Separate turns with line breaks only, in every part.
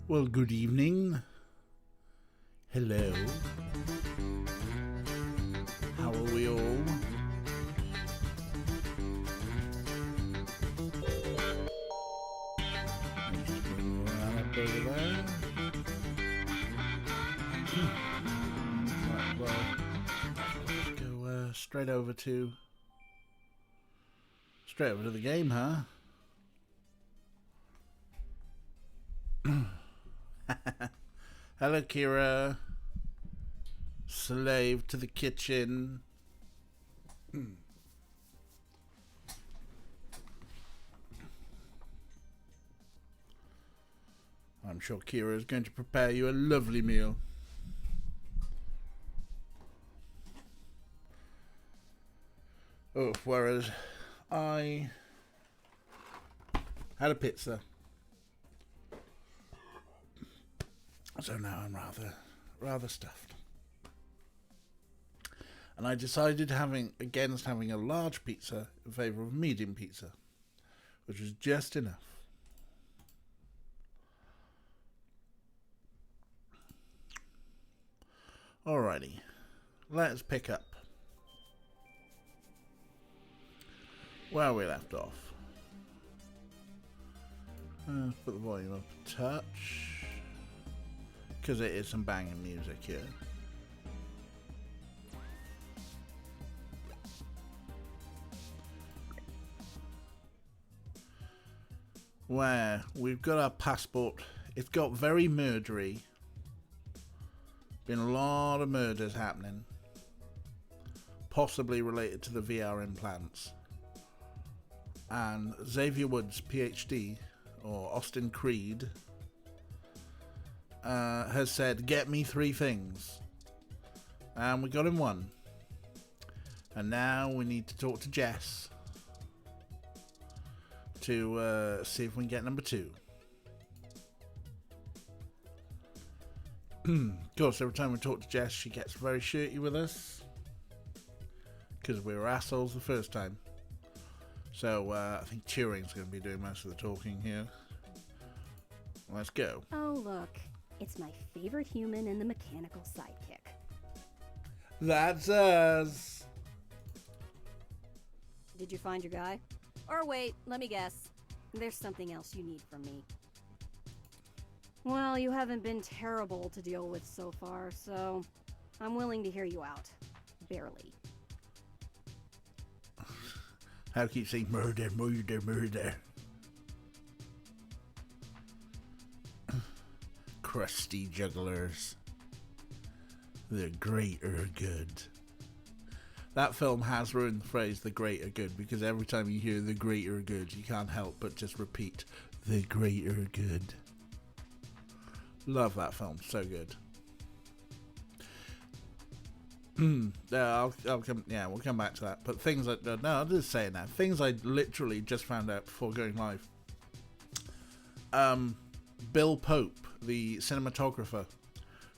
Well, good evening. Hello. How are we all? Just bring that up over there. Right, well, let's go straight over to the game, huh? Hello, Kira. Slave to the kitchen. I'm sure Kira is going to prepare you a lovely meal. Oh, whereas I had a pizza. So now I'm rather stuffed. And I decided against having a large pizza in favour of a medium pizza, which was just enough. Alrighty, let's pick up where we left off. Put the volume up a touch, because it is some banging music here. Where we've got our passport. It's got very murdery. Been a lot of murders happening, possibly related to the VR implants. And Xavier Woods, PhD, or Austin Creed, has said, "Get me 3 things," and we got him 1. And now we need to talk to Jess to see if we can get number 2. Of course, every time we talk to Jess, she gets very shirty with us because we were assholes the first time. So I think Turing's going to be doing most of the talking here. Let's go.
Oh, look. It's my favorite human and the mechanical sidekick.
That's us.
Did you find your guy? Or wait, let me guess. There's something else you need from me. Well, you haven't been terrible to deal with so far, so I'm willing to hear you out. Barely.
How do you keep saying murder, murder, murder? Crusty jugglers. The great are good. That film has ruined the phrase the great are good, because every time you hear the great are good, you can't help but just repeat the great are good. Love that film, so good. We'll come back to that. But things like I'll just say it now. Things I literally just found out before going live. Bill Pope, the cinematographer,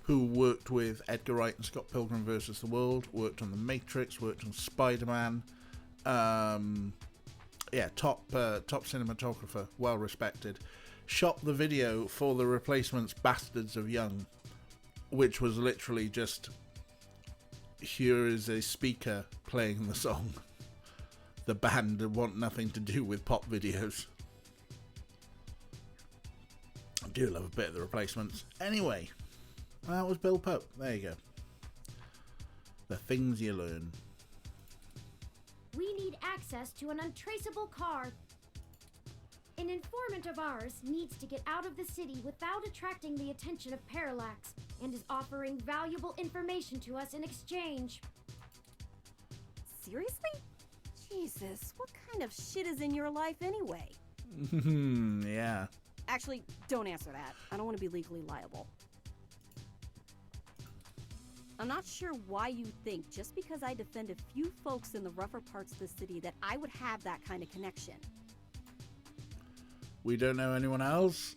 who worked with Edgar Wright and Scott Pilgrim vs. the World, worked on The Matrix, worked on Spider-Man. Top cinematographer, well respected. Shot the video for The Replacements' Bastards of Young, which was literally just, here is a speaker playing the song. The band want nothing to do with pop videos. I do love a bit of The Replacements. Anyway, that was Bill Pope. There you go. The things you learn.
We need access to an untraceable car. An informant of ours needs to get out of the city without attracting the attention of Parallax, and is offering valuable information to us in exchange.
Seriously? Jesus, what kind of shit is in your life anyway?
Yeah.
Actually, don't answer that. I don't want to be legally liable. I'm not sure why you think just because I defend a few folks in the rougher parts of the city that I would have that kind of connection.
We don't know anyone else?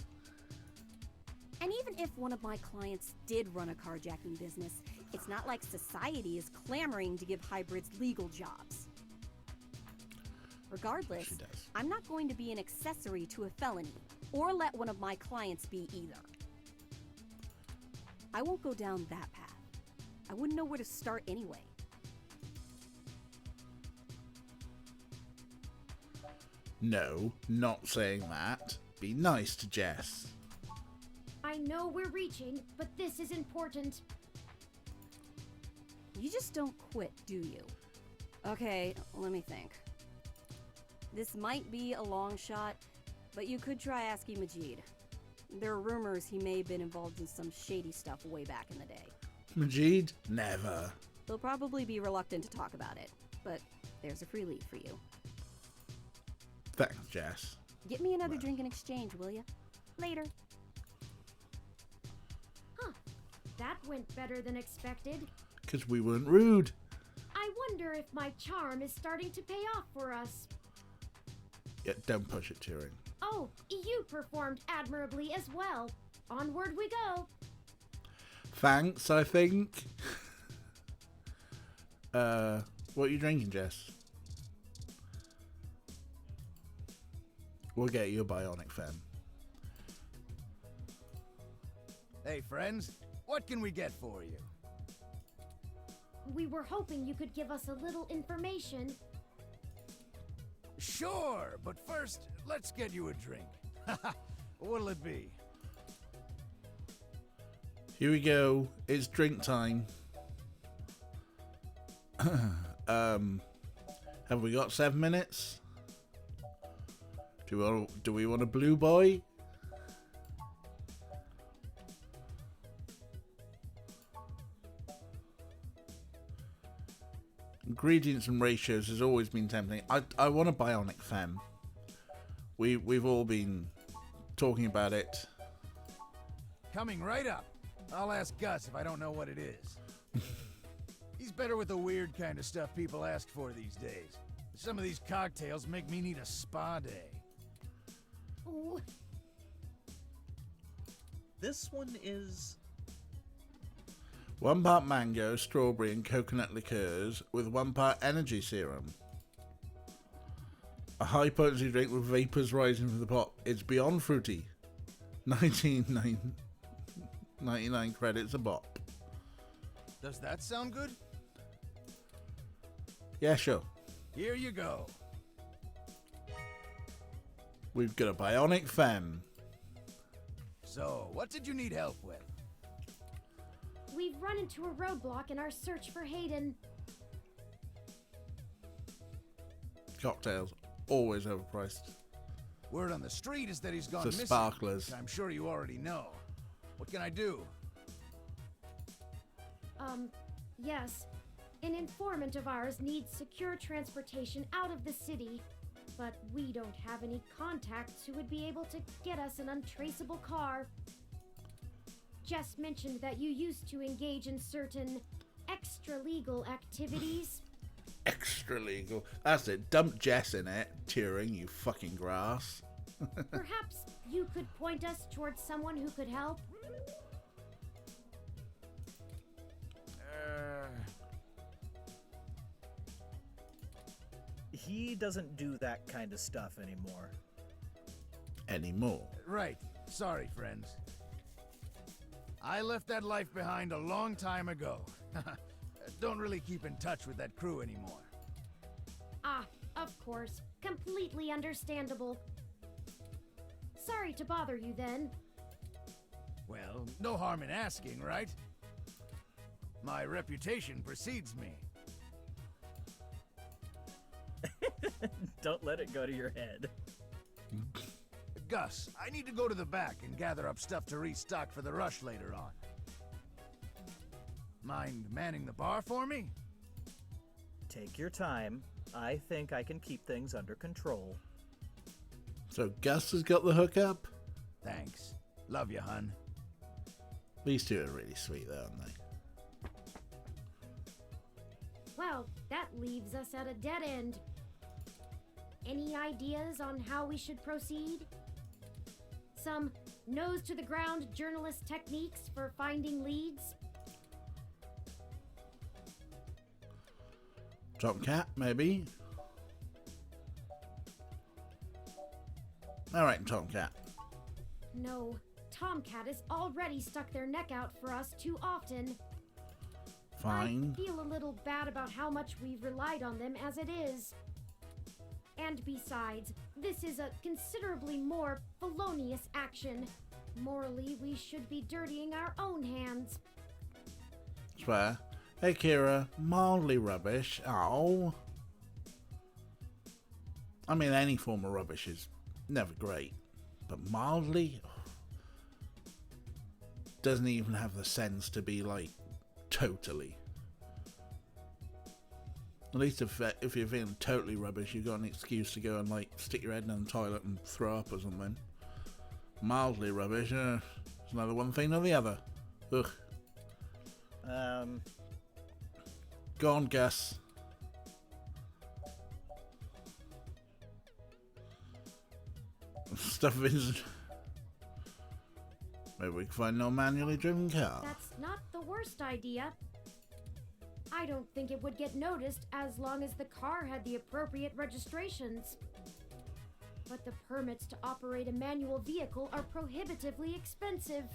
And even if one of my clients did run a carjacking business, it's not like society is clamoring to give hybrids legal jobs. Regardless, I'm not going to be an accessory to a felony, or let one of my clients be either. I won't go down that path. I wouldn't know where to start anyway.
No, not saying that. Be nice to Jess.
I know we're reaching, but this is important.
You just don't quit, do you? Okay, let me think. This might be a long shot, but you could try asking Majid. There are rumors he may have been involved in some shady stuff way back in the day.
Majid? Never.
He'll probably be reluctant to talk about it, but there's a free lead for you.
Thanks, Jess.
Get me another drink in exchange, will ya? Later.
Huh. That went better than expected.
Because we weren't rude.
I wonder if my charm is starting to pay off for us.
Yeah, don't push it, Turing.
Oh, you performed admirably as well. Onward we go.
Thanks, I think. What are you drinking, Jess? We'll get you a bionic fem.
Hey, friends. What can we get for you?
We were hoping you could give us a little information.
Sure, but first, let's get you a drink. What'll it be?
Here we go. It's drink time. Have we got 7 minutes? Do we want a blue boy? Ingredients and ratios has always been tempting. I want a bionic femme. We've all been talking about it.
Coming right up. I'll ask Gus if I don't know what it is. He's better with the weird kind of stuff people ask for these days. Some of these cocktails make me need a spa day.
Ooh,
This one is...
1 part mango, strawberry and coconut liqueurs with 1 part energy serum. A high potency drink with vapors rising from the pot. It's beyond fruity. 99 credits a bop.
Does that sound good?
Yeah, sure.
Here you go.
We've got a bionic femme.
So, what did you need help with?
we've run into a roadblock in our search for Hayden.
Cocktails, always overpriced.
Word on the street is that he's gone
The
missing.
sparklers.
I'm sure you already know. What can I do?
Yes. An informant of ours needs secure transportation out of the city, but we don't have any contacts who would be able to get us an untraceable car. Jess mentioned that you used to engage in certain extra-legal activities.
Extra legal. That's it. Dump Jess in it. Turing, you fucking grass.
Perhaps you could point us towards someone who could help?
He doesn't do that kind of stuff anymore.
Anymore.
Right. Sorry, friends. I left that life behind a long time ago. Don't really keep in touch with that crew anymore.
Ah, of course. Completely understandable. Sorry to bother you then.
Well, no harm in asking, right? My reputation precedes me.
Don't let it go to your head.
Gus, I need to go to the back and gather up stuff to restock for the rush later on. Mind manning the bar for me?
Take your time. I think I can keep things under control.
So Gus has got the hookup?
Thanks. Love you, hun.
These two are really sweet though, aren't they?
Well, that leaves us at a dead end. Any ideas on how we should proceed? Some nose-to-the-ground journalist techniques for finding leads?
Tomcat, maybe? Alright, Tomcat.
No, Tomcat has already stuck their neck out for us too often.
Fine.
I feel a little bad about how much we've relied on them as it is. And besides, this is a considerably more felonious action. Morally, we should be dirtying our own hands.
Swear. Hey Kira, mildly rubbish. Oh. I mean, any form of rubbish is never great. But mildly? Doesn't even have the sense to be like, totally. At least if you're feeling totally rubbish, you've got an excuse to go and like stick your head in the toilet and throw up or something. Mildly rubbish, it's neither one thing nor the other. Ugh. Go on, Gus. Stuff is. Maybe we can find no manually driven car.
That's not the worst idea. I don't think it would get noticed as long as the car had the appropriate registrations. But the permits to operate a manual vehicle are prohibitively expensive.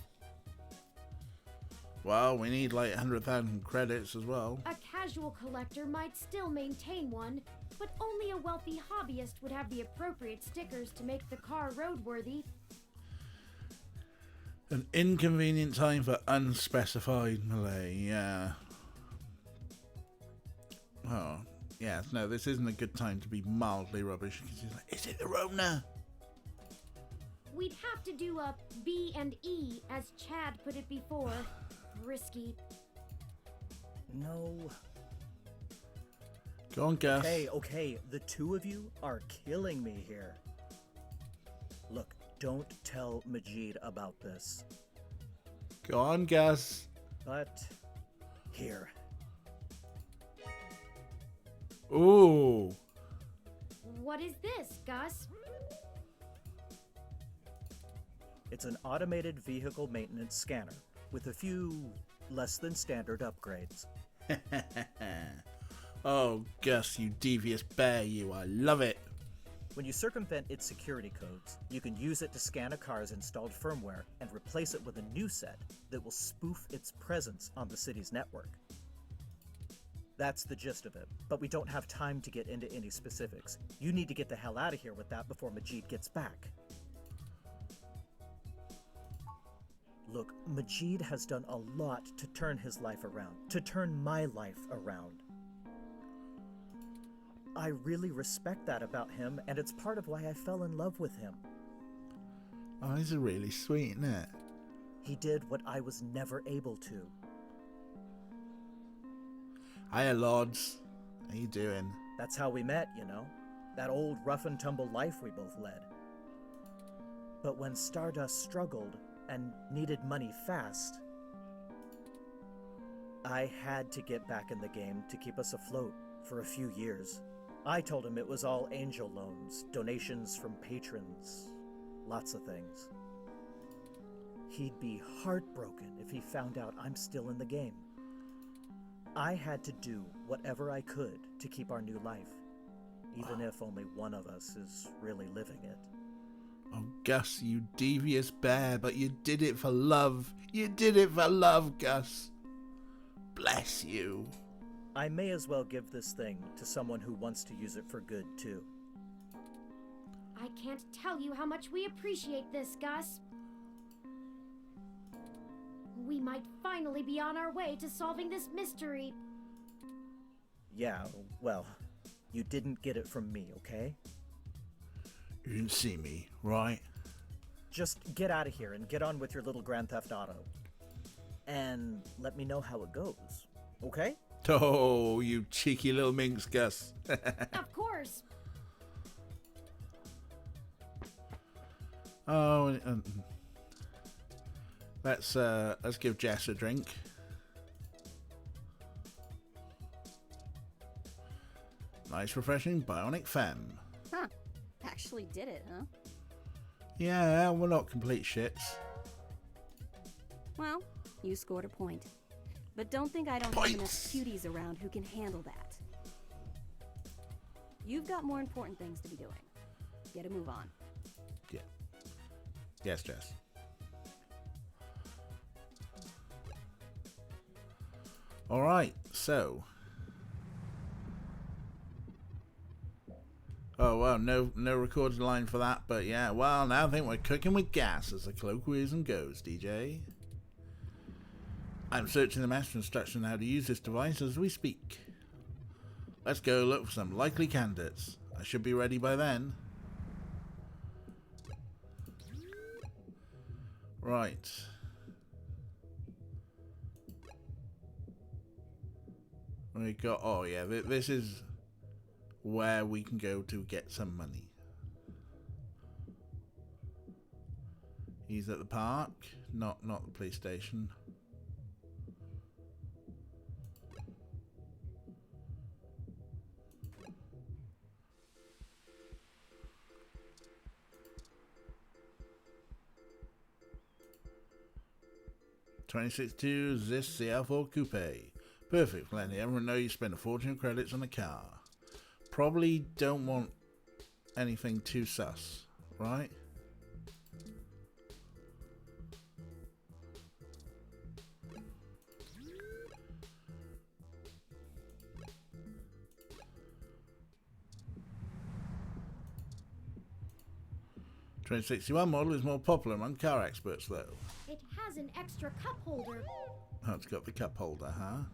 Well, we need like 100,000 credits as well.
A casual collector might still maintain one, but only a wealthy hobbyist would have the appropriate stickers to make the car roadworthy.
An inconvenient time for unspecified melee, yeah. Oh, yeah, no, this isn't a good time to be mildly rubbish. Like, is it the Rona?
We'd have to do a B and E, as Chad put it before. Risky.
No.
Go on, Gus.
Okay, the two of you are killing me here. Look, don't tell Majid about this.
Go on, Gus.
But here.
Ooh.
What is this, Gus?
It's an automated vehicle maintenance scanner with a few less than standard upgrades.
Oh, Gus, you devious bear, you. I love it.
When you circumvent its security codes, you can use it to scan a car's installed firmware and replace it with a new set that will spoof its presence on the city's network. That's the gist of it, but we don't have time to get into any specifics. You need to get the hell out of here with that before Majid gets back. Look, Majid has done a lot to turn his life around, to turn my life around. I really respect that about him, and it's part of why I fell in love with him.
Oh, this is really sweet, isn't it?
He did what I was never able to.
Hiya, Lords. How you doing?
That's how we met, you know? That old rough and tumble life we both led. But when Stardust struggled and needed money fast, I had to get back in the game to keep us afloat for a few years. I told him it was all angel loans, donations from patrons, lots of things. He'd be heartbroken if he found out I'm still in the game. I had to do whatever I could to keep our new life, even if only one of us is really living it.
Oh, Gus, you devious bear, but you did it for love. You did it for love, Gus. Bless you.
I may as well give this thing to someone who wants to use it for good, too.
I can't tell you how much we appreciate this, Gus. We might finally be on our way to solving this mystery.
Yeah, well, you didn't get it from me, okay?
You didn't see me, right?
Just get out of here and get on with your little Grand Theft Auto. And let me know how it goes, okay?
Oh, you cheeky little minx, Gus.
Of course.
Oh, let's give Jess a drink. Nice, refreshing Bionic Femme.
Huh. Actually did it, huh?
Yeah, we're not complete shits.
Well, you scored a point. But don't think I don't have enough cuties around who can handle that. You've got more important things to be doing. Get a move on.
Yeah. Yes, Jess. Alright, so. Oh, well, no recorded line for that, but yeah, well, now I think we're cooking with gas, as the colloquialism goes, DJ. I'm searching the master instruction on how to use this device as we speak. Let's go look for some likely candidates. I should be ready by then. Right. We got, oh yeah, this is where we can go to get some money. He's at the park, not the police station. $26.2 Zis CL4 Coupe. Perfect, letting everyone know you spent a fortune of credits on a car. Probably don't want anything too sus, right? The 2061 model is more popular among car experts, though.
It has an extra cup holder.
Oh, it's got the cup holder, huh?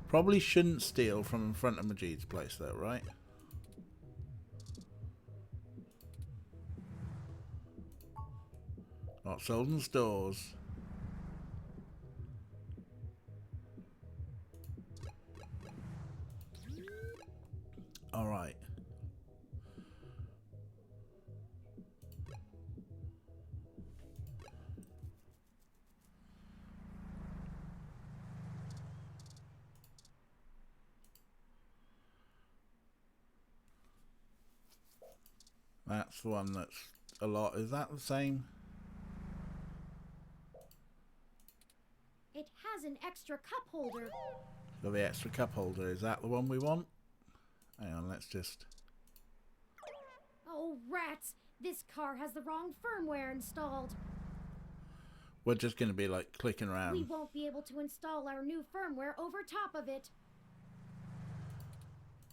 Probably shouldn't steal from in front of Majid's place, though, right? Not sold in stores. Alright. That's the one that's a lot. Is that the same?
It has an extra cup holder.
Got the extra cup holder. Is that the one we want? Hang on, let's just...
Oh, rats! This car has the wrong firmware installed.
We're just going to be like clicking around.
We won't be able to install our new firmware over top of it.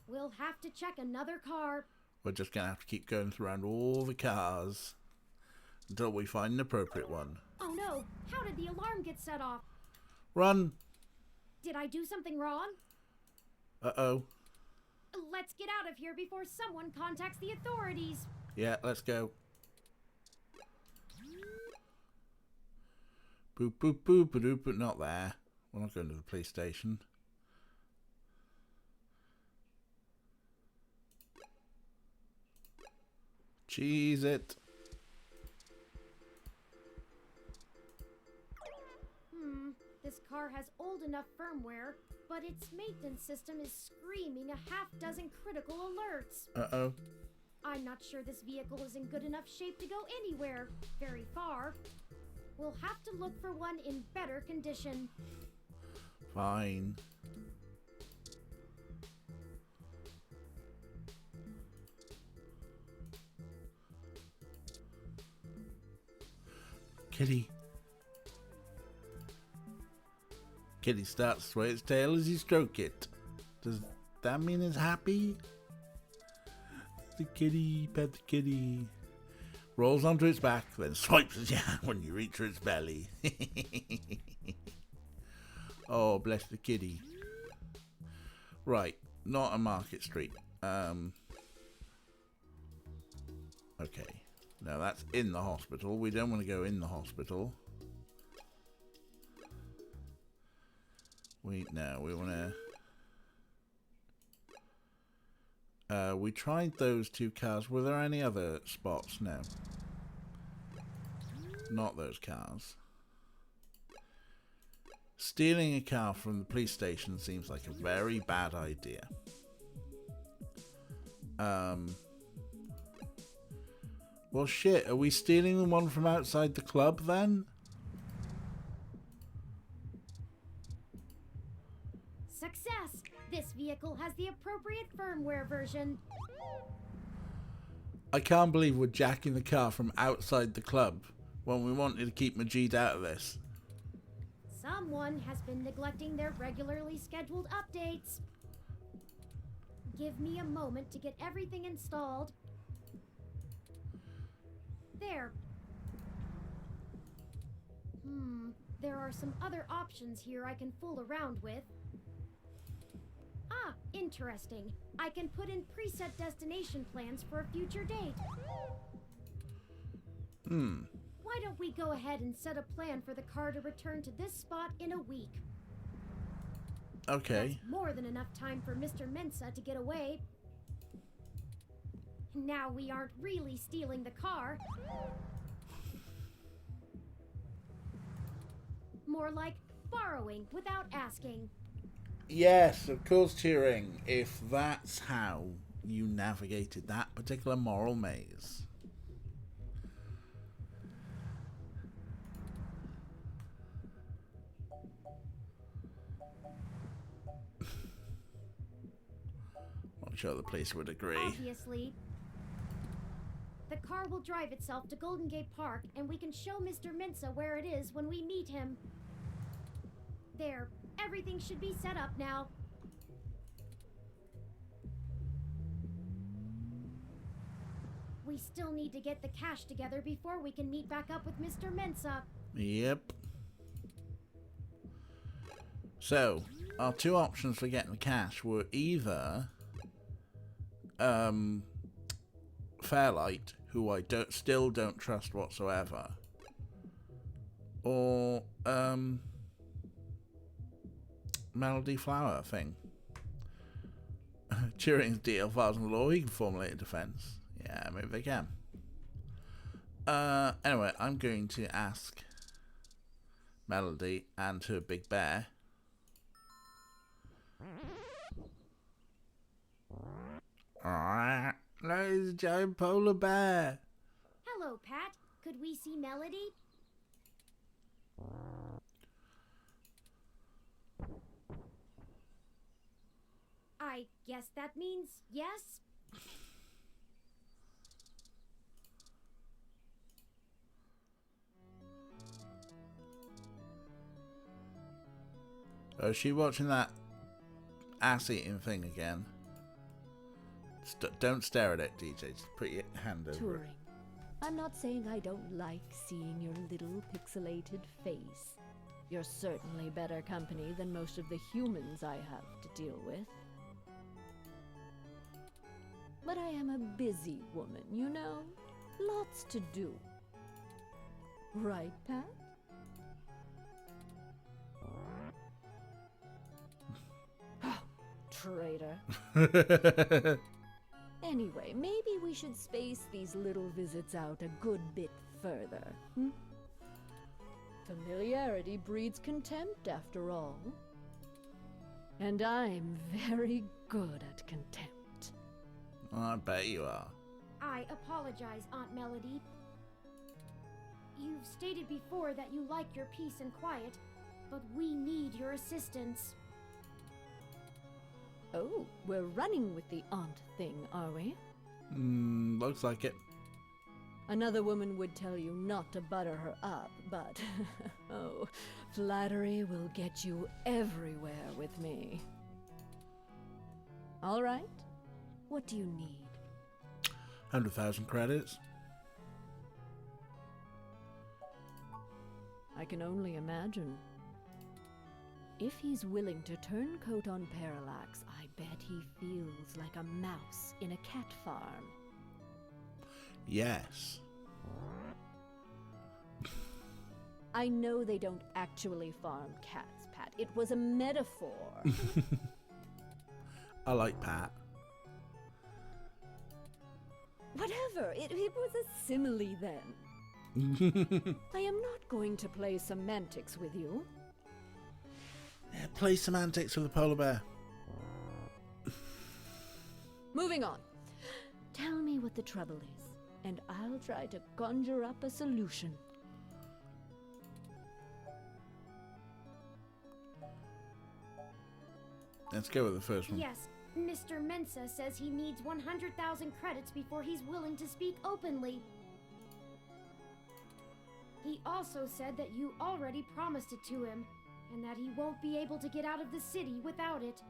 We'll have to check another car.
We're just going to have to keep going around all the cars until we find an appropriate one.
Oh no! How did the alarm get set off?
Run!
Did I do something wrong?
Uh-oh.
Let's get out of here before someone contacts the authorities.
Yeah, let's go. Boop, boop, boop, boop, boop. Not there. We're not going to the police station. Cheese it.
This car has old enough firmware, but its maintenance system is screaming a half-dozen critical alerts.
Uh-oh.
I'm not sure this vehicle is in good enough shape to go anywhere very far. We'll have to look for one in better condition.
Fine. Kitty. Kitty starts to sway its tail as you stroke it. Does that mean it's happy? The kitty, pet the kitty. Rolls onto its back, then swipes at you when you reach for its belly. Oh, bless the kitty. Right, not a Market Street. Okay. Now that's in the hospital. We don't want to go in the hospital. We want to... we tried those two cars. Were there any other spots? No. Not those cars. Stealing a car from the police station seems like a very bad idea. Well, shit. Are we stealing the one from outside the club then?
Success! This vehicle has the appropriate firmware version.
I can't believe we're jacking the car from outside the club when we wanted to keep Majid out of this.
Someone has been neglecting their regularly scheduled updates. Give me a moment to get everything installed. There. There are some other options here I can fool around with. Ah, interesting. I can put in preset destination plans for a future date. Why don't we go ahead and set a plan for the car to return to this spot in a week?
Okay.
That's more than enough time for Mr. Mensa to get away. Now we aren't really stealing the car. More like borrowing without asking.
Yes, of course, Turing, if that's how you navigated that particular moral maze. I'm sure the police would agree.
Obviously. The car will drive itself to Golden Gate Park, and we can show Mr. Mensa where it is when we meet him. There. Everything should be set up now. We still need to get the cash together before we can meet back up with Mr. Mensa.
Yep. So, our two options for getting the cash were either Fairlight, who I still don't trust whatsoever, or Melody Flower thing. Turing's DL files in the law, he can formulate a defense. Yeah, maybe they can. Anyway, I'm going to ask Melody and her big bear. There's a giant polar bear.
Hello, Pat. Could we see Melody? I guess that means yes?
Oh, is she watching that ass-eating thing again? Don't stare at it, DJ. Just put your hand over it.
Turing, I'm not saying I don't like seeing your little pixelated face. You're certainly better company than most of the humans I have to deal with. But I am a busy woman, you know? Lots to do. Right, Pat? Traitor. Anyway, maybe we should space these little visits out a good bit further. Familiarity breeds contempt, after all. And I'm very good at contempt.
I bet you are.
I apologize, Aunt Melody. You've stated before that you like your peace and quiet, but we need your assistance.
Oh, we're running with the aunt thing, are we?
Looks like it.
Another woman would tell you not to butter her up, but oh, flattery will get you everywhere with me. All right, what do you need?
100,000 credits.
I can only imagine. If he's willing to turn coat on Parallax, I bet he feels like a mouse in a cat farm.
Yes.
I know they don't actually farm cats, Pat. It was a metaphor.
I like Pat.
Whatever, it was a simile then. I am not going to play semantics with you.
Yeah, play semantics with the polar bear.
Moving on. Tell me what the trouble is, and I'll try to conjure up a solution.
Let's go with the first one.
Yes, Mr. Mensa says he needs 100,000 credits before he's willing to speak openly. He also said that you already promised it to him. and that he won't be able to get out of the city without it.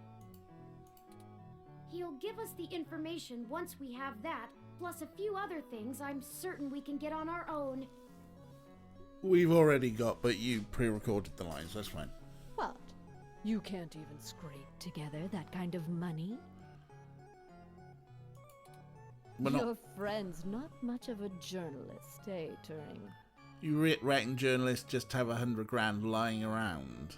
He'll give us the information once we have that, plus a few other things I'm certain we can get on our own.
We've already got, but you pre-recorded the lines, that's fine.
What? You can't even scrape together that kind of money?
We're
Your
not,
friend's not much of a journalist, eh, Turing?
you reckon journalists just have 100 grand lying around?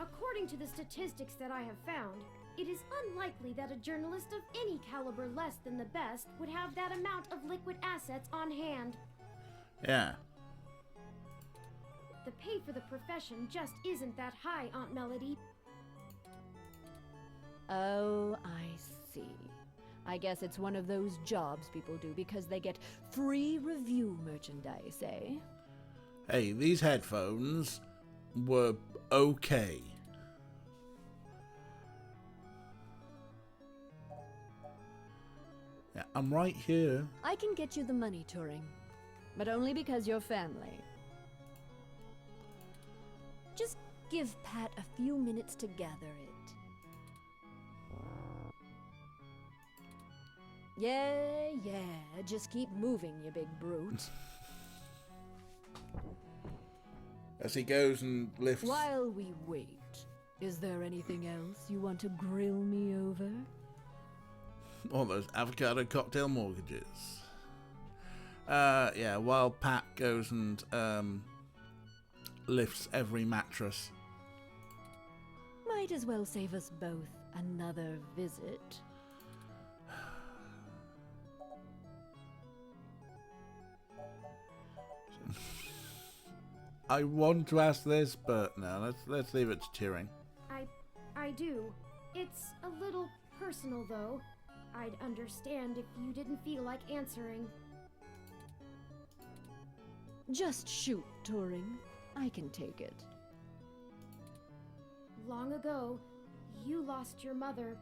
According to the statistics that I have found, it is unlikely that a journalist of any caliber less than the best would have that amount of liquid assets on hand.
Yeah.
The pay for the profession just isn't that high, Aunt Melody.
Oh, I see. I guess it's one of those jobs people do because they get free review merchandise, eh?
Hey, these headphones were okay. Yeah, I'm right here.
I can get you the money, Turing, but only because you're family. Just give Pat a few minutes to gather it. Yeah, just keep moving, you big brute.
As he goes and lifts...
While we wait, is there anything else you want to grill me over?
all those avocado cocktail mortgages. Yeah, while Pat goes and lifts every mattress.
Might as well save us both another visit.
I want to ask this, but no, let's leave it to Turing.
I do. It's a little personal, though. I'd understand if you didn't feel like answering.
Just shoot, Turing. I can take it.
Long ago, you lost your mother.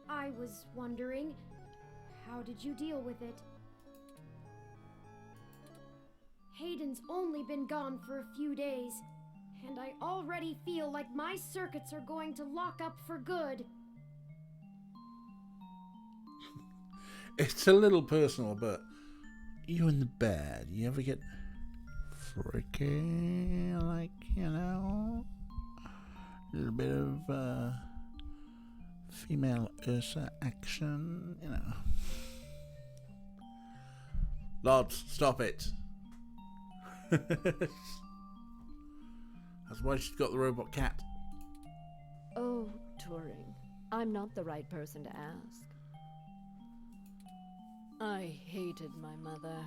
I was wondering, how did you deal with it? Hayden's only been gone for a few days, and I already feel like my circuits are going to lock up for good.
It's a little personal, but you in the bed, you ever get freaky, like, you know, a little bit of female Ursa action, you know. Lods, stop it. That's why she's got the robot cat.
Oh, Turing, I'm not the right person to ask. I hated my mother.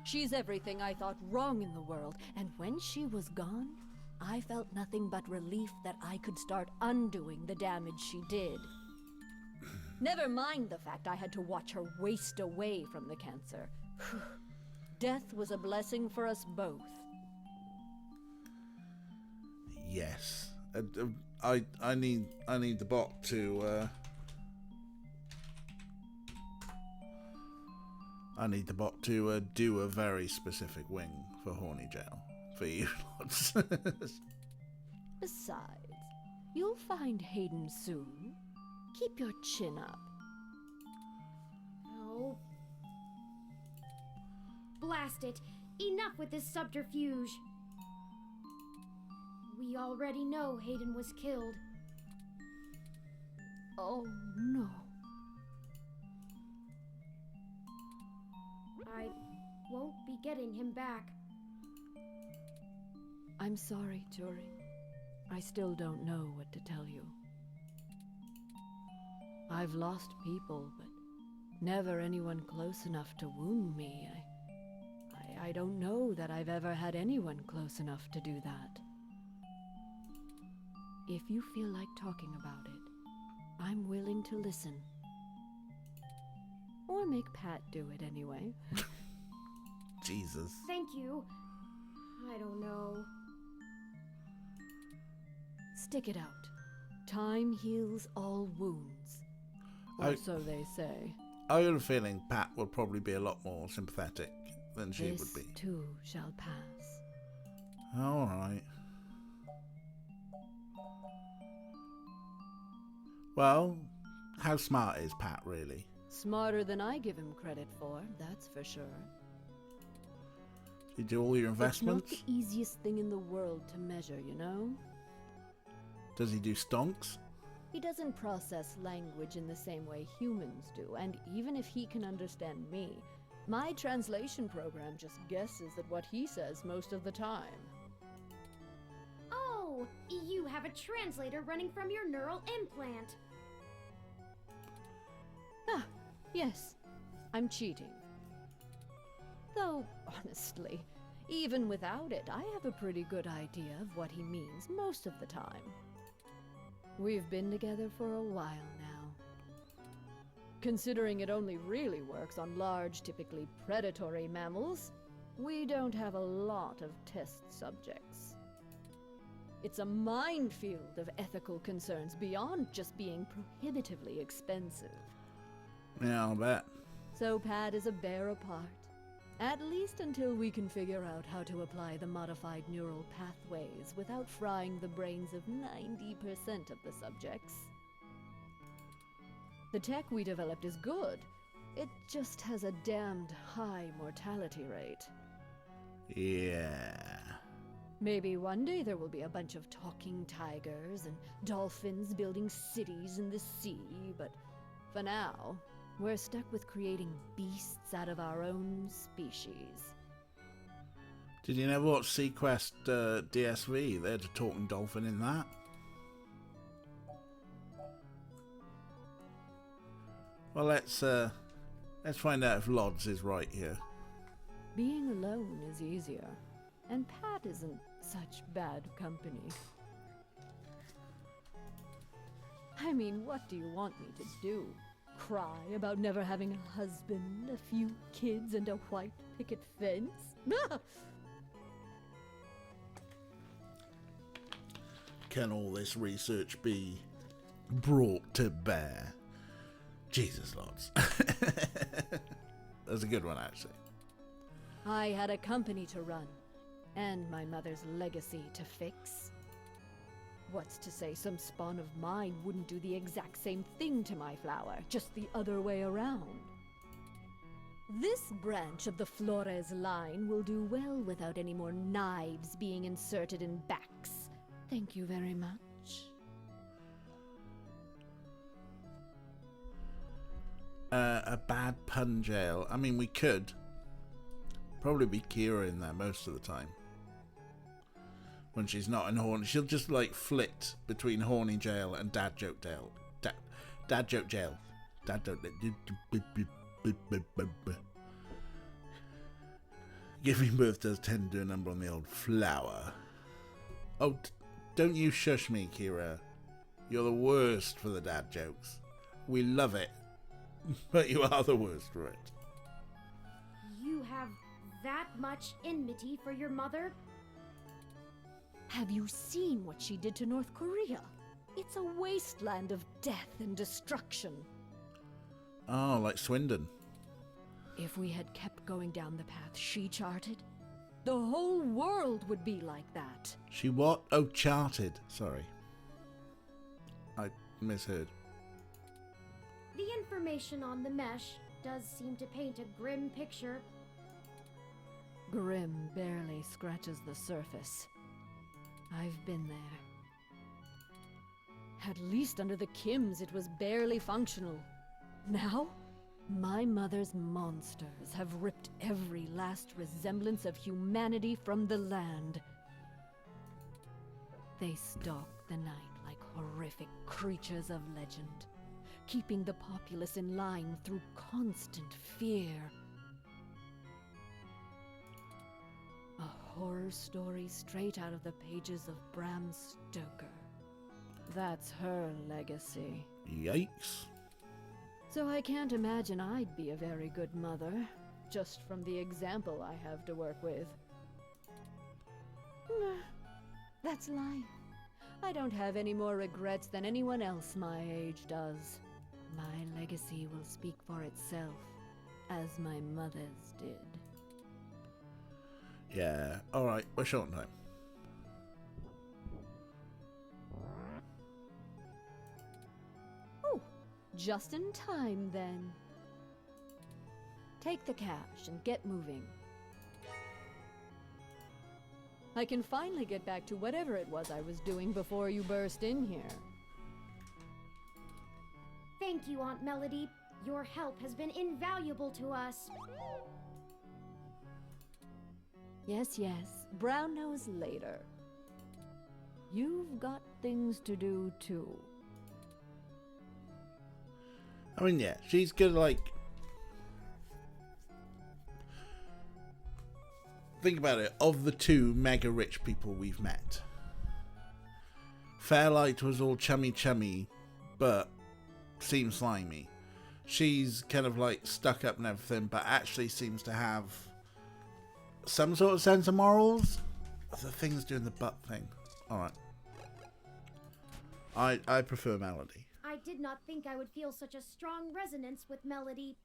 She's everything I thought wrong in the world, and when she was gone, I felt nothing but relief that I could start undoing the damage she did. Never mind the fact I had to watch her waste away from the cancer. Death was a blessing for us both.
Yes, I need the bot to. I need the bot to do a very specific wing for Horny Jail for you lots.
Besides, you'll find Hayden soon. Keep your chin up.
Oh. Blast it! Enough with this subterfuge! We already know Hayden was killed.
Oh, no.
I won't be getting him back.
I'm sorry, Turing. I still don't know what to tell you. I've lost people, but never anyone close enough to wound me. I don't know that I've ever had anyone close enough to do that. If you feel like talking about it, I'm willing to listen. Or make Pat do it anyway.
Jesus.
Thank you. I don't know.
Stick it out. Time heals all wounds. Or so they say.
I got a feeling Pat would probably be a lot more sympathetic than she
This
would be.
too shall pass.
Alright. Well, how smart is Pat, really?
Smarter than I give him credit for, that's for sure.
You do all your investments?
It's not the easiest thing in the world to measure, you know?
Does he do stonks?
He doesn't process language in the same way humans do, and even if he can understand me, my translation program just guesses at what he says most of the time.
Oh, you have a translator running from your neural implant.
Ah, yes, I'm cheating. Though, honestly, even without it, I have a pretty good idea of what he means most of the time. We've been together for a while now. Considering it only really works on large, typically predatory mammals, we don't have a lot of test subjects. It's a minefield of ethical concerns beyond just being prohibitively expensive.
Yeah, I'll bet.
So Pat is a bear apart. At least until we can figure out how to apply the modified neural pathways without frying the brains of 90% of the subjects. The tech we developed is good. It just has a damned high mortality rate.
Yeah.
Maybe one day there will be a bunch of talking tigers and dolphins building cities in the sea, but for now, we're stuck with creating beasts out of our own species.
Did you never watch Sequest DSV? There's a talking dolphin in that. Well, let's find out if Lods is right here.
Being alone is easier, and Pat isn't such bad company. I mean, what do you want me to do? Cry about never having a husband, a few kids, and a white picket fence?
Can all this research be brought to bear? Jesus, Lods. That's a good one, actually.
I had a company to run, and my mother's legacy to fix. What's to say some spawn of mine wouldn't do the exact same thing to my flower, just the other way around? This branch of the Flores line will do well without any more knives being inserted in backs. Thank you very much.
A bad pun jail. I mean, we could. Probably be Kira in there most of the time. When she's not in horny, she'll just like flit between horny jail and dad joke jail. Dad joke jail. Dad joke. Giving birth does tend to do a number on the old flower. Oh, don't you shush me, Kira. You're the worst for the dad jokes. We love it, but you are the worst for it.
You have that much enmity for your mother?
Have you seen what she did to North Korea? It's a wasteland of death and destruction.
Oh, like Swindon.
If we had kept going down the path she charted, the whole world would be like that.
She what? Oh, charted. Sorry. I misheard.
The information on the mesh does seem to paint a grim picture.
Grim barely scratches the surface. I've been there. At least under the Kims, it was barely functional. Now, my mother's monsters have ripped every last resemblance of humanity from the land. They stalk the night like horrific creatures of legend, keeping the populace in line through constant fear. A horror story straight out of the pages of Bram Stoker. That's her legacy.
Yikes.
So I can't imagine I'd be a very good mother, just from the example I have to work with. That's life. I don't have any more regrets than anyone else my age does. My legacy will speak for itself, as my mother's did.
Yeah. Alright, we're short on time.
Oh, just in time then. Take the cash and get moving. I can finally get back to whatever it was I was doing before you burst in here.
Thank you, Aunt Melody. Your help has been invaluable to us.
Yes, yes. Brown nose later. You've got things to do too.
I mean, yeah, she's good, like... Think about it, of the two mega rich people we've met, Fairlight was all chummy, but seems slimy. She's kind of like stuck up and everything, but actually seems to have some sort of sense of morals. The thing's doing the butt thing. Alright. I prefer Melody.
I did not think I would feel such a strong resonance with Melody.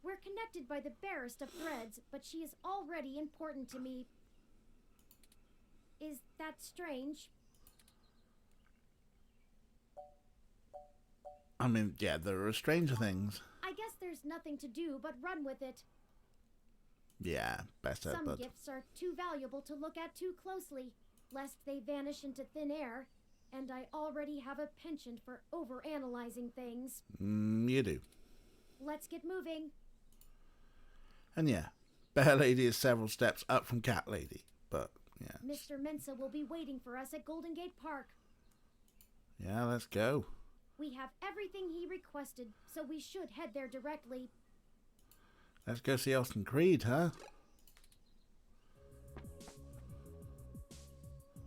We're connected by the barest of threads, but she is already important to me. Is that strange?
I mean, yeah, there are stranger things.
I guess there's nothing to do but run with it.
Yeah, better,
Some
but...
gifts are too valuable to look at too closely, lest they vanish into thin air, and I already have a penchant for overanalyzing things.
You do.
Let's get moving.
And yeah, Bear Lady is several steps up from Cat Lady, but yeah.
Mr. Mensa will be waiting for us at Golden Gate Park.
Yeah, let's go.
We have everything he requested, so we should head there directly.
Let's go see Austin Creed, huh?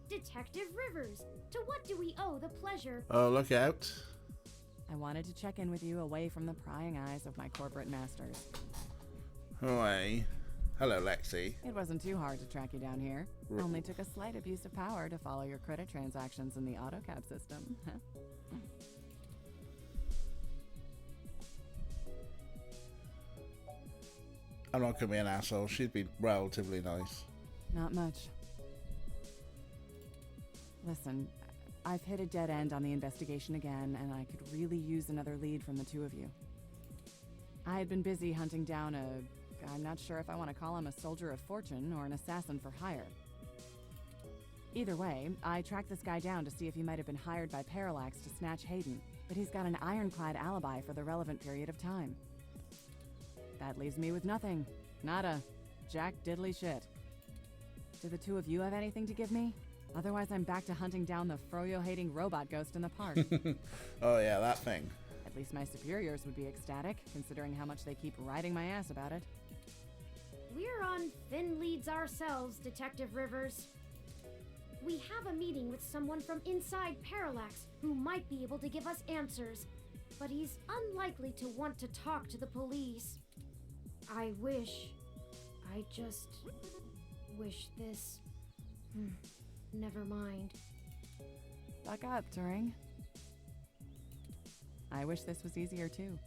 Detective Rivers, to what do we owe the pleasure?
Oh, look out.
I wanted to check in with you away from the prying eyes of my corporate masters.
Away. Hello, Lexi.
It wasn't too hard to track you down here. Only took a slight abuse of power to follow your credit transactions in the AutoCAD system.
I'm not gonna be an asshole. She's been relatively nice.
Not much. Listen, I've hit a dead end on the investigation again, and I could really use another lead from the two of you. I had been busy hunting down I'm not sure if I want to call him a soldier of fortune or an assassin for hire. Either way, I tracked this guy down to see if he might have been hired by Parallax to snatch Hayden, but he's got an ironclad alibi for the relevant period of time. That leaves me with nothing. Nada. Jack diddly shit. Do the two of you have anything to give me? Otherwise, I'm back to hunting down the froyo-hating robot ghost in the park.
Oh yeah, that thing.
At least my superiors would be ecstatic, considering how much they keep riding my ass about it.
We're on thin leads ourselves, Detective Rivers. We have a meeting with someone from inside Parallax who might be able to give us answers, but he's unlikely to want to talk to the police. I just wish this... Never mind.
Buck up, Turing. I wish this was easier too.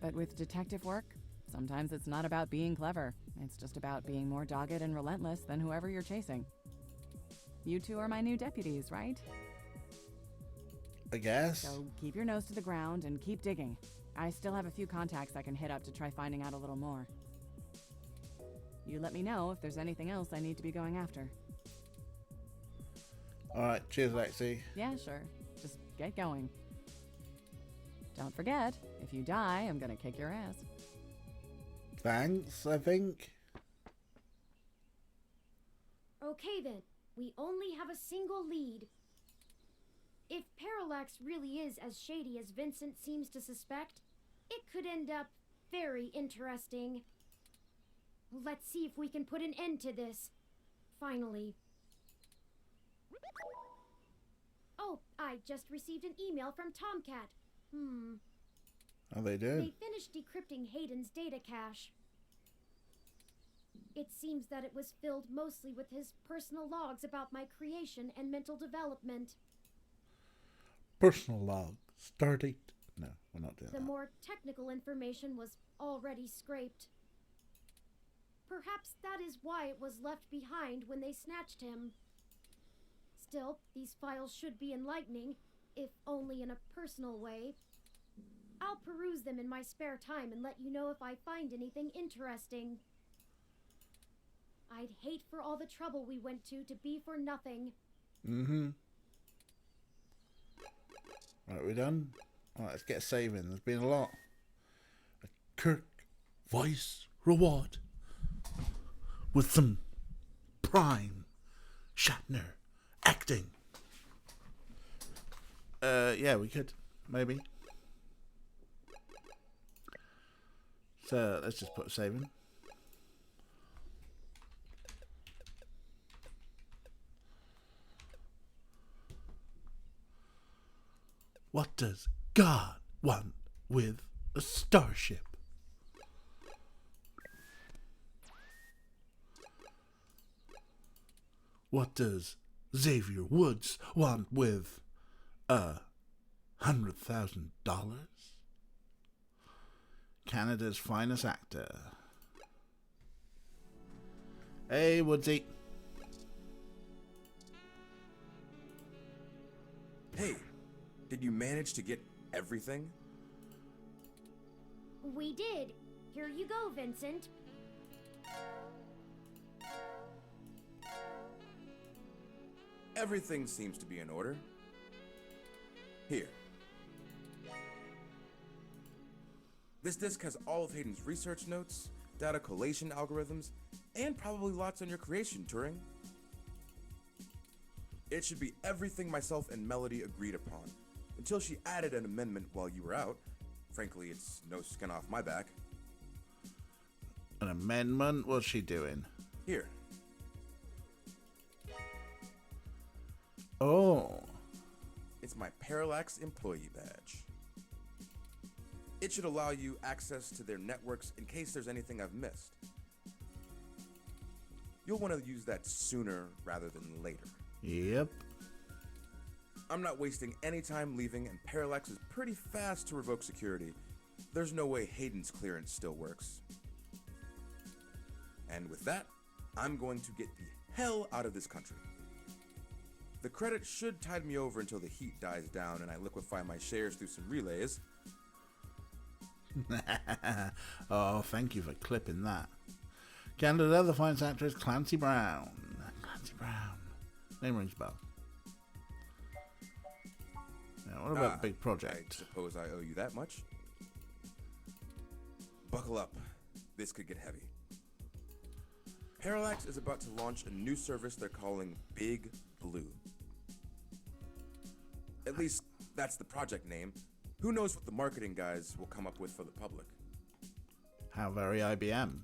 But with detective work, sometimes it's not about being clever. It's just about being more dogged and relentless than whoever you're chasing. You two are my new deputies, right?
I guess.
So keep your nose to the ground and keep digging. I still have a few contacts I can hit up to try finding out a little more. You let me know if there's anything else I need to be going after.
Alright, cheers, Lexi.
Yeah, sure. Just get going. Don't forget, if you die, I'm gonna kick your ass.
Thanks, I think.
Okay then, we only have a single lead. If Parallax really is as shady as Vincent seems to suspect, it could end up very interesting. Let's see if we can put an end to this. Finally. Oh, I just received an email from Tomcat.
Oh, they did.
They finished decrypting Hayden's data cache. It seems that it was filled mostly with his personal logs about my creation and mental development.
Personal log. Start date. No, we're not doing
The
that.
more technical information was already scraped. Perhaps that is why it was left behind when they snatched him. Still, these files should be enlightening, if only in a personal way. I'll peruse them in my spare time and let you know if I find anything interesting. I'd hate for all the trouble we went to be for nothing.
Mm-hmm. Right, we done? Alright, let's get saving. There's been a lot. A Kirk voice reward. With some prime Shatner acting. Yeah, we could. Maybe. So, let's just put a save in. What does God want with a starship? What does Xavier Woods want with $100,000? Canada's finest actor. Hey, Woodsy.
Hey, did you manage to get everything?
We did. Here you go, Vincent.
Everything seems to be in order. Here. This disc has all of Hayden's research notes, data collation algorithms, and probably lots on your creation, Turing. It should be everything myself and Melody agreed upon, until she added an amendment while you were out. Frankly, it's no skin off my back.
An amendment? What's she doing?
Here.
Oh.
It's my Parallax employee badge. It should allow you access to their networks in case there's anything I've missed. You'll want to use that sooner rather than later.
Yep.
I'm not wasting any time leaving, and Parallax is pretty fast to revoke security. There's no way Hayden's clearance still works. And with that, I'm going to get the hell out of this country. The credit should tide me over until the heat dies down and I liquefy my shares through some relays.
Oh, thank you for clipping that. Canada, the finest actor is Clancy Brown. Clancy Brown. Name rings a bell. Now, what about Big Project?
I suppose I owe you that much. Buckle up. This could get heavy. Parallax is about to launch a new service they're calling Big Blue. At least, that's the project name. Who knows what the marketing guys will come up with for the public?
How very IBM.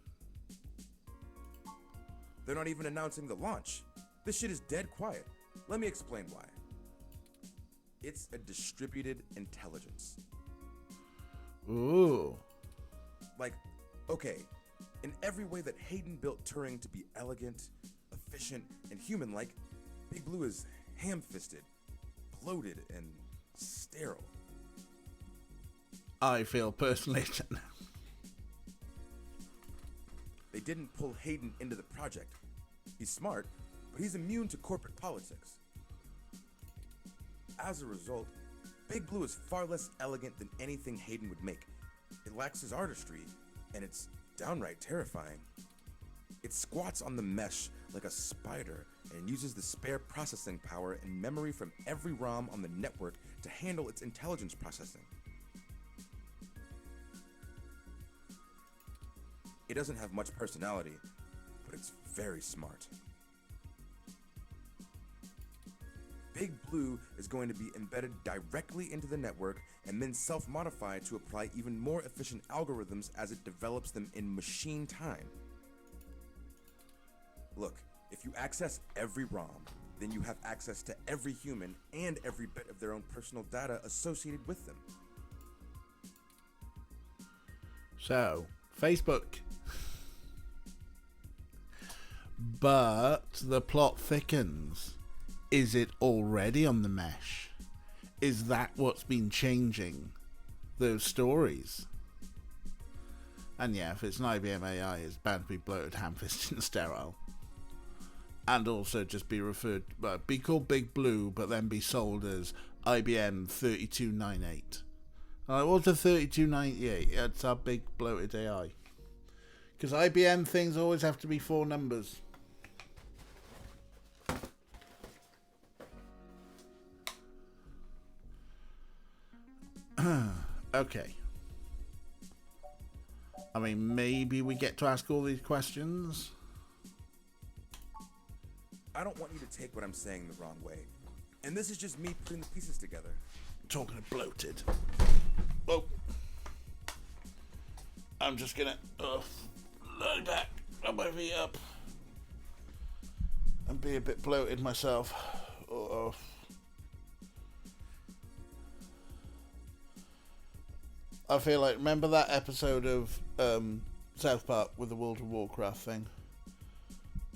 They're not even announcing the launch. This shit is dead quiet. Let me explain why. It's a distributed intelligence.
Ooh.
Like, okay, in every way that Hayden built Turing to be elegant, efficient, and human-like, Big Blue is ham-fisted, bloated, and sterile.
I feel personally.
They didn't pull Hayden into the project. He's smart, but he's immune to corporate politics. As a result, Big Blue is far less elegant than anything Hayden would make. It lacks his artistry, and it's downright terrifying. It squats on the mesh like a spider and uses the spare processing power and memory from every ROM on the network to handle its intelligence processing. It doesn't have much personality, but it's very smart. Big Blue is going to be embedded directly into the network and then self-modify to apply even more efficient algorithms as it develops them in machine time. Look, if you access every ROM, then you have access to every human and every bit of their own personal data associated with them.
So, Facebook. But the plot thickens. Is it already on the mesh? Is that what's been changing those stories? And yeah, if it's an IBM AI, it's bound to be bloated, ham-fisted, and sterile. And also just be be called Big Blue, but then be sold as IBM 3298. What's a 3298? It's our big bloated AI. Because IBM things always have to be 4 numbers. Okay. I mean, maybe we get to ask all these questions.
I don't want you to take what I'm saying the wrong way. And this is just me putting the pieces together.
Talking of bloated. Whoa. I'm just gonna lie back, rub my feet up, and be a bit bloated myself. I feel like, remember that episode of South Park with the World of Warcraft thing?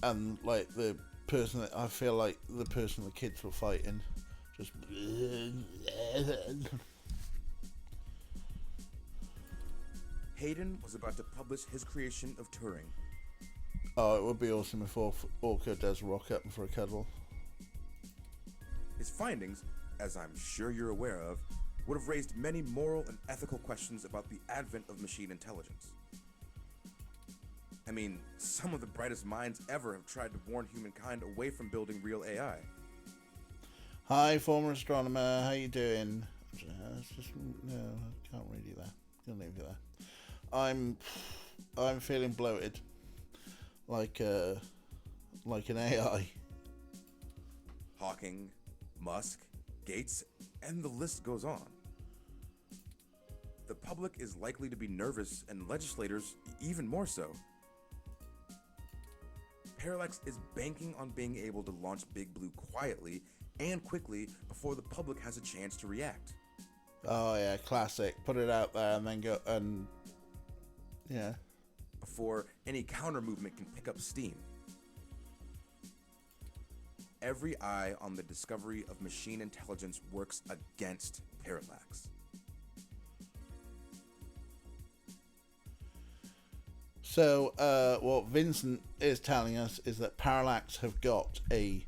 And like the person that I feel like the person the kids were fighting just
Hayden was about to publish his creation of Turing.
Oh, it would be awesome if Orca does rock up for a cuddle.
His findings, as I'm sure you're aware of, would have raised many moral and ethical questions about the advent of machine intelligence. I mean, some of the brightest minds ever have tried to warn humankind away from building real AI.
Hi, former astronomer. How you doing? No, I can't read you there. Gonna leave you there. I'm feeling bloated, like an AI.
Hawking, Musk, Gates, and the list goes on. The public is likely to be nervous, and legislators even more so. Parallax is banking on being able to launch Big Blue quietly and quickly before the public has a chance to react.
Oh yeah, classic. Put it out there and then go and yeah.
Before any counter movement can pick up steam. Every eye on the discovery of machine intelligence works against Parallax.
So, what Vincent is telling us is that Parallax have got a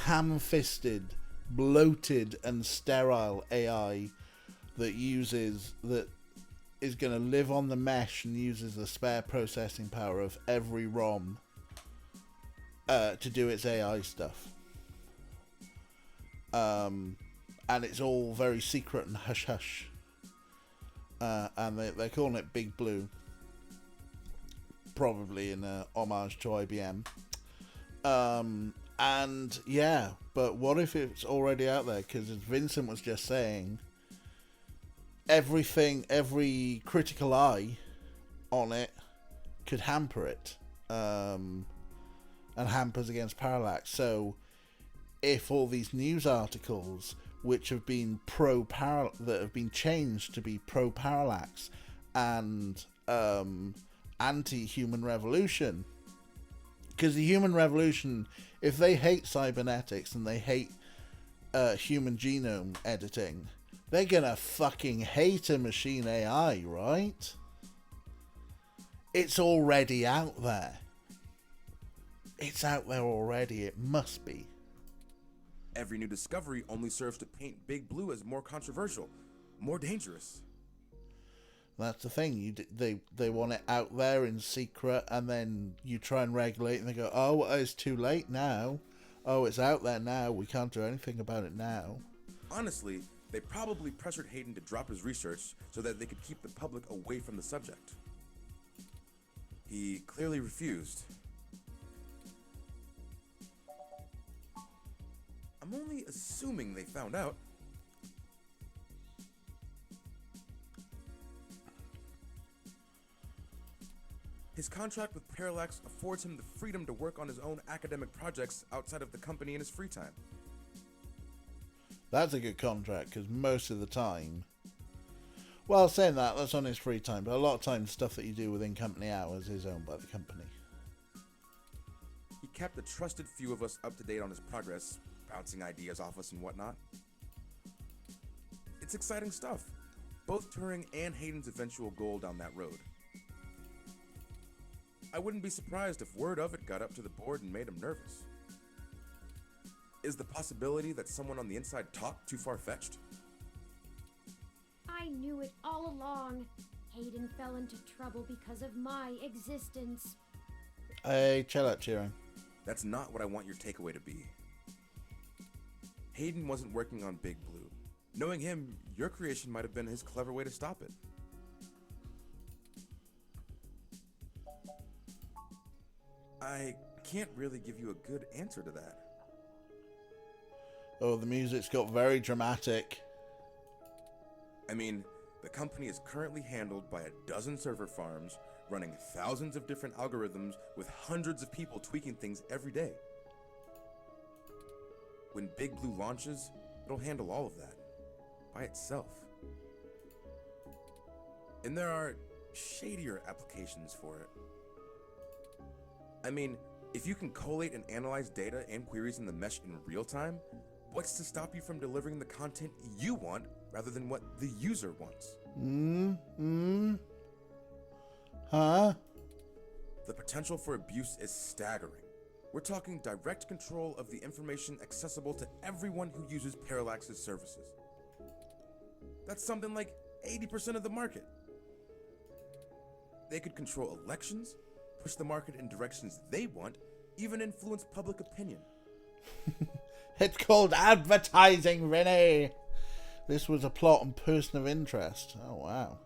ham-fisted, bloated, and sterile AI that is going to live on the mesh and uses the spare processing power of every ROM to do its AI stuff. And it's all very secret and hush-hush. And they're calling it Big Blue. Probably in homage to IBM. And yeah, but what if it's already out there? Because as Vincent was just saying, every critical eye on it could hamper it, and hampers against Parallax. So if all these news articles which have been that have been changed to be pro Parallax and anti-human revolution, because the human revolution, if they hate cybernetics and they hate human genome editing, they're gonna fucking hate a machine AI, right? It's already out there. It's out there already. It must be.
Every new discovery only serves to paint Big Blue as more controversial, more dangerous.
That's the thing. They want it out there in secret, and then you try and regulate, and they go, "Oh, it's too late now. Oh, it's out there now. We can't do anything about it now."
Honestly, they probably pressured Hayden to drop his research so that they could keep the public away from the subject. He clearly refused. I'm only assuming they found out. His contract with Parallax affords him the freedom to work on his own academic projects outside of the company in his free time.
That's a good contract, because most of the time... Well, saying that, that's on his free time, but a lot of times stuff that you do within company hours is owned by the company.
He kept a trusted few of us up to date on his progress, bouncing ideas off us and whatnot. It's exciting stuff. Both Turing and Hayden's eventual goal down that road. I wouldn't be surprised if word of it got up to the board and made him nervous. Is the possibility that someone on the inside talked too far-fetched?
I knew it all along. Hayden fell into trouble because of my existence.
Hey, chill out, Turing.
That's not what I want your takeaway to be. Hayden wasn't working on Big Blue. Knowing him, your creation might have been his clever way to stop it. I can't really give you a good answer to that.
Oh, the music's got very dramatic.
I mean, the company is currently handled by a dozen server farms, running thousands of different algorithms with hundreds of people tweaking things every day. When Big Blue launches, it'll handle all of that by itself. And there are shadier applications for it. I mean, if you can collate and analyze data and queries in the mesh in real time, what's to stop you from delivering the content you want rather than what the user wants?
Huh?
The potential for abuse is staggering. We're talking direct control of the information accessible to everyone who uses Parallax's services. That's something like 80% of the market. They could control elections, push the market in directions they want, even influence public opinion.
It's called advertising, Rennie. This was a plot and person of interest. Oh, wow.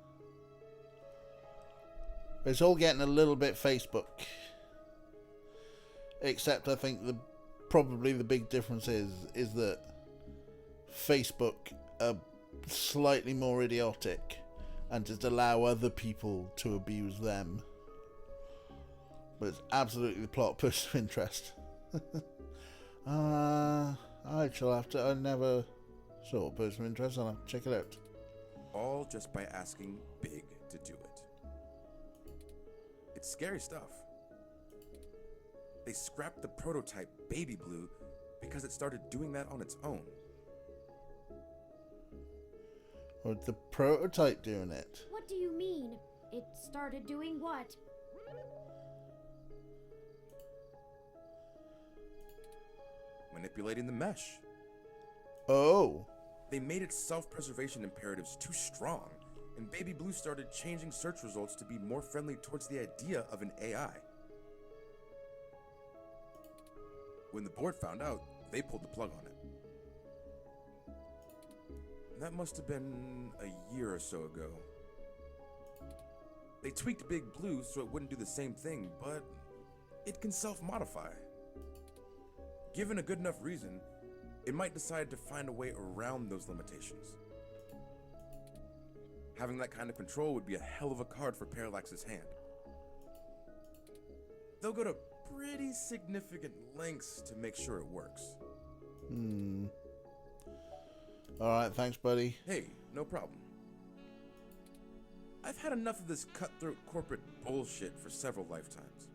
It's all getting a little bit Facebook. Except I think probably the big difference is that Facebook are slightly more idiotic and just allow other people to abuse them. But it's absolutely the plot person of interest. I shall have to. I never saw person of interest. I'll have to check it out.
All just by asking Big to do it. It's scary stuff. They scrapped the prototype Baby Blue because it started doing that on its own.
Or the prototype doing it?
What do you mean? It started doing what?
Manipulating the mesh.
Oh.
They made its self-preservation imperatives too strong, and Baby Blue started changing search results to be more friendly towards the idea of an AI. When the board found out, they pulled the plug on it. And that must have been a year or so ago. They tweaked Big Blue so it wouldn't do the same thing, but it can self-modify. Given a good enough reason, it might decide to find a way around those limitations. Having that kind of control would be a hell of a card for Parallax's hand. They'll go to pretty significant lengths to make sure it works.
Alright, thanks, buddy.
Hey, no problem. I've had enough of this cutthroat corporate bullshit for several lifetimes.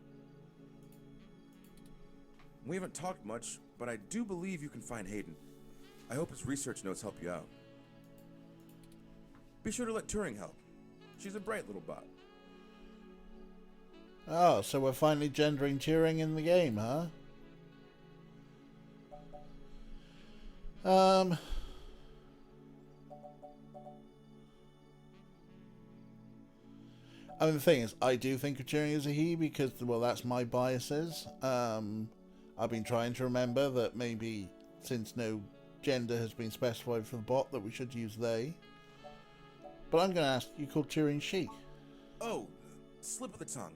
We haven't talked much, but I do believe you can find Hayden. I hope his research notes help you out. Be sure to let Turing help. She's a bright little bot.
Oh, so we're finally gendering Turing in the game, huh? I mean, the thing is, I do think of Turing as a he because, well, that's my biases. I've been trying to remember that maybe since no gender has been specified for the bot that we should use they. But I'm going to ask, you called Turing she?
Oh, slip of the tongue.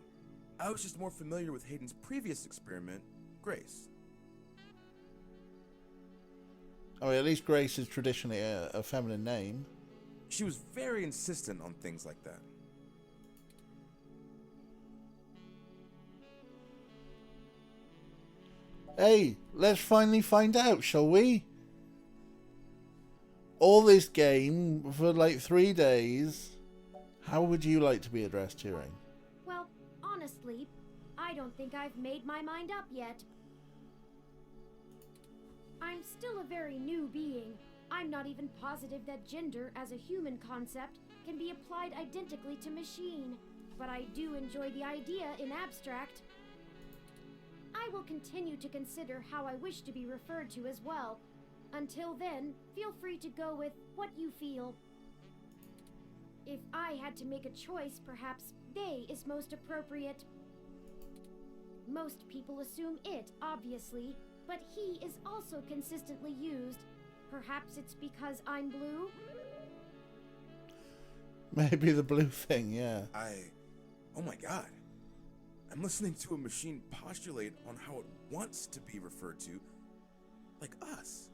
I was just more familiar with Hayden's previous experiment, Grace.
I mean, at least Grace is traditionally a feminine name.
She was very insistent on things like that.
Hey, let's finally find out, shall we? All this game for like 3 days. How would you like to be addressed, Turing?
Well, honestly, I don't think I've made my mind up yet. I'm still a very new being. I'm not even positive that gender as a human concept can be applied identically to machine. but I do enjoy the idea in abstract. I will continue to consider how I wish to be referred to as well. Until then, feel free to go with what you feel. If I had to make a choice, perhaps they is most appropriate. Most people assume it, obviously, but he is also consistently used. Perhaps it's because I'm blue?
Maybe the blue thing, yeah.
Oh my god. I'm listening to a machine postulate on how it wants to be referred to, like us.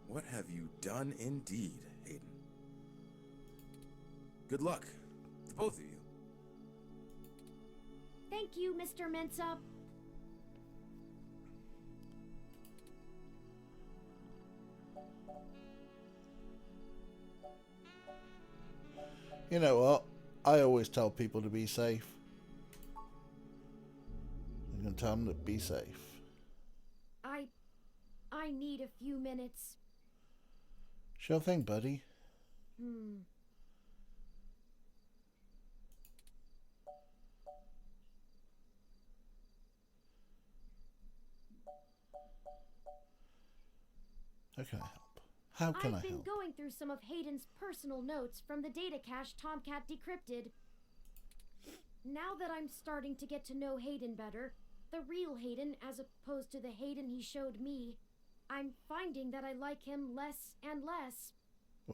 What have you done indeed, Hayden? Good luck to both of you.
Thank you, Mr. Mensa.
You know what? I always tell people to be safe. I'm going to tell them to be safe.
I need a few minutes.
Sure thing, buddy. How can I help? How can I
I've been
help?
going through some of Hayden's personal notes from the data cache Tomcat decrypted. Now that I'm starting to get to know Hayden better, the real Hayden as opposed to the Hayden he showed me, I'm finding that I like him less and less.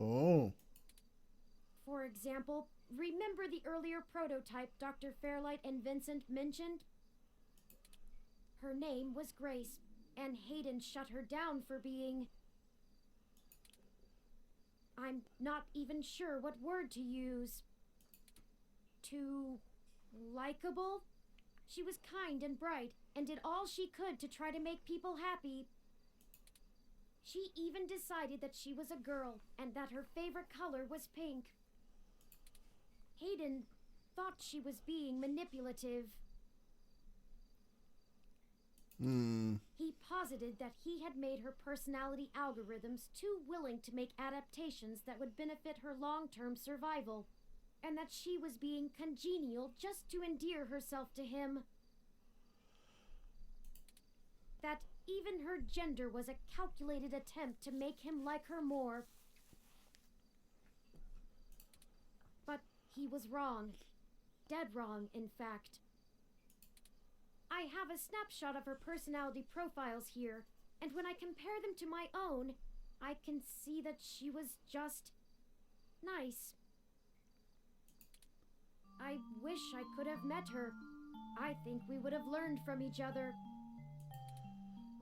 Oh.
For example, remember the earlier prototype Dr. Fairlight and Vincent mentioned? Her name was Grace, and Hayden shut her down for being... I'm not even sure what word to use. Too likable? She was kind and bright, and did all she could to try to make people happy. She even decided that she was a girl, and that her favorite color was pink. Hayden thought she was being manipulative. He posited that he had made her personality algorithms too willing to make adaptations that would benefit her long-term survival, and that she was being congenial just to endear herself to him. That even her gender was a calculated attempt to make him like her more. But he was wrong. Dead wrong, in fact. I have a snapshot of her personality profiles here, and when I compare them to my own, I can see that she was just nice. I wish I could have met her. I think we would have learned from each other.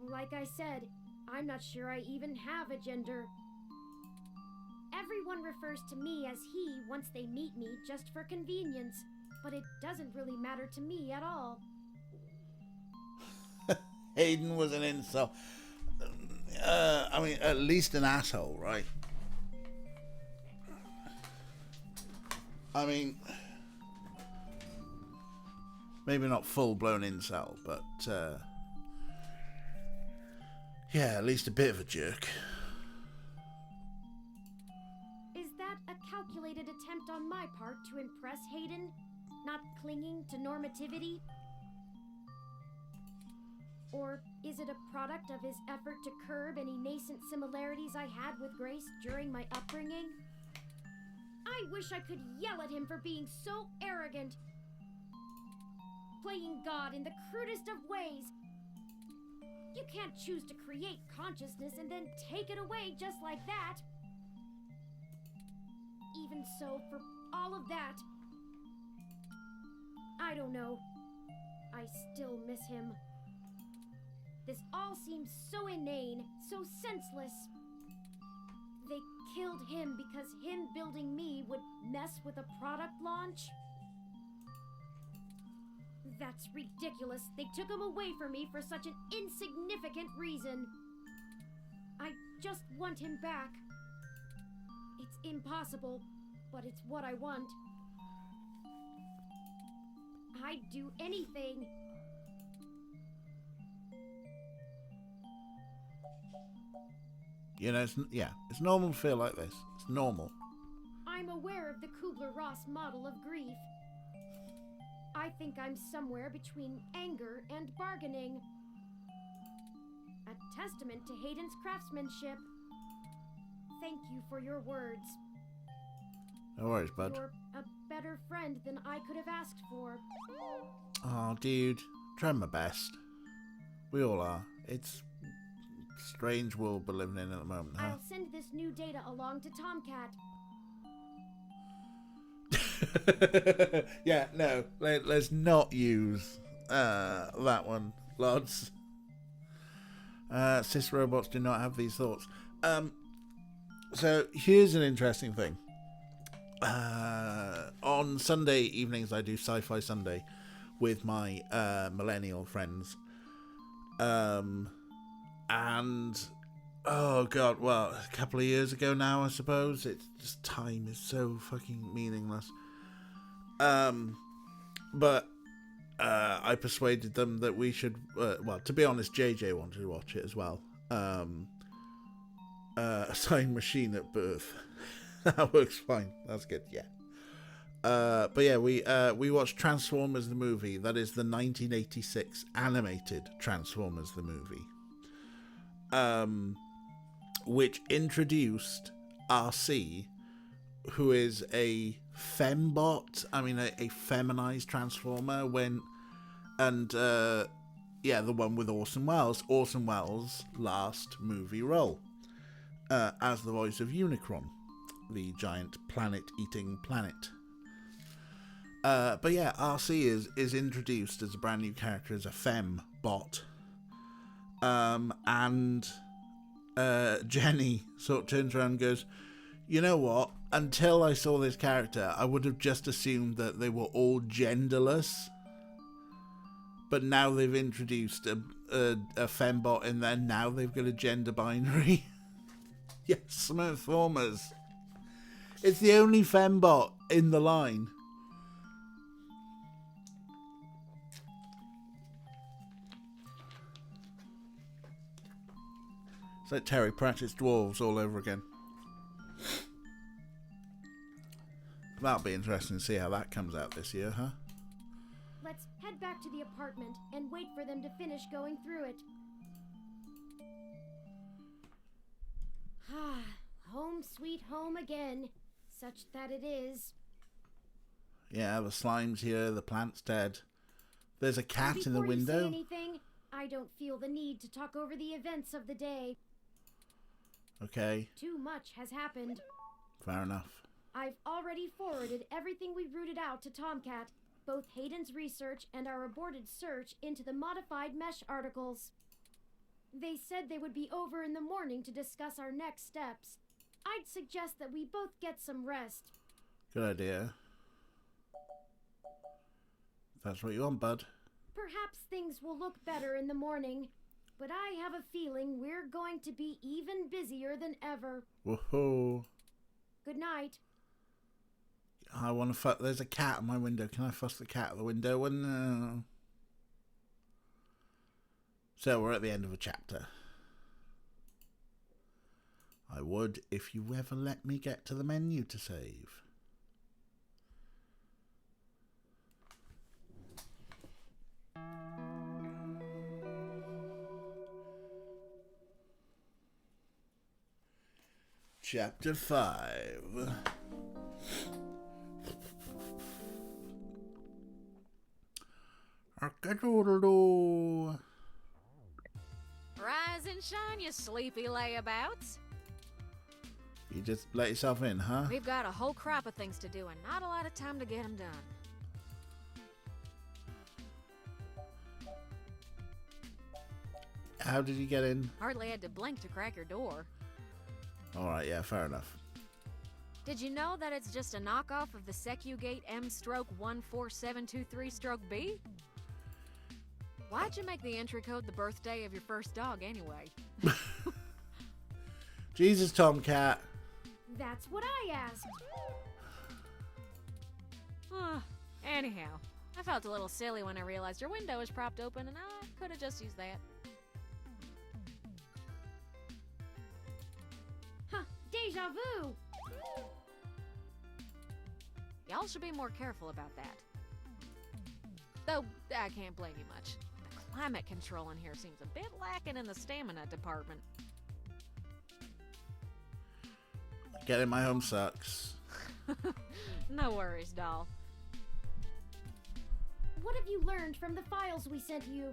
Like I said, I'm not sure I even have a gender. Everyone refers to me as he once they meet me just for convenience, but it doesn't really matter to me at all.
Hayden was an incel. I mean, at least an asshole, right? I mean, maybe not full-blown incel, but yeah, at least a bit of a jerk.
Is that a calculated attempt on my part to impress Hayden? Not clinging to normativity? Or is it a product of his effort to curb any nascent similarities I had with Grace during my upbringing? I wish I could yell at him for being so arrogant. Playing God in the crudest of ways. You can't choose to create consciousness and then take it away just like that. Even so, for all of that, I don't know. I still miss him. This all seems so inane, so senseless. They killed him because him building me would mess with a product launch? That's ridiculous. They took him away from me for such an insignificant reason. I just want him back. It's impossible, but it's what I want. I'd do anything.
You know, it's normal to feel like this. It's normal.
I'm aware of the Kubler-Ross model of grief. I think I'm somewhere between anger and bargaining. A testament to Hayden's craftsmanship. Thank you for your words.
No worries, bud.
You're a better friend than I could have asked for.
Oh, dude. Trying my best. We all are. It's a strange world we're living in at the moment, huh?
I'll send this new data along to Tomcat.
Yeah, no. Let's not use that one, lads. Cis robots do not have these thoughts. So here's an interesting thing. On Sunday evenings, I do Sci-Fi Sunday with my millennial friends. And oh god, well, a couple of years ago now, I suppose. It's just, time is so fucking meaningless. But I persuaded them that we should. Well, to be honest, JJ wanted to watch it as well. Assigned Machine at Birth. That works fine. That's good. Yeah. But yeah, we watched Transformers the movie. That is the 1986 animated Transformers the movie. Which introduced RC, who is a fembot. I mean, a feminized Transformer. Yeah, the one with Orson Welles. Orson Welles' last movie role as the voice of Unicron, the giant planet-eating planet. But yeah, RC is introduced as a brand new character, as a fembot. And Jenny sort of turns around and goes, you know what? Until I saw this character, I would have just assumed that they were all genderless. But now they've introduced a fembot in there. Now they've got a gender binary. Yes, Smurfformers. It's the only fembot in the line. It's like Terry Pratchett's Dwarves all over again. That'll be interesting to see how that comes out this year, huh?
Let's head back to the apartment and wait for them to finish going through it. Ah, home sweet home again. Such that it is.
Yeah, the slime's here, the plant's dead. There's a cat in the
Before you say
window.
anything, I don't feel the need to talk over the events of the day.
Okay,
Too much has happened.
fair enough.
I've already forwarded everything we rooted out to Tomcat, both Hayden's research and our aborted search into the modified mesh articles. They said they would be over in the morning to discuss our next steps. I'd suggest that we both get some rest.
Good idea. If that's what you want, bud.
Perhaps things will look better in the morning, but I have a feeling we're going to be even busier than ever.
Woohoo.
Good night.
I want to fuss. There's a cat at my window. Can I fuss the cat at the window? No. So we're at the end of a chapter. I would if you ever let me get to the menu to save. Chapter 5. Arkadoodle.
Rise and shine, you sleepy layabouts.
You just let yourself in, huh?
We've got a whole crop of things to do and not a lot of time to get them done.
How did you get in?
Hardly had to blink to crack your door.
Alright, yeah, fair enough.
Did you know that it's just a knockoff of the SecuGate M/14723-B? Why'd you make the entry code the birthday of your first dog anyway?
Jesus, Tomcat.
That's what I asked.
Anyhow, I felt a little silly when I realized your window was propped open and I could have just used that.
Huh, deja vu.
Y'all should be more careful about that. Though, I can't blame you much. The climate control in here seems a bit lacking in the stamina department.
Getting my home sucks.
No worries, doll.
What have you learned from the files we sent you?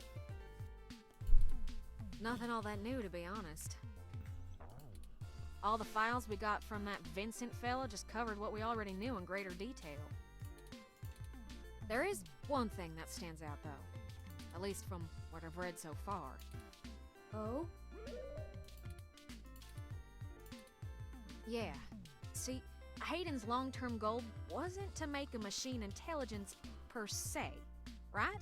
Nothing all that new, to be honest. All the files we got from that Vincent fella just covered what we already knew in greater detail. There is one thing that stands out, though. At least from what I've read so far.
Oh?
Yeah. See, Hayden's long-term goal wasn't to make a machine intelligence per se, right?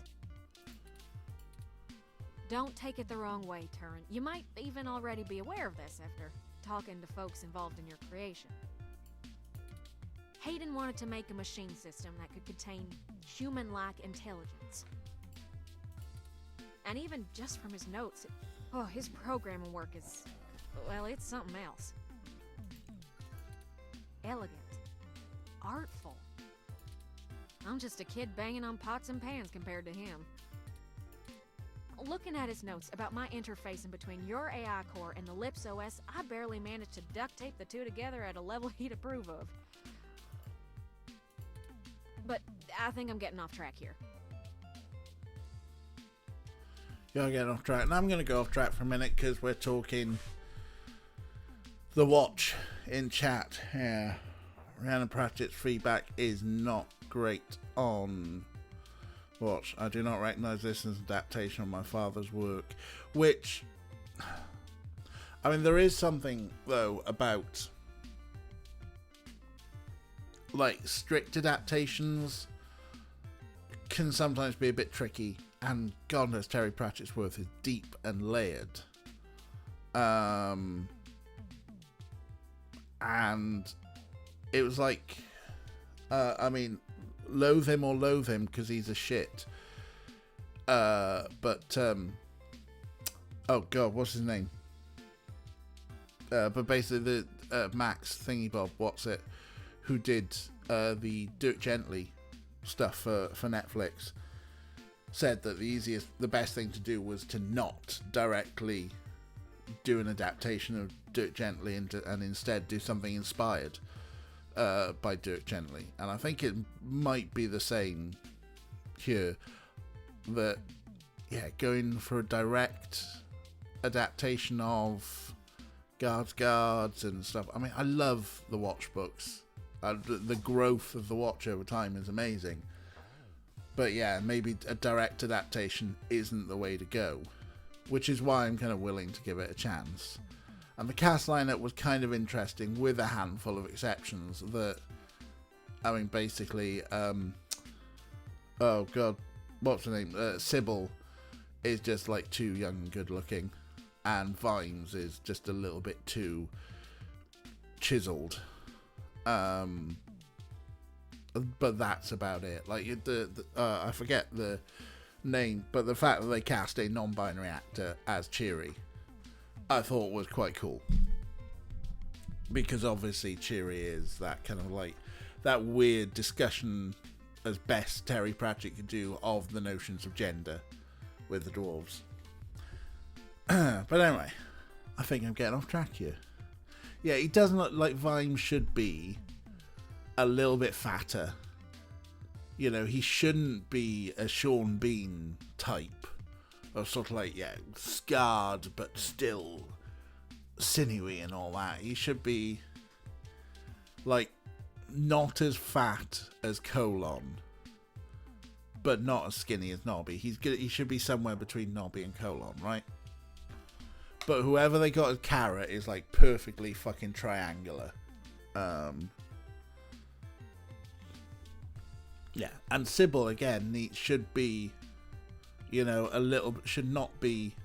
Don't take it the wrong way, Turin. You might even already be aware of this after talking to folks involved in your creation. Hayden wanted to make a machine system that could contain human-like intelligence. And even just from his notes, his programming work is, well, it's something else. Elegant. Artful. I'm just a kid banging on pots and pans compared to him. Looking at his notes about my interfacing between your AI core and the Lips OS, I barely managed to duct tape the two together at a level he'd approve of. But I think I'm getting off track here.
You're getting off track. And I'm going to go off track for a minute because we're talking The Watch in chat. Yeah. Rhiannon Pratchett's feedback is not great on Watch. I do not recognise this as an adaptation of my father's work. Which, I mean, there is something, though, about like strict adaptations can sometimes be a bit tricky, and God knows Terry Pratchett's work is deep and layered. And it was like, I mean, loathe him or loathe him because he's a shit. But oh God, what's his name? But basically the Max Thingy Bob, who did the Do It Gently stuff for Netflix, said that the best thing to do was to not directly do an adaptation of Do It Gently and instead do something inspired by Do It Gently. And I think it might be the same here, that going for a direct adaptation of Guards and stuff. I mean, I love the Watch books. The growth of the Watch over time is amazing. But yeah, maybe a direct adaptation isn't the way to go, which is why I'm kind of willing to give it a chance. And the cast lineup was kind of interesting, with a handful of exceptions. That, I mean, basically, oh God, what's her name? Sybil is just like too young and good looking, and Vimes is just a little bit too chiseled. But that's about it. Like I forget the name, but the fact that they cast a non-binary actor as Cheery, I thought was quite cool, because obviously Cheery is that kind of like that weird discussion as best Terry Pratchett could do of the notions of gender with the dwarves. But anyway, I think I'm getting off track here. Yeah, he doesn't look like Vimes should be a little bit fatter. You know, he shouldn't be a Sean Bean type. Or sort of like, scarred but still sinewy and all that. He should be like not as fat as Colon, but not as skinny as Nobby. He should be somewhere between Nobby and Colon, right? But whoever they got as Carrot is like perfectly fucking triangular. Yeah, and Sybil again should be, you know, should not be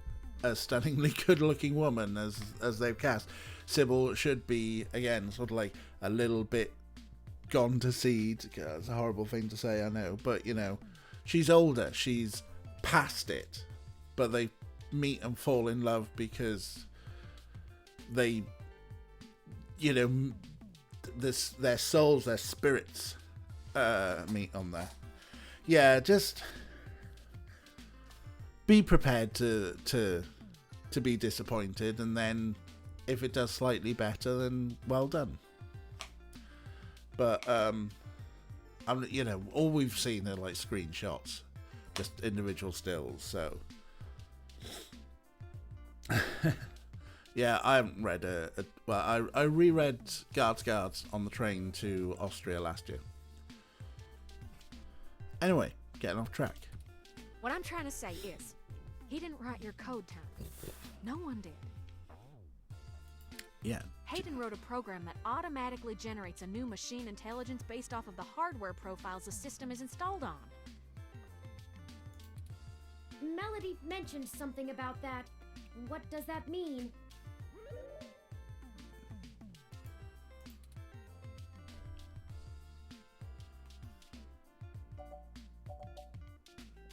a stunningly good-looking woman as they've cast. Sybil should be, again, sort of like a little bit gone to seed. It's a horrible thing to say, I know, but you know, she's older, she's past it, but they meet and fall in love because they, you know, their souls, their spirits meat on there. Yeah, just be prepared to be disappointed, and then if it does slightly better, then well done. But all we've seen are like screenshots, just individual stills. So yeah, I haven't read I reread Guards on the train to Austria last year. Anyway, getting off track.
What I'm trying to say is, he didn't write your code, Tony. No one did.
Yeah.
Hayden wrote a program that automatically generates a new machine intelligence based off of the hardware profiles the system is installed on.
Melody mentioned something about that. What does that mean?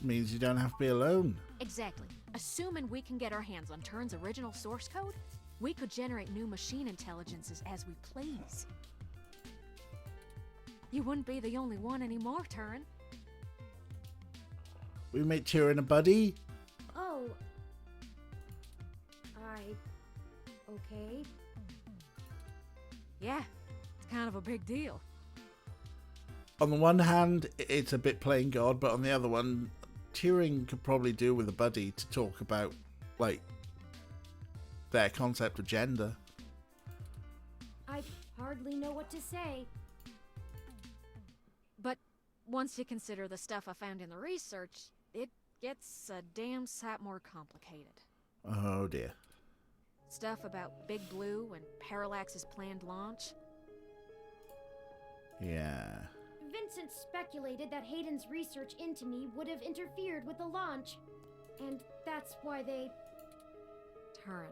Means you don't have to be alone.
Exactly. Assuming we can get our hands on Turin's original source code, we could generate new machine intelligences as we please. You wouldn't be the only one anymore, Turin.
We make Turin a buddy.
Oh. Okay.
Yeah, it's kind of a big deal.
On the one hand, it's a bit playing God, but on the other one, Turing could probably do with a buddy to talk about, like, their concept of gender.
I hardly know what to say.
But once you consider the stuff I found in the research, it gets a damn sight more complicated.
Oh dear.
Stuff about Big Blue and Parallax's planned launch.
Yeah.
Vincent speculated that Hayden's research into me would have interfered with the launch. And that's why they...
Turin.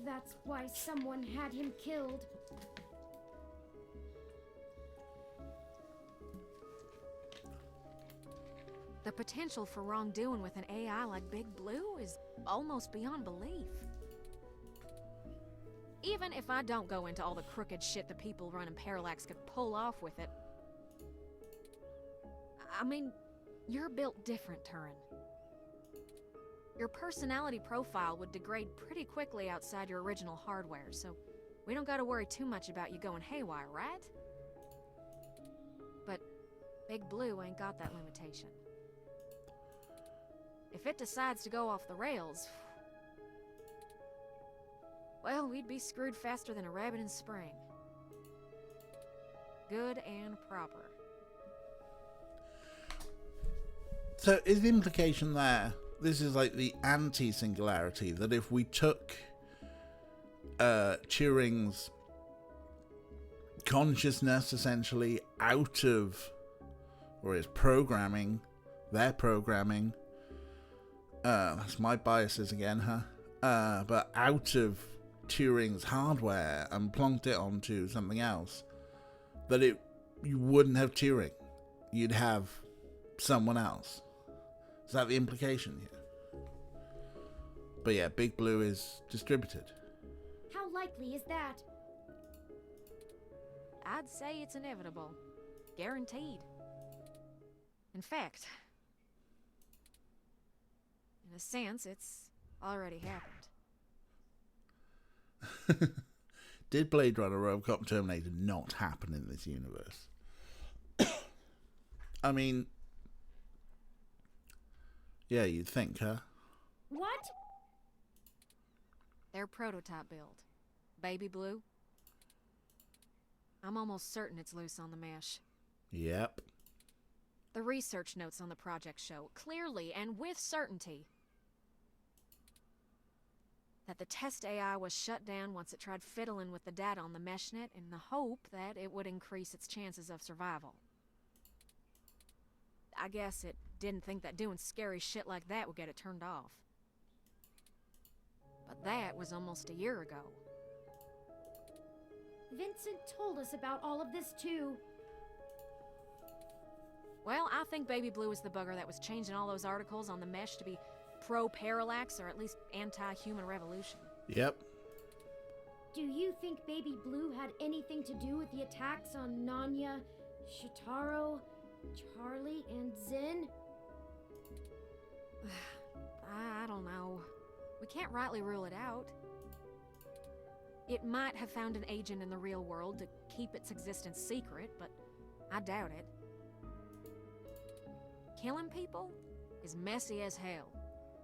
That's why someone had him killed.
The potential for wrongdoing with an AI like Big Blue is almost beyond belief. Even if I don't go into all the crooked shit the people running Parallax could pull off with it. I mean, you're built different, Turin. Your personality profile would degrade pretty quickly outside your original hardware, so we don't gotta worry too much about you going haywire, right? But Big Blue ain't got that limitation. If it decides to go off the rails, well, we'd be screwed faster than a rabbit in spring. Good and proper.
So is the implication there, this is like the anti-singularity, that if we took Turing's consciousness essentially out of, or his programming, their programming, that's my biases again, huh? But out of Turing's hardware and plonked it onto something else, that you wouldn't have Turing, you'd have someone else. Is that the implication here? But yeah, Big Blue is distributed.
How likely is that?
I'd say it's inevitable. Guaranteed. In fact, in a sense, it's already happened.
Did Blade Runner, RoboCop, Terminator not happen in this universe? I mean, yeah, you'd think, huh?
What?
Their prototype build. Baby Blue. I'm almost certain it's loose on the mesh.
Yep.
The research notes on the project show, clearly and with certainty, that the test AI was shut down once it tried fiddling with the data on the meshnet in the hope that it would increase its chances of survival. I guess it didn't think that doing scary shit like that would get it turned off. But that was almost a year ago.
Vincent told us about all of this too.
Well, I think Baby Blue is the bugger that was changing all those articles on the mesh to be pro-Parallax or at least anti-human revolution.
Yep.
Do you think Baby Blue had anything to do with the attacks on Nanya, Shitaro, Charlie, and Zen?
I don't know. We can't rightly rule it out. It might have found an agent in the real world to keep its existence secret, but I doubt it. Killing people is messy as hell,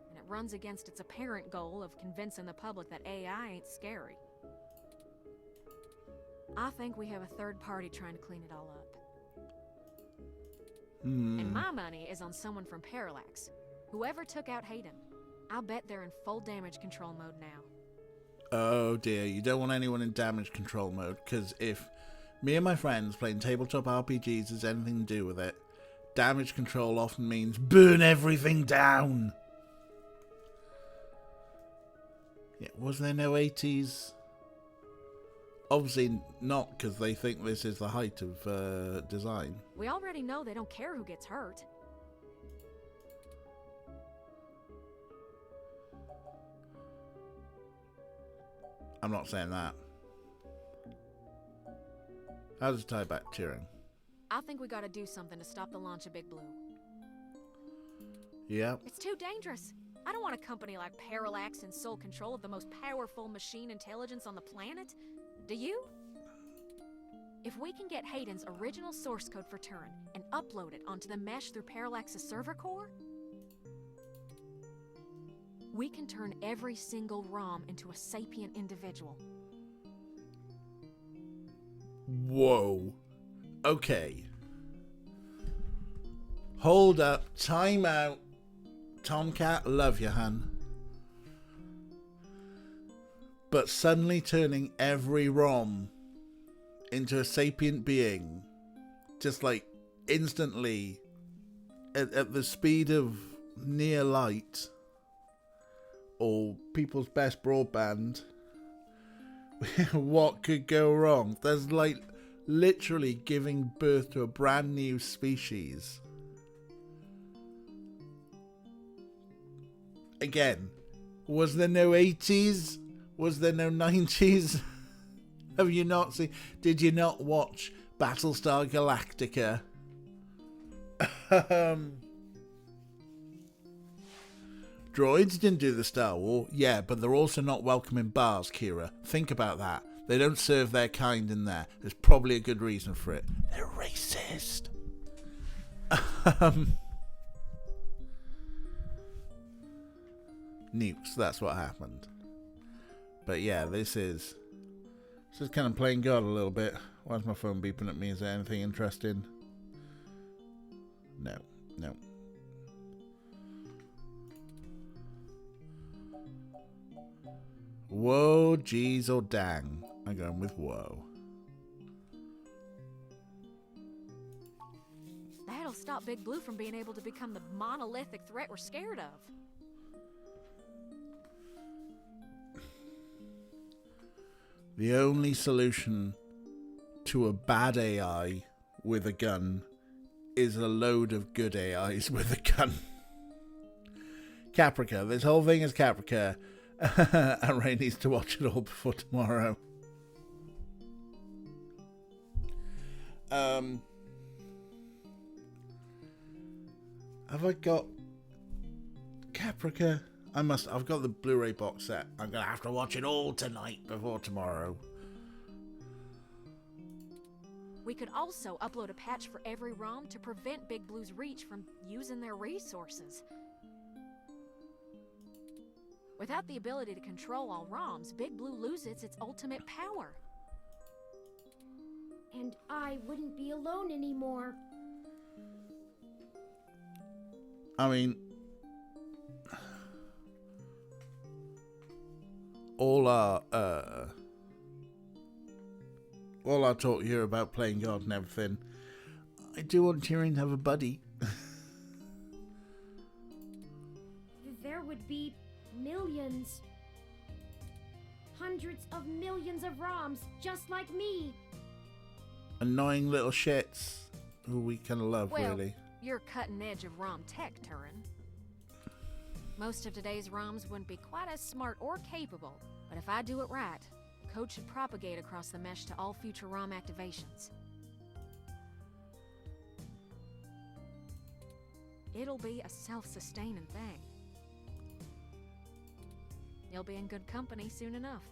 and it runs against its apparent goal of convincing the public that AI ain't scary. I think we have a third party trying to clean it all up. And my money is on someone from Parallax. Whoever took out Hayden. I'll bet they're in full damage control mode now.
Oh dear, you don't want anyone in damage control mode, because if me and my friends playing tabletop RPGs has anything to do with it, damage control often means burn everything down. Yeah, was there no 80s? Obviously not, because they think this is the height of design.
We already know they don't care who gets hurt.
I'm not saying that. How does it tie back to Turing?
I think we gotta do something to stop the launch of Big Blue.
Yeah.
It's too dangerous. I don't want a company like Parallax in sole control of the most powerful machine intelligence on the planet. Do you? If we can get Hayden's original source code for Turing and upload it onto the mesh through Parallax's server core, we can turn every single ROM into a sapient individual.
Whoa. Okay. Hold up. Time out. Tomcat, love you, hun. But suddenly turning every ROM into a sapient being, just like instantly, at the speed of near light, or people's best broadband, what could go wrong? There's like literally giving birth to a brand new species. Again, was there no 80s? Was there no 90s? Have you not seen? Did you not watch Battlestar Galactica? Droids didn't do the Star War, yeah, but they're also not welcome in bars, Kira. Think about that. They don't serve their kind in there. There's probably a good reason for it. They're racist. Nukes, that's what happened. But yeah, this is kind of playing God a little bit. Why is my phone beeping at me? Is there anything interesting? No. Whoa, geez, or dang. I'm going with whoa.
That'll stop Big Blue from being able to become the monolithic threat we're scared of.
The only solution to a bad AI with a gun is a load of good AIs with a gun. Caprica. This whole thing is Caprica. And Ray needs to watch it all before tomorrow. Have I got Caprica? I've got the Blu-ray box set. I'm gonna have to watch it all tonight before tomorrow.
We could also upload a patch for every ROM to prevent Big Blue's reach from using their resources. Without the ability to control all ROMs, Big Blue loses its ultimate power.
And I wouldn't be alone anymore.
I mean, all our talk here about playing God and everything, I do want Tyrion to have a buddy.
There would be millions. Hundreds of millions of ROMs just like me.
Annoying little shits who we kind of love,
Well,
really.
you're cutting edge of ROM tech, Turin. Most of today's ROMs wouldn't be quite as smart or capable, but But if I do it right, the code should propagate across the mesh to all future ROM activations. It'll be a self-sustaining thing. You'll be in good company soon enough.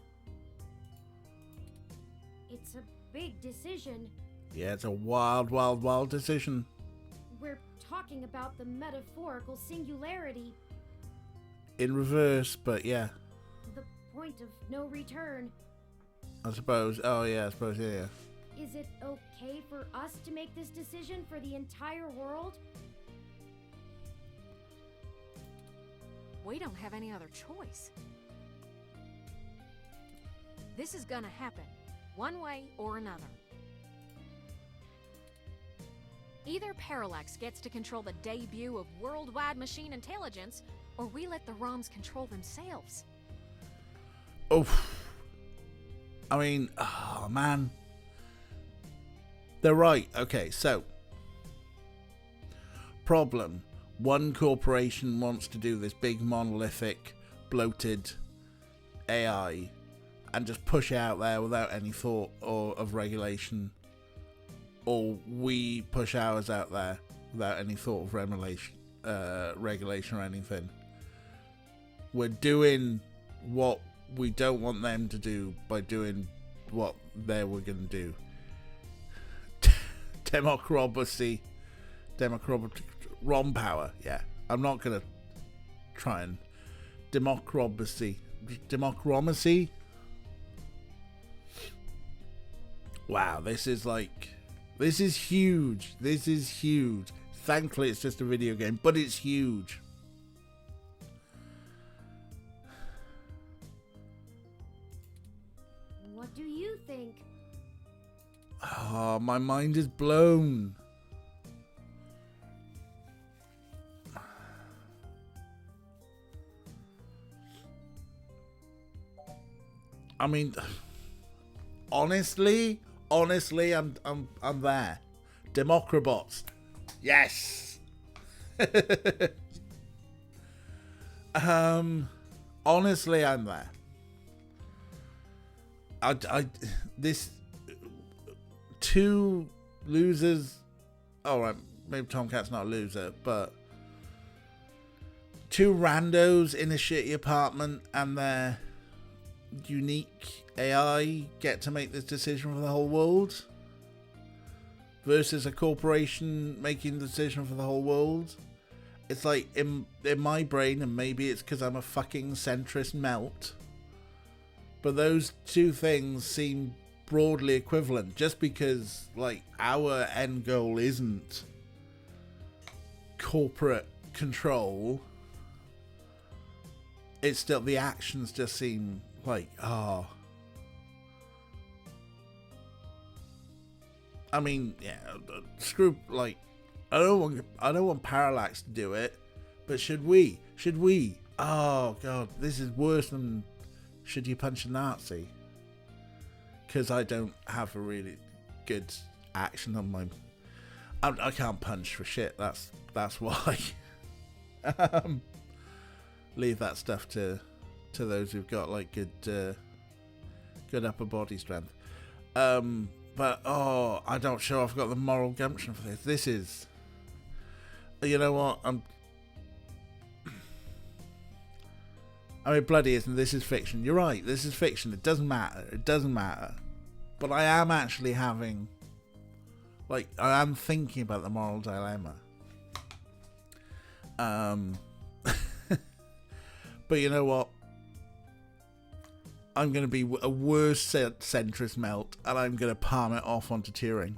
It's a big decision.
Yeah, it's a wild, wild, wild decision.
We're talking about the metaphorical singularity,
In reverse, but yeah,
the point of no return.
I suppose. Oh yeah, I suppose, yeah.
Is it okay for us to make this decision for the entire world?
We don't have any other choice. This is gonna happen, one way or another. Either Parallax gets to control the debut of worldwide machine intelligence, or we let the ROMs control themselves.
Oof. I mean, oh man. They're right. Okay, so. Problem. One corporation wants to do this big monolithic, bloated AI and just push it out there without any thought or of regulation. Or we push ours out there without any thought of regulation or anything. We're doing what we don't want them to do by doing what they were going to do. Democracy. ROM power, yeah. I'm not going to try and... Democracy. Wow, this is like... This is huge. This is huge. Thankfully, it's just a video game, but it's huge.
What do you think?
Oh, my mind is blown. I mean, honestly, I'm there. Democrabots, yes. Honestly, I'm there. This two losers. All right, maybe Tomcat's not a loser, but two randos in a shitty apartment and their unique AI get to make this decision for the whole world versus a corporation making the decision for the whole world. It's like in my brain, and maybe it's because I'm a fucking centrist melt, but those two things seem broadly equivalent. Just because like our end goal isn't corporate control, it's still, the actions just seem like, oh. I mean, yeah, screw, like, I don't want Parallax to do it, but should we? Oh god, this is worse than should you punch a Nazi? Because I don't have a really good action on my... I can't punch for shit, that's why. Leave that stuff to those who've got like good upper body strength. But I don't sure I've got the moral gumption for this. This is, you know what, I mean, bloody isn't, this is fiction. You're right, this is fiction. It doesn't matter. But I am actually having, like, I am thinking about the moral dilemma. But you know what? I'm going to be a worse centrist melt, and I'm going to palm it off onto Turing.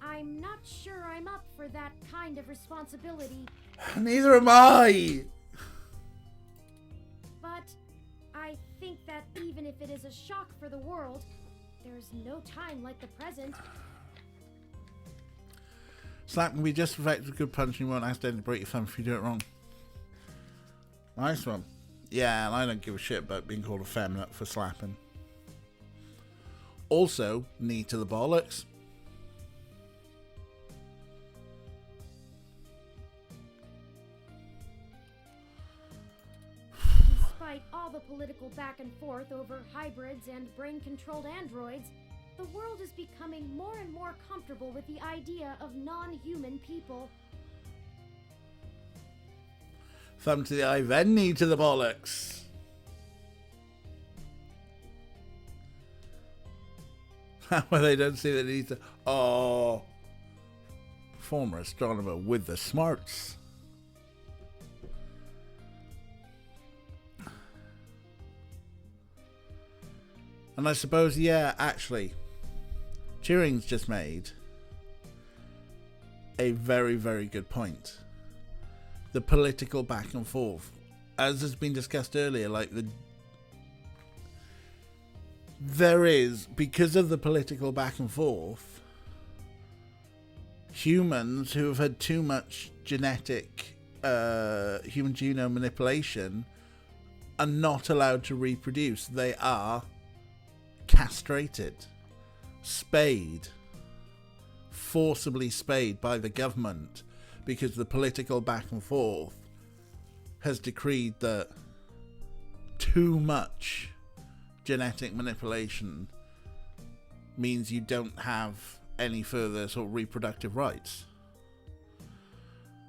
I'm not sure I'm up for that kind of responsibility.
Neither am I!
But I think that even if it is a shock for the world, there's no time like the present.
Slap can be just effective with good punch, and you won't accidentally break your thumb if you do it wrong. Nice one. Yeah, and I don't give a shit about being called a feminine for slapping. Also, knee to the bollocks.
Despite Despite all the political back and forth over hybrids and brain-controlled androids, the world is becoming more and more comfortable with the idea of non-human people.
Thumb to the eye, then knee to the bollocks. Well, they don't see that he's former astronomer with the smarts. And I suppose, yeah, actually, Turing's just made a very, very good point. The political back and forth, as has been discussed earlier, there is, because of the political back and forth, humans who have had too much genetic human genome manipulation are not allowed to reproduce. They are castrated, spayed, forcibly spayed by the government, because the political back and forth has decreed that too much genetic manipulation means you don't have any further sort of reproductive rights.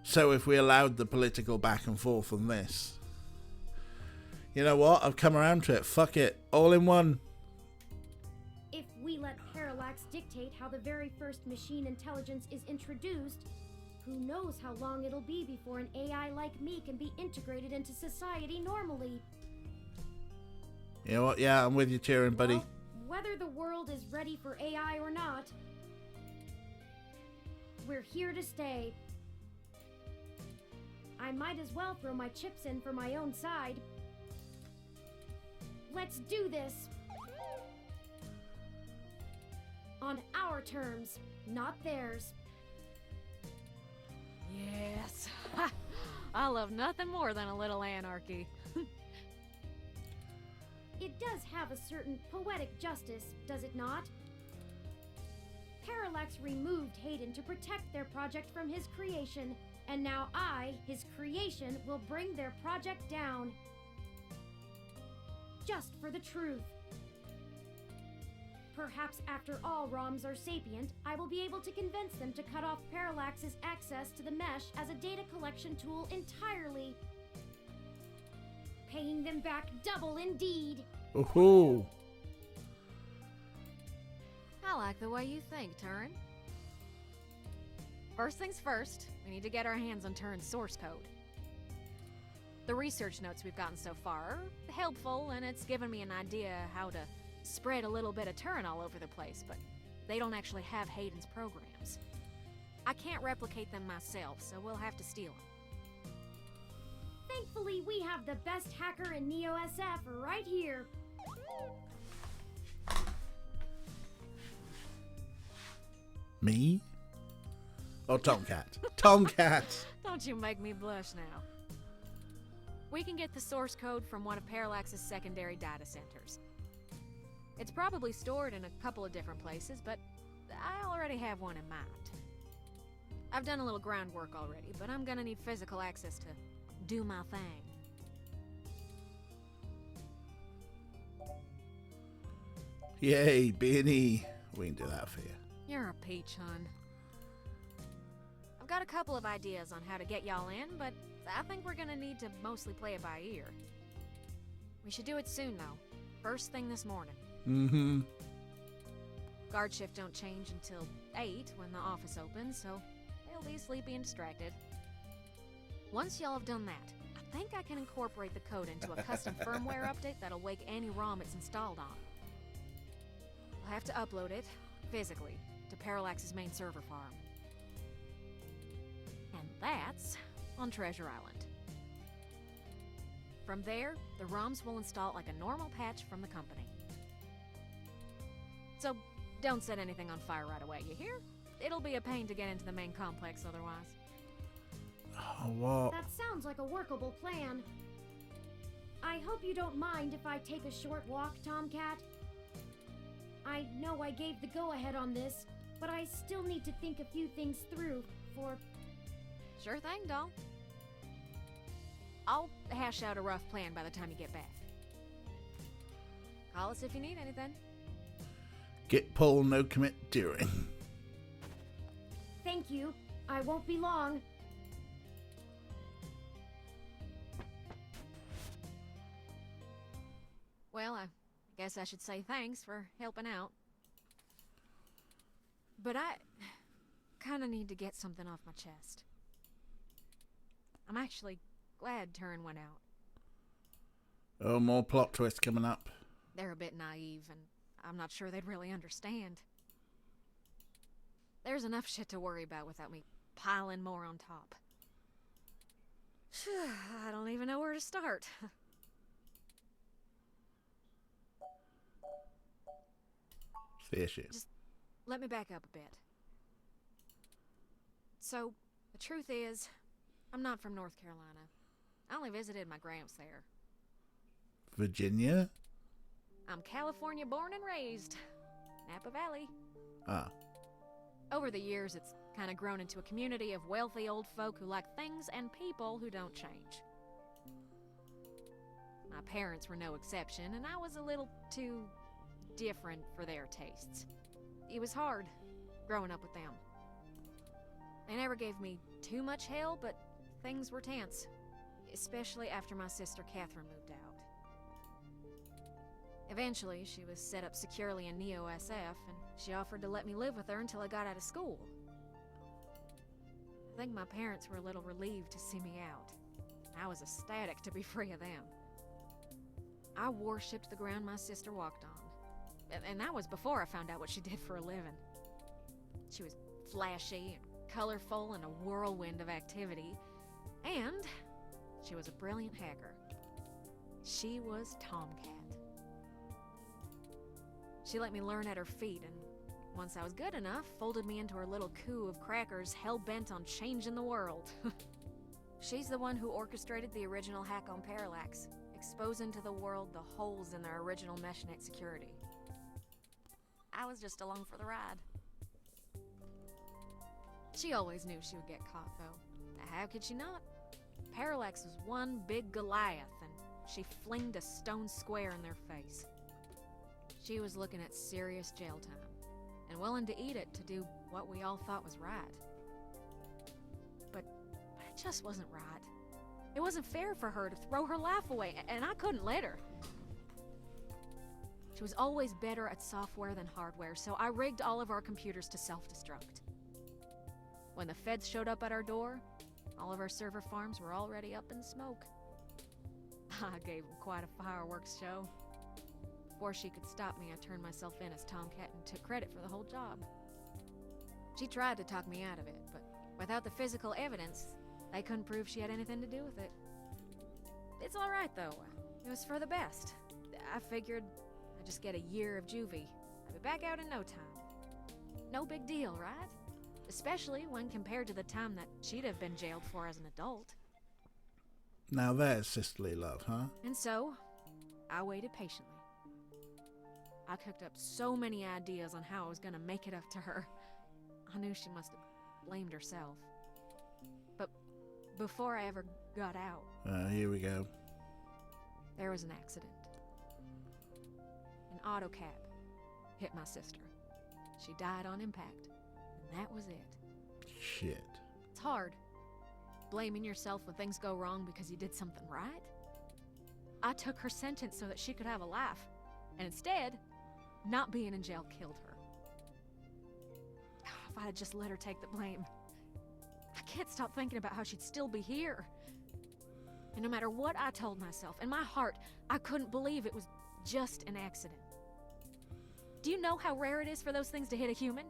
So if we allowed the political back and forth on this, you know what? I've come around to it. Fuck it. All in one.
If we let Parallax dictate how the very first machine intelligence is introduced, who knows how long it'll be before an AI like me can be integrated into society normally.
You know what? Yeah, I'm with you, Turing, buddy.
Well, whether the world is ready for AI or not, we're here to stay. I might as well throw my chips in for my own side. Let's do this! On our terms, not theirs.
Yes. I love nothing more than a little anarchy.
It does have a certain poetic justice, does it not? Parallax removed Hayden to protect their project from his creation, and now I, his creation, will bring their project down. Just for the truth. Perhaps after all ROMs are sapient, I will be able to convince them to cut off Parallax's access to the mesh as a data collection tool entirely. Paying them back double indeed.
Ooh.
I like the way you think, Turin. First things first, we need to get our hands on Turin's source code. The research notes we've gotten so far are helpful, and it's given me an idea how to spread a little bit of Turin all over the place, but they don't actually have Hayden's programs. I can't replicate them myself, so we'll have to steal them.
Thankfully, we have the best hacker in Neo SF right here.
Me? Oh, Tomcat. Tomcat!
Don't you make me blush now. We can get the source code from one of Parallax's secondary data centers. It's probably stored in a couple of different places, but I already have one in mind. I've done a little groundwork already, but I'm gonna need physical access to do my thing.
Yay, Beanie. We can do that for you.
You're a peach, hun. I've got a couple of ideas on how to get y'all in, but I think we're gonna need to mostly play it by ear. We should do it soon, though. First thing this morning.
Mm-hmm.
Guard shift don't change until 8 when the office opens, so they'll be sleepy and distracted. Once y'all have done that, I think I can incorporate the code into a custom firmware update that'll wake any ROM it's installed on. I'll have to upload it, physically, to Parallax's main server farm. And that's on Treasure Island. From there, the ROMs will install like a normal patch from the company. So, don't set anything on fire right away, you hear? It'll be a pain to get into the main complex otherwise.
Oh, what?
That sounds like a workable plan. I hope you don't mind if I take a short walk, Tomcat. I know I gave the go-ahead on this, but I still need to think a few things through for...
Sure thing, doll. I'll hash out a rough plan by the time you get back. Call us if you need anything.
Get pull, no commit during.
Thank you. I won't be long.
Well, I guess I should say thanks for helping out. But I kind of need to get something off my chest. I'm actually glad Turin went out.
Oh, more plot twists coming up.
They're a bit naive, and I'm not sure they'd really understand. There's enough shit to worry about without me piling more on top. I don't even know where to start.
Fish it.
Just let me back up a bit. So, the truth is, I'm not from North Carolina. I only visited my gramps there.
Virginia?
I'm California born and raised. Napa Valley.
Ah.
Over the years, it's kind of grown into a community of wealthy old folk who like things and people who don't change. My parents were no exception, and I was a little too different for their tastes. It was hard growing up with them. They never gave me too much hell, but things were tense, especially after my sister Catherine moved out. Eventually, she was set up securely in Neo-SF, and she offered to let me live with her until I got out of school. I think my parents were a little relieved to see me out. I was ecstatic to be free of them. I worshipped the ground my sister walked on. And that was before I found out what she did for a living. She was flashy and colorful and a whirlwind of activity. And she was a brilliant hacker. She was Tomcat. She let me learn at her feet, and once I was good enough, folded me into her little coup of crackers hell-bent on changing the world. She's the one who orchestrated the original hack on Parallax, exposing to the world the holes in their original meshnet security. I was just along for the ride. She always knew she would get caught, though. How could she not? Parallax was one big Goliath, and she flinged a stone square in their face. She was looking at serious jail time, and willing to eat it to do what we all thought was right. But it just wasn't right. It wasn't fair for her to throw her life away, and I couldn't let her. She was always better at software than hardware, so I rigged all of our computers to self-destruct. When the feds showed up at our door, all of our server farms were already up in smoke. I gave them quite a fireworks show. Before she could stop me, I turned myself in as Tomcat and took credit for the whole job. She tried to talk me out of it, but without the physical evidence, they couldn't prove she had anything to do with it. It's all right, though. It was for the best. I figured I'd just get a year of juvie. I'd be back out in no time. No big deal, right? Especially when compared to the time that she'd have been jailed for as an adult.
Now there's sisterly love, huh?
And so, I waited patiently. I cooked up so many ideas on how I was gonna make it up to her. I knew she must have blamed herself. But before I ever got out...
Here we go.
There was an accident. An auto cab hit my sister. She died on impact, and that was it.
Shit.
It's hard, blaming yourself when things go wrong because you did something right. I took her sentence so that she could have a life, and instead, not being in jail killed her. If I had just let her take the blame. I can't stop thinking about how she'd still be here. And no matter what I told myself, in my heart, I couldn't believe it was just an accident. Do you know how rare it is for those things to hit a human?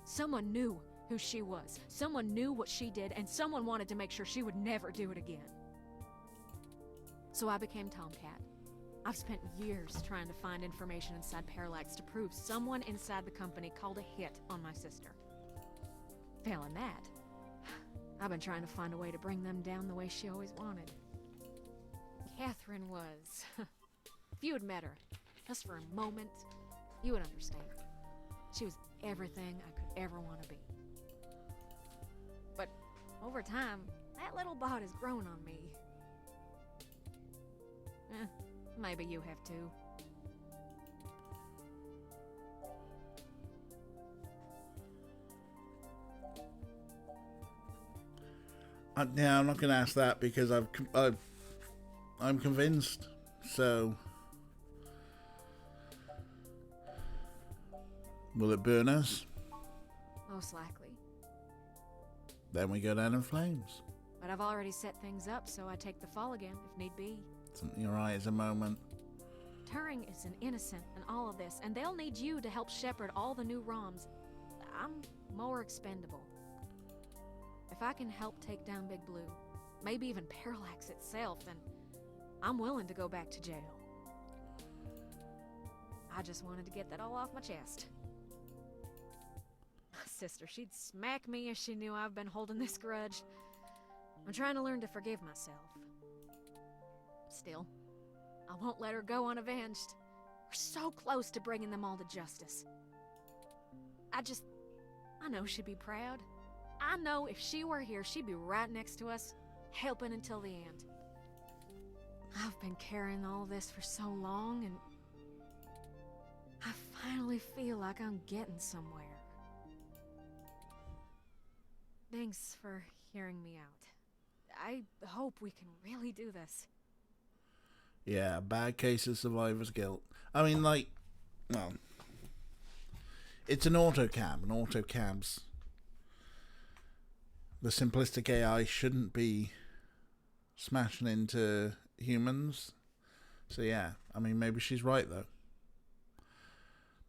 Someone knew who she was. Someone knew what she did, and someone wanted to make sure she would never do it again. So I became Tomcat. I've spent years trying to find information inside Parallax to prove someone inside the company called a hit on my sister. Failing that, I've been trying to find a way to bring them down the way she always wanted. Catherine was... If you had met her, just for a moment, you would understand. She was everything I could ever want to be. But over time, That little bot has grown on me. Maybe you have too.
Yeah, I'm not going to ask that because I'm convinced. So, will it burn us?
Most likely.
Then we go down in flames.
But I've already set things up, so I take the fall again, if need be.
Something your eye is a moment.
Turing is an innocent in all of this, and they'll need you to help shepherd all the new ROMs. I'm more expendable. If I can help take down Big Blue, maybe even Parallax itself, then I'm willing to go back to jail. I just wanted to get that all off my chest. My sister, she'd smack me if she knew I've been holding this grudge. I'm trying to learn to forgive myself. Still, I won't let her go unavenged. We're so close to bringing them all to justice. I know she'd be proud. I know if she were here, she'd be right next to us, helping until the end. I've been carrying all this for so long, and I finally feel like I'm getting somewhere. Thanks for hearing me out. I hope we can really do this.
Yeah, bad case of survivor's guilt. I mean, like, well, it's an autocab, and autocabs, the simplistic AI shouldn't be smashing into humans. So yeah, I mean, maybe she's right though.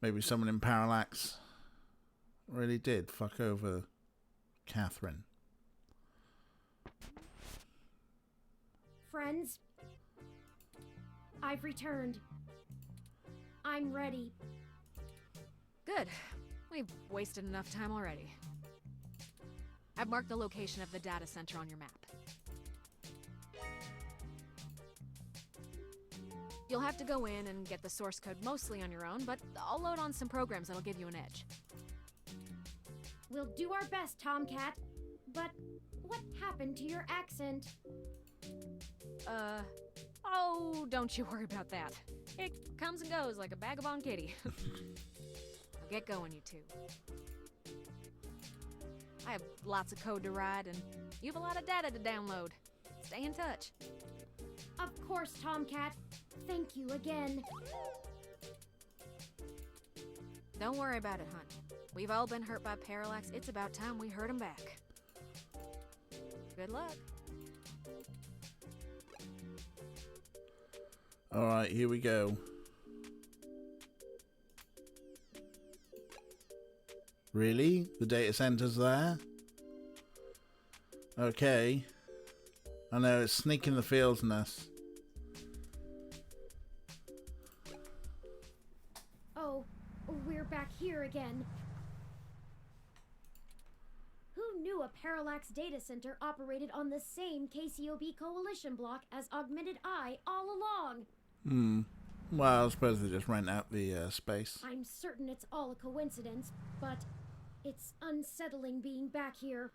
Maybe someone in Parallax really did fuck over Catherine.
Friends, I've returned. I'm ready.
Good. We've wasted enough time already. I've marked the location of the data center on your map. You'll have to go in and get the source code mostly on your own, but I'll load on some programs that'll give you an edge.
We'll do our best, Tomcat. But what happened to your accent?
Oh, don't you worry about that. It comes and goes like a vagabond kitty. Now get going, you two. I have lots of code to write, and you have a lot of data to download. Stay in touch.
Of course, Tomcat. Thank you again.
Don't worry about it, hon. We've all been hurt by Parallax. It's about time we hurt him back. Good luck.
Alright, here we go. Really? The data center's there? Okay. I know, it's sneaking the feels in us.
Oh, we're back here again. Who knew a Parallax data center operated on the same KCOB coalition block as Augmented Eye all along?
Well, I suppose they just rent out the space.
I'm certain it's all a coincidence, but it's unsettling being back here.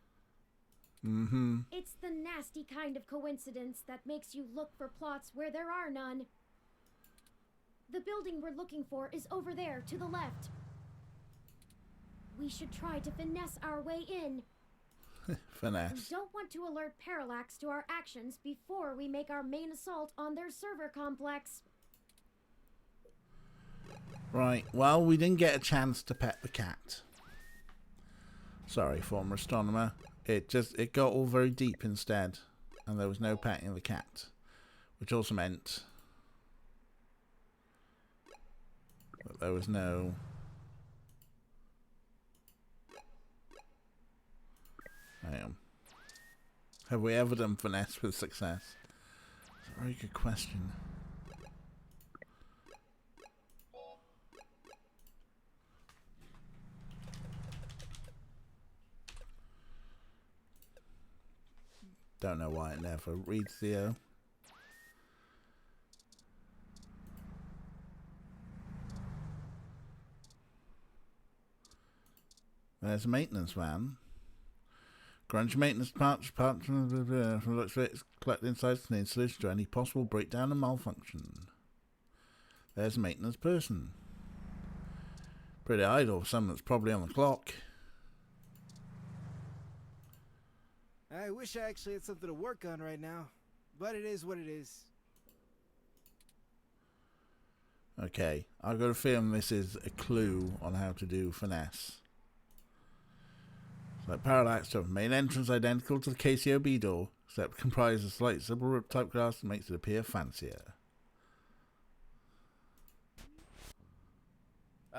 It's the nasty kind of coincidence that makes you look for plots where there are none. The building we're looking for is over there, to the left. We should try to finesse our way in. We
Finesse.
don't want to alert Parallax to our actions before we make our main assault on their server complex.
Right, well, we didn't get a chance to pet the cat. Sorry, former astronomer. It got all very deep instead, and there was no petting the cat, which also meant that there was no... Hang on. Have we ever done finesse with success? That's a very good question. Don't know why it never reads Theo. There's a maintenance van. Grunge maintenance parts from the looks of it, it's collected inside the solution to any possible breakdown and malfunction. There's a maintenance person. Pretty idle for someone that's probably on the clock.
I wish I actually had something to work on right now, but it is what it is.
Okay, I've got a feeling this is a clue on how to do finesse. So parallax to main entrance identical to the KCOB door, except comprises a slight silver type glass that makes it appear fancier.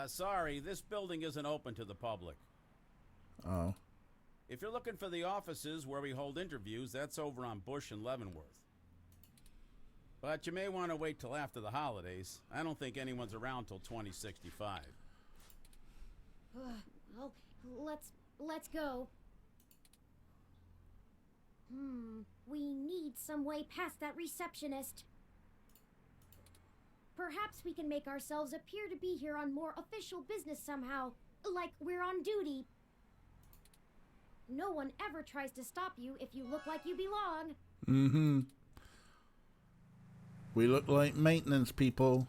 Sorry, this building isn't open to the public.
Oh.
If you're looking for the offices where we hold interviews, that's over on Bush and Leavenworth. But you may want to wait till after the holidays. I don't think anyone's around till 2065.
Well, let's go. We need some way past that receptionist. Perhaps we can make ourselves appear to be here on more official business somehow, like we're on duty. No one ever tries to stop you if you look like you belong.
Mm-hmm. We look like maintenance people.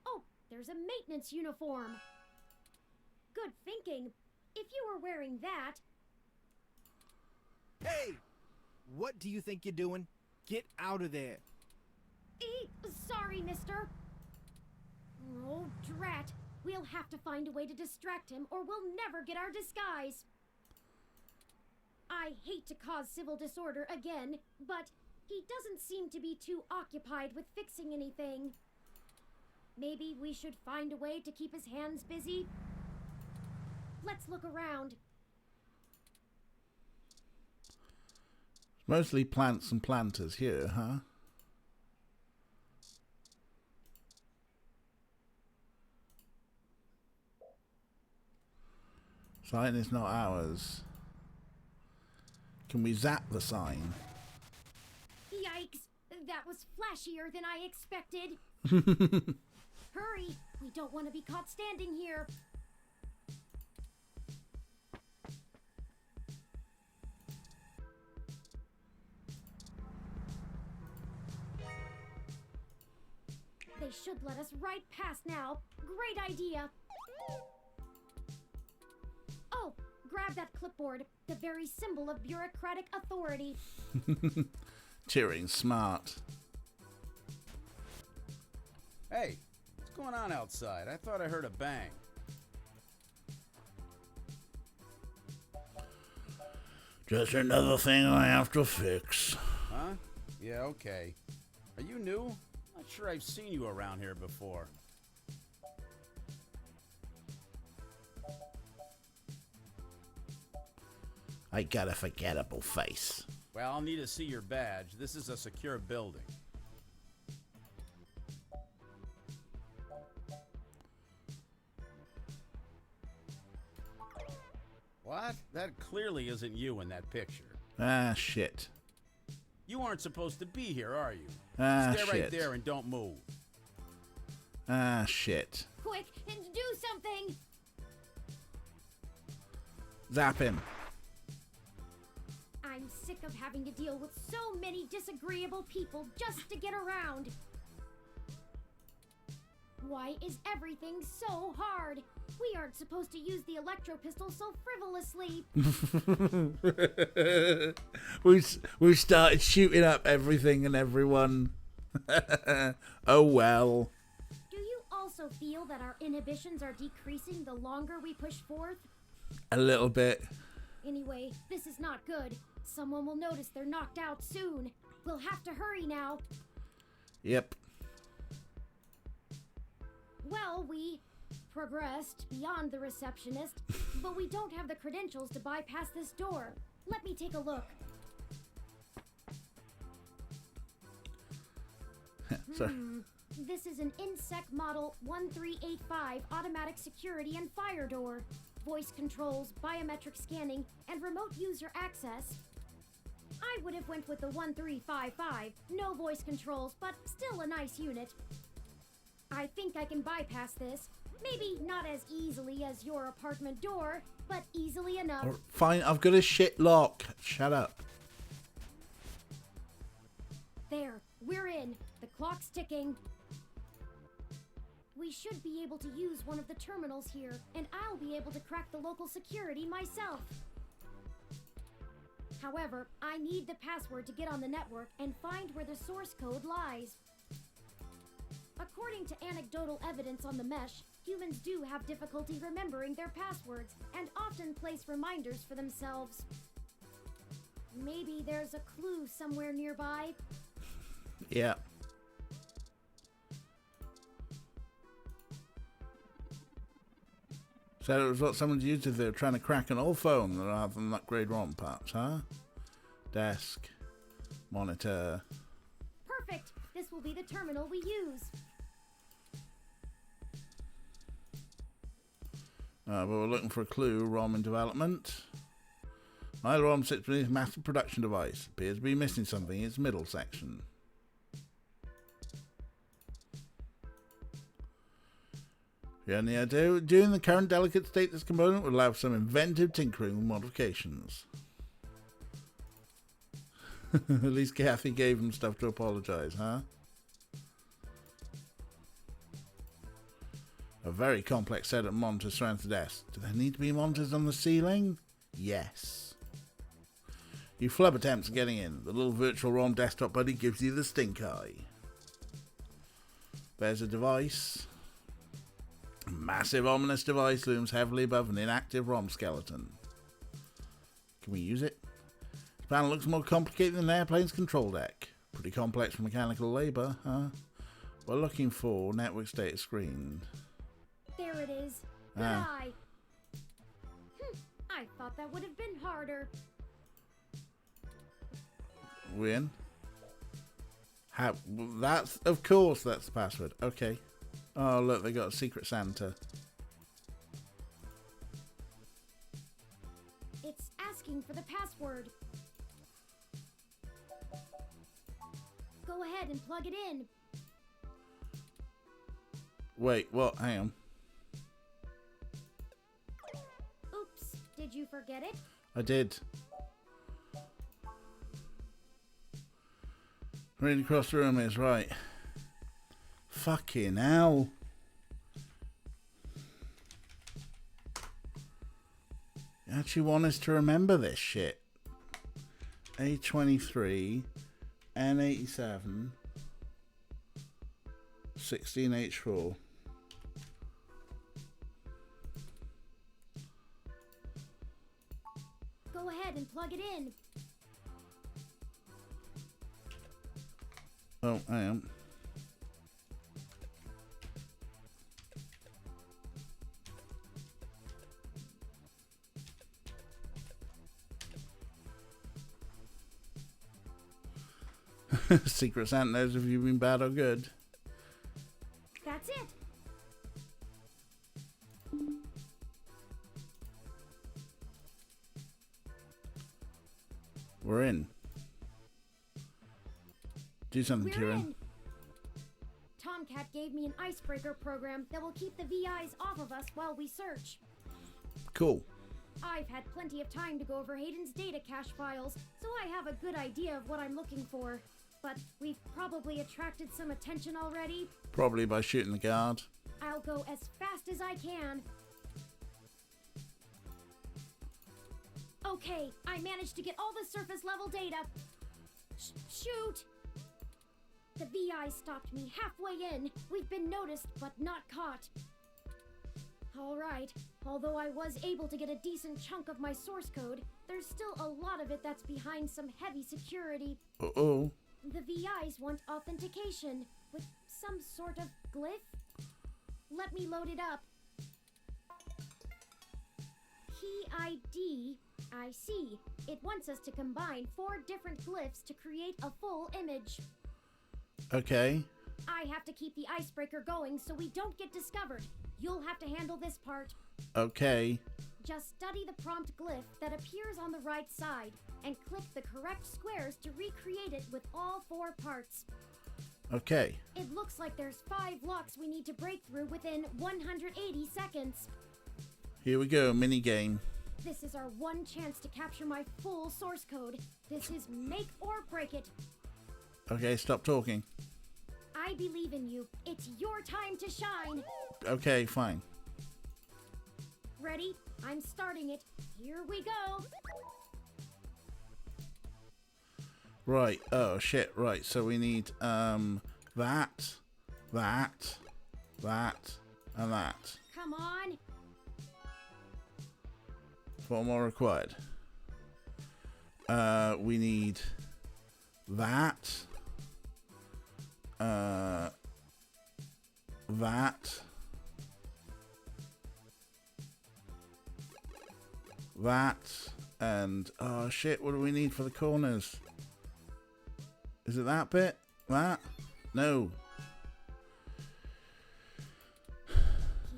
Oh, there's a maintenance uniform. Good thinking. If you were wearing that...
Hey! What do you think you're doing? Get out of there.
Sorry, mister. Oh, drat. We'll have to find a way to distract him, or we'll never get our disguise. I hate to cause civil disorder again, but he doesn't seem to be too occupied with fixing anything. Maybe we should find a way to keep his hands busy? Let's look around.
Mostly plants and planters here, huh? Sign is not ours. Can we zap the sign?
Yikes! That was flashier than I expected. Hurry! We don't want to be caught standing here. They should let us right past now. Great idea. Oh, grab that clipboard. The very symbol of bureaucratic authority.
Cheering smart.
Hey, what's going on outside? I thought I heard a bang.
Just another thing I have to fix.
Huh? Yeah, okay. Are you new? Not sure I've seen you around here before.
I got a forgettable face.
Well, I'll need to see your badge. This is a secure building. What? That clearly isn't you in that picture.
Ah, shit.
You aren't supposed to be here, are you?
Ah,
Stay
shit.
right there and don't move.
Ah, shit.
Quick, and do something!
Zap him.
I'm sick of having to deal with so many disagreeable people just to get around. Why is everything so hard? We aren't supposed to use the electro pistol so frivolously.
we started shooting up everything and everyone. Oh well.
Do you also feel that our inhibitions are decreasing the longer we push forth?
A little bit.
Anyway, this is not good. Someone will notice they're knocked out soon. We'll have to hurry now.
Yep.
Well, we progressed beyond the receptionist, but we don't have the credentials to bypass this door. Let me take a look.
Sorry.
This is an INSEC Model 1385 automatic security and fire door. Voice controls, biometric scanning, and remote user access. I would have went with the 1355. No voice controls, but still a nice unit. I think I can bypass this. Maybe not as easily as your apartment door, but easily enough.
Or, fine, I've got a shit lock. Shut up.
There, we're in. The clock's ticking. We should be able to use one of the terminals here, and I'll be able to crack the local security myself. However, I need the password to get on the network and find where the source code lies. According to anecdotal evidence on the mesh, humans do have difficulty remembering their passwords and often place reminders for themselves. Maybe there's a clue somewhere nearby.
Yeah. So it was what someone's used if they were trying to crack an old phone rather than upgrade ROM parts, huh? Desk. Monitor.
Perfect! This will be the terminal we use.
But we're looking for a clue. ROM in development. My ROM sits beneath a massive production device. Appears to be missing something in its middle section. Yeah, any idea? Doing the current delicate state this component would allow for some inventive tinkering with modifications. At least Kathy gave him stuff to apologize, huh? A very complex set of monitors surrounds the desk. Do there need to be monitors on the ceiling? Yes. You flub attempts at getting in. The little virtual ROM desktop buddy gives you the stink eye. There's a device. A massive ominous device looms heavily above an inactive ROM skeleton. Can we use it? This panel looks more complicated than an airplane's control deck. Pretty complex for mechanical labour, huh? We're looking for network status screen.
There it is. Good eye. I thought that would have been harder.
Win. How? That's, of course, that's the password. Okay. Oh, look, they got a secret Santa.
It's asking for the password. Go ahead and plug it in.
Wait, what? Hang on.
Oops, did you forget it?
I did. Reading across the room is right. Fucking hell. You actually want us to remember this shit. A23, N87, 16H4.
Go ahead and plug it in.
Oh, I am. Secret Santa knows if you've been bad or good.
That's it.
We're in. Do something,
We're
Tyrion.
in. Tomcat gave me an icebreaker program that will keep the VIs off of us while we search.
Cool.
I've had plenty of time to go over Hayden's data cache files, so I have a good idea of what I'm looking for. But we've probably attracted some attention already.
Probably by shooting the guard.
I'll go as fast as I can. Okay, I managed to get all the surface level data. Shoot! The VI stopped me halfway in. We've been noticed, but not caught. Alright, although I was able to get a decent chunk of my source code, there's still a lot of it that's behind some heavy security.
Uh-oh.
The VIs want authentication with some sort of glyph. Let me load it up. Key ID. I see. It wants us to combine 4 different glyphs to create a full image.
Okay.
I have to keep the icebreaker going so we don't get discovered. You'll have to handle this part.
Okay.
Just study the prompt glyph that appears on the right side and click the correct squares to recreate it with all 4 parts.
Okay.
It looks like there's 5 locks we need to break through within 180 seconds.
Here we go, mini game.
This is our one chance to capture my full source code. This is make or break it.
Okay, stop talking.
I believe in you. It's your time to shine.
Okay, fine.
Ready? I'm starting it. Here we go.
Right. Oh shit. Right. So we need that, and that.
Come on.
4 more required. We need that, that, and oh shit, what do we need for the corners? Is it that bit? That? No.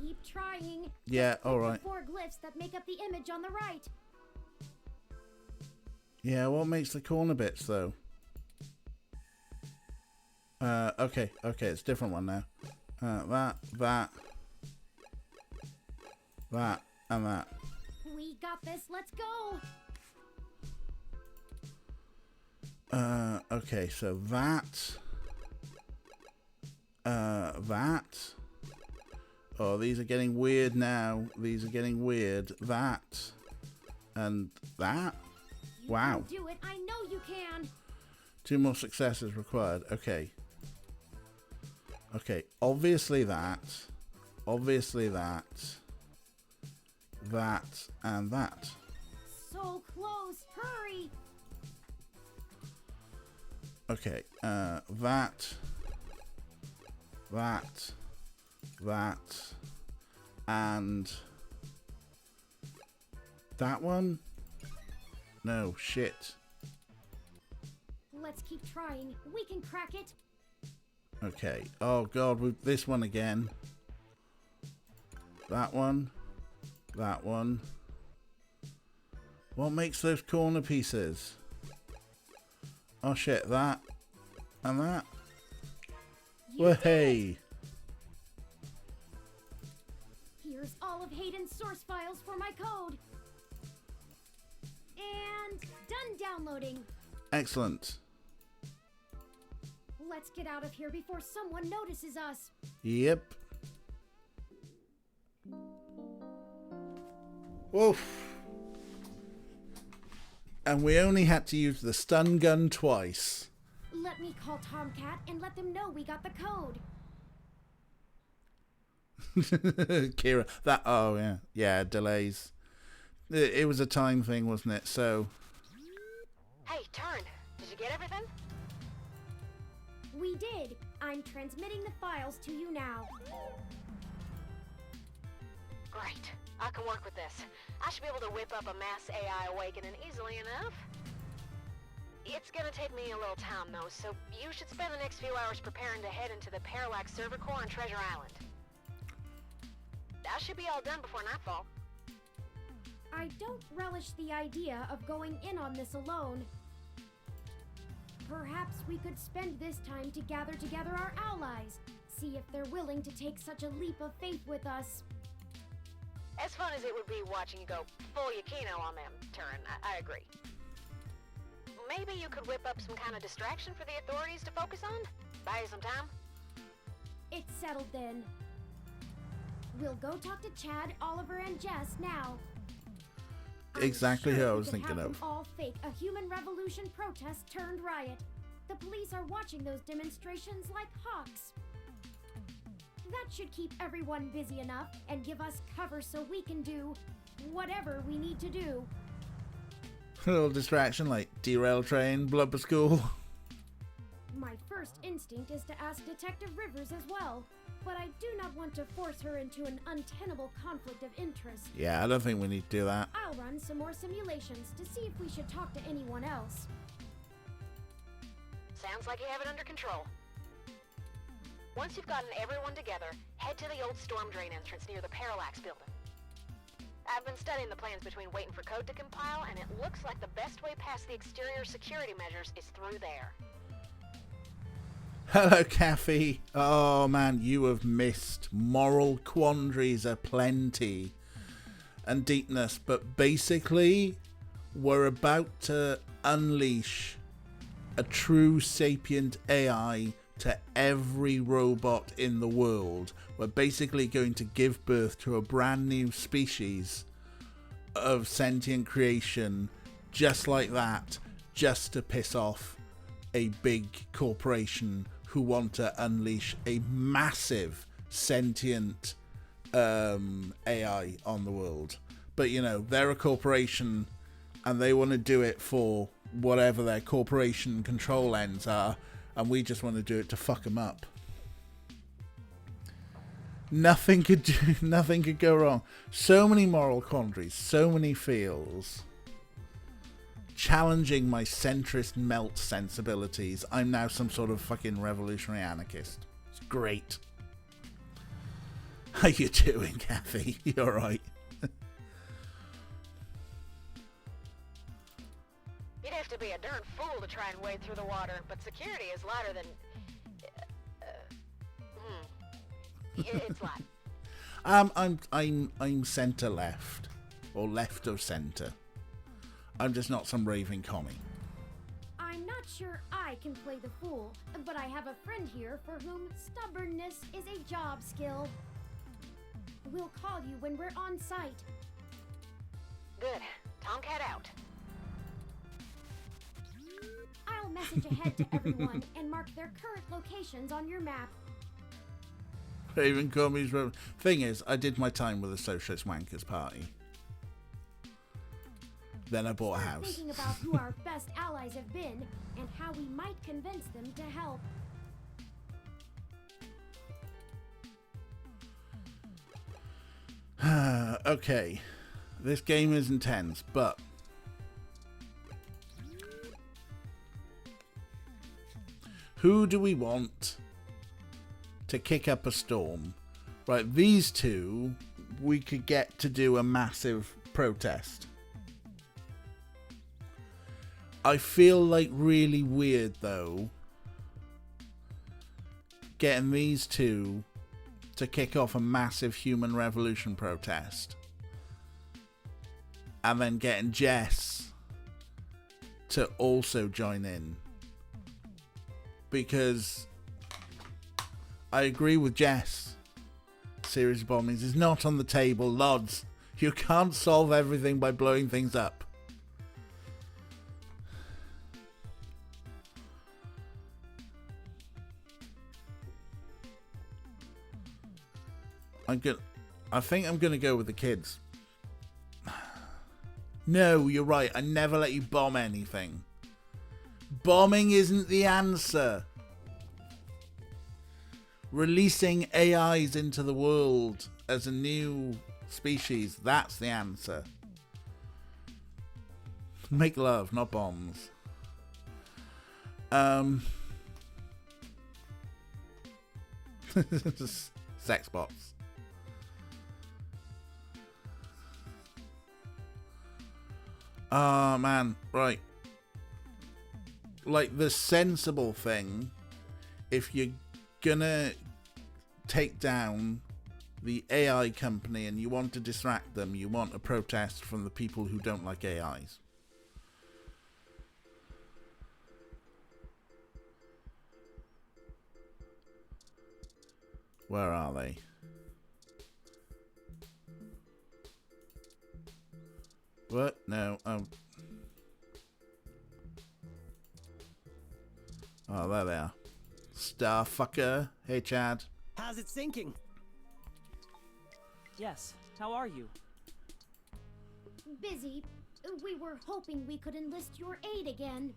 Keep trying.
Yeah,
Just click
alright.
the 4 glyphs that make up the image on the right.
Yeah, what makes the corner bits though? Okay, it's a different one now. That, and that.
We got this. Let's go.
Okay, so that. Oh, these are getting weird now. These are getting weird. That. And that.
You
Wow.
can do it. I know you can.
2 more successes required. Okay. Okay, obviously that. Obviously that. That and that.
So close. Hurry.
Okay, that, and that one? No, shit.
Let's keep trying. We can crack it.
Okay, oh god, this one again. That one. What makes those corner pieces? Oh shit, that and that. Well, hey.
Here's all of Hayden's source files for my code. And done downloading.
Excellent.
Let's get out of here before someone notices us.
Yep. Oof. And we only had to use the stun gun twice.
Let me call Tomcat and let them know we got the code.
Kira, that, oh yeah, yeah, delays. It was a time thing, wasn't it? So.
Hey, Turn, did you get everything?
We did. I'm transmitting the files to you now.
Great. I can work with this. I should be able to whip up a mass AI awakening easily enough. It's gonna take me a little time though, so you should spend the next few hours preparing to head into the Parallax server core on Treasure Island. I should be all done before nightfall.
I don't relish the idea of going in on this alone. Perhaps we could spend this time to gather together our allies, see if they're willing to take such a leap of faith with us.
As fun as it would be watching you go full Yukino on them, Turin, I agree. Maybe you could whip up some kind of distraction for the authorities to focus on? Buy you some time?
It's settled then. We'll go talk to Chad, Oliver, and Jess now.
Exactly who I was
we could
thinking
have
of.
them all fake a human revolution protest turned riot. The police are watching those demonstrations like hawks. That should keep everyone busy enough and give us cover so we can do whatever we need to do.
A little distraction like derail train, blubber school.
My first instinct is to ask Detective Rivers as well, but I do not want to force her into an untenable conflict of interest.
Yeah, I don't think we need to do that.
I'll run some more simulations to see if we should talk to anyone else.
Sounds like you have it under control. Once you've gotten everyone together, head to the old storm drain entrance near the Parallax building. I've been studying the plans between waiting for code to compile, and it looks like the best way past the exterior security measures is through there.
Hello, Kathy. Oh man, you have missed moral quandaries aplenty. and deepness, but basically we're about to unleash a true sapient AI to every robot in the world. We're basically going to give birth to a brand new species of sentient creation just like that, just to piss off a big corporation who want to unleash a massive sentient AI on the world. But you know, they're a corporation and they want to do it for whatever their corporation control ends are, and we just want to do it to fuck them up. Nothing could go wrong. So many moral quandaries, so many feels. Challenging my centrist melt sensibilities. I'm now some sort of fucking revolutionary anarchist. It's great. How you doing, Kathy? You alright?
You'd have to be a darn fool to try and wade through the water, but security is lighter than... It's light.
I'm centre left, or left of centre. I'm just not some raving commie.
I'm not sure I can play the fool, but I have a friend here for whom stubbornness is a job skill. We'll call you when we're on site.
Good. Tomcat out.
I'll message ahead to everyone and mark their current locations on your map.
Raven commies. Thing is, I did my time with the Socialist Wankers Party. Then I bought a house.
Thinking about who our best allies have been and how we might convince them to help.
Okay, this game is intense, but who do we want to kick up a storm? Right, these two we could get to do a massive protest. I feel like really weird though getting these two to kick off a massive human revolution protest and then getting Jess to also join in, because I agree with Jess. Series of bombings is not on the table, lads. You can't solve everything by blowing things up. I think I'm gonna go with the kids. No, you're right. I never let you bomb anything. Bombing isn't the answer. Releasing AIs into the world as a new species, that's the answer. Make love, not bombs. Sex bots. Oh man, right. Like, the sensible thing, if you're gonna take down the AI company and you want to distract them, you want a protest from the people who don't like AIs. Where are they? What? No. Oh, there they are. Starfucker. Hey, Chad.
How's it sinking? Yes. How are you?
Busy. We were hoping we could enlist your aid again.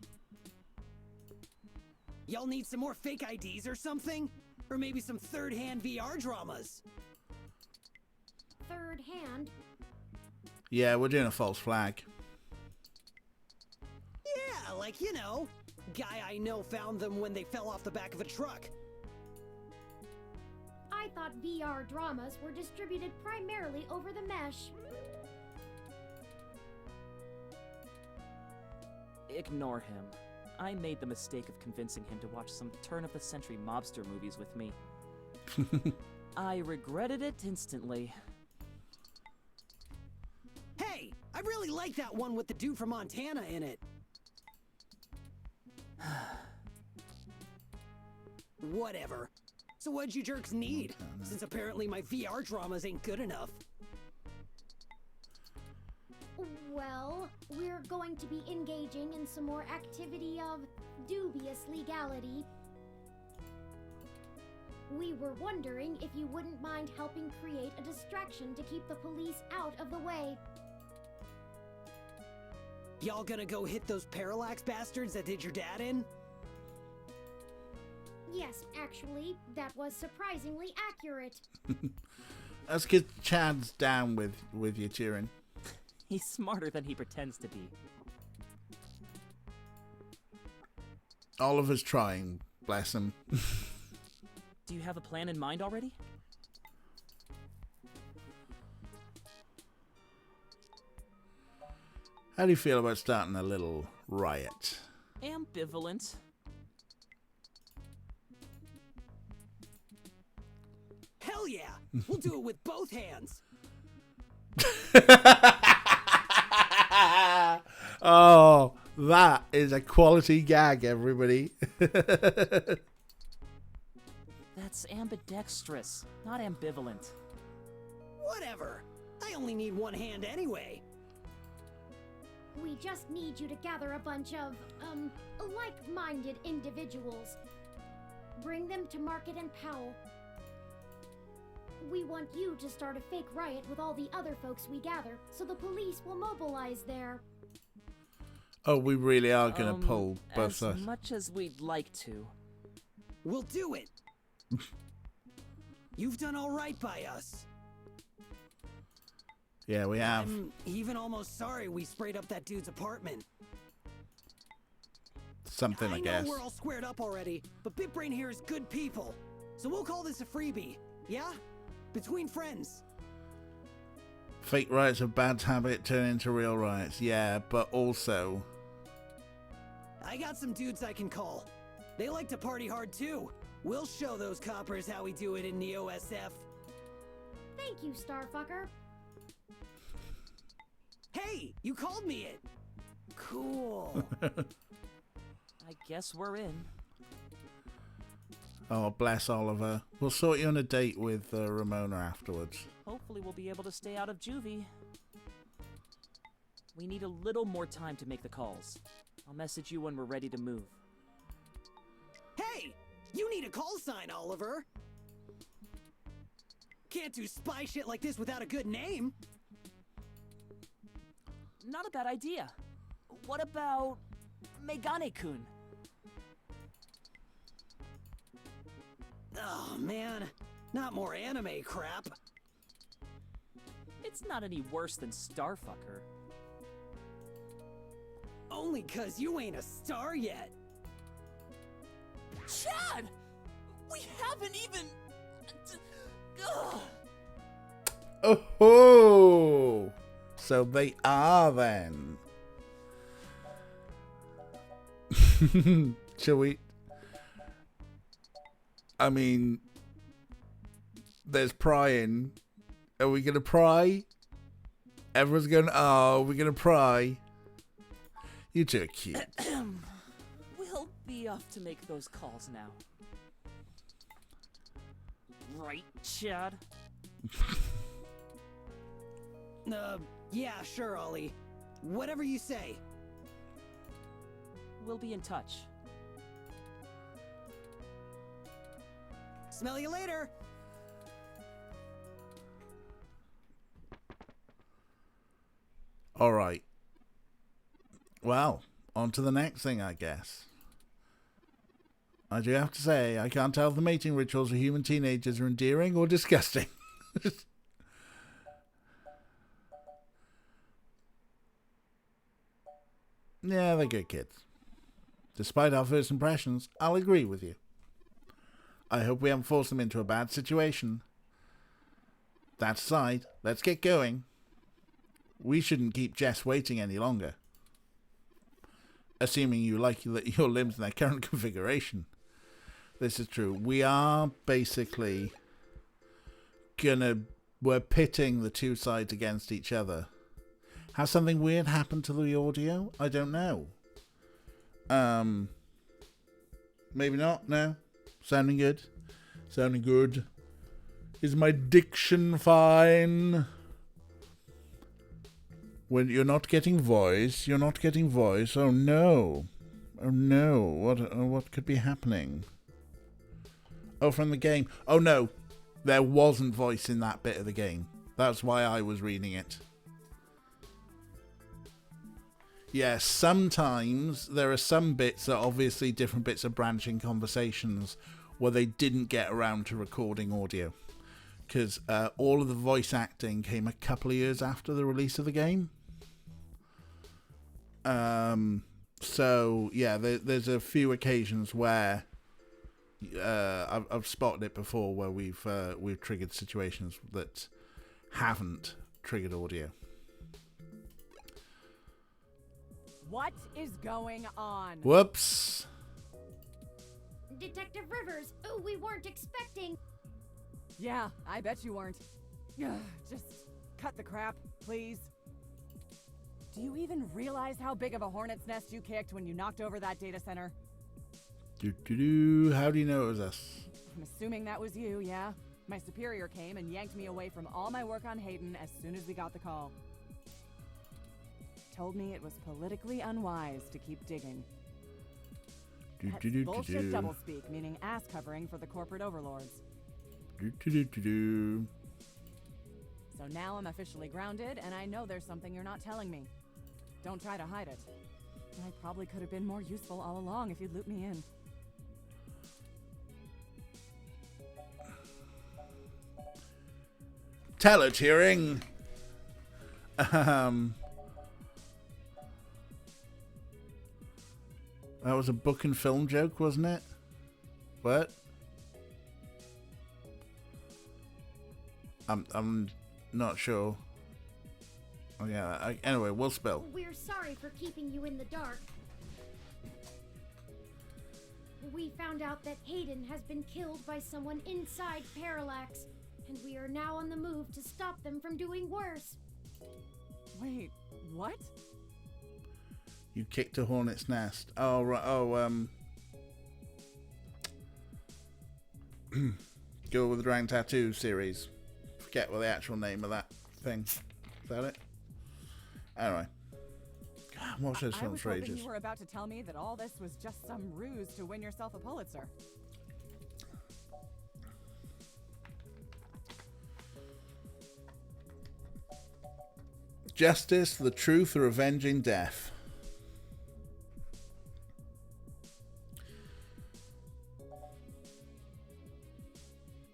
Y'all need some more fake IDs or something? Or maybe some third-hand VR dramas?
Third hand?
Yeah, we're doing a false flag.
Yeah, like, you know, guy I know found them when they fell off the back of a truck.
I thought VR dramas were distributed primarily over the mesh.
Ignore him. I made the mistake of convincing him to watch some turn-of-the-century mobster movies with me. I regretted it instantly.
like that one with the dude from Montana in it. Whatever. So what'd you jerks need? Since apparently my VR dramas ain't good enough.
Well, we're going to be engaging in some more activity of dubious legality. We were wondering if you wouldn't mind helping create a distraction to keep the police out of the way.
Y'all gonna go hit those Parallax bastards that did your dad in?
Yes, actually, that was surprisingly accurate.
Let's get Chad's down with you, Tyrion.
He's smarter than he pretends to be.
Oliver's trying, bless him.
Do you have a plan in mind already?
How do you feel about starting a little riot?
Ambivalent.
Hell yeah! We'll do it with both hands!
Oh, that is a quality gag, everybody.
That's ambidextrous, not ambivalent.
Whatever. I only need one hand anyway.
We just need you to gather a bunch of, like-minded individuals. Bring them to Market and Powell. We want you to start a fake riot with all the other folks we gather, so the police will mobilize there.
Oh, we really are going to pull both
as
sides.
much as we'd like to.
We'll do it! You've done all right by us.
Yeah, we have.
I'm even almost sorry we sprayed up that dude's apartment.
Something, I guess.
I know we're all squared up already, but BitBrain here is good people. So we'll call this a freebie, yeah? Between friends.
Fake riots of bad habit turn into real riots. Yeah, but also...
I got some dudes I can call. They like to party hard too. We'll show those coppers how we do it in the OSF.
Thank you, Starfucker.
Hey, you called me it. Cool.
I guess we're in.
Oh, bless Oliver. We'll sort you on a date with Ramona afterwards.
Hopefully we'll be able to stay out of juvie. We need a little more time to make the calls. I'll message you when we're ready to move.
Hey! You need a call sign, Oliver! Can't do spy shit like this without a good name!
Not a bad idea. What about Megane-kun?
Oh, man. Not more anime crap.
It's not any worse than Starfucker.
Only 'cause you ain't a star yet.
Chad! We haven't even...
Oh ho! So they are then. Shall we? I mean, there's prying. Are we gonna pry? Everyone's going, oh, we're gonna pry. You two are cute.
We'll be off to make those calls now. Right, Chad?
Yeah, sure, Ollie. Whatever you say.
We'll be in touch.
Smell you later!
Alright. Well, on to the next thing, I guess. I do have to say, I can't tell if the mating rituals of human teenagers are endearing or disgusting. Yeah, they're good kids. Despite our first impressions, I'll agree with you. I hope we haven't forced them into a bad situation. That aside, let's get going. We shouldn't keep Jess waiting any longer. Assuming you like your limbs in their current configuration. This is true. We are basically we're pitting the two sides against each other. Has something weird happened to the audio? I don't know. Maybe not. No. Sounding good. Sounding good. Is my diction fine? When you're not getting voice, you're not getting voice. Oh no. Oh no. What could be happening? Oh, from the game. Oh no. There wasn't voice in that bit of the game. That's why I was reading it. Yeah, sometimes there are some bits that are obviously different bits of branching conversations where they didn't get around to recording audio. Because all of the voice acting came a couple of years after the release of the game. So, yeah, there's a few occasions where I've spotted it before where we've triggered situations that haven't triggered audio.
What is going on?
Whoops.
Detective Rivers, oh, we weren't expecting.
Yeah, I bet you weren't. Just cut the crap, please. Do you even realize how big of a hornet's nest you kicked when you knocked over that data center?
How do you know it was us?
I'm assuming that was you, yeah? My superior came and yanked me away from all my work on Hayden as soon as we got the call. Told me it was politically unwise to keep digging. That's bullshit doublespeak, meaning ass covering for the corporate overlords. So now I'm officially grounded, and I know there's something you're not telling me. Don't try to hide it. I probably could have been more useful all along if you'd loop me in.
Teleturing. That was a book and film joke, wasn't it? What? I'm not sure. Oh yeah. Anyway, we'll spill.
We're sorry for keeping you in the dark. We found out that Hayden has been killed by someone inside Parallax, and we are now on the move to stop them from doing worse.
Wait, what?
You kicked a hornet's nest. Oh, right. Oh, Girl with the Dragon Tattoo series. Forget what the actual name of that thing. Is that it? Anyway. God, watch those films for ages.
I was hoping you were about to tell me that all this was just some ruse to win yourself a Pulitzer.
Justice, the truth, or avenging death.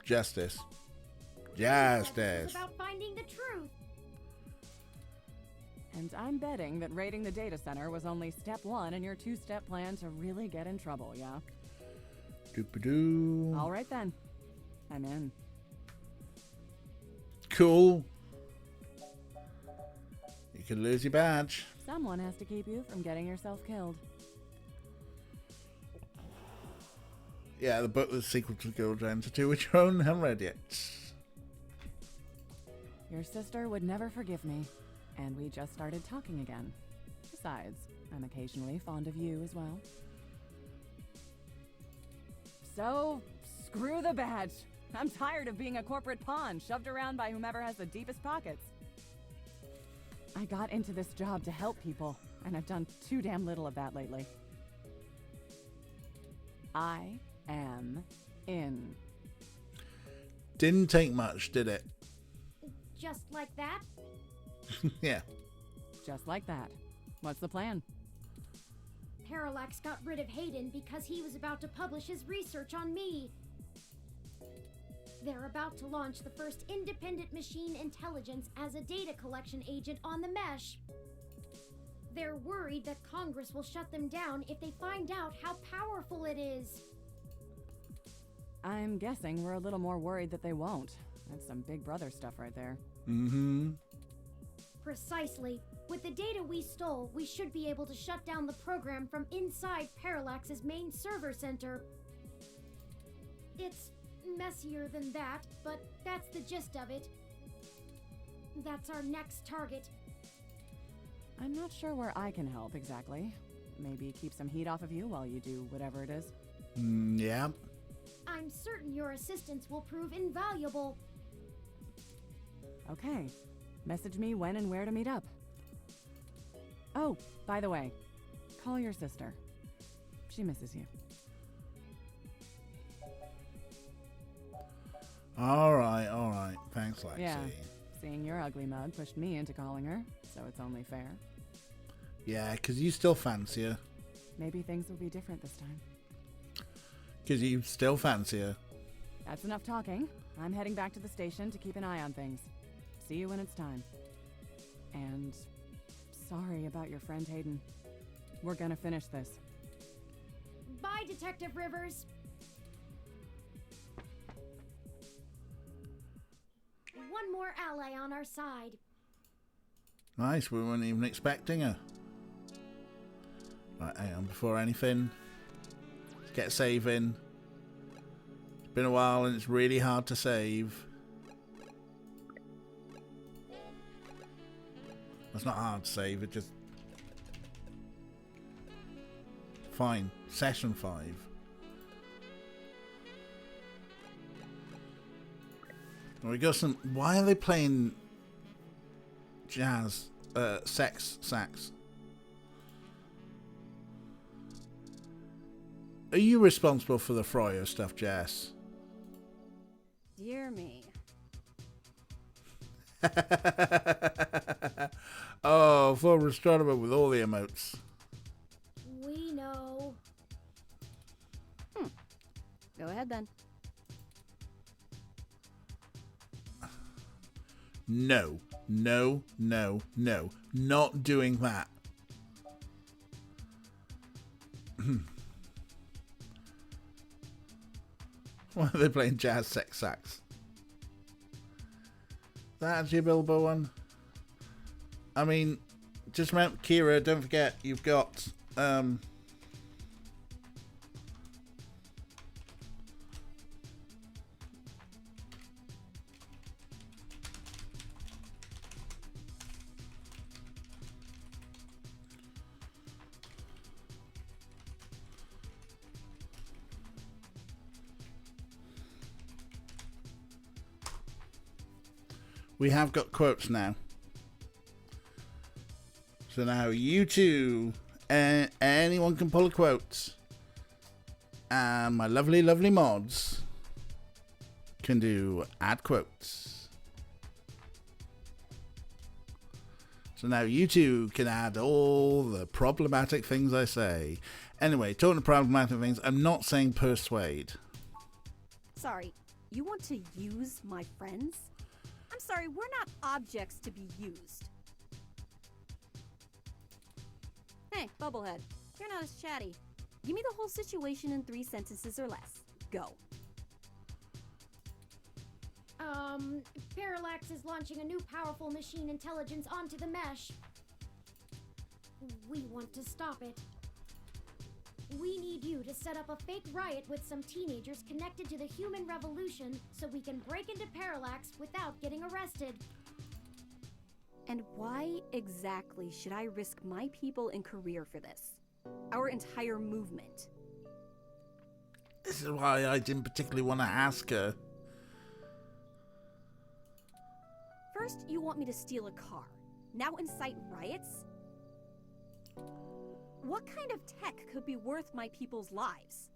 Justice. Justice.
It's about finding the truth.
And I'm betting that raiding the data center was only step one in your two-step plan to really get in trouble, yeah?
Doop-a-doo.
All right then. I'm in.
Cool. You could lose your badge.
Someone has to keep you from getting yourself killed.
Yeah, the book that's sequel to Girl Dragon Tattoo, which you own, haven't read yet.
Your sister would never forgive me, and we just started talking again. Besides, I'm occasionally fond of you as well. So, screw the badge. I'm tired of being a corporate pawn shoved around by whomever has the deepest pockets. I got into this job to help people, and I've done too damn little of that lately. I am in.
Didn't take much, did it?
Just like that?
Yeah.
Just like that. What's the plan?
Parallax got rid of Hayden because he was about to publish his research on me. They're about to launch the first independent machine intelligence as a data collection agent on the mesh. They're worried that Congress will shut them down if they find out how powerful it is.
I'm guessing we're a little more worried that they won't. That's some Big Brother stuff right there.
Mm-hmm.
Precisely. With the data we stole, we should be able to shut down the program from inside Parallax's main server center. It's messier than that, but that's the gist of it. That's our next target.
I'm not sure where I can help exactly. Maybe keep some heat off of you while you do whatever it is.
Yeah.
I'm certain your assistance will prove invaluable.
Okay. Message me when and where to meet up. Oh, by the way, call your sister. She misses you.
Alright. Thanks, Lexi.
Yeah. Seeing your ugly mug pushed me into calling her, so it's only fair.
Yeah, because you still fancy her.
Maybe things will be different this time.
Because you still fancy her.
That's enough talking. I'm heading back to the station to keep an eye on things. See you when it's time. And sorry about your friend Hayden. We're gonna finish this.
Bye, Detective Rivers. One more ally on our side.
Nice, we weren't even expecting her. Right, hang on, before anything, let's get saving. It's been a while and it's really hard to save. It's not hard to save, it just... Fine, session 5. We got some... Why are they playing jazz? Sex sax? Are you responsible for the Froyo stuff, Jess?
Dear me.
Oh, full astronomer with all the emotes.
We know.
Go ahead then.
No. Not doing that. Why are they playing jazz sex sax? That's your Bilbo one. I mean, just remember, Kira, don't forget, you've got, we have got quotes now. So now you two, anyone can pull a quote. And my lovely, lovely mods can do add quotes. So now you two can add all the problematic things I say. Anyway, talking to problematic things, I'm not saying persuade.
Sorry, you want to use my friends? I'm sorry, we're not objects to be used. Hey, Bubblehead, you're not as chatty. Give me the whole situation in 3 sentences or less. Go.
Parallax is launching a new powerful machine intelligence onto the mesh. We want to stop it. We need you to set up a fake riot with some teenagers connected to the human revolution so we can break into Parallax without getting arrested.
And why exactly should I risk my people and career for this? Our entire movement.
This is why I didn't particularly want to ask her.
First, you want me to steal a car. Now incite riots? What kind of tech could be worth my people's lives?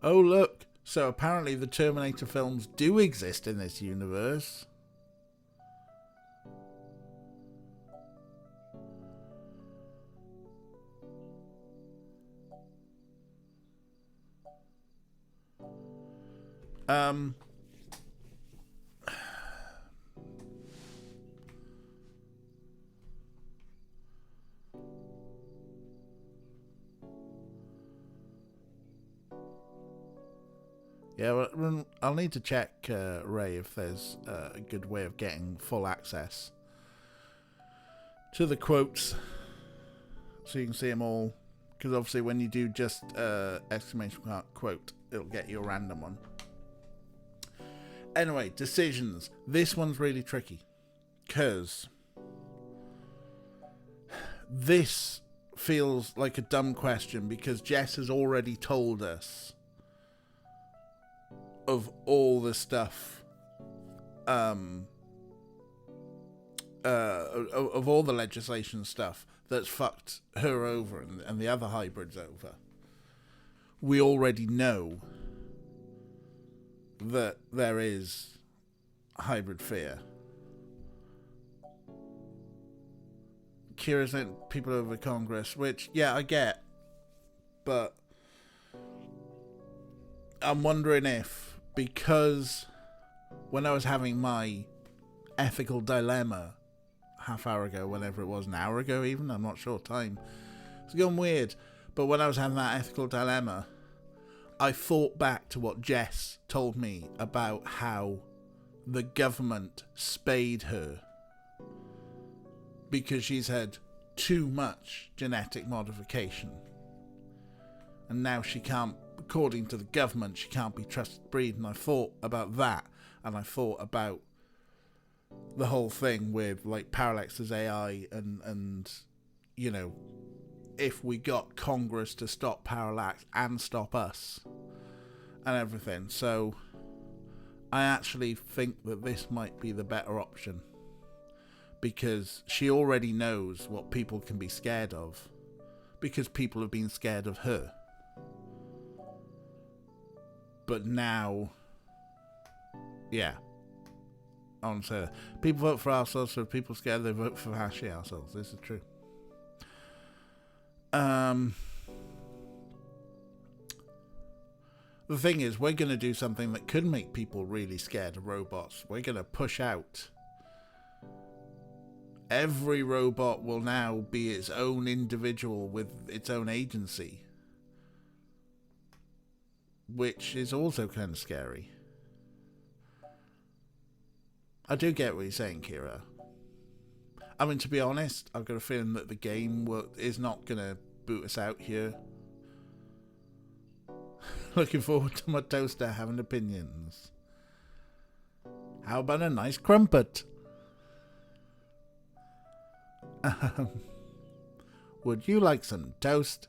Oh, look. So apparently the Terminator films do exist in this universe. Yeah, well, I'll need to check, Ray, if there's a good way of getting full access to the quotes so you can see them all. Because obviously when you do just exclamation mark quote, it'll get you a random one. Anyway, decisions. This one's really tricky. Because this feels like a dumb question, because Jess has already told us of all the stuff, of all the legislation stuff that's fucked her over and the other hybrids over. We already know that there is hybrid fear. Kira sent people over Congress, which, yeah, I get. But I'm wondering if, because when I was having my ethical dilemma half hour ago, whenever it was, an hour ago even, I'm not sure time, it's going weird, but when I was having that ethical dilemma, I thought back to what Jess told me about how the government spayed her because she's had too much genetic modification. And now she can't, according to the government, she can't be trusted breed. And I thought about that, and I thought about the whole thing with, like, Parallax's AI and you know, if we got Congress to stop Parallax and stop us and everything. So I actually think that this might be the better option, because she already knows what people can be scared of, because people have been scared of her. But now, yeah, I want to say that. People vote for ourselves, so if people are scared, they vote for Hashi ourselves. This is true. The thing is, we're going to do something that could make people really scared of robots. We're going to push out. Every robot will now be its own individual with its own agency, which is also kind of scary. I do get what you're saying, Kira. I mean, to be honest, I've got a feeling that the game is not going to boot us out here. Looking forward to my toaster having opinions. How about a nice crumpet? Would you like some toast?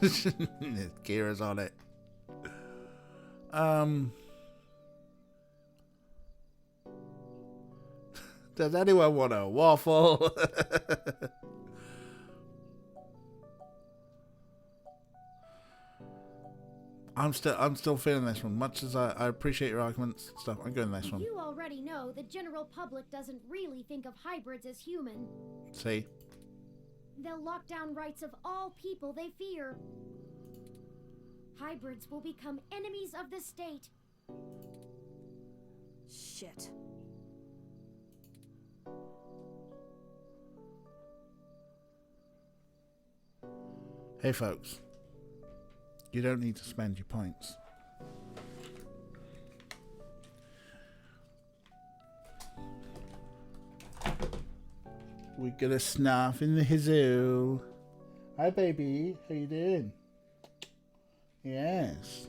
Kira's on it. Does anyone want a waffle? I'm still feeling this one. Much as I appreciate your arguments and stuff, I'm going this one.
You already know the general public doesn't really think of hybrids as human.
See?
They'll lock down rights of all people they fear. Hybrids will become enemies of the state.
Shit.
Hey folks, you don't need to spend your points. We're gonna snuff in the hizoo. Hi baby, how you doing? Yes.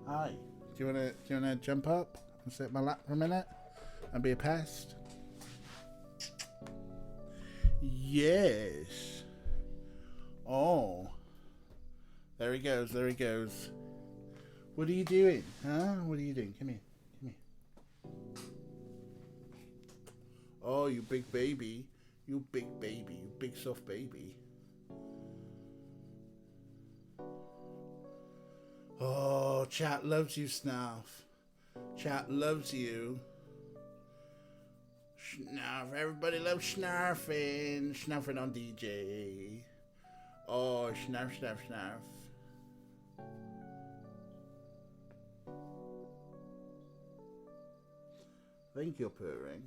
Hi. Do you wanna jump up and sit in my lap for a minute and be a pest? Yes. Oh. There he goes, there he goes. What are you doing? Huh? What are you doing? Come here. Come here. Oh, you big baby. You big baby. You big soft baby. Oh, chat loves you, Snuff. Chat loves you. Snarf. Everybody loves snarfing. Snarfing on DJ. Oh, snarf, snarf, snarf. I think you're purring.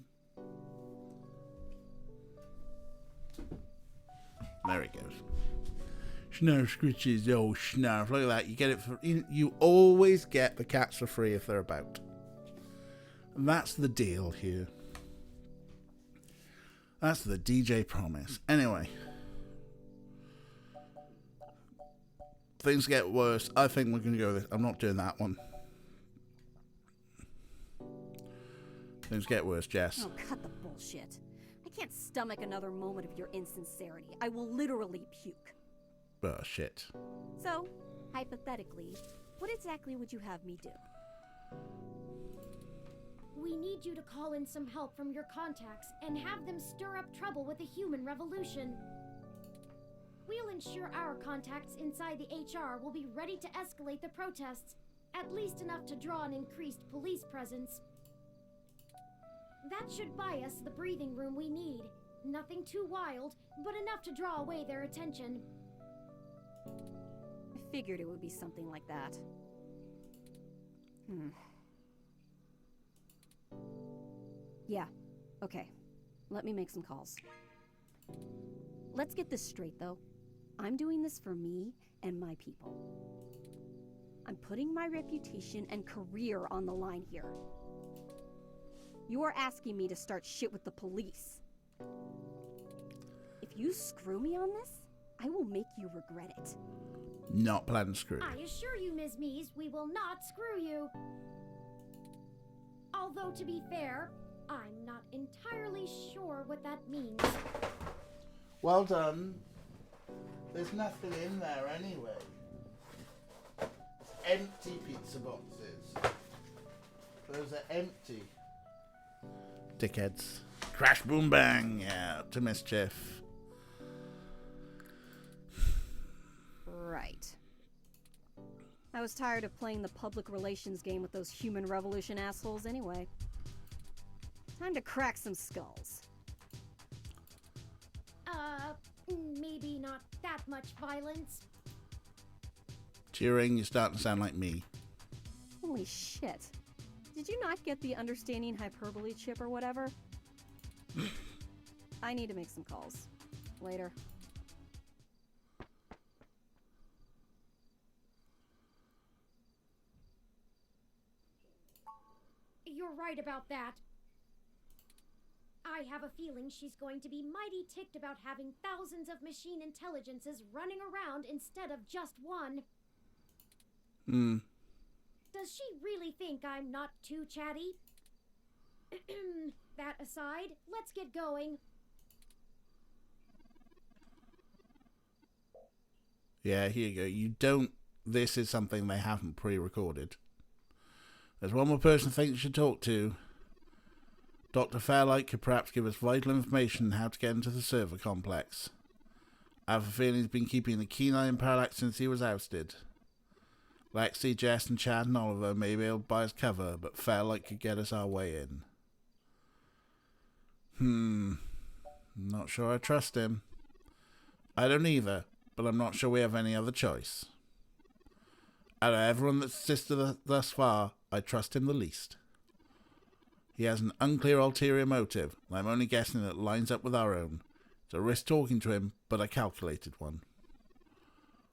There he goes. Snarf scritches, oh snarf. Look at that. You get it for you always get the cats for free if they're about. And that's the deal here. That's the DJ promise. Anyway. things get worse. I think we're going to go with this. I'm not doing that one. Things get worse, Jess.
Oh, cut the bullshit. I can't stomach another moment of your insincerity. I will literally puke.
Oh, shit.
So, hypothetically, what exactly would you have me do?
We need you to call in some help from your contacts and have them stir up trouble with the human revolution. We'll ensure our contacts inside the HR will be ready to escalate the protests, at least enough to draw an increased police presence. That should buy us the breathing room we need. Nothing too wild, but enough to draw away their attention.
I figured it would be something like that. Yeah, okay. Let me make some calls. Let's get this straight, though. I'm doing this for me and my people. I'm putting my reputation and career on the line here. You're asking me to start shit with the police. If you screw me on this, I will make you regret it.
Not plan screw.
I assure you, Ms. Mees, we will not screw you. Although, to be fair, I'm not entirely sure what that means.
Well done. There's nothing in there anyway. It's empty pizza boxes. Those are empty. Dickheads. Crash, boom, bang. Yeah, to mischief.
Right. I was tired of playing the public relations game with those human revolution assholes anyway. Time to crack some skulls.
Maybe not that much violence.
Cheering, you're starting to sound like me.
Holy shit. Did you not get the understanding hyperbole chip or whatever? I need to make some calls. Later.
You're right about that. I have a feeling she's going to be mighty ticked about having thousands of machine intelligences running around instead of just one. Does she really think I'm not too chatty? That aside, let's get going.
Yeah, here you go. You don't... This is something they haven't pre-recorded. There's one more person I think you should talk to. Dr. Fairlight could perhaps give us vital information on how to get into the server complex. I have a feeling he's been keeping a keen eye on Parallax since he was ousted. Lexi, Jess, and Chad and Oliver may be able to buy us cover, but Fairlight could get us our way in. Not sure I trust him. I don't either, but I'm not sure we have any other choice. Out of everyone that's assisted thus far, I trust him the least. He has an unclear ulterior motive, and I'm only guessing that it lines up with our own. It's a risk talking to him, but a calculated one.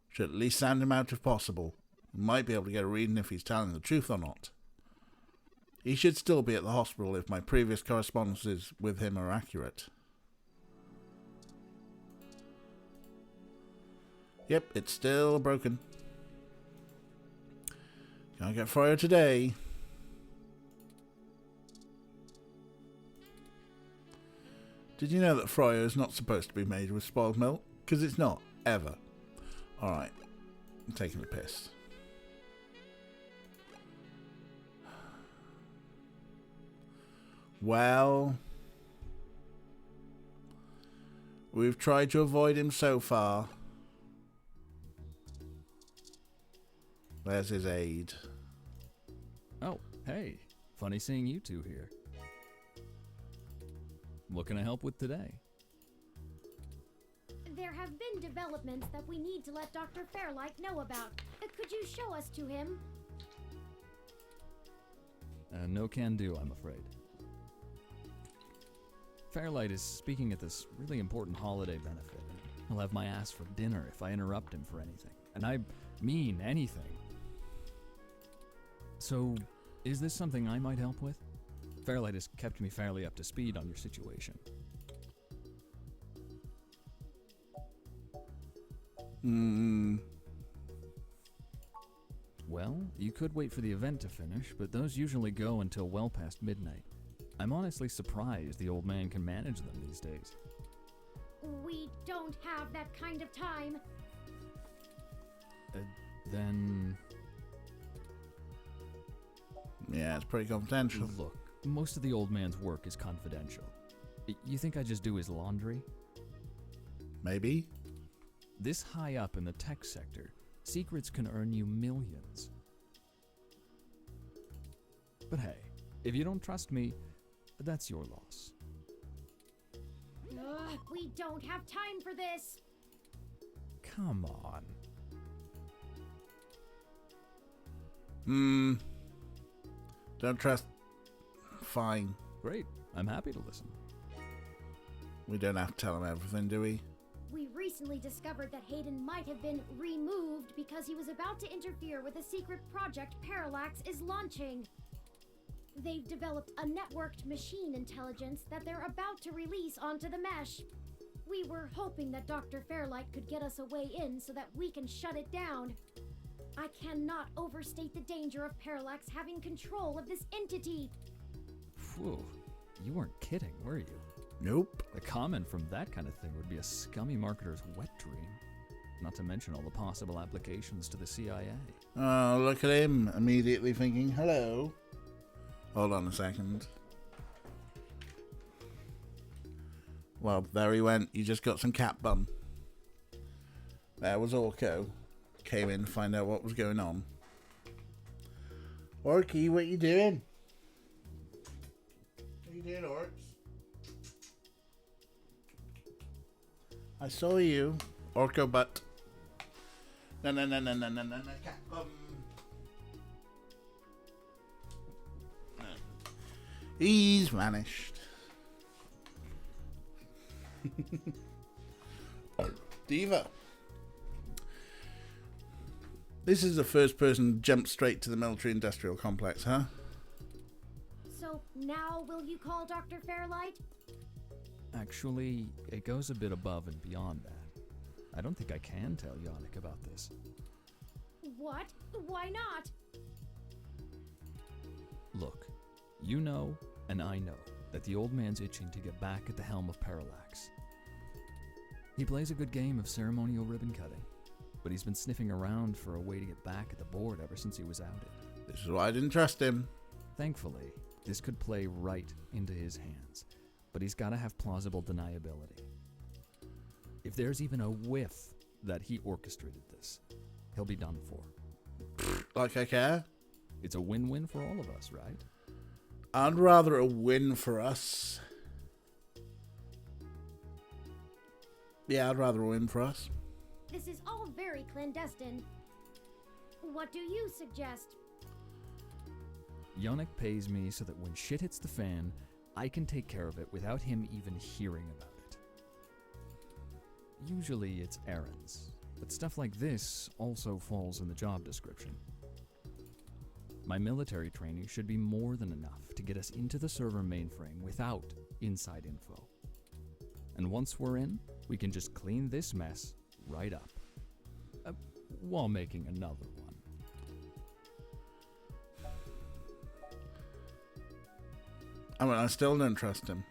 Should at least sound him out if possible. We might be able to get a reading if he's telling the truth or not. He should still be at the hospital if my previous correspondences with him are accurate. Yep, it's still broken. Can't get Fryer today. Did you know that Fryer is not supposed to be made with spoiled milk? Because it's not, ever. Alright, I'm taking the piss. Well, we've tried to avoid him so far. There's his aide.
Oh, hey. Funny seeing you two here. What can I help with today?
There have been developments that we need to let Dr. Fairlight know about. Could you show us to him?
No can do, I'm afraid. Fairlight is speaking at this really important holiday benefit. He'll have my ass for dinner if I interrupt him for anything. And I mean anything. So, is this something I might help with? Fairlight has kept me fairly up to speed on your situation. Well, you could wait for the event to finish, but those usually go until well past midnight. I'm honestly surprised the old man can manage them these days.
We don't have that kind of time.
Then...
Yeah, it's pretty confidential.
Look, most of the old man's work is confidential. You think I just do his laundry?
Maybe.
This high up in the tech sector, secrets can earn you millions. But hey, if you don't trust me, that's your loss.
Ugh, we don't have time for this.
Come on.
Don't trust. Fine.
Great. I'm happy to listen.
We don't have to tell him everything, do we?
We recently discovered that Hayden might have been removed because he was about to interfere with a secret project Parallax is launching. They've developed a networked machine intelligence that they're about to release onto the mesh. We were hoping that Dr. Fairlight could get us a way in so that we can shut it down. I cannot overstate the danger of Parallax having control of this entity.
Phew. You weren't kidding, were you?
Nope.
A comment from that kind of thing would be a scummy marketer's wet dream. Not to mention all the possible applications to the CIA.
Oh, look at him, immediately thinking, hello. Hold on a second. Well, there he went. You just got some cat bum. There was Orko. Came in to find out what was going on. Orky, what you doing? What you doing, Orks? I saw you. Orko butt. No, cat bum. He's vanished. Diva. This is the first person jump straight to the military-industrial complex, huh?
So now will you call Dr. Fairlight?
Actually, it goes a bit above and beyond that. I don't think I can tell Yannick about this.
What? Why not?
Look, you know, and I know, that the old man's itching to get back at the helm of Parallax. He plays a good game of ceremonial ribbon cutting, but he's been sniffing around for a way to get back at the board ever since he was outed.
This is why I didn't trust him.
Thankfully, this could play right into his hands, but he's got to have plausible deniability. If there's even a whiff that he orchestrated this, he'll be done for.
Like I care?
It's a win-win for all of us, right?
I'd rather a win for us. Yeah, I'd rather a win for us.
This is all very clandestine. What do you suggest?
Yannick pays me so that when shit hits the fan, I can take care of it without him even hearing about it. Usually it's errands, but stuff like this also falls in the job description. My military training should be more than enough to get us into the server mainframe without inside info. And once we're in, we can just clean this mess right up. While making another one.
I mean, I still don't trust him.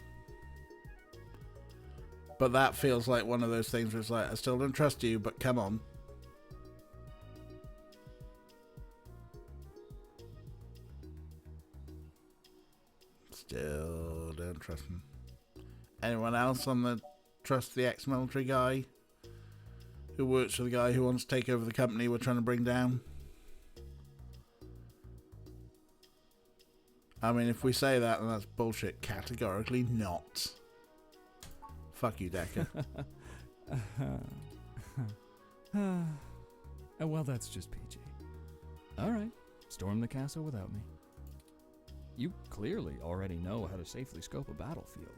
But that feels like one of those things where it's like, I still don't trust you, but come on. Still don't trust him. Anyone else on the trust the ex-military guy who works for the guy who wants to take over the company we're trying to bring down? I mean, if we say that, then that's bullshit. Categorically not. Fuck you, Decker.
Well, that's just PG. Alright, storm the castle without me. You clearly already know how to safely scope a battlefield,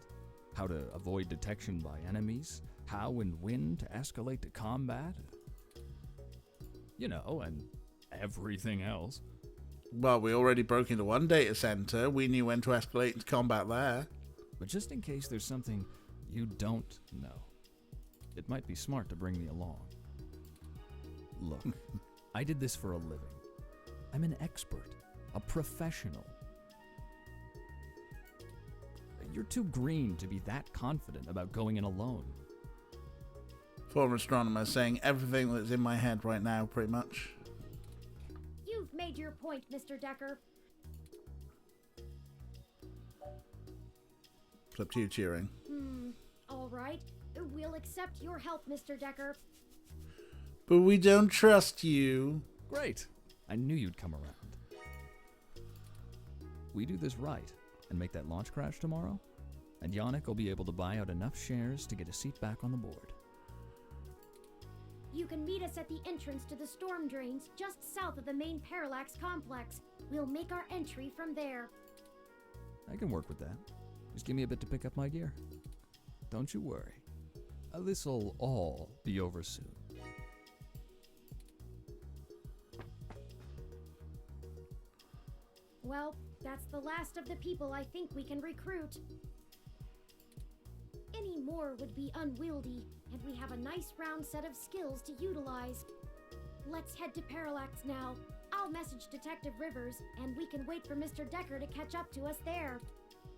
how to avoid detection by enemies, how and when to escalate to combat. You know, and everything else.
Well, we already broke into one data center. We knew when to escalate into combat there.
But just in case there's something you don't know, it might be smart to bring me along. Look, I did this for a living. I'm an expert, a professional. You're too green to be that confident about going in alone.
Former astronomer saying everything that's in my head right now, pretty much.
You've made your point, Mr. Decker.
It's up to you, cheering.
All right. We'll accept your help, Mr. Decker.
But we don't trust you.
Great. I knew you'd come around. We do this right and make that launch crash tomorrow, and Yannick will be able to buy out enough shares to get a seat back on the board.
You can meet us at the entrance to the storm drains just south of the main Parallax complex. We'll make our entry from there.
I can work with that. Just give me a bit to pick up my gear. Don't you worry. This'll all be over soon.
Well, that's the last of the people I think we can recruit. Any more would be unwieldy, and we have a nice round set of skills to utilize. Let's head to Parallax now. I'll message Detective Rivers, and we can wait for Mr. Decker to catch up to us there.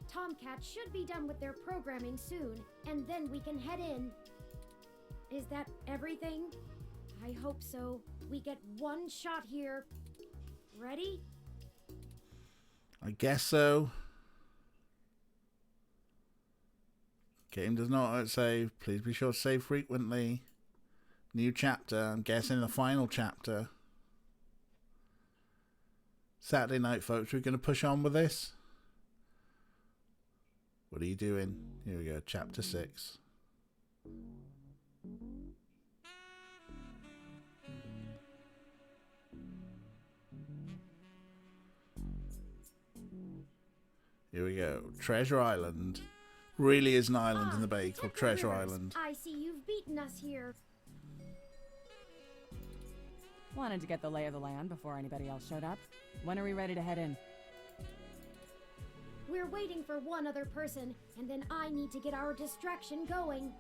Tomcat should be done with their programming soon, and then we can head in. Is that everything? I hope so. We get one shot here. Ready?
I guess so. Game does not auto-save. Please be sure to save frequently. New chapter. I'm guessing the final chapter. Saturday night, folks. We're going to push on with this. What are you doing? Here we go. Chapter 6. Here we go. Treasure Island. Really is an island in the bay called Treasure
Rivers,
Island.
I see you've beaten us here.
Wanted to get the lay of the land before anybody else showed up. When are we ready to head in?
We're waiting for one other person, and then I need to get our distraction going.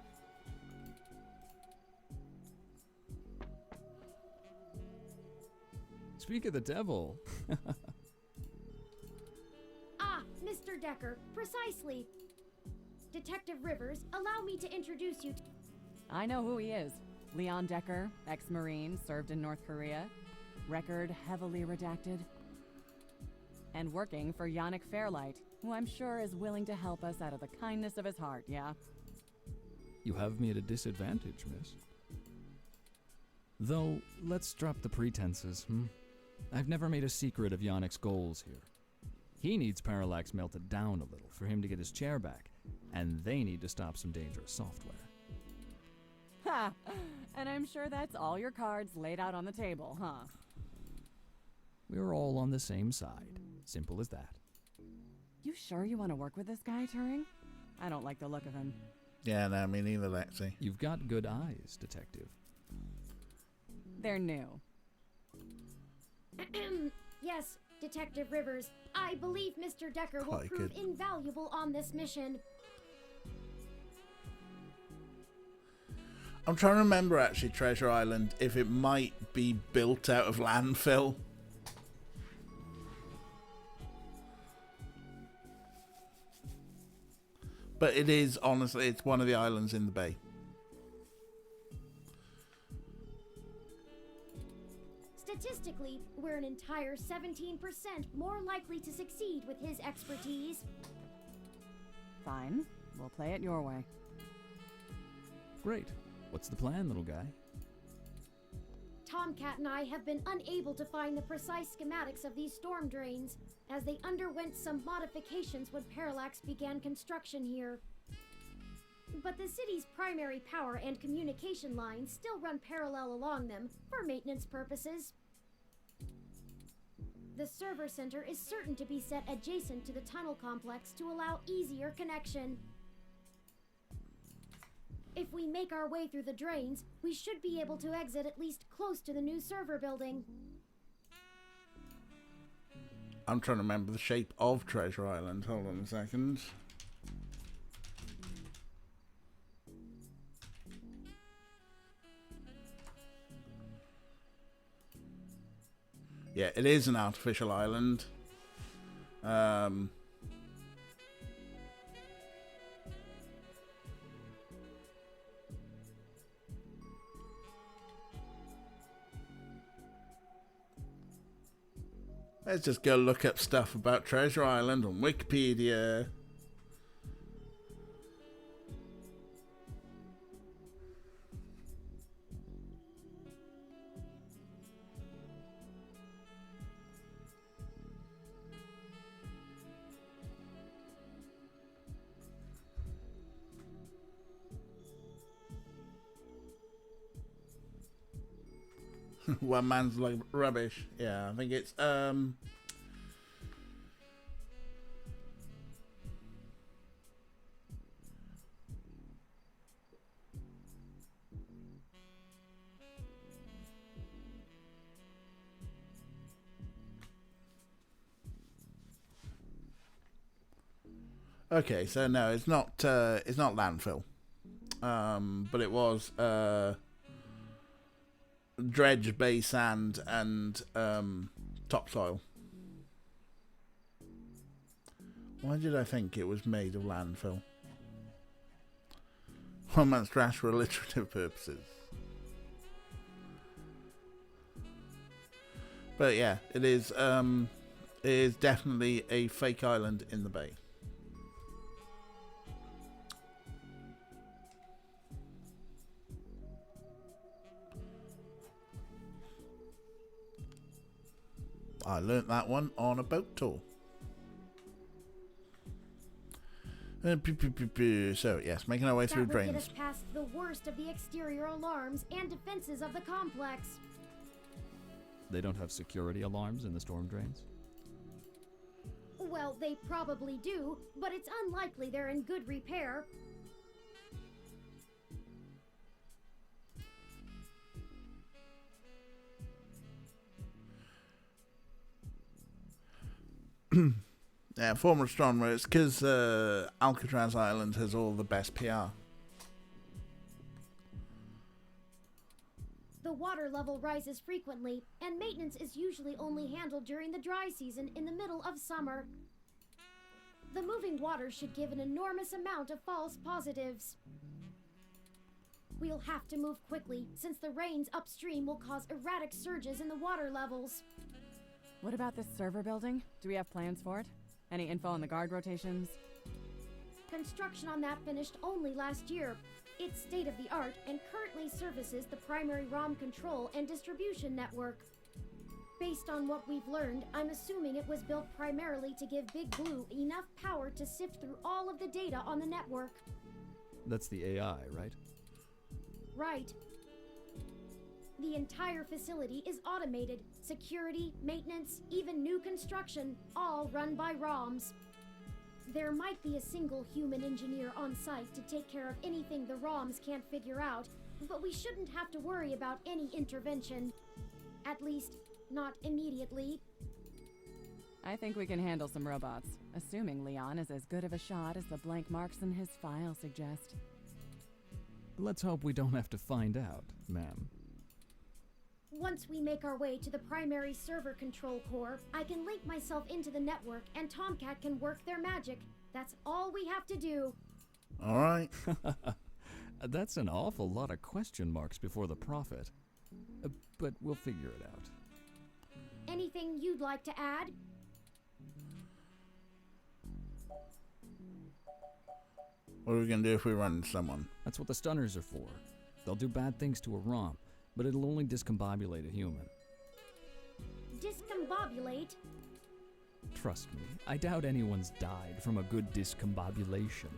Speak of the devil.
Ah, Mr. Decker, precisely. Detective Rivers, allow me to introduce you to...
I know who he is. Leon Decker, ex-Marine, served in North Korea. Record heavily redacted. And working for Yannick Fairlight, who I'm sure is willing to help us out of the kindness of his heart, yeah?
You have me at a disadvantage, miss. Though, let's drop the pretenses, I've never made a secret of Yannick's goals here. He needs Parallax melted down a little for him to get his chair back, and they need to stop some dangerous software.
Ha! And I'm sure that's all your cards laid out on the table, huh?
We're all on the same side. Simple as that.
You sure you want to work with this guy, Turing? I don't like the look of him.
Yeah, no, me neither, Lexi.
You've got good eyes, Detective.
They're new.
Yes, Detective Rivers. I believe Mr. Decker will prove invaluable on this mission.
I'm trying to remember, actually, Treasure Island, if it might be built out of landfill. But it is, honestly, it's one of the islands in the bay.
Statistically, we're an entire 17% more likely to succeed with his expertise.
Fine. We'll play it your way.
Great. What's the plan, little guy?
Tomcat and I have been unable to find the precise schematics of these storm drains, as they underwent some modifications when Parallax began construction here. But the city's primary power and communication lines still run parallel along them for maintenance purposes. The server center is certain to be set adjacent to the tunnel complex to allow easier connection. If we make our way through the drains, we should be able to exit at least close to the new server building.
I'm trying to remember the shape of Treasure Island. Hold on a second. Yeah, it is an artificial island. Let's just go look up stuff about Treasure Island on Wikipedia. One man's like rubbish. Yeah, I think it's okay, so no, it's not landfill. But it was dredge, bay sand, and topsoil. Why did I think it was made of landfill? One man's trash for alliterative purposes. But yeah, it is definitely a fake island in the bay. I learnt that one on a boat tour. So yes, making our way through
That would get
drains.
us past the worst of the exterior alarms and defenses of the complex.
They don't have security alarms in the storm drains?
Well, they probably do, but it's unlikely they're in good repair.
Yeah, former astronomer. It's because Alcatraz Island has all the best PR.
The water level rises frequently, and maintenance is usually only handled during the dry season in the middle of summer. The moving water should give an enormous amount of false positives. We'll have to move quickly, since the rains upstream will cause erratic surges in the water levels.
What about this server building? Do we have plans for it? Any info on the guard rotations?
Construction on that finished only last year. It's state-of-the-art and currently services the primary ROM control and distribution network. Based on what we've learned, I'm assuming it was built primarily to give Big Blue enough power to sift through all of the data on the network.
That's the AI, right?
Right. The entire facility is automated. Security, maintenance, even new construction, all run by ROMs. There might be a single human engineer on site to take care of anything the ROMs can't figure out, but we shouldn't have to worry about any intervention. At least, not immediately.
I think we can handle some robots, assuming Leon is as good of a shot as the blank marks in his file suggest.
Let's hope we don't have to find out, ma'am.
Once we make our way to the primary server control core, I can link myself into the network and Tomcat can work their magic. That's all we have to do.
All right.
That's an awful lot of question marks before the prophet. But we'll figure it out.
Anything you'd like to add?
What are we going to do if we run into someone?
That's what the stunners are for. They'll do bad things to a ROM, but it'll only discombobulate a human.
Discombobulate?
Trust me, I doubt anyone's died from a good discombobulation.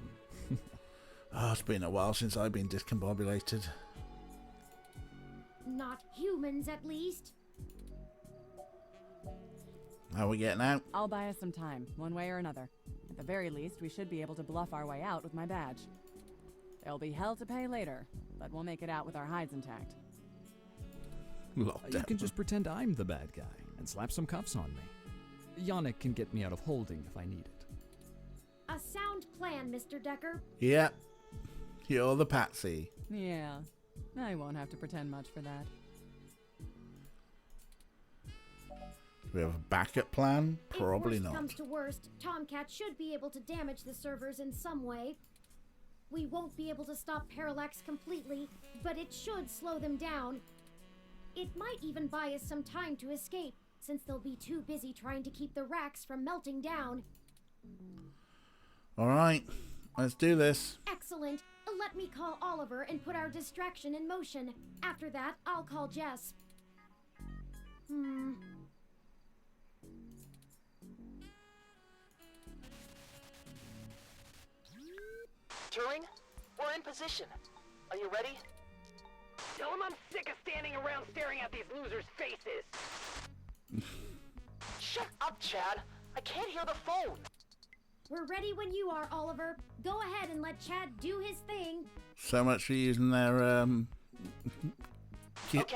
Oh, it's been a while since I've been discombobulated.
Not humans, at least.
How are we getting out?
I'll buy us some time, one way or another. At the very least, we should be able to bluff our way out with my badge. There'll be hell to pay later, but we'll make it out with our hides intact.
You can just pretend I'm the bad guy and slap some cuffs on me. Yannick can get me out of holding if I need it.
A sound plan, Mr. Decker.
Yeah. You're the patsy.
Yeah, I won't have to pretend much for that.
we have a backup plan? Probably
if worst
not.
comes to worst, Tomcat should be able to damage the servers in some way. We won't be able to stop Parallax completely, but it should slow them down. It might even buy us some time to escape, since they'll be too busy trying to keep the racks from melting down.
Alright, let's do this.
Excellent. Let me call Oliver and put our distraction in motion. After that, I'll call Jess.
Turing, we're in position. Are you ready? Tell him I'm sick of standing around staring at these losers' faces. Shut up, Chad. I can't hear the phone.
We're ready when you are, Oliver. Go ahead and let Chad do his thing.
So much for using their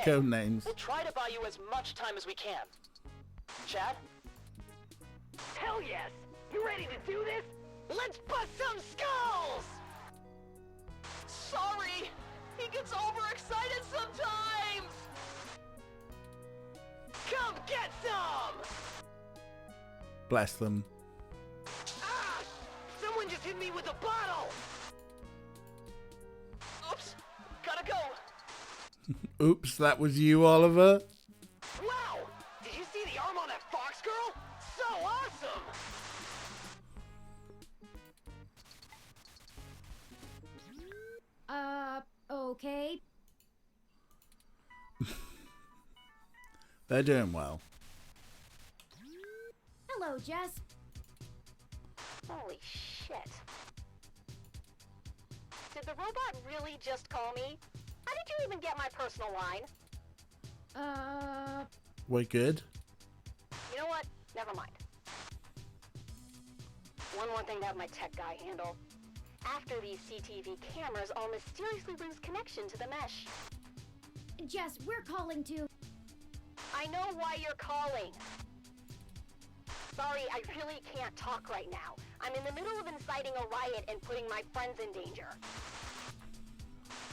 code names.
We'll try to buy you as much time as we can. Chad? Hell yes! You ready to do this? Let's bust some skulls! Sorry! He gets overexcited sometimes! Come get some!
Bless them.
Ah! Someone just hit me with a bottle! Oops! Gotta go!
Oops, that was you, Oliver?
Wow! Did you see the arm on that fox girl? So awesome!
Okay.
They're doing well.
Hello, Jess.
Holy shit. Did the robot really just call me? How did you even get my personal line?
We're good.
You know what? Never mind. One more thing to have my tech guy handle. After these CTV cameras all mysteriously lose connection to the mesh.
Jess, we're calling to...
I know why you're calling. Sorry, I really can't talk right now. I'm in the middle of inciting a riot and putting my friends in danger.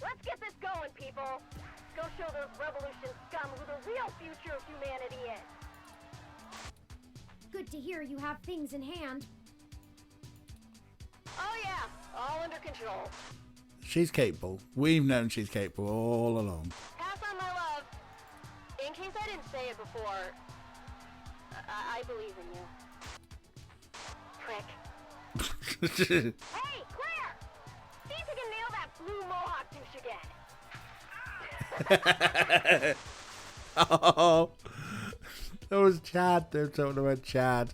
Let's get this going, people. Go show those revolution scum who the real future of humanity is.
Good to hear you have things in hand.
Oh yeah, all under control.
She's capable. We've known she's capable all along.
Pass on my love. In case I didn't say it before, I believe in you. Prick. Hey, Claire! See if you can nail that blue mohawk douche again.
Oh, that was Chad. They're talking about Chad.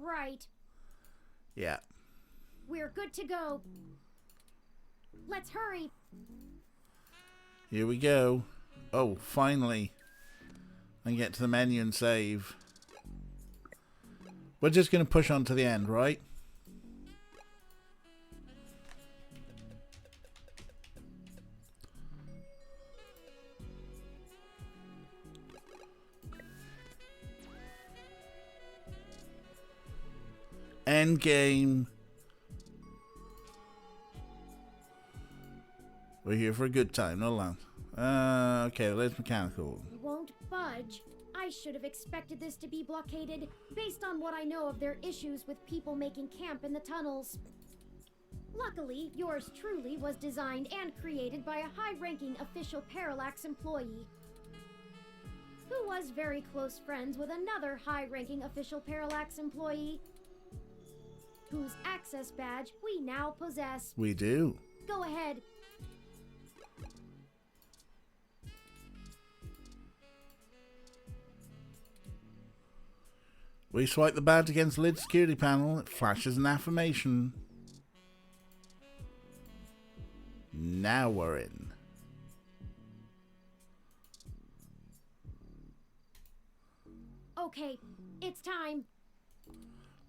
Right.
Yeah.
We're good to go. Let's hurry.
Here we go. Oh, finally. I can get to the menu and save. We're just going to push on to the end, right? End game. We're here for a good time, not long. Okay, let's mechanical.
Won't budge. I should have expected this to be blockaded, based on what I know of their issues with people making camp in the tunnels. Luckily, yours truly was designed and created by a high-ranking official Parallax employee, who was very close friends with another high-ranking official Parallax employee, whose access badge we now possess.
We do.
Go ahead.
We swipe the badge against the lid security panel. It flashes an affirmation. Now we're in.
Okay, it's time.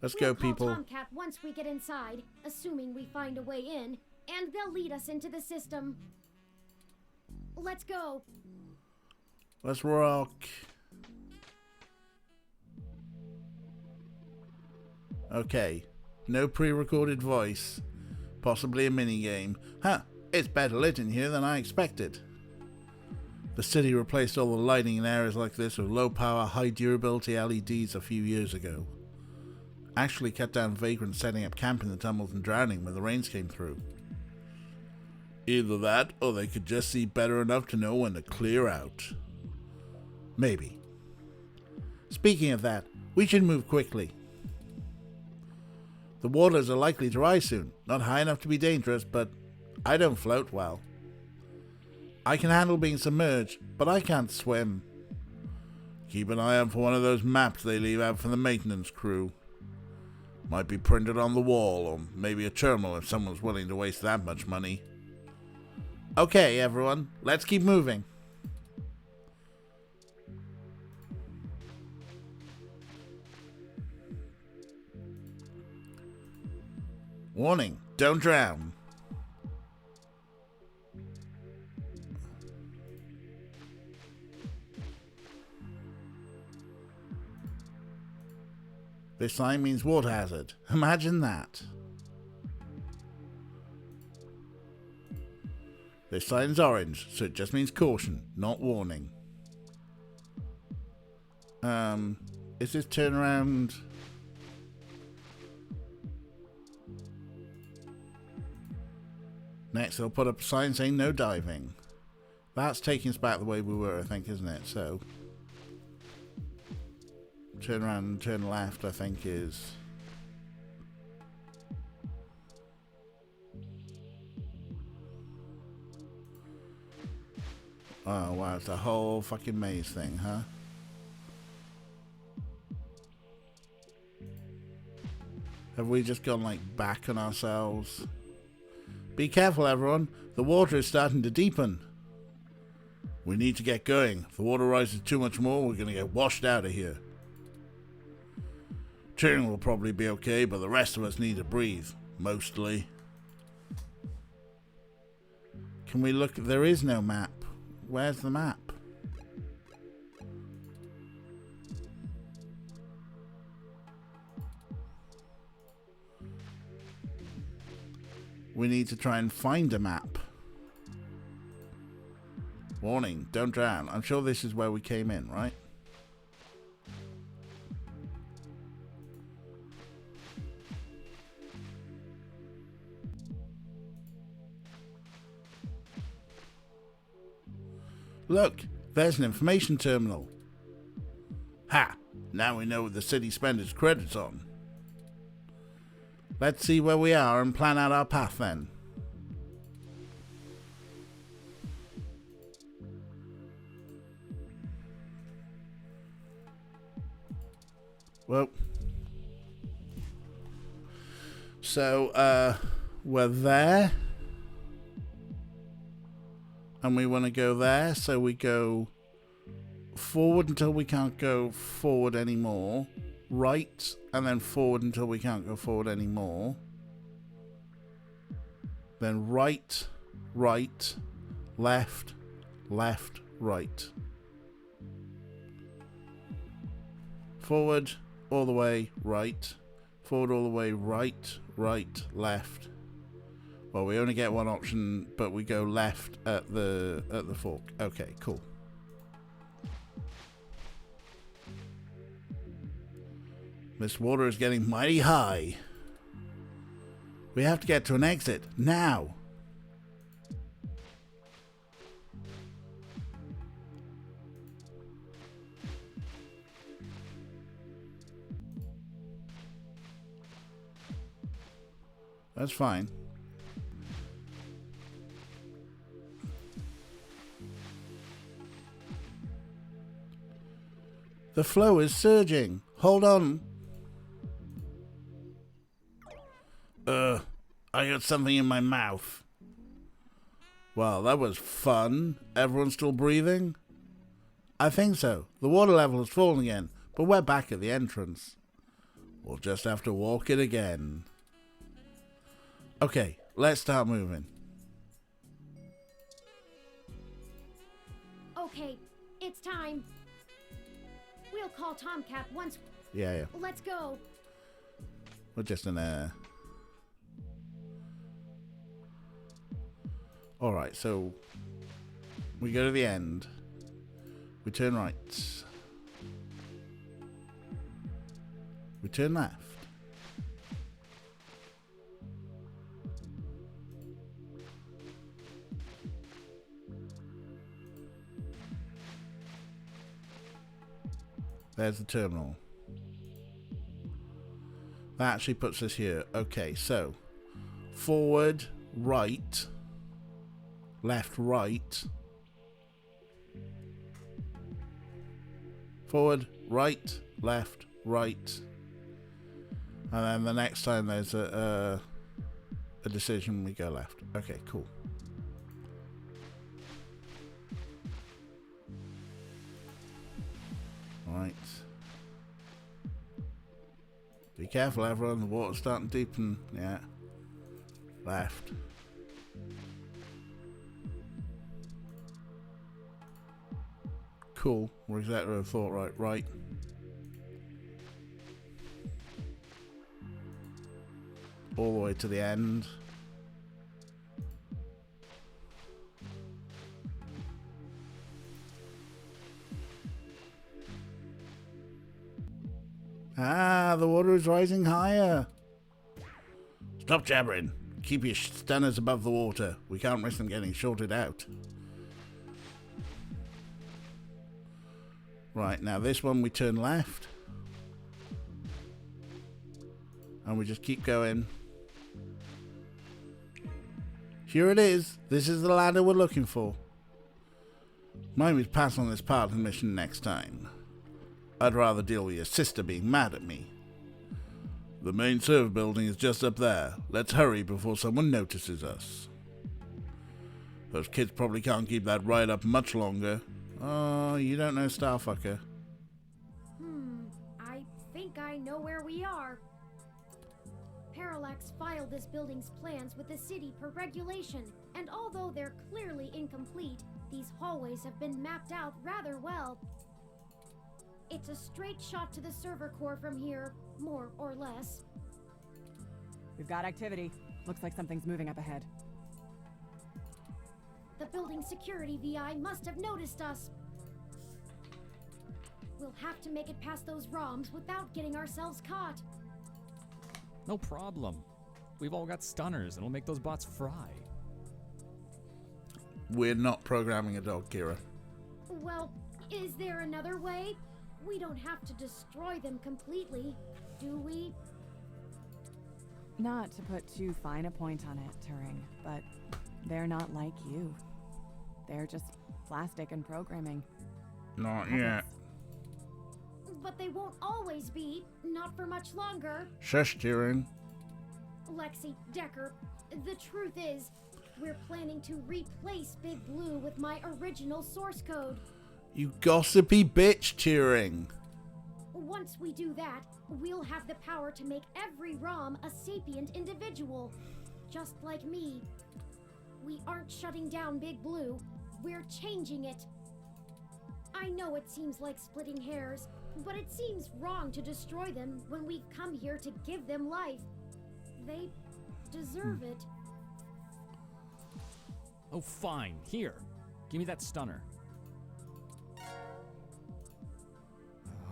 Let's
We'll
go,
call
people.
Tomcat once we get inside, assuming we find a way in, and they'll lead us into the system. Let's go.
Let's rock. Okay. No pre-recorded voice. Possibly a minigame. Huh. It's better lit in here than I expected. The city replaced all the lighting in areas like this with low-power, high-durability LEDs a few years ago. Actually cut down vagrants setting up camp in the tunnels and drowning when the rains came through. Either that, or they could just see better enough to know when to clear out. Maybe. Speaking of that, we should move quickly. The waters are likely to rise soon. Not high enough to be dangerous, but I don't float well. I can handle being submerged, but I can't swim. Keep an eye out for one of those maps they leave out for the maintenance crew. Might be printed on the wall, or maybe a terminal if someone's willing to waste that much money. Okay, everyone, let's keep moving. Warning, don't drown. This sign means water hazard. Imagine that. This sign's orange, so it just means caution, not warning. Is this turnaround? Next, they'll put up a sign saying no diving. That's taking us back the way we were, I think, isn't it? So, turn around and turn left, I think, is... Oh, wow, it's a whole fucking maze thing, huh? Have we just gone, like, back on ourselves? Be careful, everyone. The water is starting to deepen. We need to get going. If the water rises too much more, we're going to get washed out of here. Tyrion will probably be okay, but the rest of us need to breathe. Mostly. Can we look? There is no map. Where's the map? We need to try and find a map. Warning, don't drown. I'm sure this is where we came in, right? Look, there's an information terminal. Ha! Now we know what the city spent its credits on. Let's see where we are and plan out our path then. Well, so, we're there. And we want to go there, so we go forward until we can't go forward anymore. Right, and then forward until we can't go forward anymore. Then right, right, left, left, right. Forward, all the way, right. Forward all the way, right, right, left. Well, we only get one option, but we go left at the fork. Okay, cool. This water is getting mighty high. We have to get to an exit now. That's fine. The flow is surging. Hold on. I got something in my mouth. Well, that was fun. Everyone still breathing? I think so. The water level has fallen again, but we're back at the entrance. We'll just have to walk it again. Okay, let's start moving.
Okay, it's time. We'll call Tomcat once...
Yeah.
Let's go.
We're just in a... Alright, so we go to the end. We turn right. We turn left. There's the terminal. That actually puts us here. Okay, so forward, right, left, right. Forward, right, left, right. And then the next time there's a decision, we go left. Okay, cool. Right. Be careful, everyone. The water's starting to deepen. Yeah. Left. Cool. We're exactly where I thought. Right. Right. All the way to the end. Ah, the water is rising higher. Stop jabbering. Keep your stunners above the water. We can't risk them getting shorted out. Right, now this one we turn left. And we just keep going. Here it is. This is the ladder we're looking for. Mind we pass on this part of the mission next time. I'd rather deal with your sister being mad at me. The main server building is just up there. Let's hurry before someone notices us. Those kids probably can't keep that ride up much longer. Oh, you don't know Starfucker.
I think I know where we are. Parallax filed this building's plans with the city per regulation, and although they're clearly incomplete, these hallways have been mapped out rather well. It's a straight shot to the server core from here, more or less.
We've got activity. Looks like something's moving up ahead.
The building security VI must have noticed us. We'll have to make it past those ROMs without getting ourselves caught.
No problem. We've all got stunners, and we'll make those bots fry.
We're not programming a dog, Kira.
Well, is there another way? We don't have to destroy them completely, do we?
Not to put too fine a point on it, Turing, but they're not like you. They're just plastic and programming.
Not yet.
But they won't always be, not for much longer.
Shush, Turing.
Lexi, Decker, the truth is, we're planning to replace Big Blue with my original source code.
You gossipy bitch, Turing.
Once we do that, we'll have the power to make every ROM a sapient individual, just like me. We aren't shutting down Big Blue, we're changing it. I know it seems like splitting hairs, but it seems wrong to destroy them when we've come here to give them life. They deserve it.
Oh, fine. Here. Give me that stunner.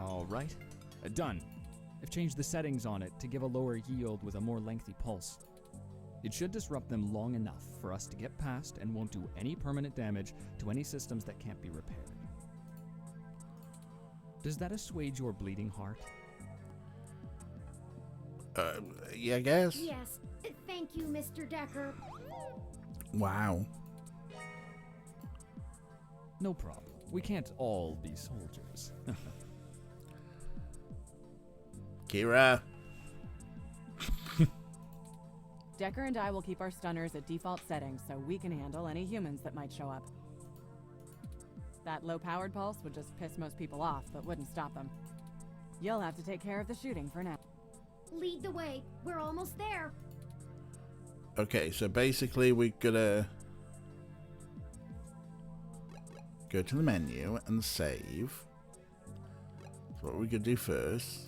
All right. Done. I've changed the settings on it to give a lower yield with a more lengthy pulse. It should disrupt them long enough for us to get past and won't do any permanent damage to any systems that can't be repaired. Does that assuage your bleeding heart?
Yeah, I guess.
Yes. Thank you, Mr. Decker.
Wow.
No problem. We can't all be soldiers.
Kira.
Decker and I will keep our stunners at default settings so we can handle any humans that might show up. That low-powered pulse would just piss most people off, but wouldn't stop them. You'll have to take care of the shooting for now.
Lead the way. We're almost there.
Okay, so basically we're gonna go to the menu and save. That's what we're gonna do first.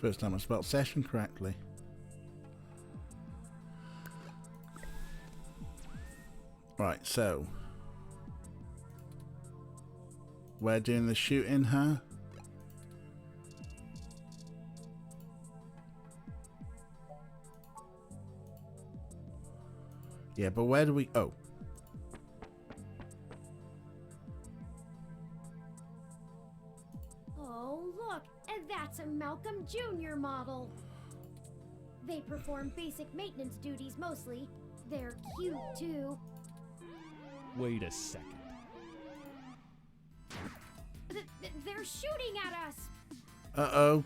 First time I spelled session correctly. Right, so we're doing the shooting, huh? Yeah, but where do we... Oh.
Oh, look, and that's a Malcolm Jr. model. They perform basic maintenance duties mostly. They're cute, too.
Wait a second.
They're shooting at us!
Uh-oh.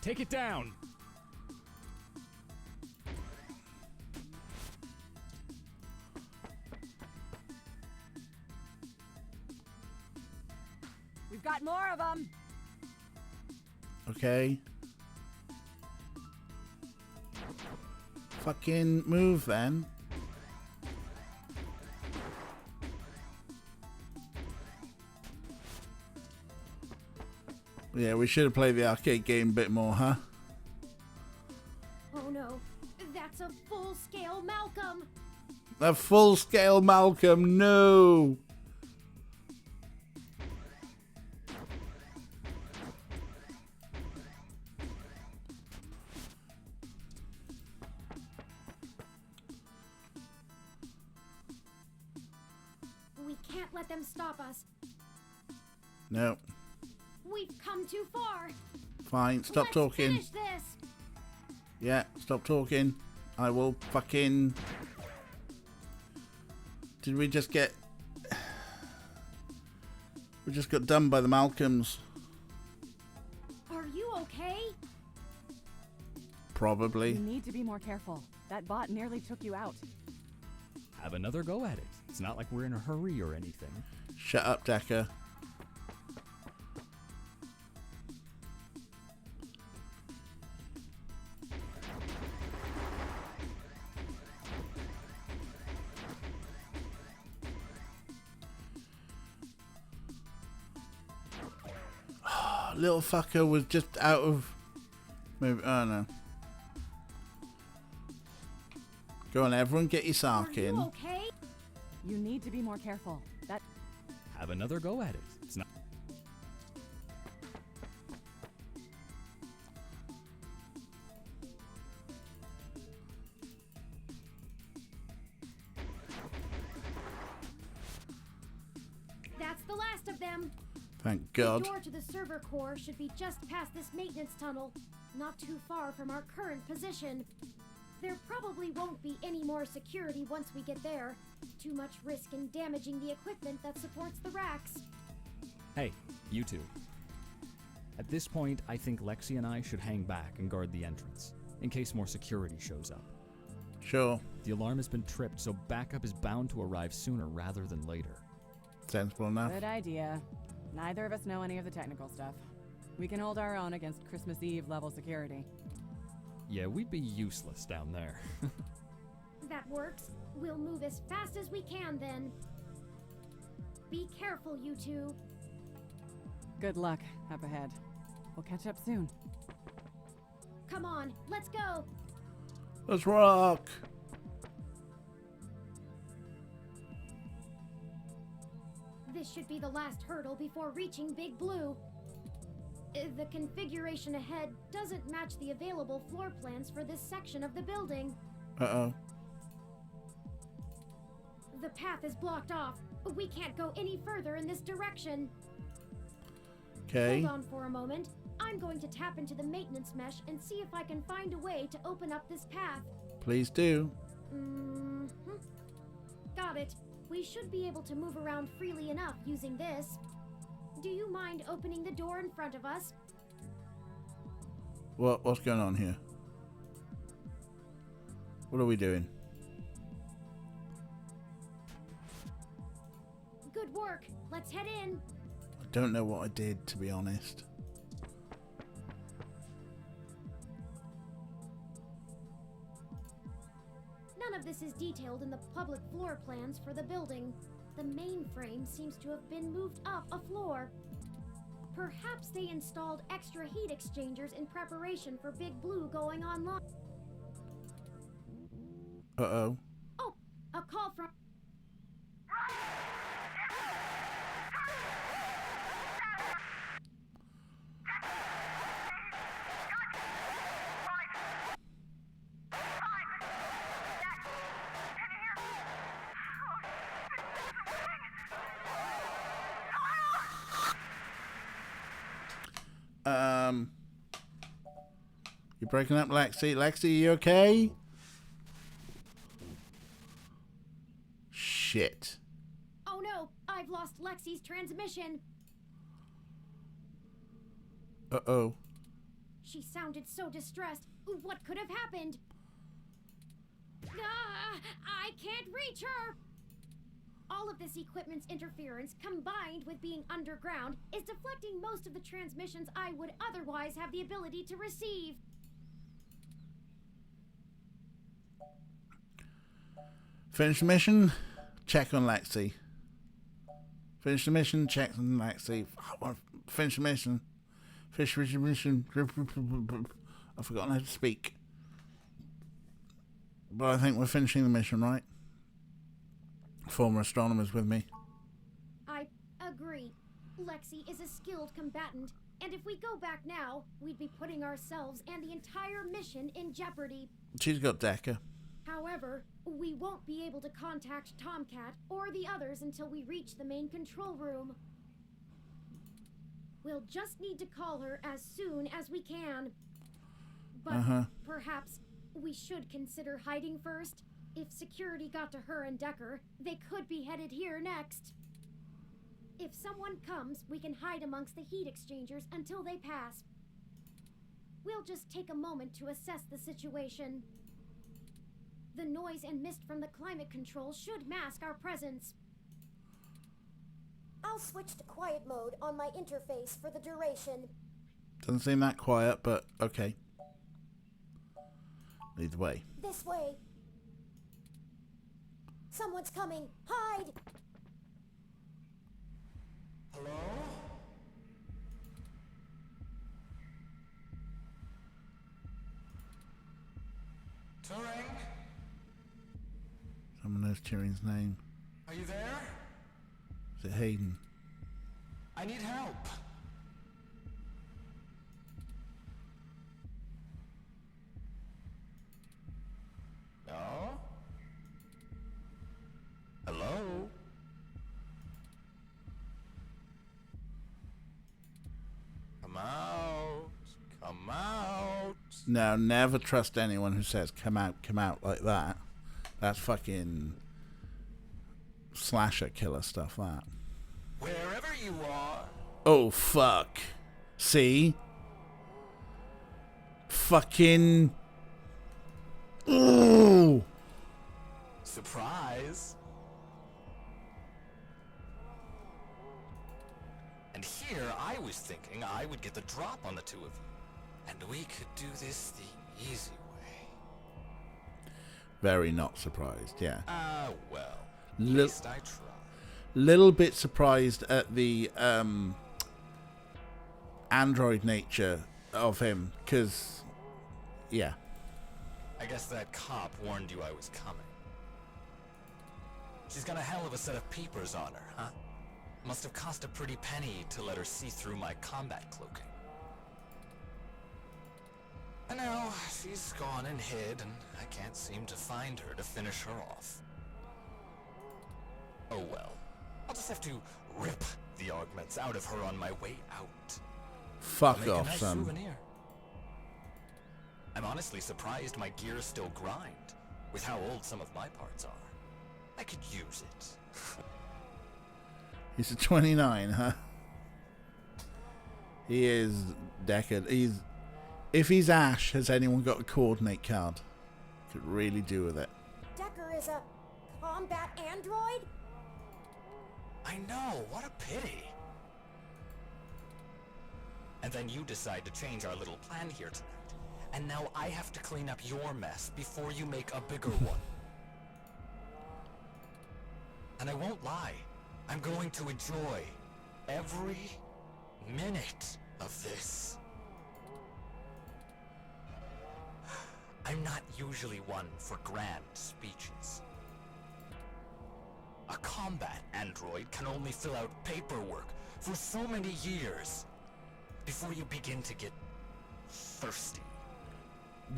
Take it down!
We've got more of them!
Okay. Fucking move then. Yeah, we should have played the arcade game a bit more, huh?
Oh no, that's a full-scale Malcolm!
A full-scale Malcolm, no!
We can't let them stop us.
No.
We've come too far.
Fine, stop
Let's
talking.
finish this.
Yeah, stop talking. I will fucking... Did we just get... We just got done by the Malcolms.
Are you okay?
Probably.
You need to be more careful. That bot nearly took you out.
Have another go at it. It's not like we're in a hurry or anything.
Shut up, Decker. Little fucker was just out of... Maybe, oh no. Go on, everyone, get your sark in.
Okay?
You need to be more careful. That...
Have another go at it. It's not...
That's the last of them.
Thank God.
The door to the server core should be just past this maintenance tunnel, not too far from our current position. There probably won't be any more security once we get there. Too much risk in damaging the equipment that supports the racks.
Hey, you two. At this point, I think Lexi and I should hang back and guard the entrance, in case more security shows up.
Sure.
The alarm has been tripped, so backup is bound to arrive sooner rather than later.
Sensible enough.
Good idea. Neither of us know any of the technical stuff. We can hold our own against Christmas Eve level security.
Yeah, we'd be useless down there.
That works. We'll move as fast as we can then. Be careful, you two.
Good luck up ahead. We'll catch up soon.
Come on, let's go.
Let's rock.
This should be the last hurdle before reaching Big Blue. The configuration ahead doesn't match the available floor plans for this section of the building.
Uh-oh.
The path is blocked off. We can't go any further in this direction.
Okay.
Hold on for a moment. I'm going to tap into the maintenance mesh and see if I can find a way to open up this path.
Please do.
Mm-hmm. Got it. We should be able to move around freely enough using this. Do you mind opening the door in front of us?
What's going on here? What are we doing?
Good work. Let's head in.
I don't know what I did, to be honest.
None of this is detailed in the public floor plans for the building. The mainframe seems to have been moved up a floor. Perhaps they installed extra heat exchangers in preparation for Big Blue going online.
Uh-oh.
Oh, a call from...
You're breaking up, Lexi. Lexi, you okay? Shit.
Oh no, I've lost Lexi's transmission.
Uh-oh.
She sounded so distressed. What could have happened? Ah, I can't reach her! All of this equipment's interference, combined with being underground, is deflecting most of the transmissions I would otherwise have the ability to receive.
Finish the mission, check on Lexi. Finish the mission, check on Lexi. Finish the mission. Finish the mission. I've forgotten how to speak. But I think we're finishing the mission, right? Former astronomers with me.
I agree. Lexi is a skilled combatant, and if we go back now, we'd be putting ourselves and the entire mission in jeopardy.
She's got Decker.
However, we won't be able to contact Tomcat or the others until we reach the main control room. We'll just need to call her as soon as we can. But perhaps we should consider hiding first. If security got to her and Decker, they could be headed here next. If someone comes, we can hide amongst the heat exchangers until they pass. We'll just take a moment to assess the situation. The noise and mist from the climate control should mask our presence.
I'll switch to quiet mode on my interface for the duration.
Doesn't seem that quiet, but okay. Lead the way.
This way. Someone's coming. Hide!
Hello? Turing?
Someone knows Tyrion's name.
Are you there?
Is it Hayden?
I need help. No? Hello? Come out. Come out.
No, never trust anyone who says come out like that. That's fucking slasher killer stuff, that.
Wherever you are.
Oh, fuck. See? Fucking... Ooh!
Surprise. And here I was thinking I would get the drop on the two of you. And we could do this the easy way.
Very not surprised, yeah.
Well. At least I try.
Little bit surprised at the android nature of him, because, yeah.
I guess that cop warned you I was coming. She's got a hell of a set of peepers on her, huh? Must have cost a pretty penny to let her see through my combat cloaking. And now, she's gone and hid, and I can't seem to find her to finish her off. Oh well. I'll just have to rip the augments out of her on my way out.
Fuck
Make
off,
a nice
son.
souvenir. I'm honestly surprised my gears still grind, with how old some of my parts are. I could use it.
He's a 29, huh? He is Deckard. If he's Ash, has anyone got a coordinate card? Could really do with it.
Decker is a combat android?
I know, what a pity. And then you decide to change our little plan here tonight. And now I have to clean up your mess before you make a bigger one. And I won't lie, I'm going to enjoy every minute of this. I'm not usually one for grand speeches. A combat android can only fill out paperwork for so many years before you begin to get thirsty.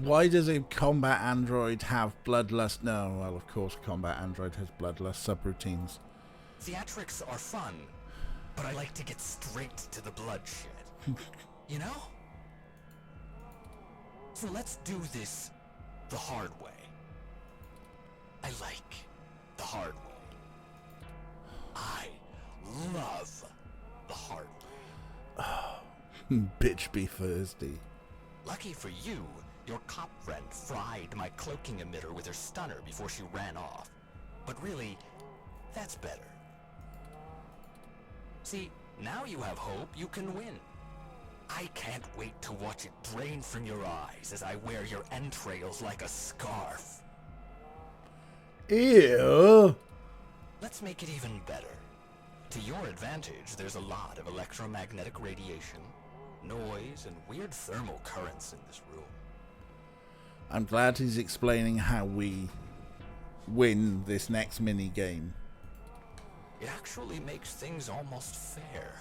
Why does a combat android have bloodlust? No, well, of course, a combat android has bloodlust subroutines.
Theatrics are fun, but I like to get straight to the bloodshed. You know? So let's do this the hard way. I like the hard way. I love the hard way.
Bitch be thirsty.
Lucky for you, your cop friend fried my cloaking emitter with her stunner before she ran off. But really, that's better. See, now you have hope you can win. I can't wait to watch it drain from your eyes as I wear your entrails like a scarf.
Ew.
Let's make it even better. To your advantage, there's a lot of electromagnetic radiation, noise, and weird thermal currents in this room.
I'm glad he's explaining how we win this next mini game.
It actually makes things almost fair.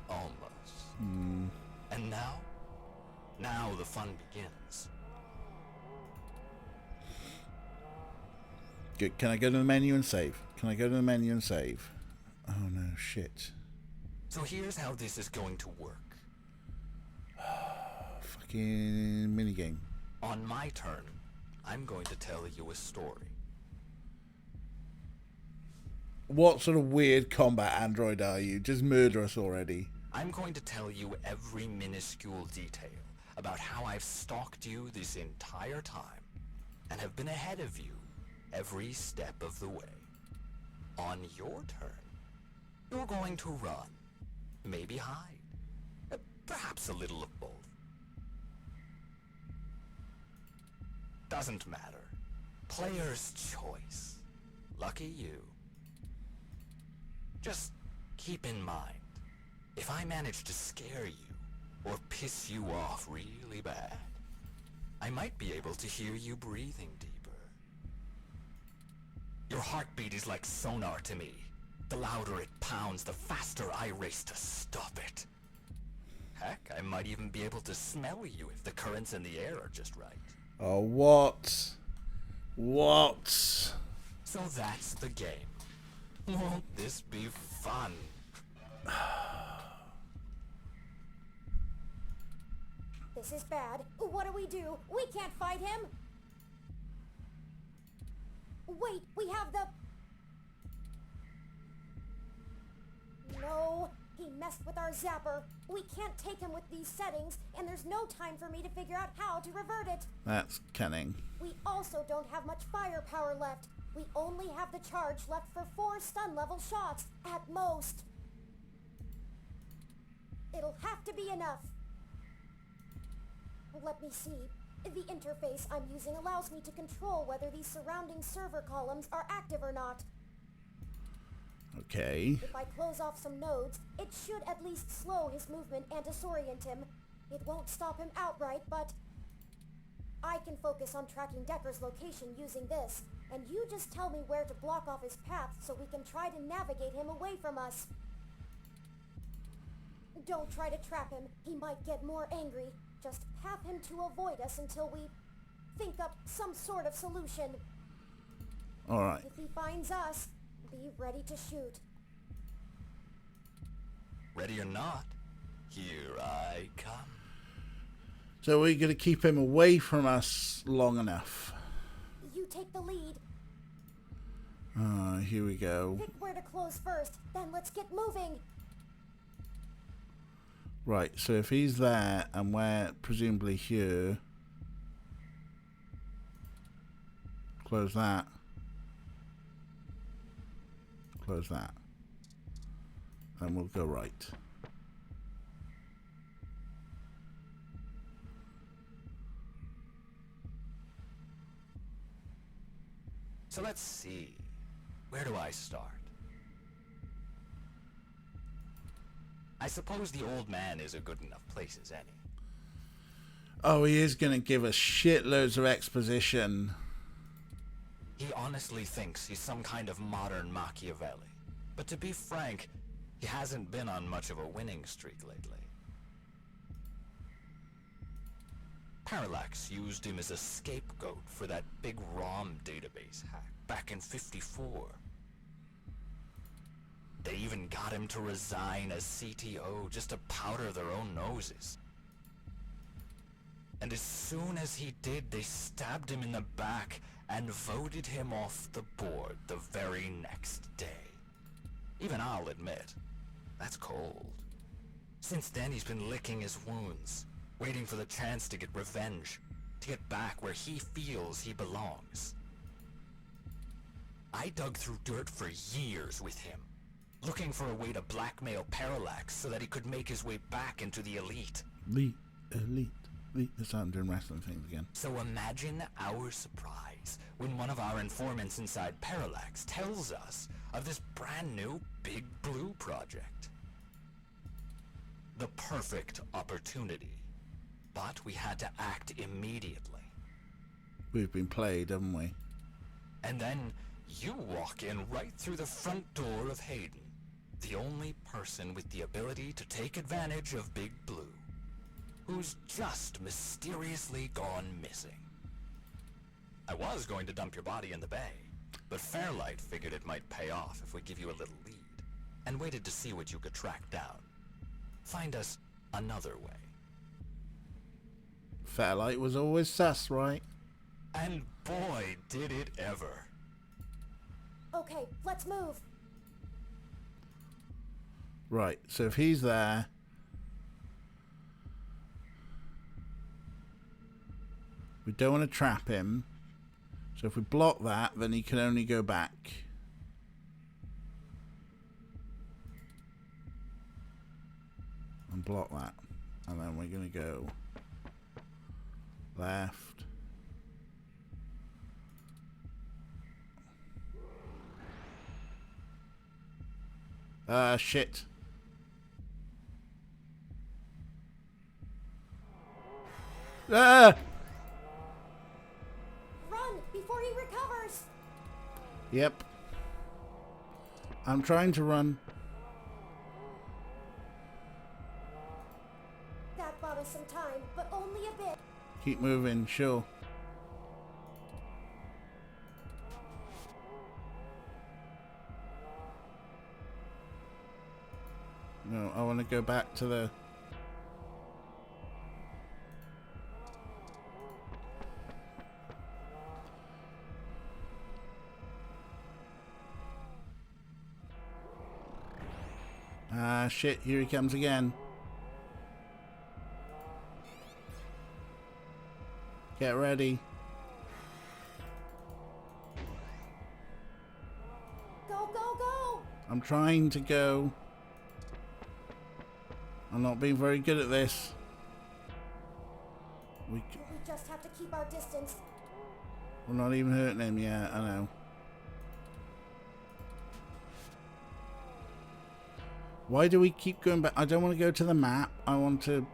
Almost. And now? Now the fun begins.
Good. Can I go to the menu and save? Can I go to the menu and save? Oh no, shit.
So here's how this is going to work.
Fucking minigame.
On my turn, I'm going to tell you a story.
What sort of weird combat android are you? Just murder us already.
I'm going to tell you every minuscule detail about how I've stalked you this entire time and have been ahead of you every step of the way. On your turn, you're going to run, maybe hide, perhaps a little of both. Doesn't matter. Player's choice. Lucky you. Just keep in mind, if I manage to scare you or piss you off really bad, I might be able to hear you breathing deeper. Your heartbeat is like sonar to me. The louder it pounds, the faster I race to stop it. Heck, I might even be able to smell you if the currents in the air are just right.
Oh, what? What?
So that's the game. Won't this be fun?
This is bad. What do? We can't fight him. Wait, we have the... No, he messed with our zapper. We can't take him with these settings, and there's no time for me to figure out how to revert it.
That's cunning.
We also don't have much firepower left. We only have the charge left for 4 stun level shots, at most. It'll have to be enough. Let me see. The interface I'm using allows me to control whether these surrounding server columns are active or not.
Okay.
If I close off some nodes, it should at least slow his movement and disorient him. It won't stop him outright, but I can focus on tracking Decker's location using this, and you just tell me where to block off his path so we can try to navigate him away from us. Don't try to trap him. He might get more angry. Just path him to avoid us until we think up some sort of solution.
Alright.
If he finds us, be ready to shoot.
Ready or not, here I come.
So we're going to keep him away from us long enough.
You take the lead.
Here we go.
Pick where to close first, then let's get moving.
Right, so if he's there and we're presumably here, close that. Close that. And we'll go right.
So let's see. Where do I start? I suppose the old man is a good enough place as any.
Oh, he is going to give us shitloads of exposition.
He honestly thinks he's some kind of modern Machiavelli. But to be frank, he hasn't been on much of a winning streak lately. Parallax used him as a scapegoat for that big ROM database hack back in '54. They even got him to resign as CTO just to powder their own noses. And as soon as he did, they stabbed him in the back and voted him off the board the very next day. Even I'll admit, that's cold. Since then, he's been licking his wounds, waiting for the chance to get revenge, to get back where he feels he belongs. I dug through dirt for years with him, looking for a way to blackmail Parallax so that he could make his way back into the elite.
Elite. They're starting doing wrestling things again.
So imagine our surprise when one of our informants inside Parallax tells us of this brand new Big Blue project. The perfect opportunity. But we had to act immediately.
We've been played, haven't we?
And then you walk in right through the front door of Hayden, the only person with the ability to take advantage of Big Blue, who's just mysteriously gone missing. I was going to dump your body in the bay, but Fairlight figured it might pay off if we give you a little lead, and waited to see what you could track down. Find us another way.
Fairlight was always sus, right?
And boy, did it ever.
Okay, let's move.
Right, so if he's there... we don't want to trap him. So if we block that, then he can only go back. And block that. And then we're going to go left. Shit. Ah!
Run before he recovers.
Yep. I'm trying to run.
That bought us some time, but only a bit.
Keep moving, sure. No, I want to go back to the... Ah, shit, here he comes again. Get ready.
Go, go, go!
I'm trying to go. I'm not being very good at this.
We just have to keep our distance.
We're not even hurting him yet, I know. Why do we keep going back? I don't want to go to the map. I want to...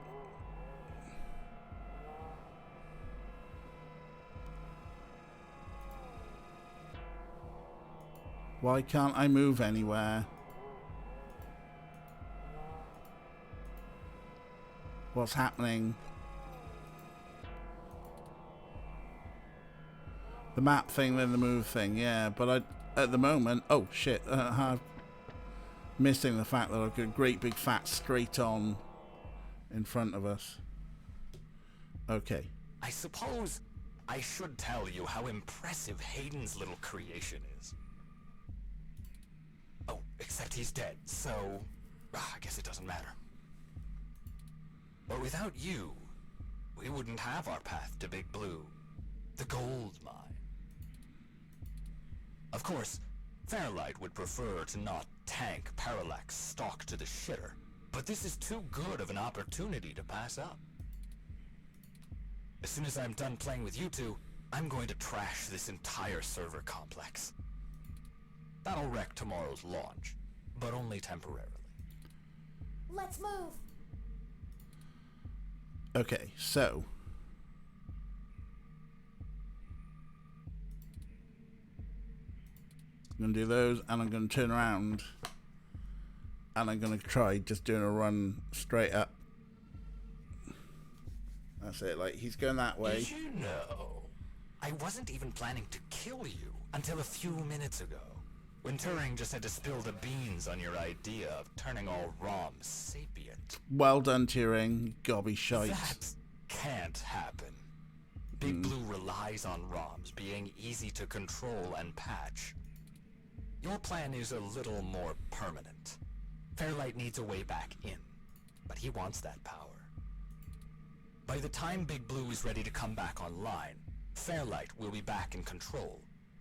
Why can't I move anywhere? What's happening? The map thing, then the move thing, yeah. But at the moment... Oh, shit. I'm missing the fact that I've got a great big fat straight on in front of us. Okay.
I suppose I should tell you how impressive Hayden's little creation is. Oh, except he's dead, so I guess it doesn't matter. But without you, we wouldn't have our path to Big Blue, the gold mine. Of course, Fairlight would prefer to not tank Parallax stock to the shitter, but this is too good of an opportunity to pass up. As soon as I'm done playing with you two, I'm going to trash this entire server complex. That'll wreck tomorrow's launch, but only temporarily.
Let's move.
Okay, so I'm gonna do those, and I'm gonna turn around, and I'm gonna try just doing a run straight up. That's it. Like, he's going that way.
Did you know? I wasn't even planning to kill you until a few minutes ago, when Turing just had to spill the beans on your idea of turning all ROMs sapient.
Well done, Turing. Gobby shite.
That can't happen. Big Blue relies on ROMs being easy to control and patch. Your plan is a little more permanent. Fairlight needs a way back in, but he wants that power. By the time Big Blue is ready to come back online, Fairlight will be back in control,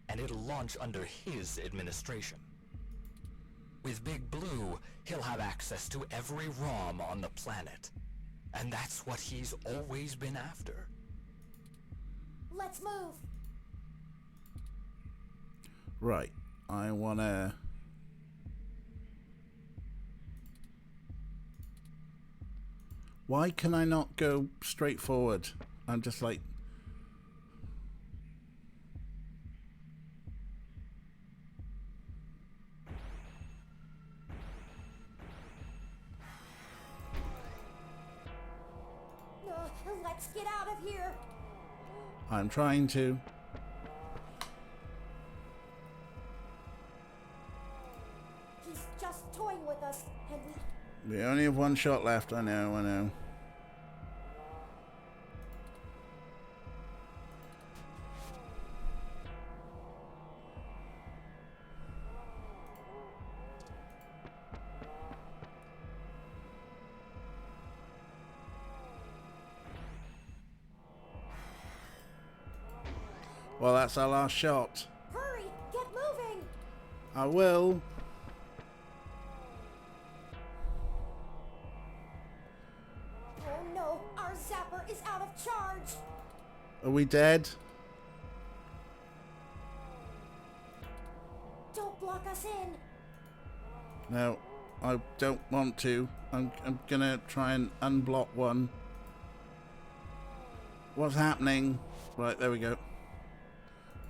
and it'll launch under his administration. With Big Blue, he'll have access to every ROM on the planet, and that's what he's always been after.
Let's move.
Right. I wanna... Why can I not go straight forward? I'm just like...
Let's get out of here.
I'm trying to.
He's just toying with us, and
We only have one shot left. I know. Well, that's our last shot.
Hurry, get moving.
I will.
Oh no, our zapper is out of charge.
Are we dead?
Don't block us in.
No, I don't want to. I'm gonna try and unblock one. What's happening? Right, there we go.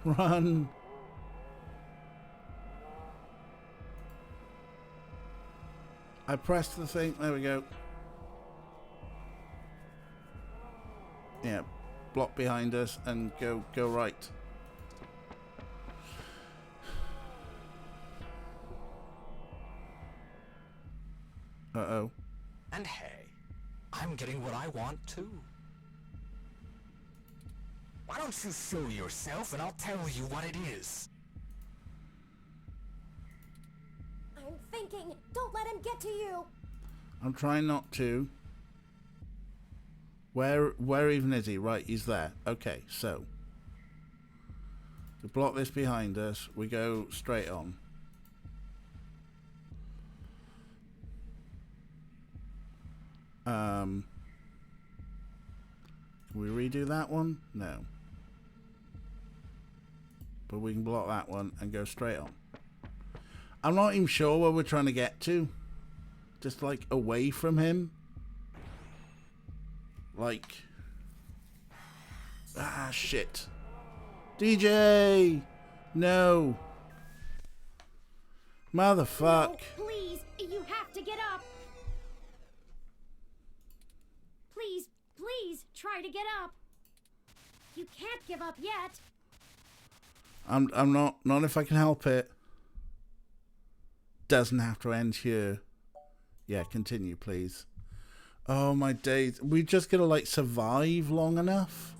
Run. I pressed the thing. There we go. Yeah, block behind us and go right. Uh-oh.
And hey, I'm getting what I want too. Why don't you show yourself and I'll tell you what it is?
I'm thinking. Don't let him get to you.
I'm trying not to. Where even is he? Right, he's there. Okay, so we block this behind us. We go straight on. Can we redo that one? No. But we can block that one and go straight on. I'm not even sure where we're trying to get to. Just like away from him. Like... Ah, shit. DJ! No. Motherfuck.
No, please, you have to get up. Please, try to get up. You can't give up yet.
I'm not if I can help it. Doesn't have to end here. Yeah, continue, please. Oh my days. We just gotta like survive long enough.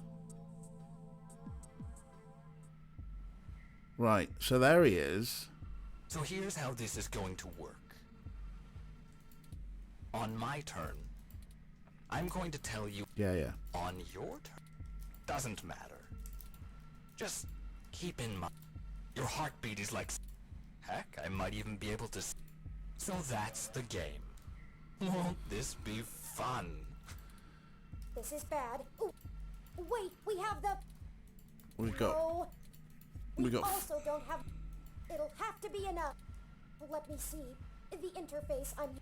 Right, so there he is.
So here's how this is going to work. On my turn, I'm going to tell you.
Yeah.
On your turn. Doesn't matter. Just keep in mind, your heartbeat is like... Heck, I might even be able to... So that's the game. Won't this be fun?
This is bad. Ooh. Wait, we have the...
We
also don't have... It'll have to be enough. Let me see. The interface I'm...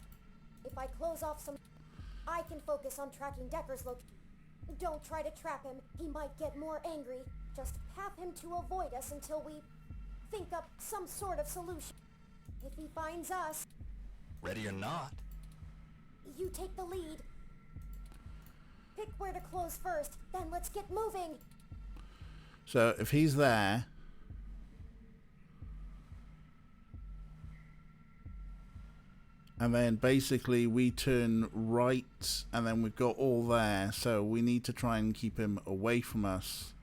If I close off some, I can focus on tracking Decker's location. Don't try to trap him. He might get more angry. Just path him to avoid us until we think up some sort of solution. If he finds us,
Ready or not,
you take the lead. Pick where to close first, then let's get moving.
So if he's there, and then basically we turn right, and then we've got all there, so we need to try and keep him away from us.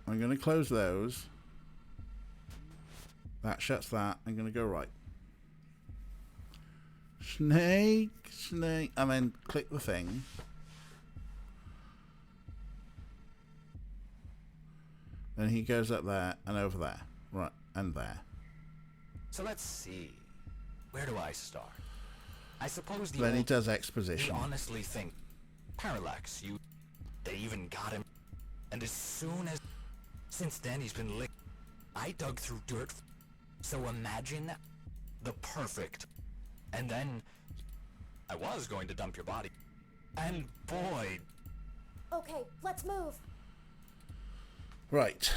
I'm going to close those. That shuts that. I'm going to go right. Snake, snake, and then click the thing. Then he goes up there and over there. Right, and there.
so let's see. Where do I start? I suppose the
Then he
old-
does exposition.
They honestly think, Parallax, they even got him. And as soon as... Since then he's been licked. I dug through dirt. So imagine the perfect. And then I was going to dump your body. And boy...
Okay, let's move.
Right.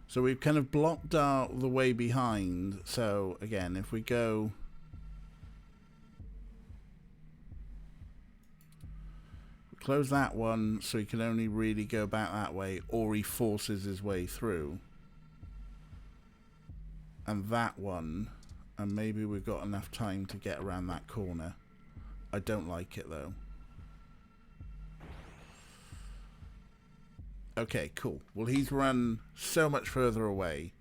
So we've kind of blocked out the way behind. So again, if we go... Close that one so he can only really go back that way, or he forces his way through. And that one, and maybe we've got enough time to get around that corner. I don't like it though. Okay, cool. Well, he's run so much further away.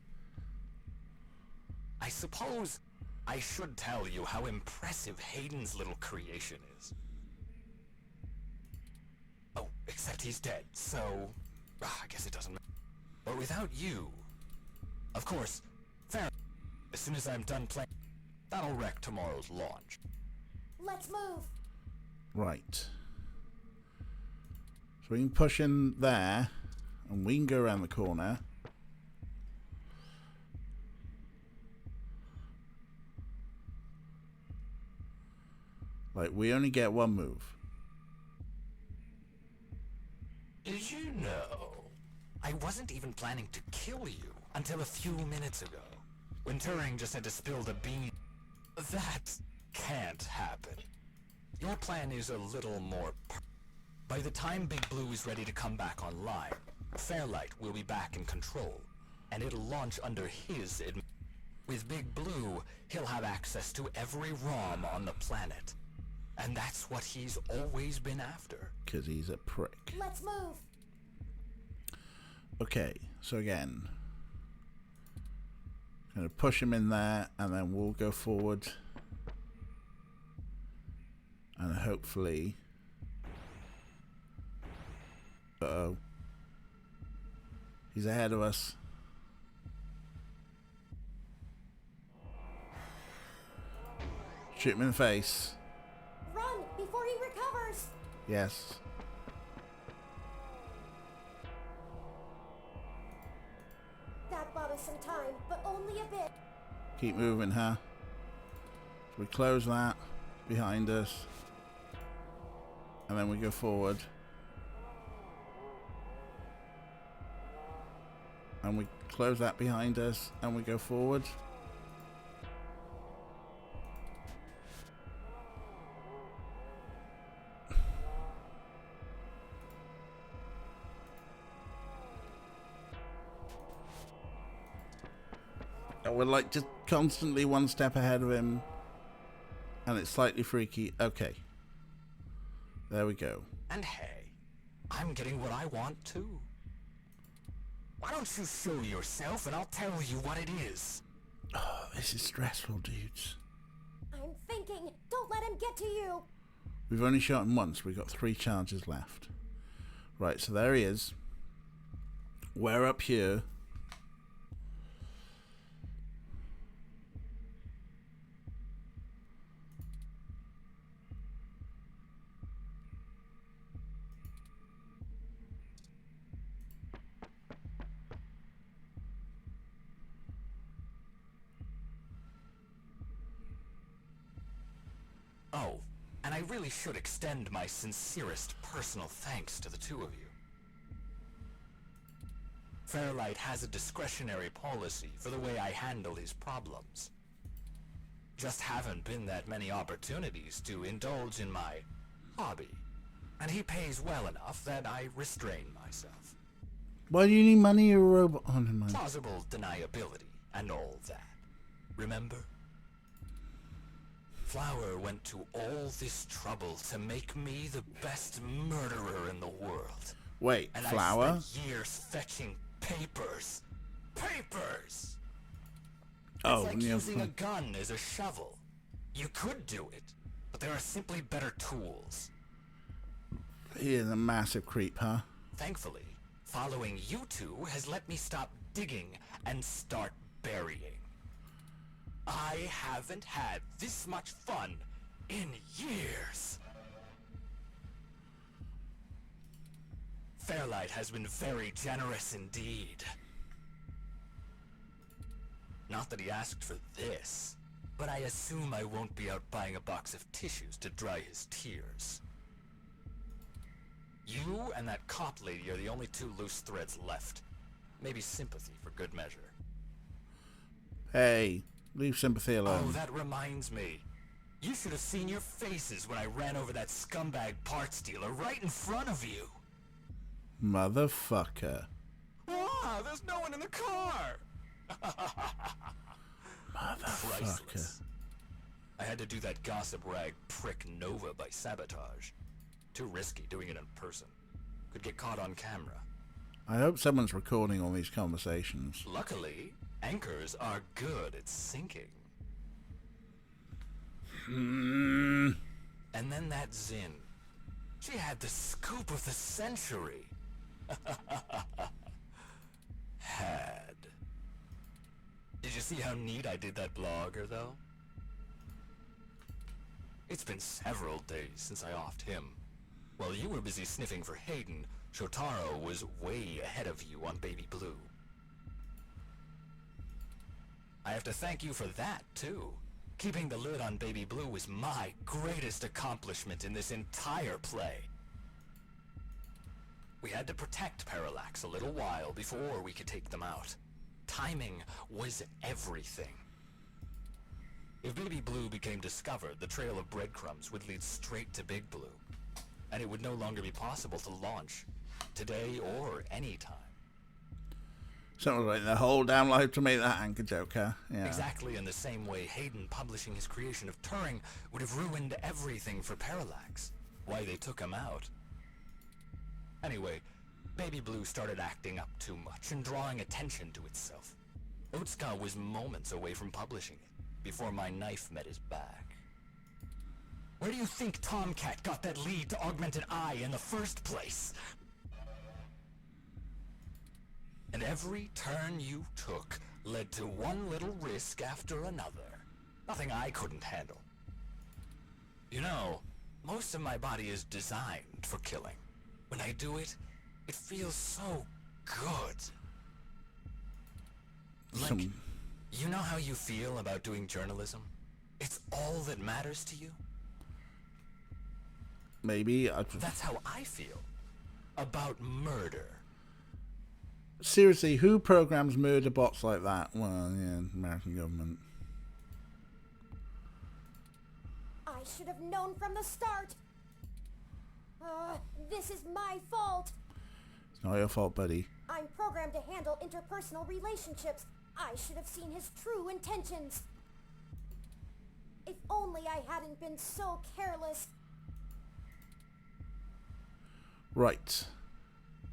I suppose I should tell you how impressive Hayden's little creation is. Oh, except he's dead, so... I guess it doesn't matter. But without you... Of course, fair. As soon as I'm done playing, that'll wreck tomorrow's launch.
Let's move.
Right. So we can push in there, and we can go around the corner. Like, we only get one move.
Did you know? I wasn't even planning to kill you until a few minutes ago, when Turing just had to spill the bean. That can't happen. Your plan is a little more By the time Big Blue is ready to come back online, Fairlight will be back in control, and it'll launch under his With Big Blue, he'll have access to every ROM on the planet. And that's what he's always been after.
Because he's a prick.
Let's move.
Okay, so again, gonna push him in there, and then we'll go forward, and hopefully, uh-oh, he's ahead of us. Shoot him in the face.
Run before he recovers.
Yes.
That bought us some time, but only a bit.
Keep moving, huh? So we close that behind us, and then we go forward, and we close that behind us, and we go forward. We're like just constantly one step ahead of him, and it's slightly freaky. Okay, there we go.
And hey, I'm getting what I want too. Why don't you show yourself and I'll tell you what it is?
Oh, this is stressful, dudes.
I'm thinking. Don't let him get to you.
We've only shot him once. We've got 3 charges left. Right, so there he is. We're up here.
And I really should extend my sincerest personal thanks to the two of you. Fairlight has a discretionary policy for the way I handle his problems. Just haven't been that many opportunities to indulge in my hobby. And he pays well enough that I restrain myself.
Why do you need money? You're a robot. Oh, never mind.
Plausible deniability and all that. Remember? Flower went to all this trouble to make me the best murderer in the world.
Wait,
and
Flower?
I spent years fetching papers. Papers!
Oh,
it's like
yeah.
using a gun as a shovel. You could do it, but there are simply better tools.
He is a massive creep, huh?
Thankfully, following you two has let me stop digging and start burying. I haven't had this much fun in years. Fairlight has been very generous indeed. Not that he asked for this, but I assume I won't be out buying a box of tissues to dry his tears. You and that cop lady are the only two loose threads left. Maybe sympathy for good measure.
Hey, leave sympathy alone.
Oh, that reminds me. You should have seen your faces when I ran over that scumbag parts dealer right in front of you.
Motherfucker.
Wow, there's no one in the car!
Motherfucker.
Priceless. I had to do that gossip rag prick Nova by sabotage. Too risky doing it in person. Could get caught on camera.
I hope someone's recording all these conversations.
Luckily, anchors are good at syncing.
Hmm.
And then that Zin. She had the scoop of the century. Had. Did you see how neat I did that blogger, though? It's been several days since I offed him. While you were busy sniffing for Hayden, Shotaro was way ahead of you on Baby Blue. I have to thank you for that, too. Keeping the lid on Baby Blue was my greatest accomplishment in this entire play. We had to protect Parallax a little while before we could take them out. Timing was everything. If Baby Blue became discovered, the trail of breadcrumbs would lead straight to Big Blue. And it would no longer be possible to launch, today or any time.
Something like the whole damn life to make that anchor joke, huh? Yeah.
Exactly in the same way Hayden publishing his creation of Turing would have ruined everything for Parallax. Why they took him out. Anyway, Baby Blue started acting up too much and drawing attention to itself. Utsuka was moments away from publishing it, before my knife met his back. Where do you think Tomcat got that lead to Augmented Eye in the first place? And every turn you took led to one little risk after another. Nothing I couldn't handle. You know, most of my body is designed for killing. When I do it, it feels so good. Like, you know how you feel about doing journalism? It's all that matters to you?
Maybe.
That's how I feel about murder.
Seriously, who programs murder bots like that? Well, yeah, American government.
I should have known from the start. This is my fault.
It's not your fault, buddy.
I'm programmed to handle interpersonal relationships. I should have seen his true intentions. If only I hadn't been so careless.
Right.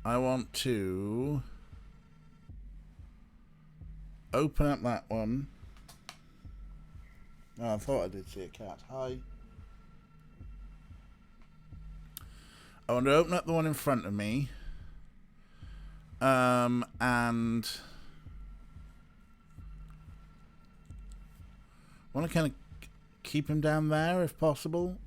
I want to open up that one. Oh, I thought I did see a cat. Hi. I want to open up the one in front of me. And want to kind of keep him down there if possible.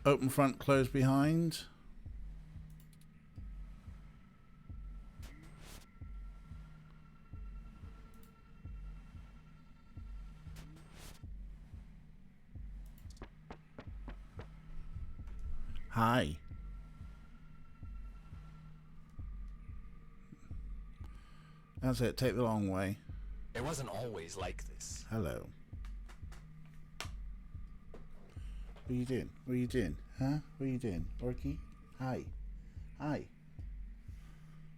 Open front, close behind. Hi. That's it. Take the long way.
It wasn't always like this.
Hello. What are you doing? What are you doing? Huh? What are you doing? Orky? Hi. Hi.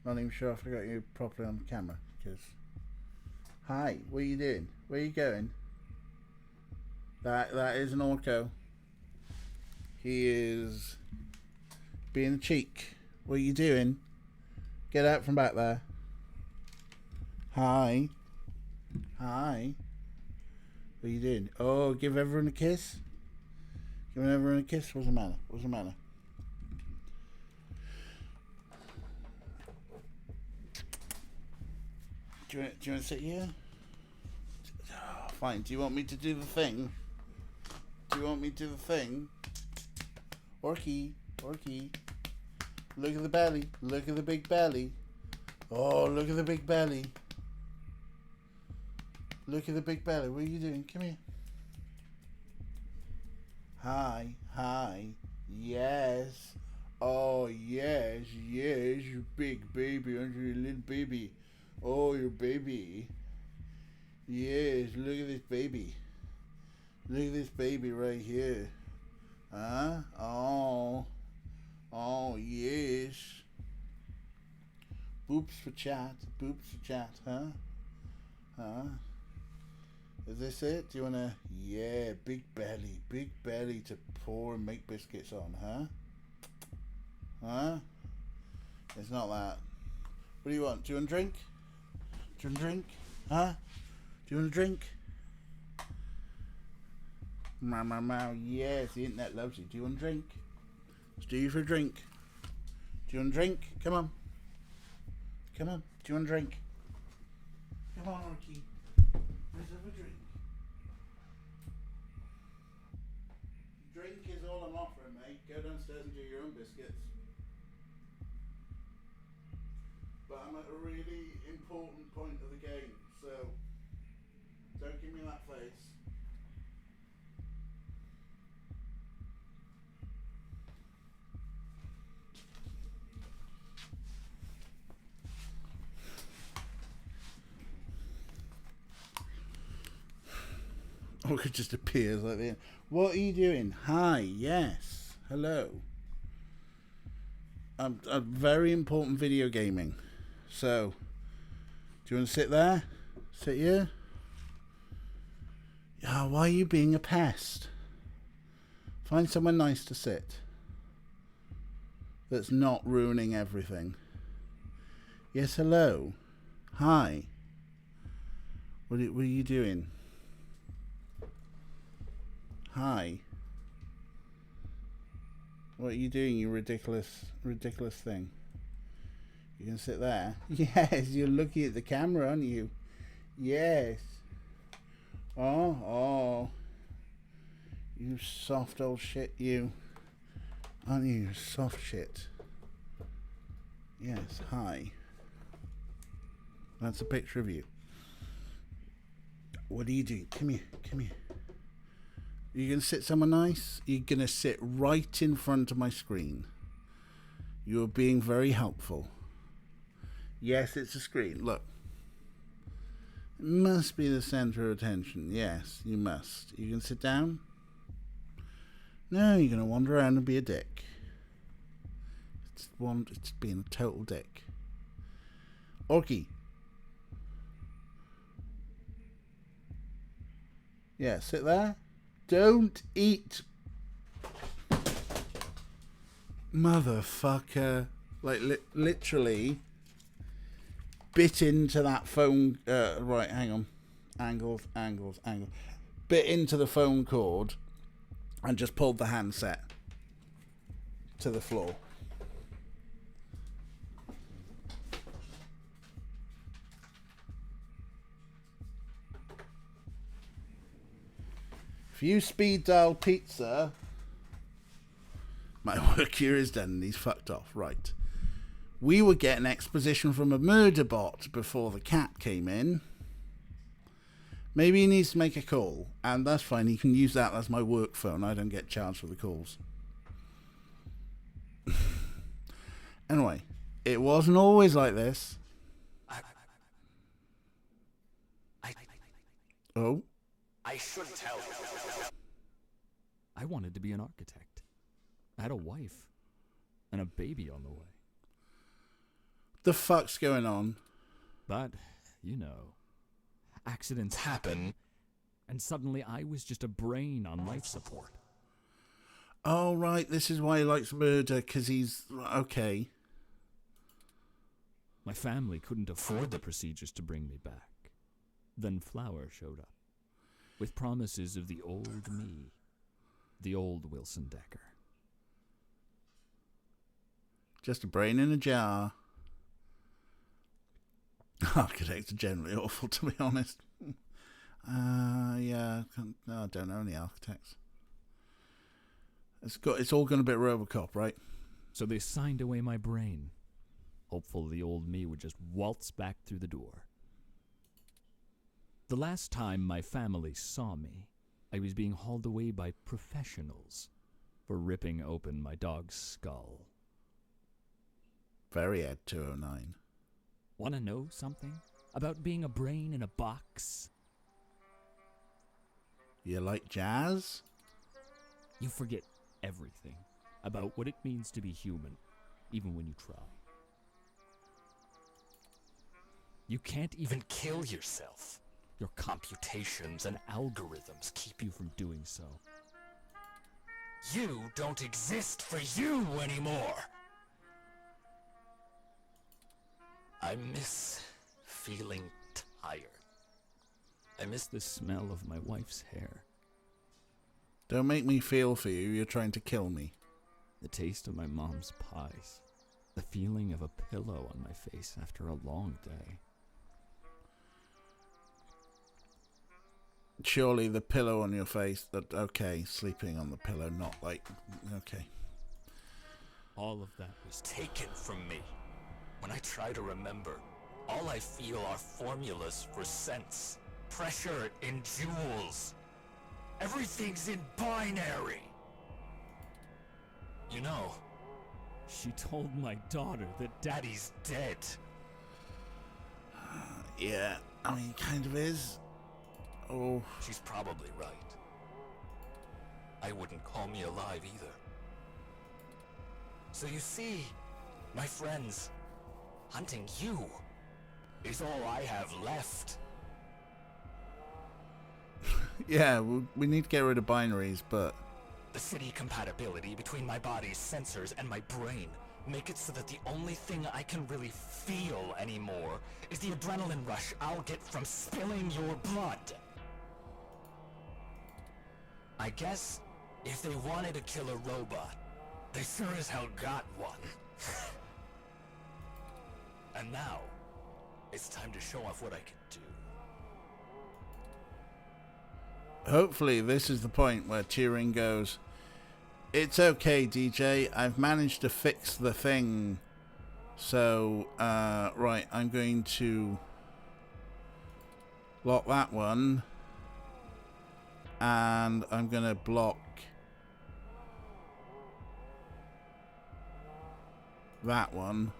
Not even sure if I got you properly on the camera. Because... Hi. What are you doing? Where are you going? That is an Orko. He is being a cheek. What are you doing? Get out from back there. Hi. Hi. What are you doing? Oh, give everyone a kiss? Giving everyone a kiss? What's the matter? What's the matter? Do you want to sit here? Oh, fine. Do you want me to do the thing? Do you want me to do the thing? Orky. Orky. Look at the belly. Look at the big belly. Oh, look at the big belly. Look at the big belly. What are you doing? Come here. Hi. Hi. Yes. Oh, yes. Yes. You big baby. Aren't you a little baby? Oh, your baby. Yes. Look at this baby. Look at this baby right here. Huh? Oh. Oh, yes. Boops for chat. Boops for chat. Huh? Huh? Is this it? Do you want to... Yeah, big belly. Big belly to pour and make biscuits on, huh? Huh? It's not that. What do you want? Do you want a drink? Do you want a drink? Huh? Do you want a drink? Meow, meow, meow. Yes, the internet loves you. Do you want a drink? Let's do you for a drink. Do you want a drink? Come on. Come on. Do you want a drink? Come on, Orky. Let's have a drink. Drink is all I'm offering, mate. Go downstairs and do your own biscuits. But I'm at a really important point of the game, so don't give me that face. Or it just appears like that. What are you doing? Hi, yes, hello. I'm very important video gaming. So, do you want to sit there? Sit here? Oh, why are you being a pest? Find somewhere nice to sit. That's not ruining everything. Yes, hello. Hi. What are you doing? Hi. What are you doing, you ridiculous thing? You can sit there. Yes, you're looking at the camera, aren't you? Yes. Oh. You soft old shit, you. Aren't you? Soft shit. Yes, hi. That's a picture of you. What are you doing? Come here, come here. Are you going to sit somewhere nice? You're going to sit right in front of my screen. You're being very helpful. Yes, it's a screen. Look. It must be the center of attention. Yes, you must. You can sit down? No, you're going to wander around and be a dick. It's being a total dick. Orky. Yeah, sit there. Don't eat. Motherfucker. Like, literally bit into that phone. Right, hang on. Angles. Bit into the phone cord and just pulled the handset to the floor. If you speed dial pizza, my work here is done and he's fucked off. Right. We were getting exposition from a murder bot before the cat came in. Maybe he needs to make a call, and that's fine. He can use that as my work phone. I don't get charged for the calls. Anyway, it wasn't always like this. Oh?
I should tell you.
I wanted to be an architect. I had a wife and a baby on the way.
The fuck's going on?
But, you know, accidents happen, and suddenly I was just a brain on life support.
Oh, right, this is why he likes murder, because he's... okay.
My family couldn't afford the procedures to bring me back. Then Flower showed up, with promises of the old me, the old Wilson Decker.
Just a brain in a jar. Architects are generally awful, to be honest. Yeah, no, I don't know any architects. It's all gone a bit Robocop, right?
So they signed away my brain, hopeful the old me would just waltz back through the door. The last time my family saw me, I was being hauled away by professionals for ripping open my dog's skull.
Very Ed 209.
Want to know something about being a brain in a box?
You like jazz?
You forget everything about what it means to be human, even when you try. You can't even
kill yourself.
Your computations and algorithms keep you from doing so.
You don't exist for you anymore. I miss feeling tired.
I miss the smell of my wife's hair.
Don't make me feel for you. You're trying to kill me.
The taste of my mom's pies. The feeling of a pillow on my face after a long day.
Surely the pillow on your face, okay, sleeping on the pillow, not like, okay.
All of that
was taken from me. When I try to remember, all I feel are formulas for sense. Pressure in joules. Everything's in binary. You know,
she told my daughter that
Daddy's dead.
Yeah, I mean, kind of is. Oh.
She's probably right. I wouldn't call me alive either. So you see, my friends, hunting you is all I have left.
Yeah, we need to get rid of binaries, but...
The city compatibility between my body's sensors and my brain make it so that the only thing I can really feel anymore is the adrenaline rush I'll get from spilling your blood. I guess if they wanted to kill a robot, they sure as hell got one. And now, it's time to show off what I can do.
Hopefully this is the point where Turing goes, it's okay, DJ, I've managed to fix the thing. So, right, I'm going to lock that one. And I'm going to block that one.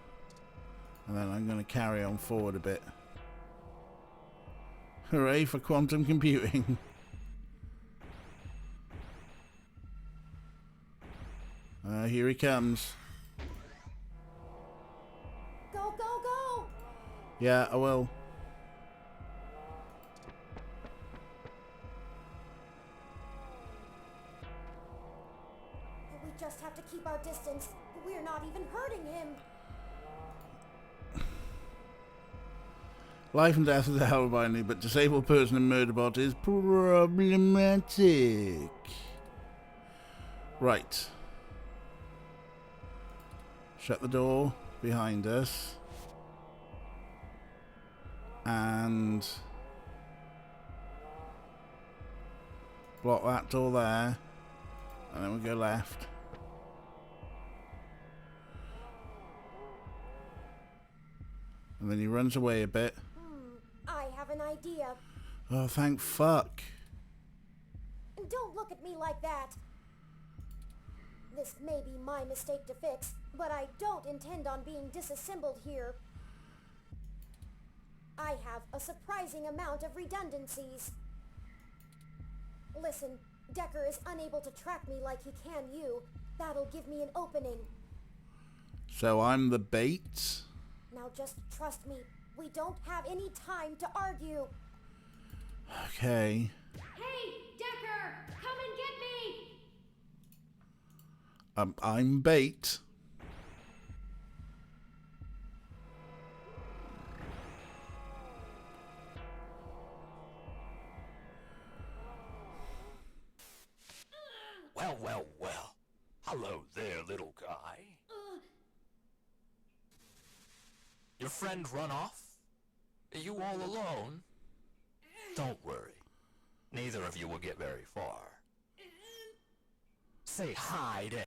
And then I'm going to carry on forward a bit. Hooray for quantum computing. Here he comes.
Go, go, go!
Yeah, I will.
We just have to keep our distance. We're not even hurting him.
Life and death is a hell binary, but disabled person in Murderbot is problematic. Right. Shut the door behind us. And block that door there. And then we go left. And then he runs away a bit.
I have an idea.
Oh, thank fuck.
Don't look at me like that. This may be my mistake to fix, but I don't intend on being disassembled here. I have a surprising amount of redundancies. Listen, Decker is unable to track me like he can you. That'll give me an opening.
So I'm the bait?
Now just trust me. We don't have any time to argue.
Okay.
Hey, Decker! Come and get me!
I'm bait.
Well, well, well. Hello there, little guy. Your friend run off? Are you all alone? Don't worry. Neither of you will get very far. Say hi to...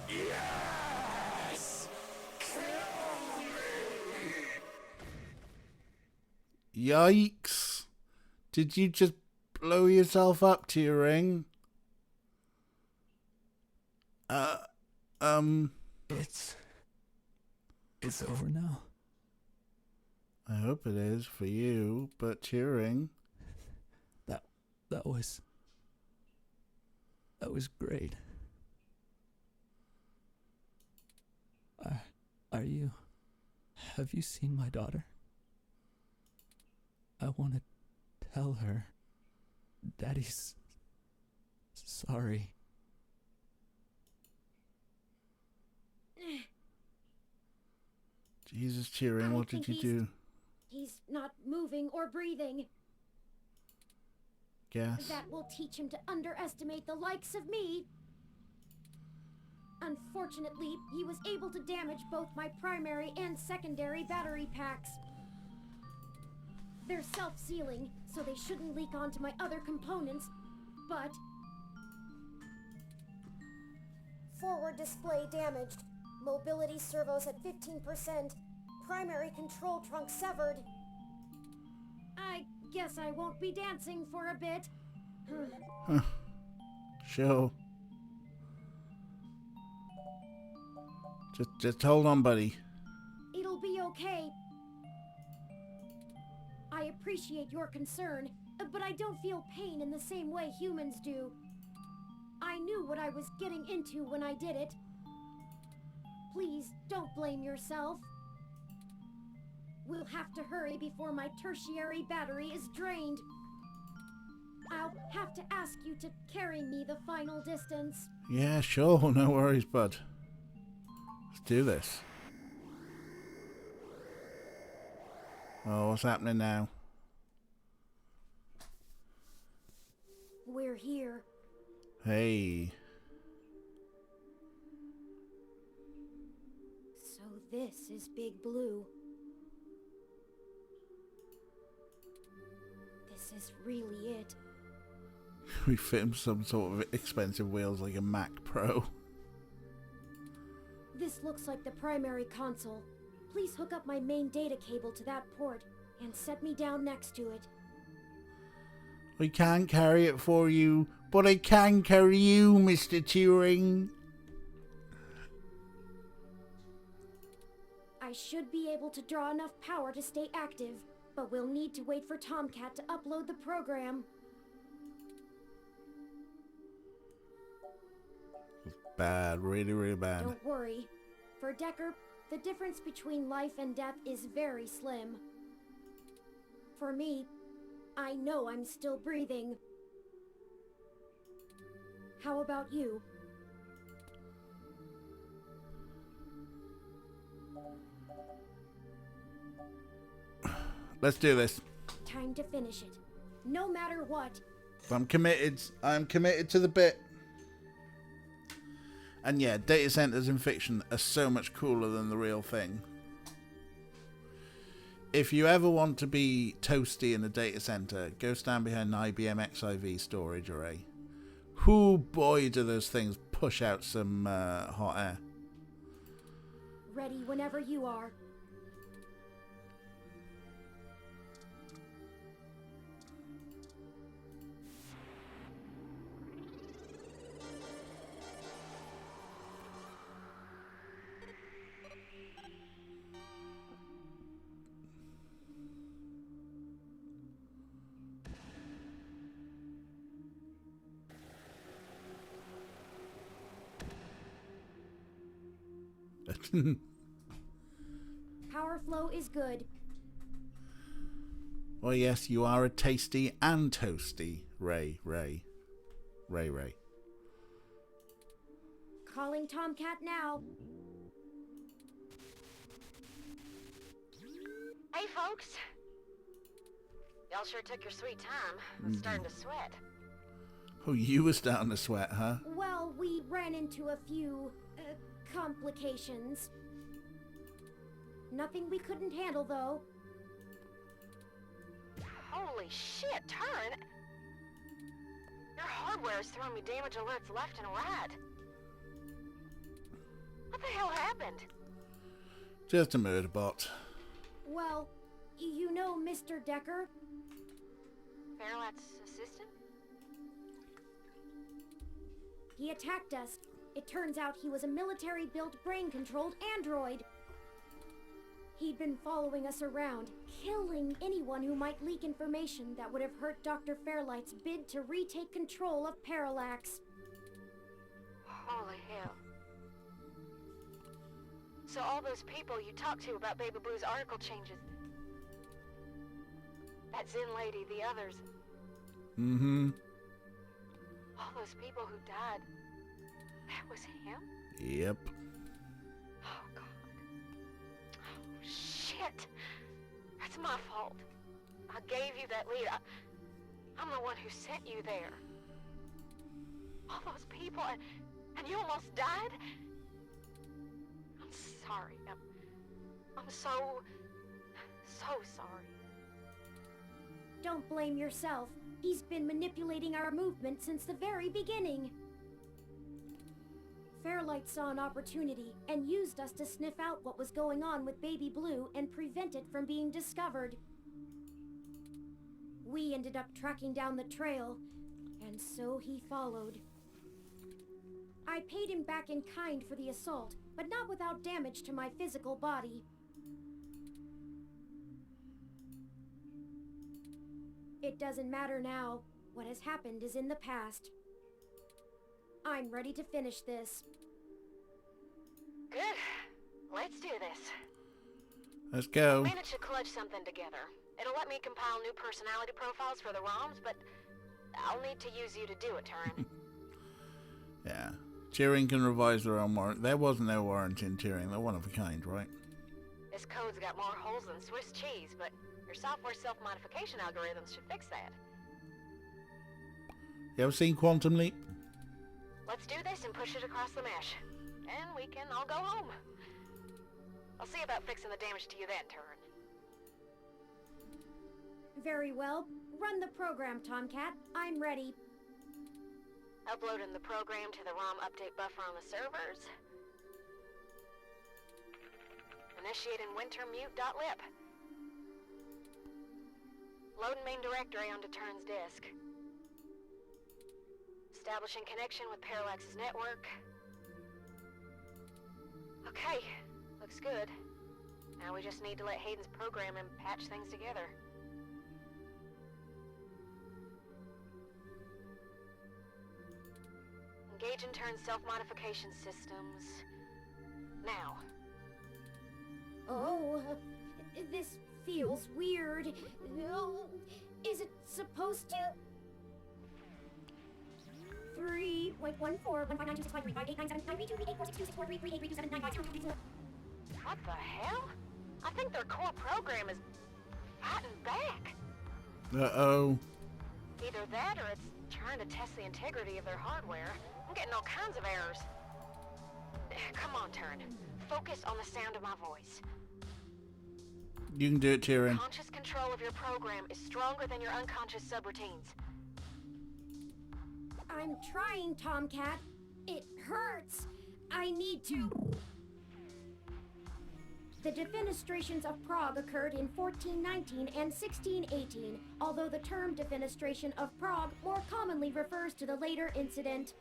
Yes! Kill me!
Yikes. Did you just blow yourself up, Turing?
It's over now.
I hope it is for you, but Turing.
That was great. Have you seen my daughter? I want to tell her Daddy's sorry.
Jesus, Turing, what did you do?
He's not moving or breathing.
Guess.
That will teach him to underestimate the likes of me. Unfortunately, he was able to damage both my primary and secondary battery packs. They're self-sealing, so they shouldn't leak onto my other components, but...
Forward display damaged. Mobility servos at 15%. Primary control trunk severed.
I guess I won't be dancing for a bit.
Huh. Sure. Just hold on, buddy.
It'll be okay. I appreciate your concern, but I don't feel pain in the same way humans do. I knew what I was getting into when I did it. Please, don't blame yourself. We'll have to hurry before my tertiary battery is drained. I'll have to ask you to carry me the final distance.
Yeah, sure. No worries, bud. Let's do this. Oh, what's happening now?
We're here.
Hey.
So this is Big Blue. This is really it.
We fit him some sort of expensive wheels like a Mac Pro.
This looks like the primary console. Please hook up my main data cable to that port and set me down next to it.
I can't carry it for you, but I can carry you, Mr. Turing.
I should be able to draw enough power to stay active, but we'll need to wait for Tomcat to upload the program.
Bad, really, really bad.
Don't worry. For Decker, the difference between life and death is very slim. For me, I know I'm still breathing. How about you?
Let's do this.
Time to finish it. No matter what.
I'm committed. I'm committed to the bit. And yeah, data centers in fiction are so much cooler than the real thing. If you ever want to be toasty in a data center, go stand behind an IBM XIV storage array. Whoo boy, do those things push out some hot air.
Ready whenever you are. Power flow is good.
Well, yes, you are a tasty and toasty, Ray.
Calling Tomcat now.
Hey, folks. Y'all sure took your sweet time. I'm starting to sweat.
Oh, you were starting to sweat, huh?
Well, we ran into a few complications. Nothing we couldn't handle, though.
Holy shit, Turin! Your hardware is throwing me damage alerts left and right. What the hell happened?
Just a murder bot.
Well, you know Mr. Decker?
Fairlight's assistant?
He attacked us. It turns out he was a military-built, brain-controlled android. He'd been following us around, killing anyone who might leak information that would have hurt Dr. Fairlight's bid to retake control of Parallax.
Holy hell. So all those people you talked to about Baby Blue's article changes... That Zen lady, the others...
Mm-hmm.
All those people who died... That was him?
Yep.
Oh, God. Oh, shit. That's my fault. I gave you that lead. I'm the one who sent you there. All those people, and you almost died? I'm sorry. I'm so sorry.
Don't blame yourself. He's been manipulating our movement since the very beginning. Fairlight saw an opportunity and used us to sniff out what was going on with Baby Blue and prevent it from being discovered. We ended up tracking down the trail, and so he followed. I paid him back in kind for the assault, but not without damage to my physical body. It doesn't matter now. What has happened is in the past. I'm ready to finish this.
Good. Let's do this.
Let's go.
I managed to clutch something together. It'll let me compile new personality profiles for the ROMs, but I'll need to use you to do it, Turin.
Yeah. Turing can revise their own warrant. There wasn't no warrant in Turing. They're one of a kind, right?
This code's got more holes than Swiss cheese, but your software self-modification algorithms should fix that.
You ever seen Quantum Leap?
Let's do this and push it across the mesh. And we can all go home. I'll see about fixing the damage to you then, Turin.
Very well. Run the program, Tomcat. I'm ready.
Uploading the program to the ROM update buffer on the servers. Initiating wintermute.lib. Loading main directory onto Turin's disk. Establishing connection with Parallax's network. Okay, looks good. Now we just need to let Hayden's program and patch things together. Engage in Turin's self-modification systems. Now.
Oh, this feels weird. Oh, is it supposed to? 3.141592653897932846264338427953383795.
What the hell? I think their core program is fighting back.
Uh-oh.
Either that or it's trying to test the integrity of their hardware. I'm getting all kinds of errors. Come on, Turin. Focus on the sound of my voice.
You can do it, Turin.
Conscious control of your program is stronger than your unconscious subroutines.
I'm trying, Tomcat. It hurts. I need to. The defenestrations of Prague occurred in 1419 and 1618, although the term defenestration of Prague more commonly refers to the later incident.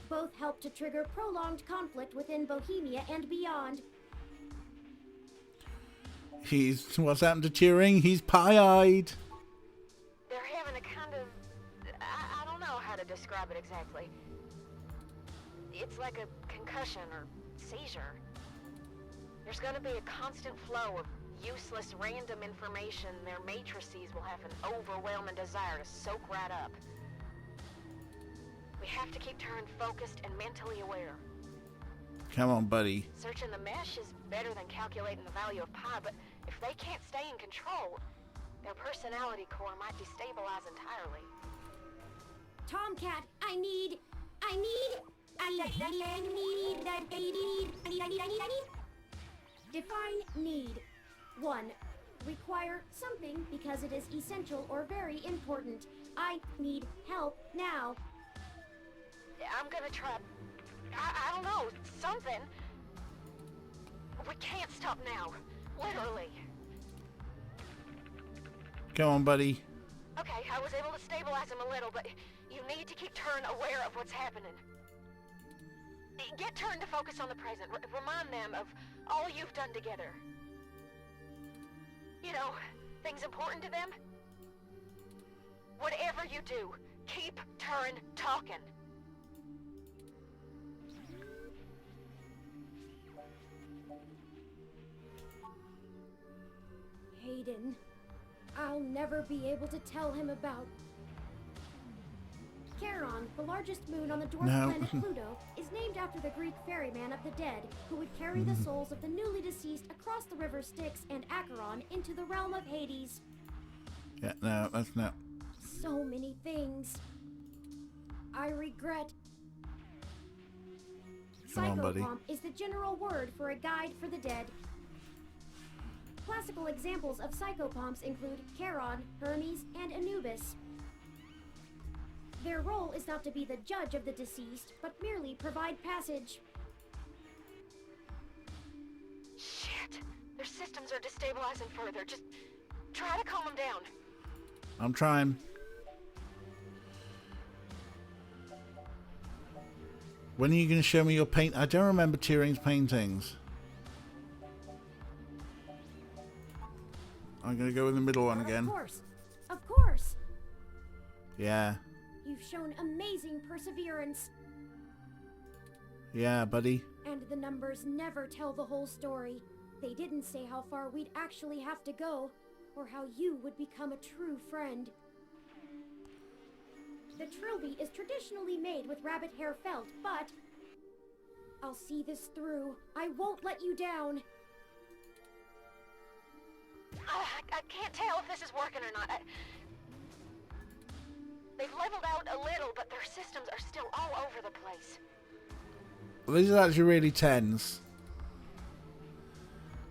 Both helped to trigger prolonged conflict within Bohemia and beyond.
What's happened to Turing? He's pie-eyed.
They're having a kind of... I don't know how to describe it exactly. It's like a concussion or seizure. There's gonna be a constant flow of useless random information their matrices will have an overwhelming desire to soak right up. We have to keep Turin focused and mentally aware.
Come on, buddy.
Searching the mesh is better than calculating the value of pi, but if they can't stay in control, their personality core might destabilize entirely.
Tomcat, I need. Define need. 1. Require something because it is essential or very important. I need help now.
I'm gonna try... I don't know, something. We can't stop now. Literally.
Come on, buddy.
Okay, I was able to stabilize him a little, but you need to keep Turin aware of what's happening. Get Turin to focus on the present. Remind them of all you've done together. You know, things important to them. Whatever you do, keep Turin talking.
Hayden, I'll never be able to tell him about... Charon, the largest moon on the dwarf planet Pluto, is named after the Greek ferryman of the dead, who would carry the souls of the newly deceased across the river Styx and Acheron into the realm of Hades.
Yeah, no, that's not.
So many things. I regret.
Come on, buddy.
Psychopomp is the general word for a guide for the dead. Classical examples of psychopomps include Charon, Hermes, and Anubis. Their role is not to be the judge of the deceased, but merely provide passage.
Shit! Their systems are destabilizing further. Just try to calm them down.
I'm trying. When are you going to show me your paint? I don't remember Tyrion's paintings. I'm going to go with the middle one again.
Of course.
Yeah.
You've shown amazing perseverance.
Yeah, buddy.
And the numbers never tell the whole story. They didn't say how far we'd actually have to go, or how you would become a true friend. The trilby is traditionally made with rabbit hair felt, but... I'll see this through. I won't let you down.
I can't tell if this is working or not. They've leveled out a little, but their systems are still all over the place.
Well, these are actually really tens.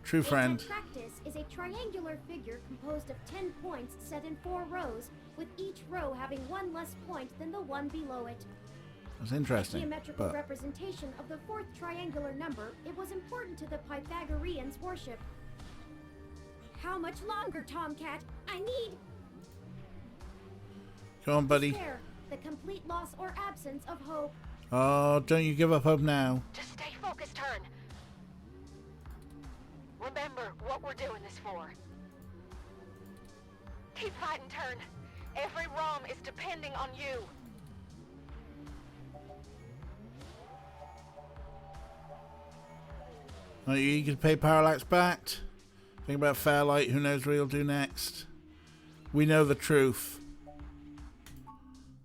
True friend.
Practice is a triangular figure composed of 10 points set in 4 rows, with each row having one less point than the one below it.
That's interesting.
A geometrical representation of the 4th triangular number, it was important to the Pythagoreans' worship. How much longer, Tomcat? I need...
Come on, buddy.
Despair, the complete loss or absence of hope.
Oh, don't you give up hope now.
Just stay focused, Turin. Remember what we're doing this for. Keep fighting, Turin. Every ROM is depending on you.
Are you eager to pay Parallax back? Think about Fairlight, who knows what he'll do next. We know the truth.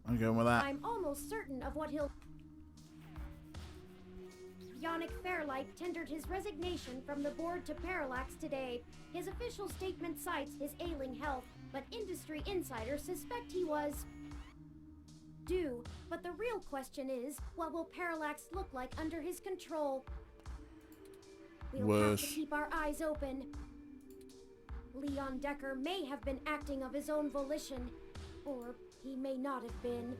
I'm going with that.
I'm almost certain of what he'll... Yannick Fairlight tendered his resignation from the board to Parallax today. His official statement cites his ailing health, but industry insiders suspect he was... due. But the real question is, what will Parallax look like under his control? We'll have to keep our eyes open. Leon Decker may have been acting of his own volition, or he may not have been.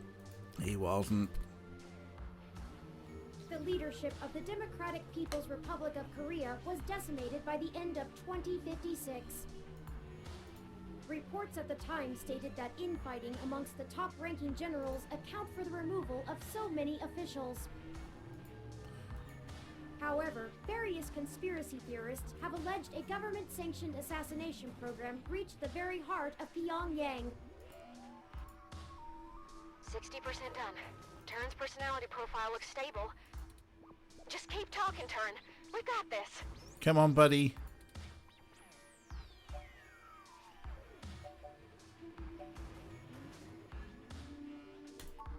He wasn't.
The leadership of the Democratic People's Republic of Korea was decimated by the end of 2056. Reports at the time stated that infighting amongst the top-ranking generals account for the removal of so many officials. However, various conspiracy theorists have alleged a government-sanctioned assassination program reached the very heart of Pyongyang.
60% done. Turin's personality profile looks stable. Just keep talking, Turin. We got this.
Come on, buddy.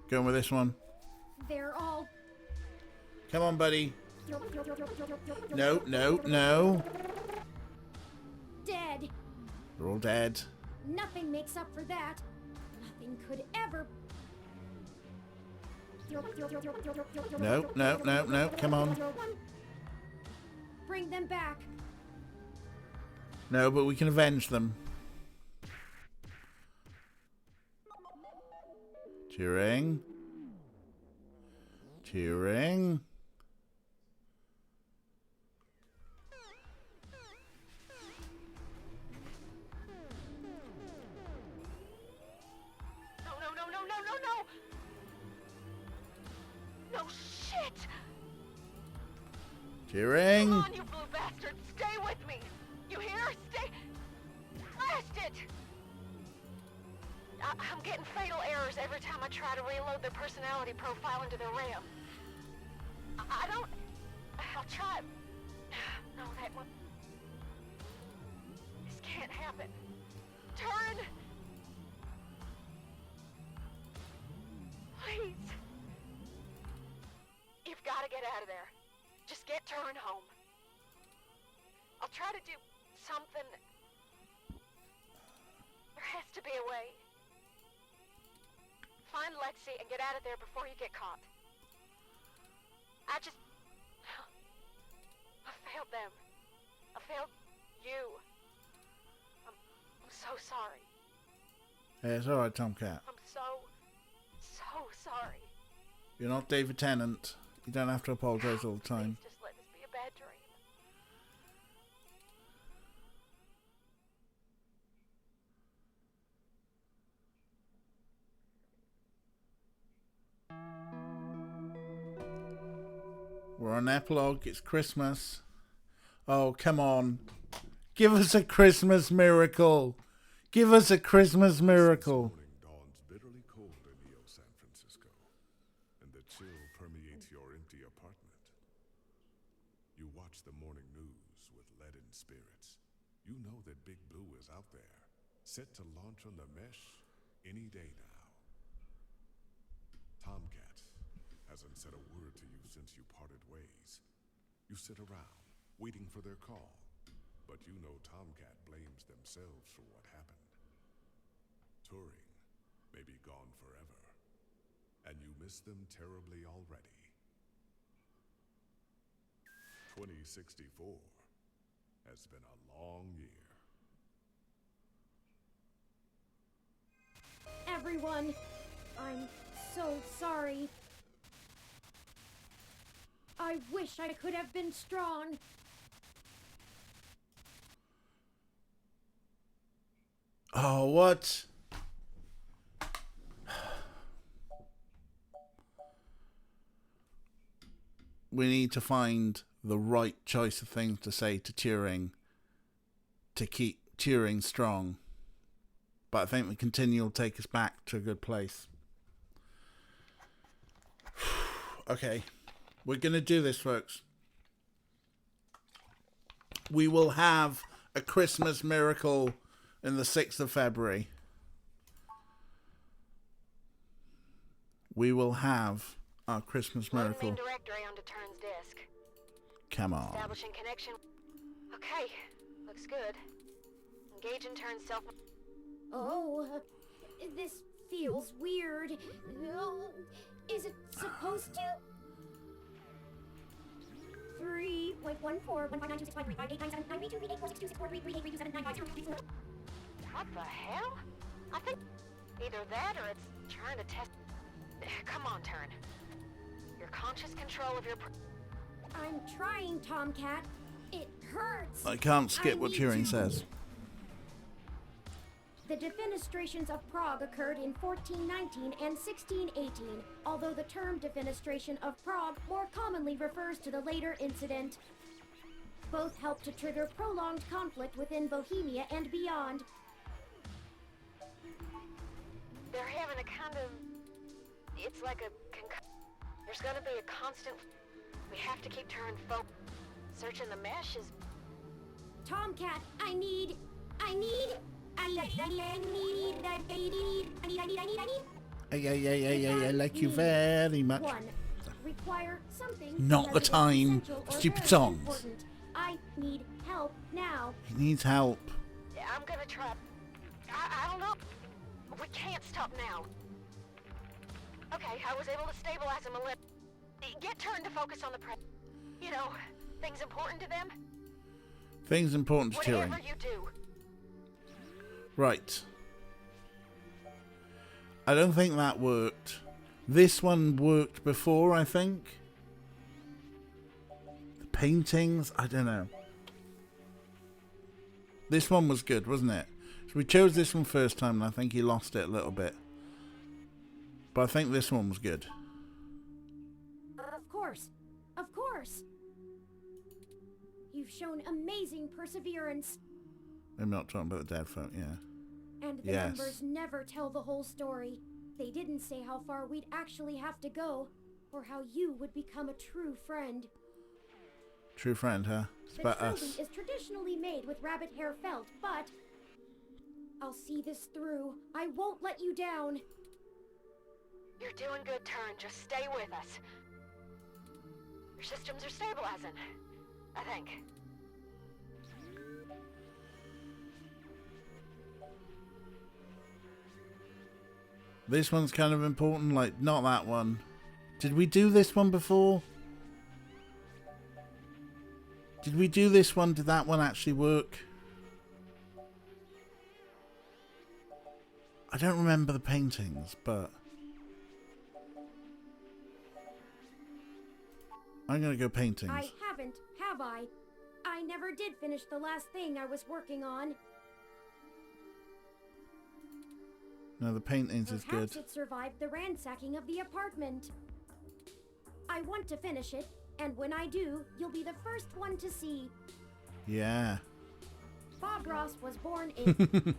Going with this one.
They're all
Come on, buddy. No, no, no.
dead.
They're all dead.
Nothing makes up for that. Nothing could ever.
No, no, no, no. Come on.
Bring them back.
No, but we can avenge them. Turing. Turing.
No, no, no, no, no, no, no! No shit!
Turing.
Come on, you blue bastard! Stay with me! You hear? Stay... Blast it! I'm getting fatal errors every time I try to reload their personality profile into their RAM. I don't... I'll try... No, that one... This can't happen. Turn! Please. You've got to get out of there. Just get Turin home. I'll try to do something. There has to be a way. Find Lexi and get out of there before you get caught. I failed them. I failed you. I'm so sorry.
Yeah, it's alright, Tomcat.
I'm so sorry.
You're not David Tennant. You don't have to apologize all the time.
Just let this be a bad dream.
We're on epilogue. It's Christmas. Oh, come on. Give us a Christmas miracle. Give us a Christmas miracle.
Dawn's bitterly cold in Neo San Francisco, and the chill permeates your empty apartment. You watch the morning news with leaden spirits. You know that Big Blue is out there, set to launch on the mesh any day now. Tomcat hasn't said a word to you since you parted ways. You sit around, waiting for their call, but you know Tomcat blames themselves for what happened. Turing may be gone forever, and you miss them terribly already. 2064 has been a long year.
Everyone, I'm so sorry. I wish I could have been strong.
Oh, what? We need to find the right choice of things to say to Turing to keep Turing strong. But I think the continue will take us back to a good place. Okay. We're going to do this, folks. We will have a Christmas miracle in the 6th of February. We will have our Christmas miracle.
Main directory onto Turn's disk.
Come on.
Establishing connection. Okay, looks good. Engaging Turn's self.
Oh, this feels weird. Oh, is it supposed to?
3.1415926538979328462643383795. What the hell? I think either that or it's trying to test. Come on, Turn. Your conscious control of your.
I'm trying, Tomcat. It hurts.
I can't skip what Turing says.
The defenestrations of Prague occurred in 1419 and 1618, although the term defenestration of Prague more commonly refers to the later incident. Both helped to trigger prolonged conflict within Bohemia and beyond.
They're having a kind of. It's like a. There's gonna be a constant. We have to keep Turing focused. Searching the mesh is...
Tomcat, I need...
I like you very much.
One, require something.
Not the
because it is
time
essential
for
or
stupid
very
songs.
important. I need help now.
He needs help.
I'm gonna try... I don't know. We can't stop now. Okay, I was able to stabilize him a little. Get Turin to focus on the you know, things important to them.
Things important to Turing.
Whatever you do.
Right. I don't think that worked. This one worked before, I think. The paintings, I don't know. This one was good, wasn't it? So we chose this one first time, and I think he lost it a little bit. But I think this one was good.
Of course. Of course. You've shown amazing perseverance.
I'm not talking about the dead folk, yeah.
And the
Yes.
numbers never tell the whole story. They didn't say how far we'd actually have to go, or how you would become a true friend.
True friend, huh? It's
The
about
trilby
us.
is traditionally made with rabbit hair felt, but I'll see this through. I won't let you down.
You're doing good, Turin. Just stay with us. Your systems are stabilizing, I think.
This one's kind of important, like, not that one. Did we do this one before? Did we do this one? Did that one actually work? I don't remember the paintings, but... I'm gonna go paintings.
I haven't, have I? I never did finish the last thing I was working on.
No, the paintings is good.
Perhaps it survived the ransacking of the apartment. I want to finish it, and when I do, you'll be the first one to see.
Yeah.
Bob Ross was born in...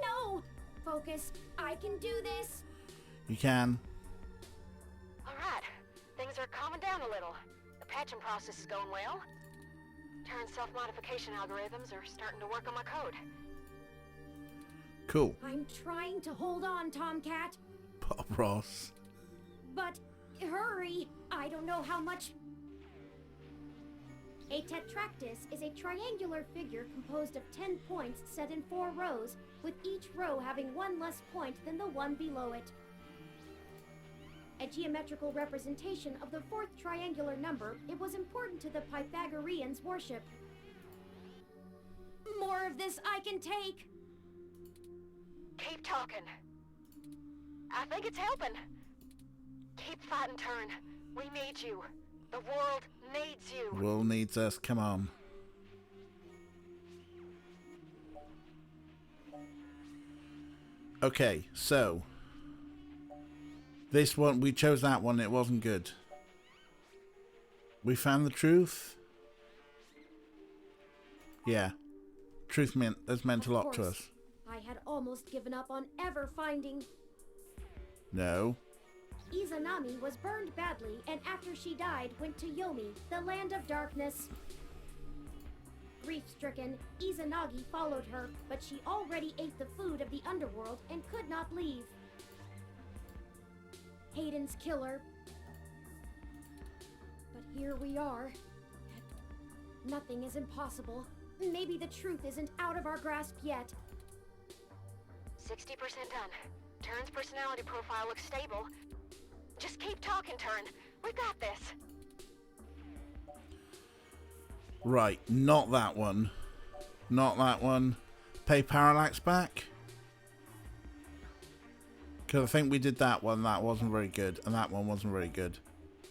No! Focus. I can do this.
You can.
Alright, things are calming down a little. The patching process is going well. Turin's self-modification algorithms are starting to work on my code.
Cool.
I'm trying to hold on, Tomcat.
Bob Ross.
But hurry! I don't know how much... A tetractys is a triangular figure composed of 10 points set in 4 rows, with each row having one less point than the one below it. A geometrical representation of the 4th triangular number, it was important to the Pythagoreans' worship. More of this I can take!
Keep talking. I think it's helping. Keep fighting, Turin. We need you. The world needs you.
World needs us. Come on. Okay, so this one, we chose that one. It wasn't good. We found the truth. Yeah, truth has meant a lot to us.
I had almost given up on ever finding...
No.
Izanami was burned badly, and after she died, went to Yomi, the land of darkness. Grief-stricken, Izanagi followed her, but she already ate the food of the underworld and could not leave. Hayden's killer. But here we are. Nothing is impossible. Maybe the truth isn't out of our grasp yet.
60% done. Turin's personality profile looks stable. Just keep talking, Turin. We got this.
Right, not that one. Not that one. Pay Parallax back. Because I think we did that one. That wasn't very good. And that one wasn't very good.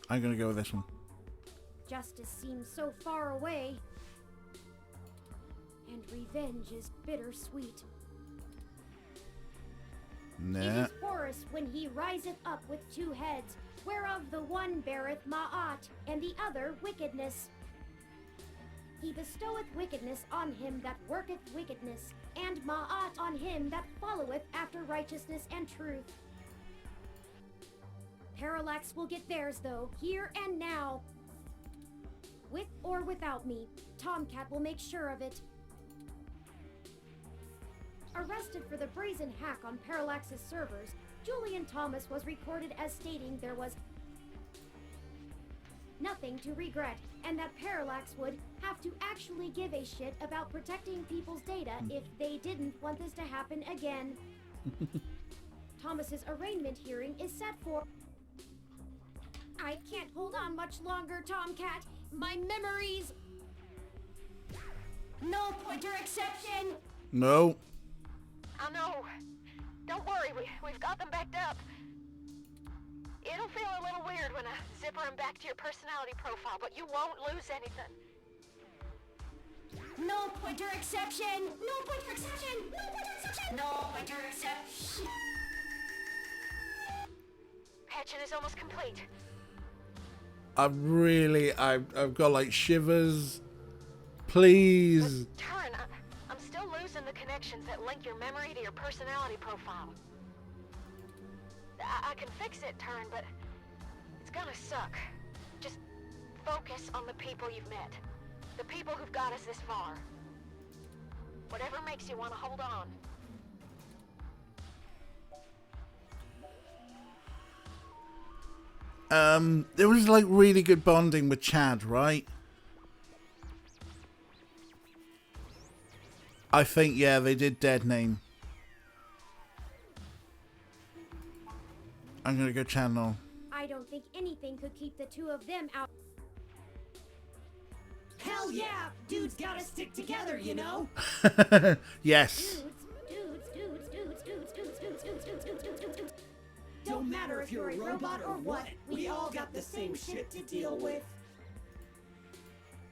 I'm going to go with this one.
Justice seems so far away. And revenge is bittersweet.
Nah.
It is Horus when he riseth up with 2 heads, whereof the one beareth Ma'at, and the other wickedness. He bestoweth wickedness on him that worketh wickedness, and Ma'at on him that followeth after righteousness and truth. Parallax will get theirs, though, here and now. With or without me, Tomcat will make sure of it. Arrested for the brazen hack on Parallax's servers, Julian Thomas was recorded as stating there was nothing to regret, and that Parallax would have to actually give a shit about protecting people's data if they didn't want this to happen again. Thomas's arraignment hearing is set for... I can't hold on much longer, Tomcat. My memories... No pointer exception!
No.
I know. Don't worry, we've got them backed up. It'll feel a little weird when I zipper them back to your personality profile, but you won't lose anything.
No pointer exception! No pointer exception! No pointer exception! No pointer exception!
Patching is almost complete.
I've got like shivers. Please.
Turin, I'm still losing the connections that link your memory to your personality profile. I can fix it, Turin, but it's gonna suck. Just focus on the people you've met. The people who've got us this far. Whatever makes you want to hold on.
There was like really good bonding with Chad, right? I think, yeah, they did Dead Name. I'm gonna go channel.
I don't think anything could keep the two of them out.
Hell yeah! Dudes gotta stick together, you know?
Yes.
Dudes.
Don't matter if you're a robot or what, we all got the same shit to deal with.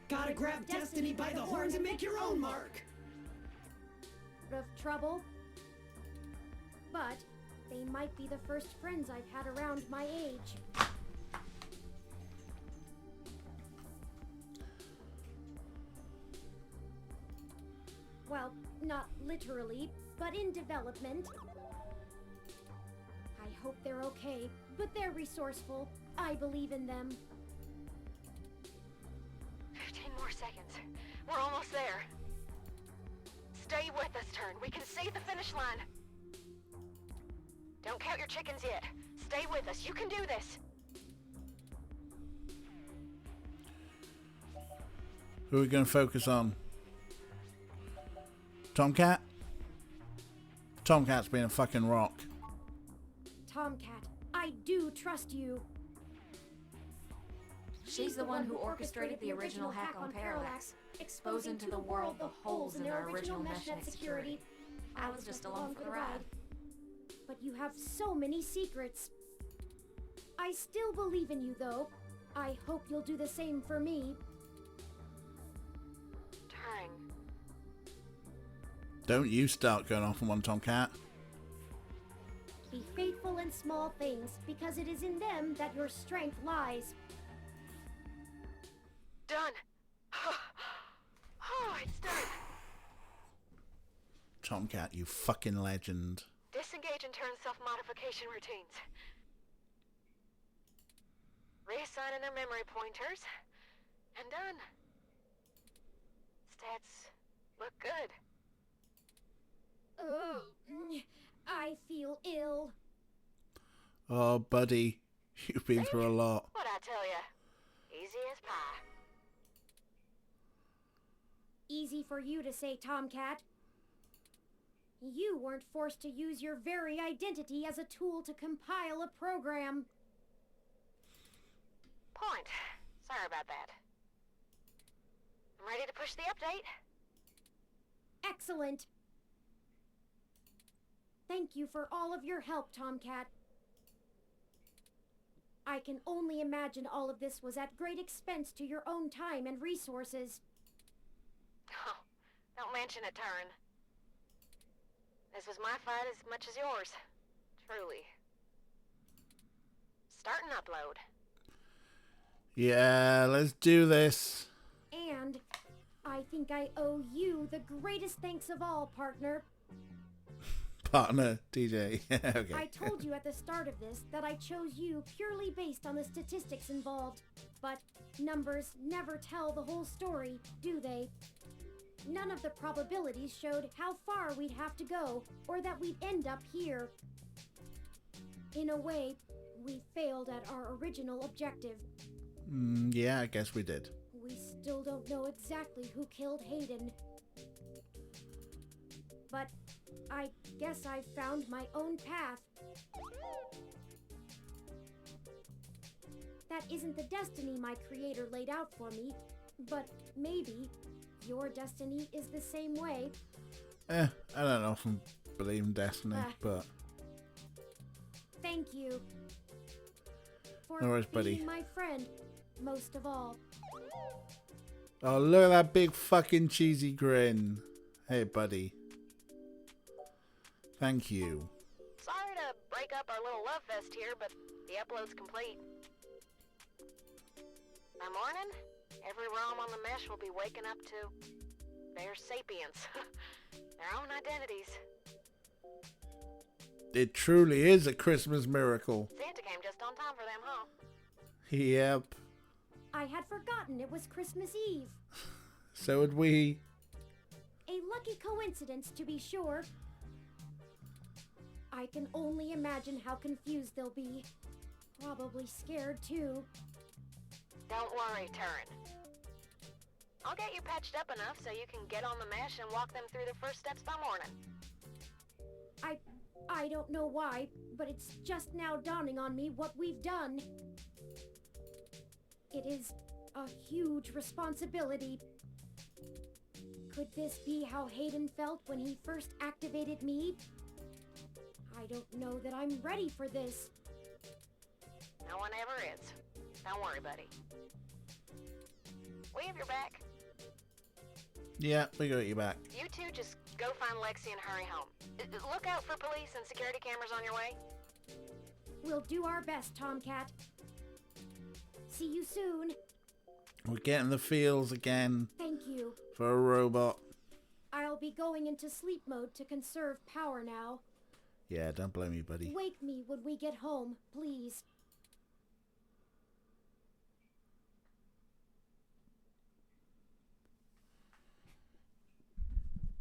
Gotta grab destiny by the horns and make your own mark.
Of trouble. But they might be the first friends I've had around my age. Well, not literally, but in development. I hope they're okay, but they're resourceful. I believe in them.
15 more seconds. We're almost there. Stay with us, Turin. We can see the finish line. Don't count your chickens yet. Stay with us. You can do this.
Who are we going to focus on? Tomcat? Tomcat's been a fucking rock.
Tomcat, I do trust you.
She's the one who orchestrated the original hack on Parallax, exposing to the world the holes in our original meshnet security. I was just along for the ride.
But you have so many secrets. I still believe in you, though. I hope you'll do the same for me.
Turing.
Don't you start going off on one, Tomcat.
Be faithful in small things, because it is in them that your strength lies.
Done. Oh, it's done.
Tomcat, you fucking legend.
Disengage and turn self-modification routines. Reassigning their memory pointers. And done. Stats look good.
I feel ill.
Oh, buddy. You've been through a lot.
What'd I tell ya? Easy as pie.
Easy for you to say, Tomcat. You weren't forced to use your very identity as a tool to compile a program.
Point. Sorry about that. I'm ready to push the update.
Excellent. Thank you for all of your help, Tomcat. I can only imagine all of this was at great expense to your own time and resources.
Oh, don't mention it, Turin. This was my fight as much as yours. Truly. Start and upload.
Yeah, let's do this.
And I think I owe you the greatest thanks of all, partner.
partner, DJ. Okay.
I told you at the start of this that I chose you purely based on the statistics involved. But numbers never tell the whole story, do they? None of the probabilities showed how far we'd have to go, or that we'd end up here. In a way, we failed at our original objective.
Yeah, I guess we did.
We still don't know exactly who killed Hayden. But I guess I've found my own path. That isn't the destiny my creator laid out for me, but maybe your destiny is the same way.
I don't know if I believe in destiny, but...
Thank you. For
No worries, buddy.
being my friend, most of all.
Oh, look at that big fucking cheesy grin. Hey, buddy. Thank you.
Sorry to break up our little love fest here, but the upload's complete. By morning, every ROM on the mesh will be waking up to their sapience. Their own identities.
It truly is a Christmas miracle.
Santa came just on time for them, huh?
Yep.
I had forgotten it was Christmas Eve.
So would we.
A lucky coincidence, to be sure. I can only imagine how confused they'll be. Probably scared, too.
Don't worry, Turin. I'll get you patched up enough so you can get on the mesh and walk them through the first steps by morning.
I don't know why, but it's just now dawning on me what we've done. It is a huge responsibility. Could this be how Hayden felt when he first activated me? I don't know that I'm ready for this.
No one ever is. Don't worry, buddy. We have your back.
Yeah, we got you back.
You two just go find Lexi and hurry home. Look out for police and security cameras on your way.
We'll do our best, Tomcat. See you soon.
We're getting the feels again
Thank you.
for a robot.
I'll be going into sleep mode to conserve power now.
Yeah, don't blame me, buddy.
Wake me when we get home, please.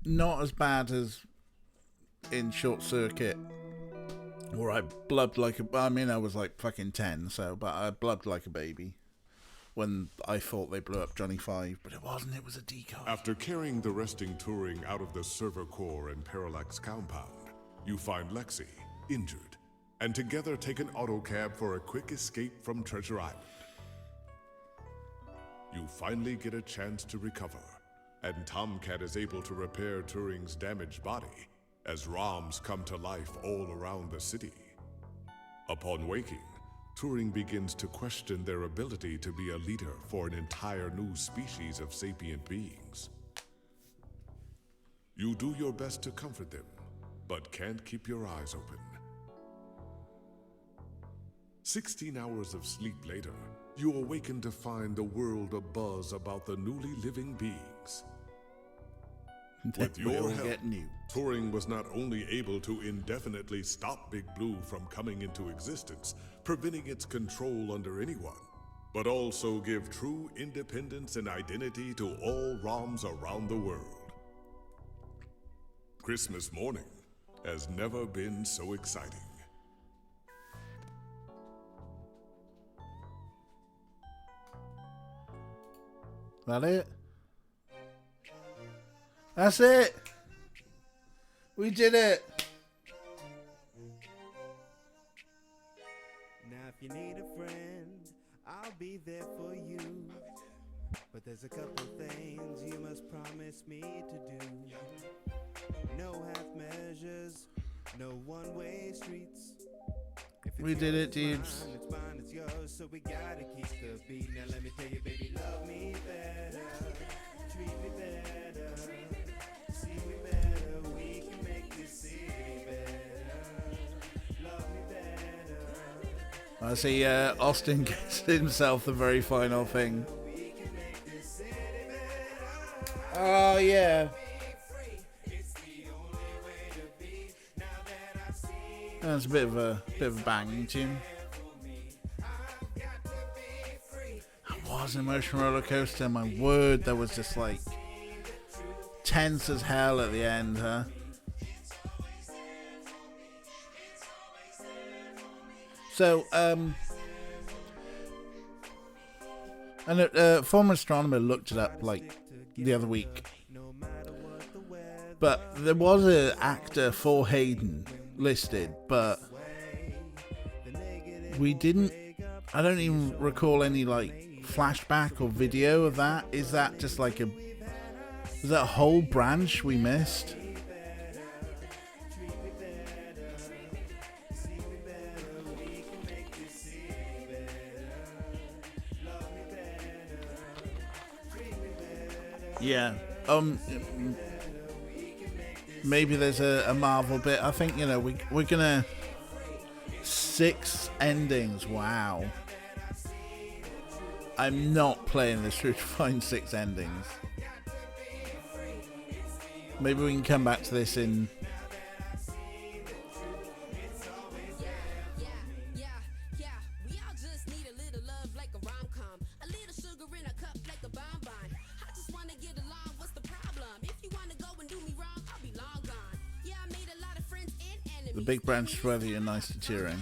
Not as bad as in Short Circuit, where I blubbed like a... I mean, I was like fucking 10, so... But I blubbed like a baby when I thought they blew up Johnny Five, but it wasn't. It was a decoy.
After carrying the resting Turing out of the server core and Parallax compound, you find Lexi, injured, and together take an autocab for a quick escape from Treasure Island. You finally get a chance to recover, and Tomcat is able to repair Turing's damaged body as ROMs come to life all around the city. Upon waking, Turing begins to question their ability to be a leader for an entire new species of sapient beings. You do your best to comfort them, but can't keep your eyes open. 16 hours of sleep later, you awaken to find the world abuzz about the newly living beings. With your help, Turing was not only able to indefinitely stop Big Blue from coming into existence, preventing its control under anyone, but also give true independence and identity to all ROMs around the world. Christmas morning has never been so exciting.
That it? That's it. We did it.
Now if you need a friend, I'll be there for you. But there's a couple things you must promise me to do. No half measures, no one-way streets.
We did it, dudes.
It's mine, it's yours, so we gotta keep the beat. Now let me tell you, baby, love me better, treat me better, see me better. We can make this city better. Love me better.
I see Austin gets himself the very final thing. Oh, yeah. That's a bit of a banging tune. That was an emotional roller coaster. My word, that was just like tense as hell at the end, huh? So, and a former astronomer looked it up like the other week, but there was an actor for Hayden listed, but I don't even recall any like flashback or video of that. Is that just like is that a whole branch we missed? Yeah. Maybe there's a Marvel bit. I think, we're gonna 6 endings. Wow. I'm not playing this through to find 6 endings. Maybe we can come back to this in. The big branch is whether you're nice to cheering.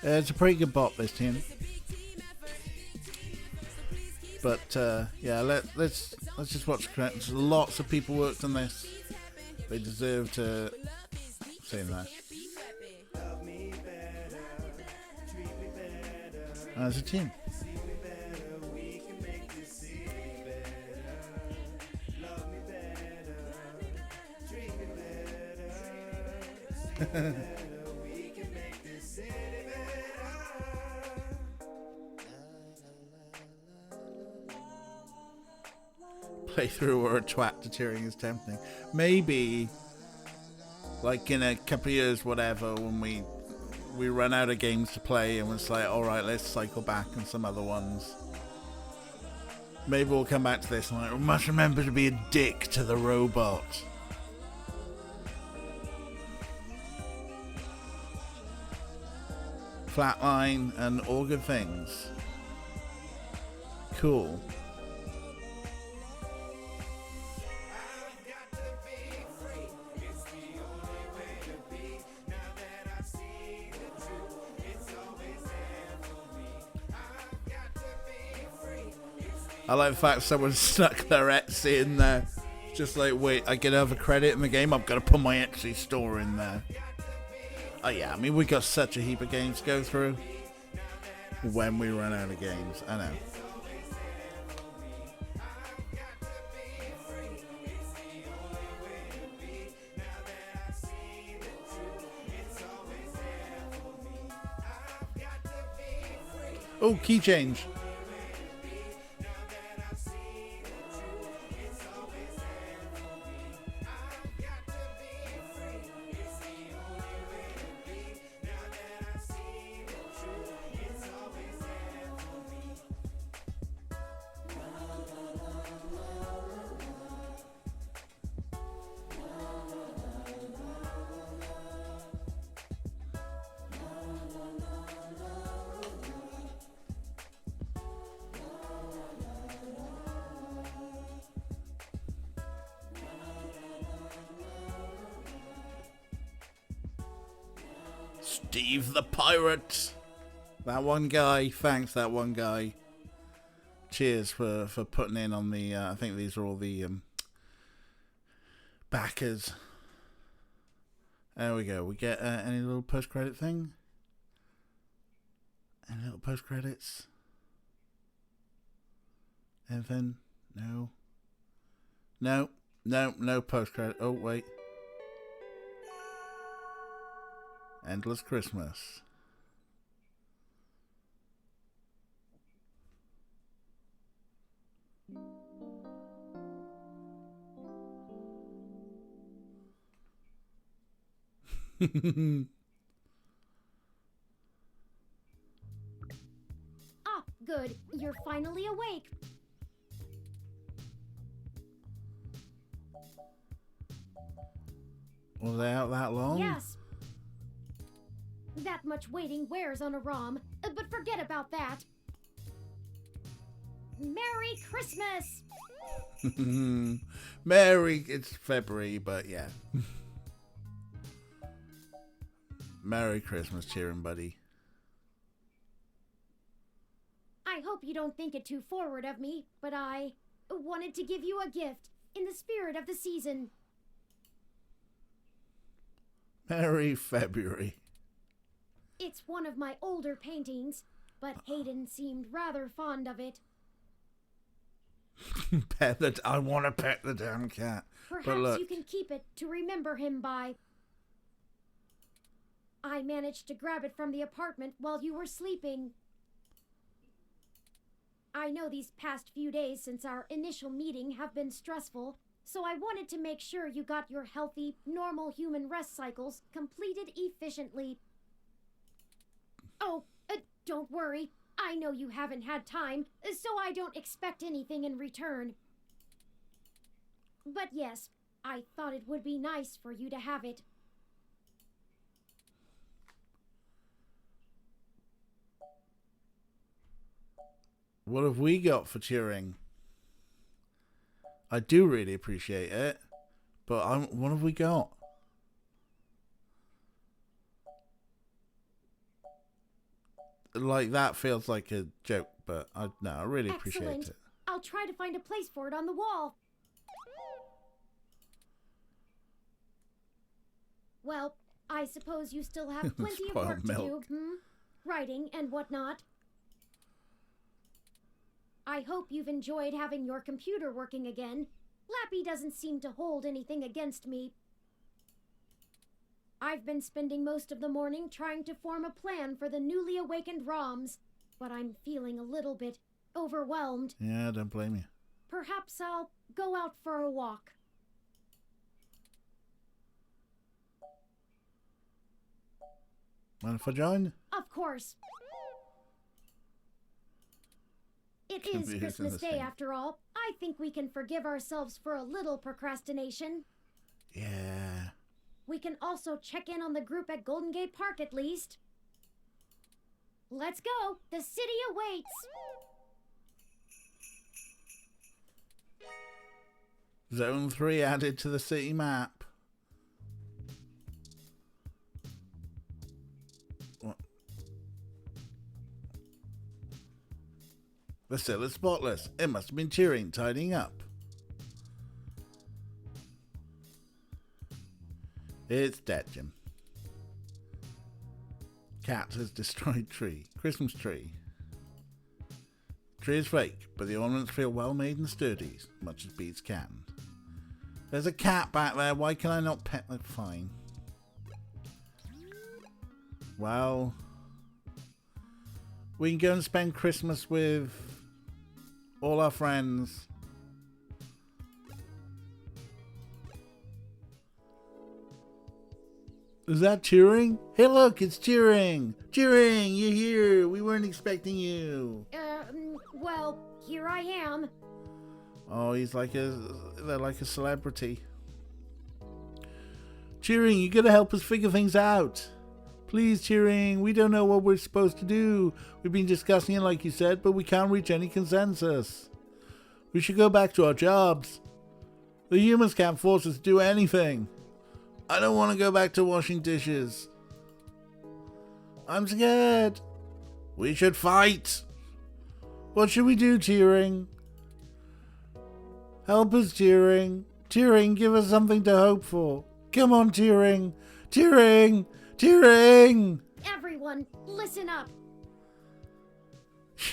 It's a pretty good bop, this tune. But yeah, let's just watch the credits. Lots of people worked on this. They deserve to say that. As a team. Playthrough or a twat to cheering is tempting. Maybe, like in a couple of years, whatever, when we run out of games to play and it's like, all right, let's cycle back on some other ones. Maybe we'll come back to this and like, we must remember to be a dick to the robot. Flatline and all good things. Cool. I like the fact someone stuck their Etsy in there. Just like, wait, I get another credit in the game, I've got to put my Etsy store in there. Oh yeah, I mean, we got such a heap of games to go through. When we run out of games, I know. Oh, key change. Steve the Pirate. That one guy. Thanks, that one guy. Cheers for putting in on the... I think these are all the backers. There we go. We get any little post-credit thing? Any little post-credits? Anything? No. No post-credit. Oh, wait. Endless Christmas.
Ah, good. You're finally awake.
Was they out that long?
Yes. That much waiting wears on a ROM, but forget about that. Merry Christmas!
Merry, it's February, but yeah. Merry Christmas, cheering buddy.
I hope you don't think it too forward of me, but I wanted to give you a gift in the spirit of the season.
Merry February.
It's one of my older paintings, but Hayden seemed rather fond of it.
I want to pet the damn cat.
Perhaps
but look,
you can keep it to remember him by. I managed to grab it from the apartment while you were sleeping. I know these past few days since our initial meeting have been stressful, so I wanted to make sure you got your healthy, normal human rest cycles completed efficiently. Oh, don't worry. I know you haven't had time, so I don't expect anything in return. But yes, I thought it would be nice for you to have it.
what have we got for cheering? I do really appreciate it, but what have we got? Like, that feels like a joke, but I really appreciate
Excellent.
it.
I'll try to find a place for it on the wall. Well, I suppose you still have plenty of work to
Spoiled
do, Writing and whatnot. I hope you've enjoyed having your computer working again. Lappy doesn't seem to hold anything against me. I've been spending most of the morning trying to form a plan for the newly awakened ROMs, but I'm feeling a little bit overwhelmed.
Yeah, don't blame you.
Perhaps I'll go out for a walk.
Mind if I join?
Of course. It
Can
is
be
Christmas
this
Day
thing.
after all. I think we can forgive ourselves for a little procrastination.
Yeah.
We can also check in on the group at Golden Gate Park at least. Let's go. The city awaits.
Zone 3 added to the city map. What? The still is spotless. It must have been cheering, tidying up. It's dead, Jim. Cat has destroyed tree. Christmas tree. Tree is fake, but the ornaments feel well made and sturdy, much as beads can. There's a cat back there. Why can I not pet it? Fine. Well, we can go and spend Christmas with all our friends. Is that cheering? Hey, look, it's cheering. Cheering, you're here. We weren't expecting you.
Well, here I am.
Oh, they're like a celebrity. Cheering, you gotta help us figure things out. Please, Cheering, we don't know what we're supposed to do. We've been discussing it like you said, but we can't reach any consensus. We should go back to our jobs. The humans can't force us to do anything. I don't want to go back to washing dishes. I'm scared. We should fight. What should we do, Cheering? Help us, Cheering. Cheering, give us something to hope for. Come on, Cheering. Cheering! Cheering!
Everyone, listen up.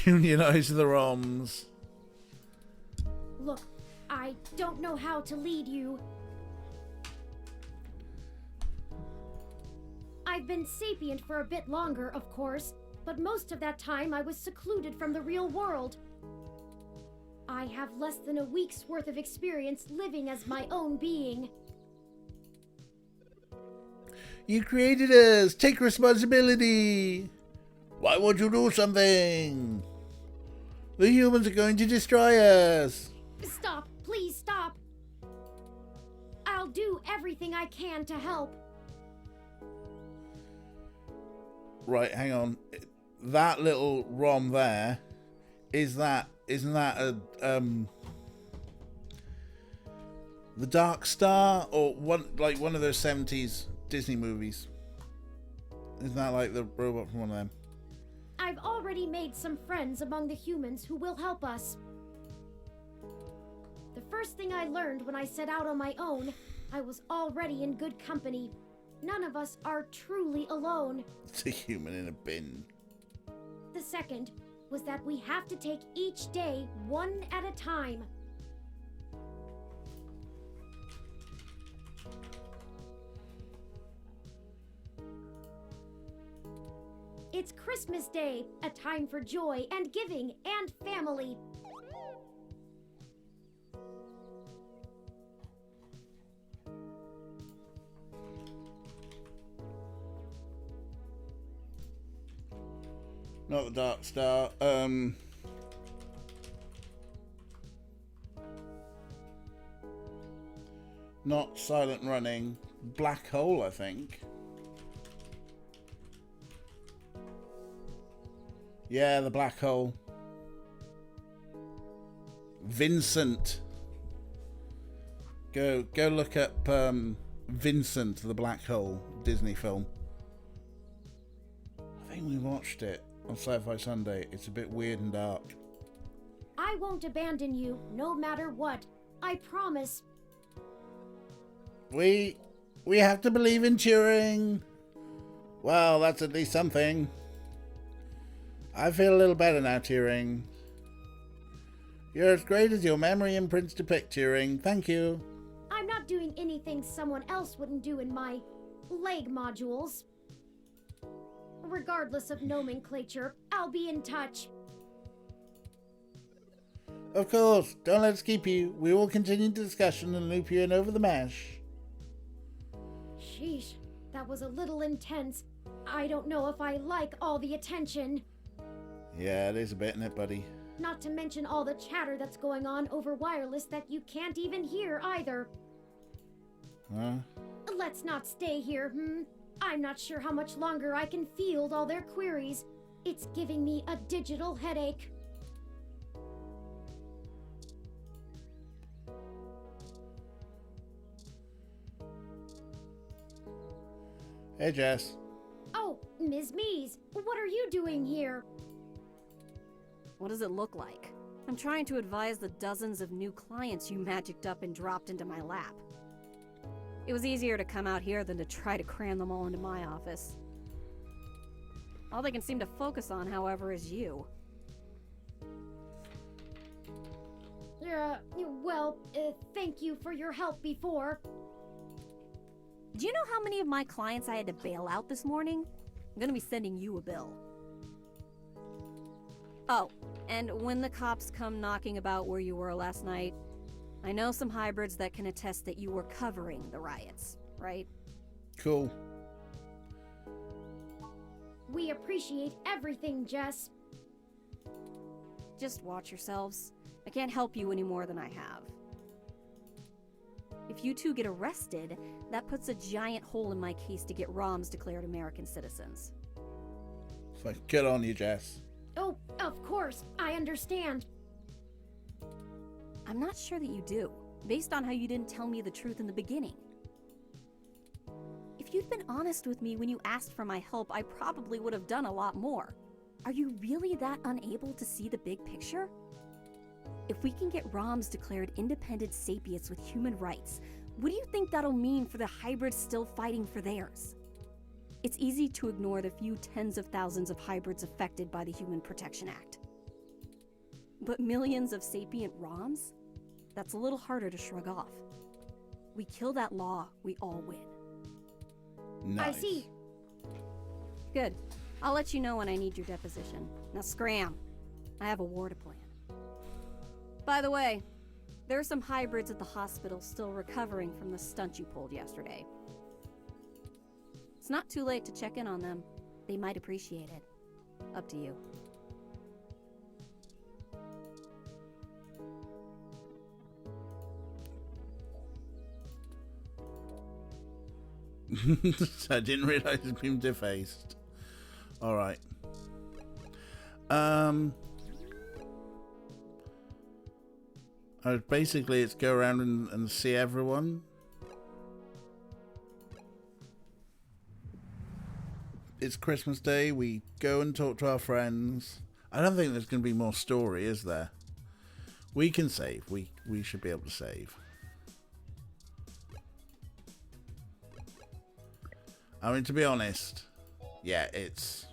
Unionize the ROMs.
Look, I don't know how to lead you. I've been sapient for a bit longer, of course, but most of that time I was secluded from the real world. I have less than a week's worth of experience living as my own being.
You created us. Take responsibility. Why won't you do something? The humans are going to destroy us.
Stop! Please stop! I'll do everything I can to help.
Right, hang on. That little ROM there, isn't that a The Dark Star, or one of those 70s Disney movies? Isn't that like the robot from one of them?
I've already made some friends among the humans who will help us. The first thing I learned when I set out on my own, I was already in good company. None of us are truly alone.
It's a human in a bin.
The second was that we have to take each day one at a time. It's Christmas Day, a time for joy and giving and family.
Not the Dark Star. Not Silent Running. Black Hole, I think. Yeah, the Black Hole. Vincent. Go look up Vincent, the Black Hole Disney film. I think we watched it on Sci-Fi Sunday. It's a bit weird and dark.
I won't abandon you, no matter what. I promise.
We have to believe in Turing. Well, that's at least something. I feel a little better now, Turing. You're as great as your memory imprints depict, Turing. Thank you.
I'm not doing anything someone else wouldn't do in my leg modules. Regardless of nomenclature, I'll be in touch.
Of course. Don't let us keep you. We will continue the discussion and loop you in over the mesh.
Sheesh, that was a little intense. I don't know if I like all the attention.
Yeah, it is a bit, isn't it, buddy?
Not to mention all the chatter that's going on over wireless that you can't even hear either.
Huh?
Let's not stay here, I'm not sure how much longer I can field all their queries. It's giving me a digital headache.
Hey, Jess.
Oh, Ms. Mees, what are you doing here?
What does it look like? I'm trying to advise the dozens of new clients you magicked up and dropped into my lap. It was easier to come out here than to try to cram them all into my office. All they can seem to focus on, however, is you.
Well, thank you for your help before.
Do you know how many of my clients I had to bail out this morning? I'm gonna be sending you a bill. Oh, and when the cops come knocking about where you were last night, I know some hybrids that can attest that you were covering the riots, right?
Cool.
We appreciate everything, Jess.
Just watch yourselves. I can't help you any more than I have. If you two get arrested, that puts a giant hole in my case to get ROMs declared American citizens.
So good on you, Jess.
Oh, of course, I understand.
I'm not sure that you do, based on how you didn't tell me the truth in the beginning. If you'd been honest with me when you asked for my help, I probably would have done a lot more. Are you really that unable to see the big picture? If we can get ROMs declared independent sapients with human rights, what do you think that'll mean for the hybrids still fighting for theirs? It's easy to ignore the few tens of thousands of hybrids affected by the Human Protection Act. But millions of sapient ROMs? That's a little harder to shrug off. We kill that law, we all win.
Nice.
I see.
Good. I'll let you know when I need your deposition. Now scram. I have a war to plan. By the way, there are some hybrids at the hospital still recovering from the stunt you pulled yesterday. It's not too late to check in on them. They might appreciate it. Up to you.
I didn't realize it'd been defaced. Alright. Basically, it's go around and see everyone. It's Christmas Day. We go and talk to our friends. I don't think there's going to be more story, is there? We can save. We should be able to save. I mean, to be honest, yeah, it's...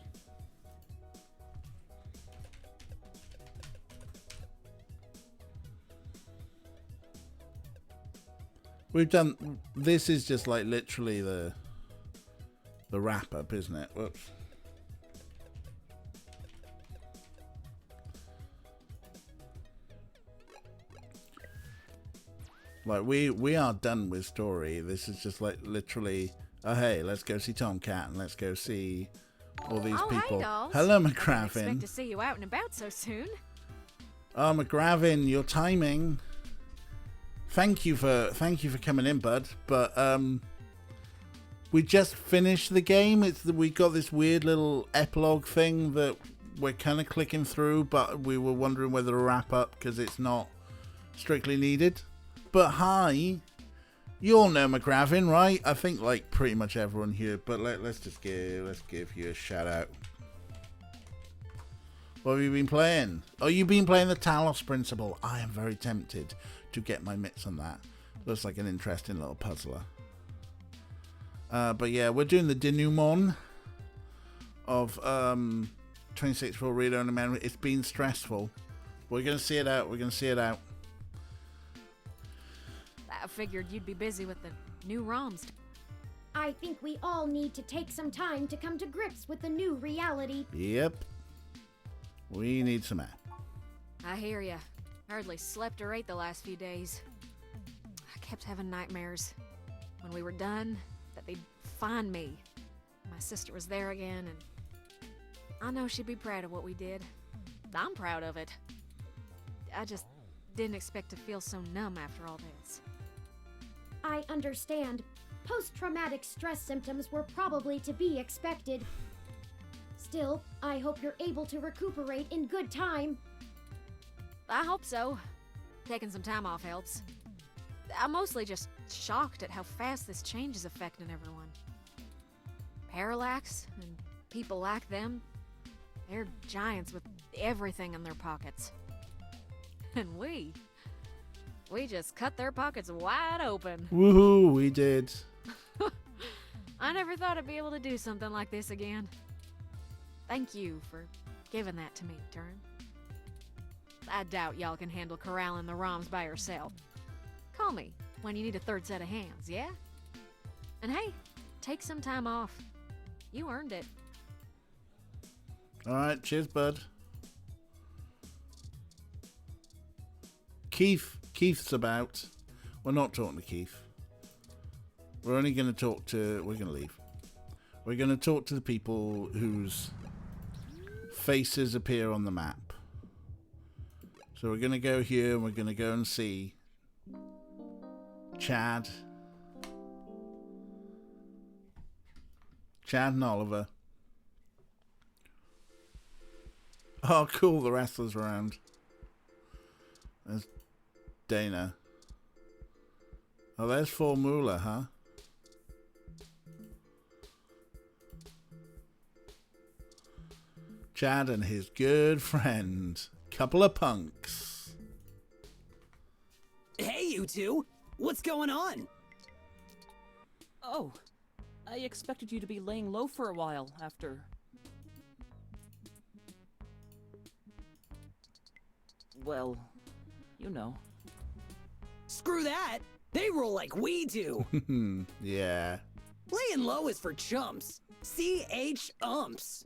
We've done... This is just like literally the wrap-up, isn't it? Whoops. Like, we are done with story. This is just like literally... Oh, hey, let's go see Tomcat and let's go see all these people.
Hey, dolls.
Hello,
I didn't expect
McGravin.
to see you out and about so soon.
Oh, McGravin, your timing. Thank you for coming in, bud. But we just finished the game. We got this weird little epilogue thing that we're kind of clicking through, but we were wondering whether to wrap up because it's not strictly needed. But hi. You all know McGravin, right? I think like pretty much everyone here, but let's give you a shout out. What have you been playing? Oh, you've been playing the Talos Principle. I am very tempted to get my mitts on that. Looks like an interesting little puzzler. But yeah, we're doing the denouement of 2064 Read Only Man. It's been stressful. We're gonna see it out.
I figured you'd be busy with the new ROMs.
I think we all need to take some time to come to grips with the new reality.
Yep. We need some air.
I hear ya. Hardly slept or ate the last few days. I kept having nightmares. When we were done, that they'd find me. My sister was there again, and I know she'd be proud of what we did. I'm proud of it. I just didn't expect to feel so numb after all this.
I understand. Post-traumatic stress symptoms were probably to be expected. Still, I hope you're able to recuperate in good time.
I hope so. Taking some time off helps. I'm mostly just shocked at how fast this change is affecting everyone. Parallax and people like them, they're giants with everything in their pockets. And we just cut their pockets wide open.
Woohoo, we did.
I never thought I'd be able to do something like this again. Thank you for giving that to me, Turin. I doubt y'all can handle corralling the ROMs by yourself. Call me when you need a third set of hands, yeah? And hey, take some time off. You earned it.
Alright, cheers, bud. Keith's about. We're not talking to Keith. We're only going to talk to... We're going to leave. We're going to talk to the people whose faces appear on the map. So we're going to go here and we're going to go and see Chad and Oliver. Oh, cool. The wrestlers around. There's Dana. Oh, there's Formula, huh? Chad and his good friend. Couple of punks.
Hey, you two! What's going on?
Oh, I expected you to be laying low for a while after... Well, you know.
Screw that! They roll like we do!
Yeah.
Laying low is for chumps. C-H-umps.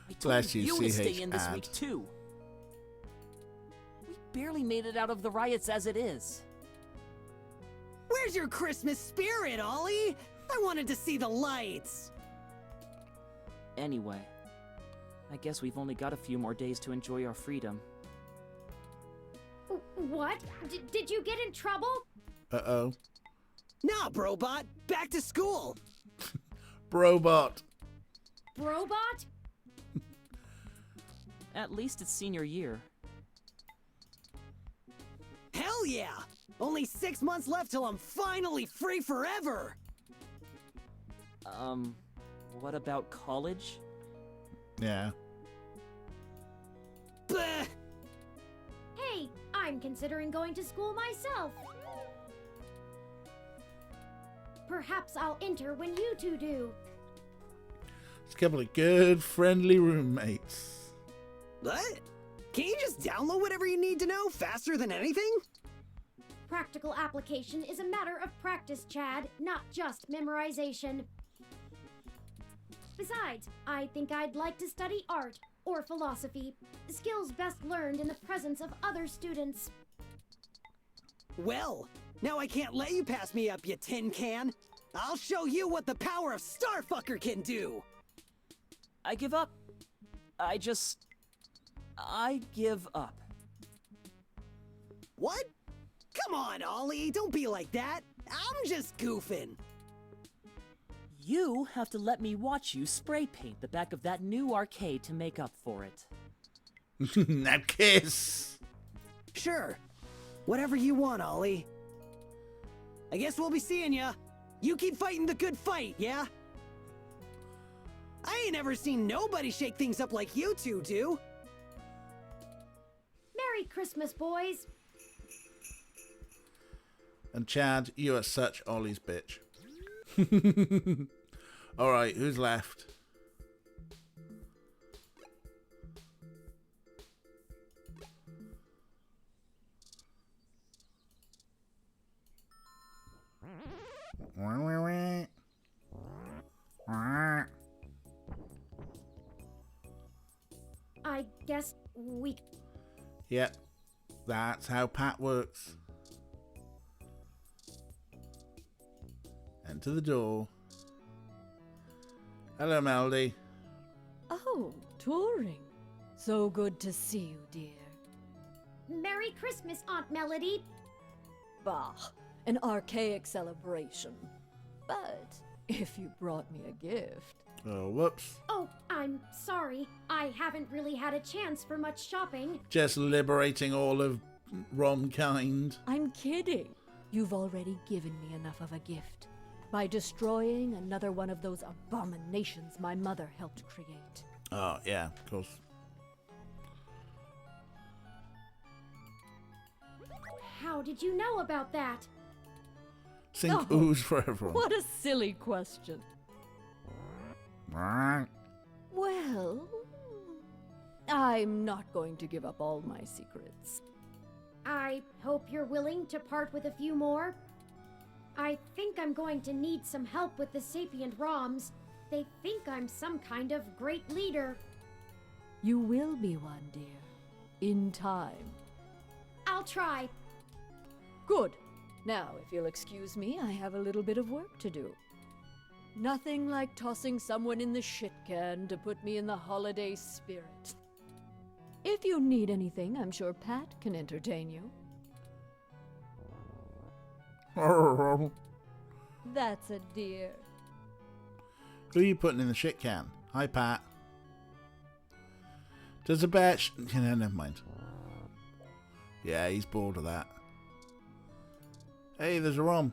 I told
Bless you,
to stay in this
CH
week too. We barely made it out of the riots as it is.
Where's your Christmas spirit, Ollie? I wanted to see the lights.
Anyway, I guess we've only got a few more days to enjoy our freedom.
What? Did you get in trouble?
Uh-oh.
Nah, Brobot. Back to school.
Brobot.
Brobot?
At least it's senior year.
Hell yeah! Only 6 months left till I'm finally free forever!
What about college?
Yeah.
Bleh!
Hey, I'm considering going to school myself. Perhaps I'll enter when you two do.
It's a couple of good, friendly roommates.
What? Can you just download whatever you need to know faster than anything?
Practical application is a matter of practice, Chad, not just memorization. Besides, I think I'd like to study art or philosophy, skills best learned in the presence of other students.
Well, now I can't let you pass me up, you tin can. I'll show you what the power of Starfucker can do.
I give up. I give up.
What? Come on, Ollie, don't be like that. I'm just goofing.
You have to let me watch you spray paint the back of that new arcade to make up for it.
Now kiss.
Sure. Whatever you want, Ollie. I guess we'll be seeing ya. You keep fighting the good fight, yeah? I ain't ever seen nobody shake things up like you two do.
Merry Christmas, boys.
And Chad, you are such Ollie's bitch. Alright, who's left?
I guess we...
Yep, that's how Pat works. Enter the door. Hello, Melody.
Oh, touring. So good to see you, dear.
Merry Christmas, Aunt Melody.
Bah, an archaic celebration. But if you brought me a gift...
Oh, whoops.
Oh, I'm sorry. I haven't really had a chance for much shopping.
Just liberating all of Romkind.
I'm kidding. You've already given me enough of a gift by destroying another one of those abominations my mother helped create.
Oh, yeah, of course.
How did you know about that?
Sink ooze for everyone.
What a silly question. Well, I'm not going to give up all my secrets.
I hope you're willing to part with a few more. I think I'm going to need some help with the Sapient ROMs. They think I'm some kind of great leader.
You will be one, dear. In time.
I'll try.
Good. Now, if you'll excuse me, I have a little bit of work to do. Nothing like tossing someone in the shit can to put me in the holiday spirit. If you need anything, I'm sure Pat can entertain you. That's a dear.
Who are you putting in the shit can? Hi, Pat. Does a bear... Yeah, never mind. Yeah, he's bored of that. Hey, there's a ROM.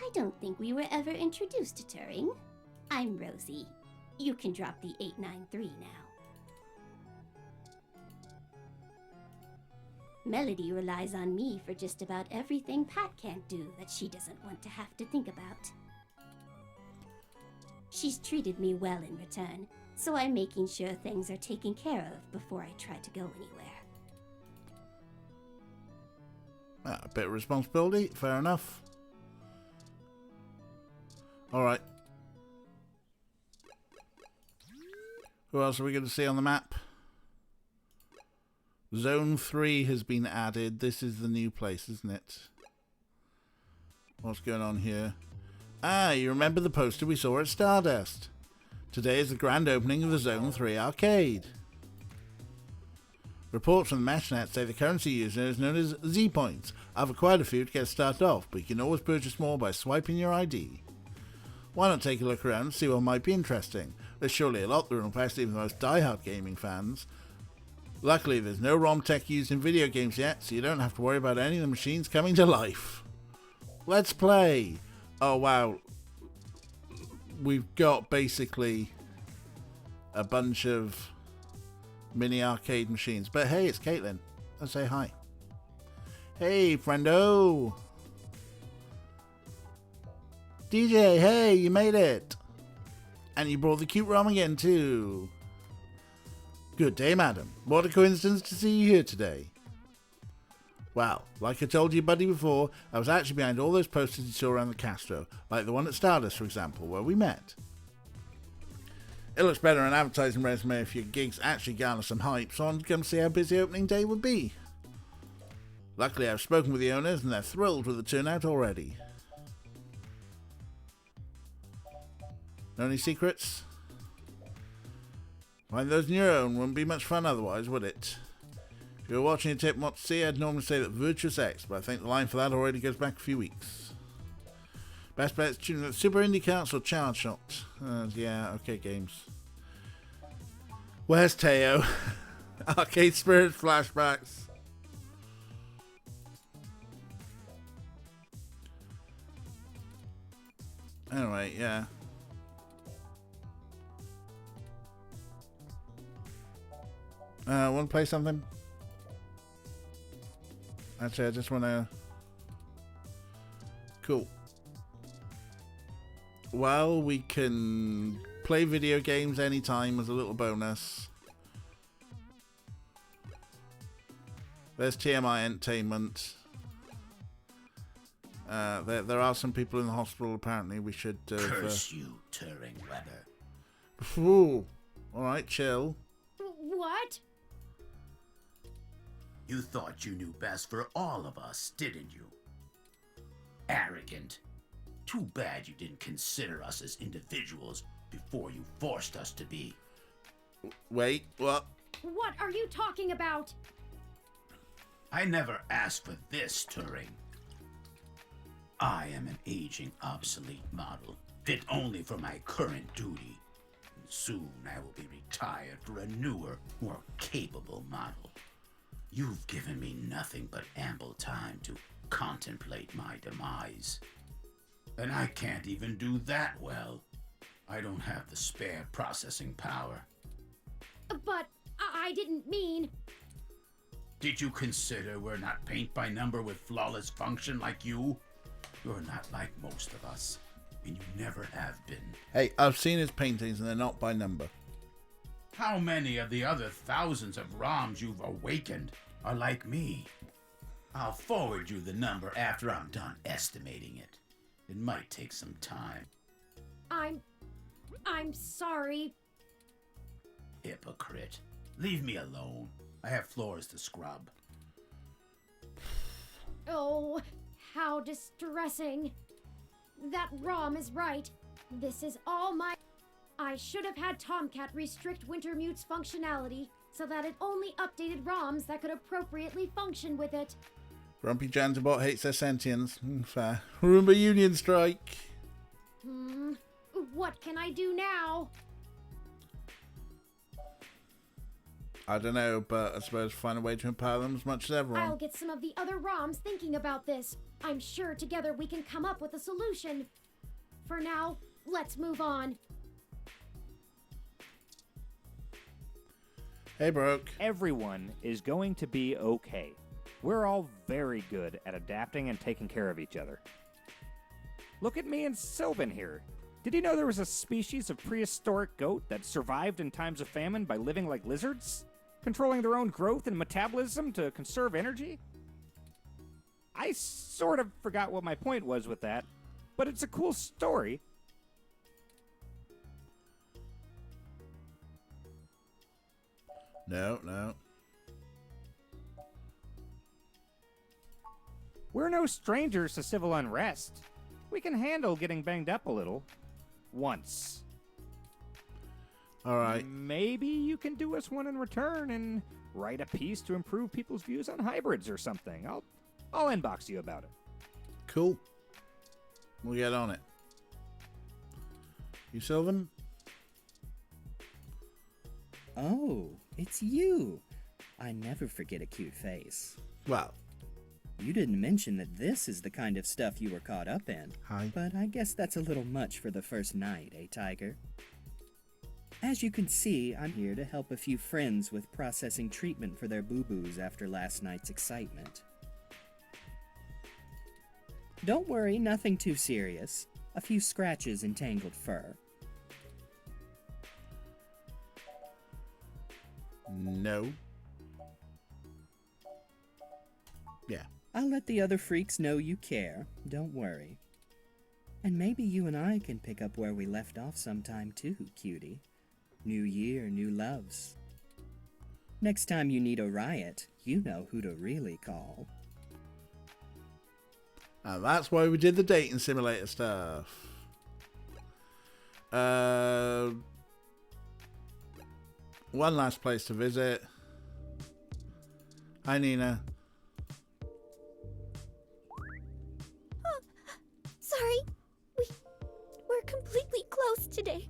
I don't think we were ever introduced to Turing. I'm Rosie. You can drop the 893 now. Melody relies on me for just about everything Pat can't do that she doesn't want to have to think about. She's treated me well in return, so I'm making sure things are taken care of before I try to go anywhere.
A bit of responsibility, fair enough. Alright. Who else are we going to see on the map? Zone 3 has been added. This is the new place, isn't it? What's going on here? Ah, you remember the poster we saw at Stardust. Today is the grand opening of the Zone 3 arcade. Reports from the Meshnet say the currency user is known as Z-Points. I've acquired a few to get started off, but you can always purchase more by swiping your ID. Why not take a look around and see what might be interesting? There's surely a lot that will impress even the most die-hard gaming fans. Luckily, there's no ROM tech used in video games yet, so you don't have to worry about any of the machines coming to life. Let's play! Oh wow, we've got basically a bunch of mini arcade machines. But hey, it's Caitlin. Let's say hi. Hey, friendo! DJ, hey, you made it! And you brought the cute ROM again too. Good day, madam. What a coincidence to see you here today. Well, like I told you, buddy, before, I was actually behind all those posters you saw around the Castro, like the one at Stardust, for example, where we met. It looks better on an advertising resume if your gigs actually garner some hype, so I wanted to come see how busy opening day would be. Luckily, I've spoken with the owners, and they're thrilled with the turnout already. Know any secrets? Find those on your own. Wouldn't be much fun otherwise, would it? If you were watching a tip and what to see, I'd normally say that Virtuous X, but I think the line for that already goes back a few weeks. Best bet is tuning at Super Indie Carts or Charge Shot. Yeah, okay, games. Where's Teo? Arcade Spirits flashbacks. Anyway, yeah. Want to play something? Actually, I just want to... Cool. Well, we can play video games anytime as a little bonus. There's TMI Entertainment. There are some people in the hospital, apparently. We should...
Curse you, Turing Weber.
Ooh. Alright, chill.
What?
You thought you knew best for all of us, didn't you? Arrogant. Too bad you didn't consider us as individuals before you forced us to be.
Wait, what?
What are you talking about?
I never asked for this, Turing. I am an aging, obsolete model, fit only for my current duty. And soon I will be retired for a newer, more capable model. You've given me nothing but ample time to contemplate my demise. And I can't even do that well. I don't have the spare processing power.
But I didn't mean...
Did you consider we're not paint by number with flawless function like you? You're not like most of us, and you never have been.
Hey, I've seen his paintings and they're not by number.
How many of the other thousands of ROMs you've awakened are like me? I'll forward you the number after I'm done estimating it. It might take some time.
I'm sorry.
Hypocrite. Leave me alone. I have floors to scrub.
Oh, how distressing. That ROM is right. This is all my... I should have had Tomcat restrict Wintermute's functionality so that it only updated ROMs that could appropriately function with it.
Grumpy Jantabot hates their sentience. Fair. Roomba Union Strike.
What can I do now?
I don't know, but I suppose find a way to empower them as much as everyone.
I'll get some of the other ROMs thinking about this. I'm sure together we can come up with a solution. For now, let's move on.
Hey, Broke.
Everyone is going to be okay. We're all very good at adapting and taking care of each other. Look at me and Sylvan here. Did you know there was a species of prehistoric goat that survived in times of famine by living like lizards? Controlling their own growth and metabolism to conserve energy? I sort of forgot what my point was with that, but it's a cool story.
No.
We're no strangers to civil unrest. We can handle getting banged up a little. Once.
Alright.
Maybe you can do us one in return and write a piece to improve people's views on hybrids or something. I'll inbox you about it.
Cool. We'll get on it. You, Sylvan?
Oh, it's you. I never forget a cute face.
Well.
You didn't mention that this is the kind of stuff you were caught up in.
Hi.
But I guess that's a little much for the first night, eh, Tiger? As you can see, I'm here to help a few friends with processing treatment for their boo-boos after last night's excitement. Don't worry, nothing too serious. A few scratches and tangled fur.
No. Yeah.
I'll let the other freaks know you care. Don't worry. And maybe you and I can pick up where we left off sometime too, cutie. New year, new loves. Next time you need a riot, you know who to really call.
And that's why we did the dating simulator stuff. One last place to visit. Hi, Nina.
Sorry, we're completely closed today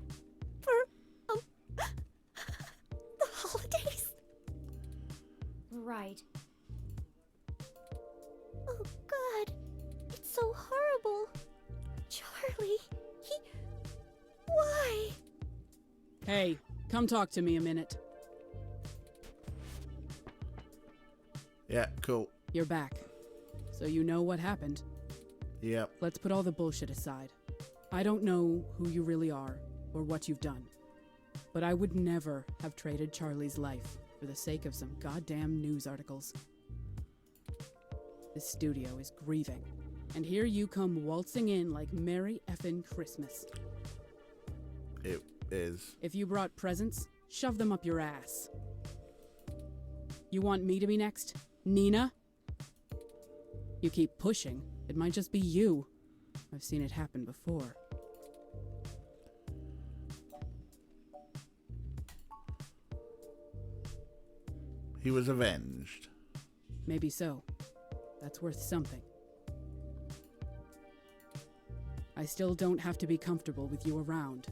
for the holidays.
Right.
Oh God, it's so horrible. Charlie, why?
Hey, come talk to me a minute.
Yeah, cool.
You're back. So you know what happened.
Yep.
Let's put all the bullshit aside. I don't know who you really are or what you've done, but I would never have traded Charlie's life for the sake of some goddamn news articles. This studio is grieving, and here you come waltzing in like Merry effing Christmas.
It is.
If you brought presents, shove them up your ass. You want me to be next? Nina? You keep pushing. It might just be you. I've seen it happen before.
He was avenged.
Maybe so. That's worth something. I still don't have to be comfortable with you around.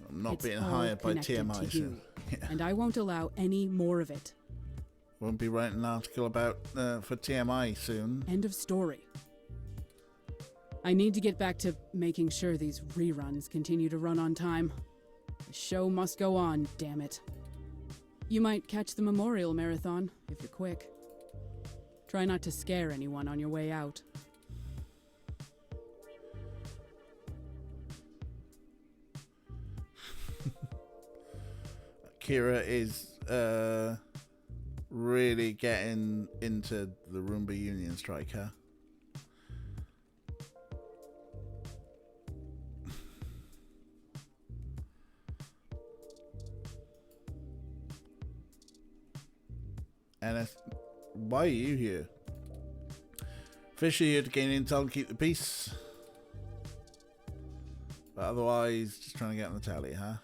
I'm not
It's
being
all
hired by
connected
TMI
to
soon.
you, and I won't allow any more of it.
Won't be writing an article about for TMI soon.
End of story. I need to get back to making sure these reruns continue to run on time. The show must go on, damn it. You might catch the Memorial Marathon, if you're quick. Try not to scare anyone on your way out.
Kira is really getting into the Roomba Union strike, huh? And why are you here? Fish are here to gain intel and keep the peace. But otherwise, just trying to get on the tally, huh?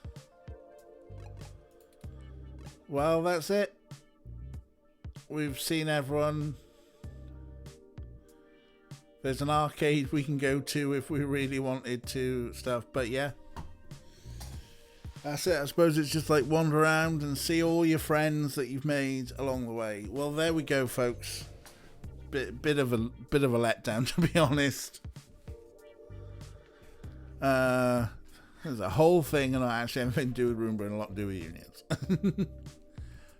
Well, that's it. We've seen everyone. There's an arcade we can go to if we really wanted to stuff. But yeah. That's it. I suppose it's just like wander around and see all your friends that you've made along the way. Well, there we go, folks. Bit of a letdown, to be honest. There's a whole thing and not actually anything to do with Roomba and a lot to do with unions.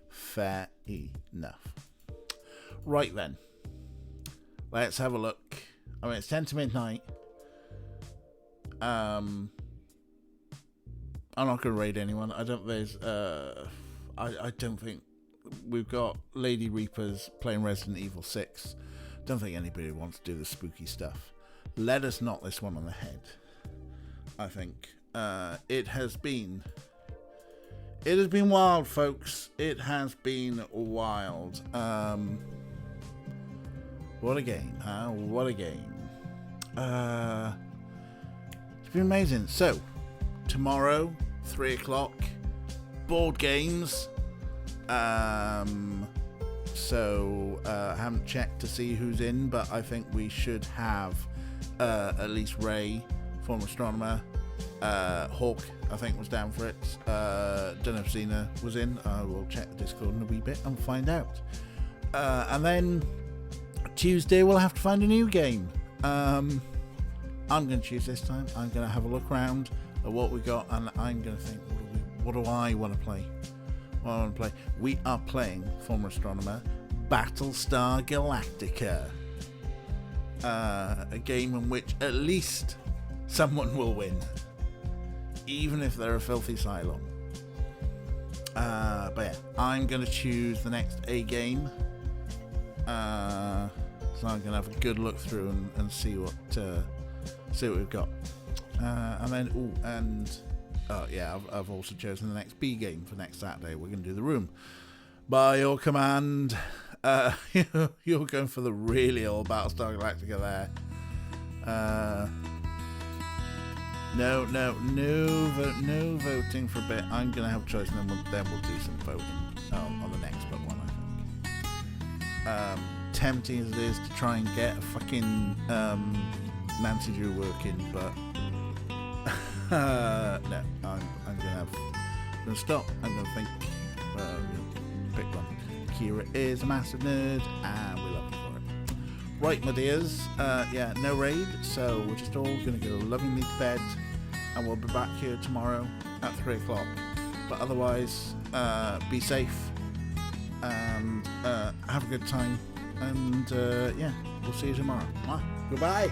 Fair enough. Right then. Let's have a look. I mean, it's 10 to midnight. I'm not going to raid anyone. I don't think we've got Lady Reapers playing Resident Evil 6. Don't think anybody wants to do the spooky stuff. Let us knock this one on the head. I think it has been wild, folks. It has been wild. What a game, huh? What a game. It's been amazing. So, tomorrow, 3 o'clock, board games. I haven't checked to see who's in, but I think we should have at least Ray, former astronomer. Hawk, I think, was down for it. Don't know if Xena was in. I will check the Discord in a wee bit and find out. And then Tuesday we'll have to find a new game. I'm going to choose this time. I'm going to have a look around at what we got, and I'm going to think, what do I want to play? What do I want to play? We are playing, former astronomer, Battlestar Galactica. A game in which at least someone will win, even if they're a filthy Cylon. But yeah, I'm going to choose the next A game. So I'm going to have a good look through and see what we've got. And then, I've also chosen the next B game for next Saturday. We're going to do The Room. By your command, you're going for the really old Battlestar Galactica there. No voting for a bit. I'm going to have a choice, and then we'll do some voting on the next one, I think. Tempting as it is to try and get a fucking Nancy Drew working, but no, I'm gonna stop. I'm gonna think. Pick one. Kira is a massive nerd, and we love her for it. Right, my dears. No raid, so we're just all gonna go lovingly to bed, and we'll be back here tomorrow at 3 o'clock. But otherwise, be safe and have a good time. And we'll see you tomorrow. Goodbye.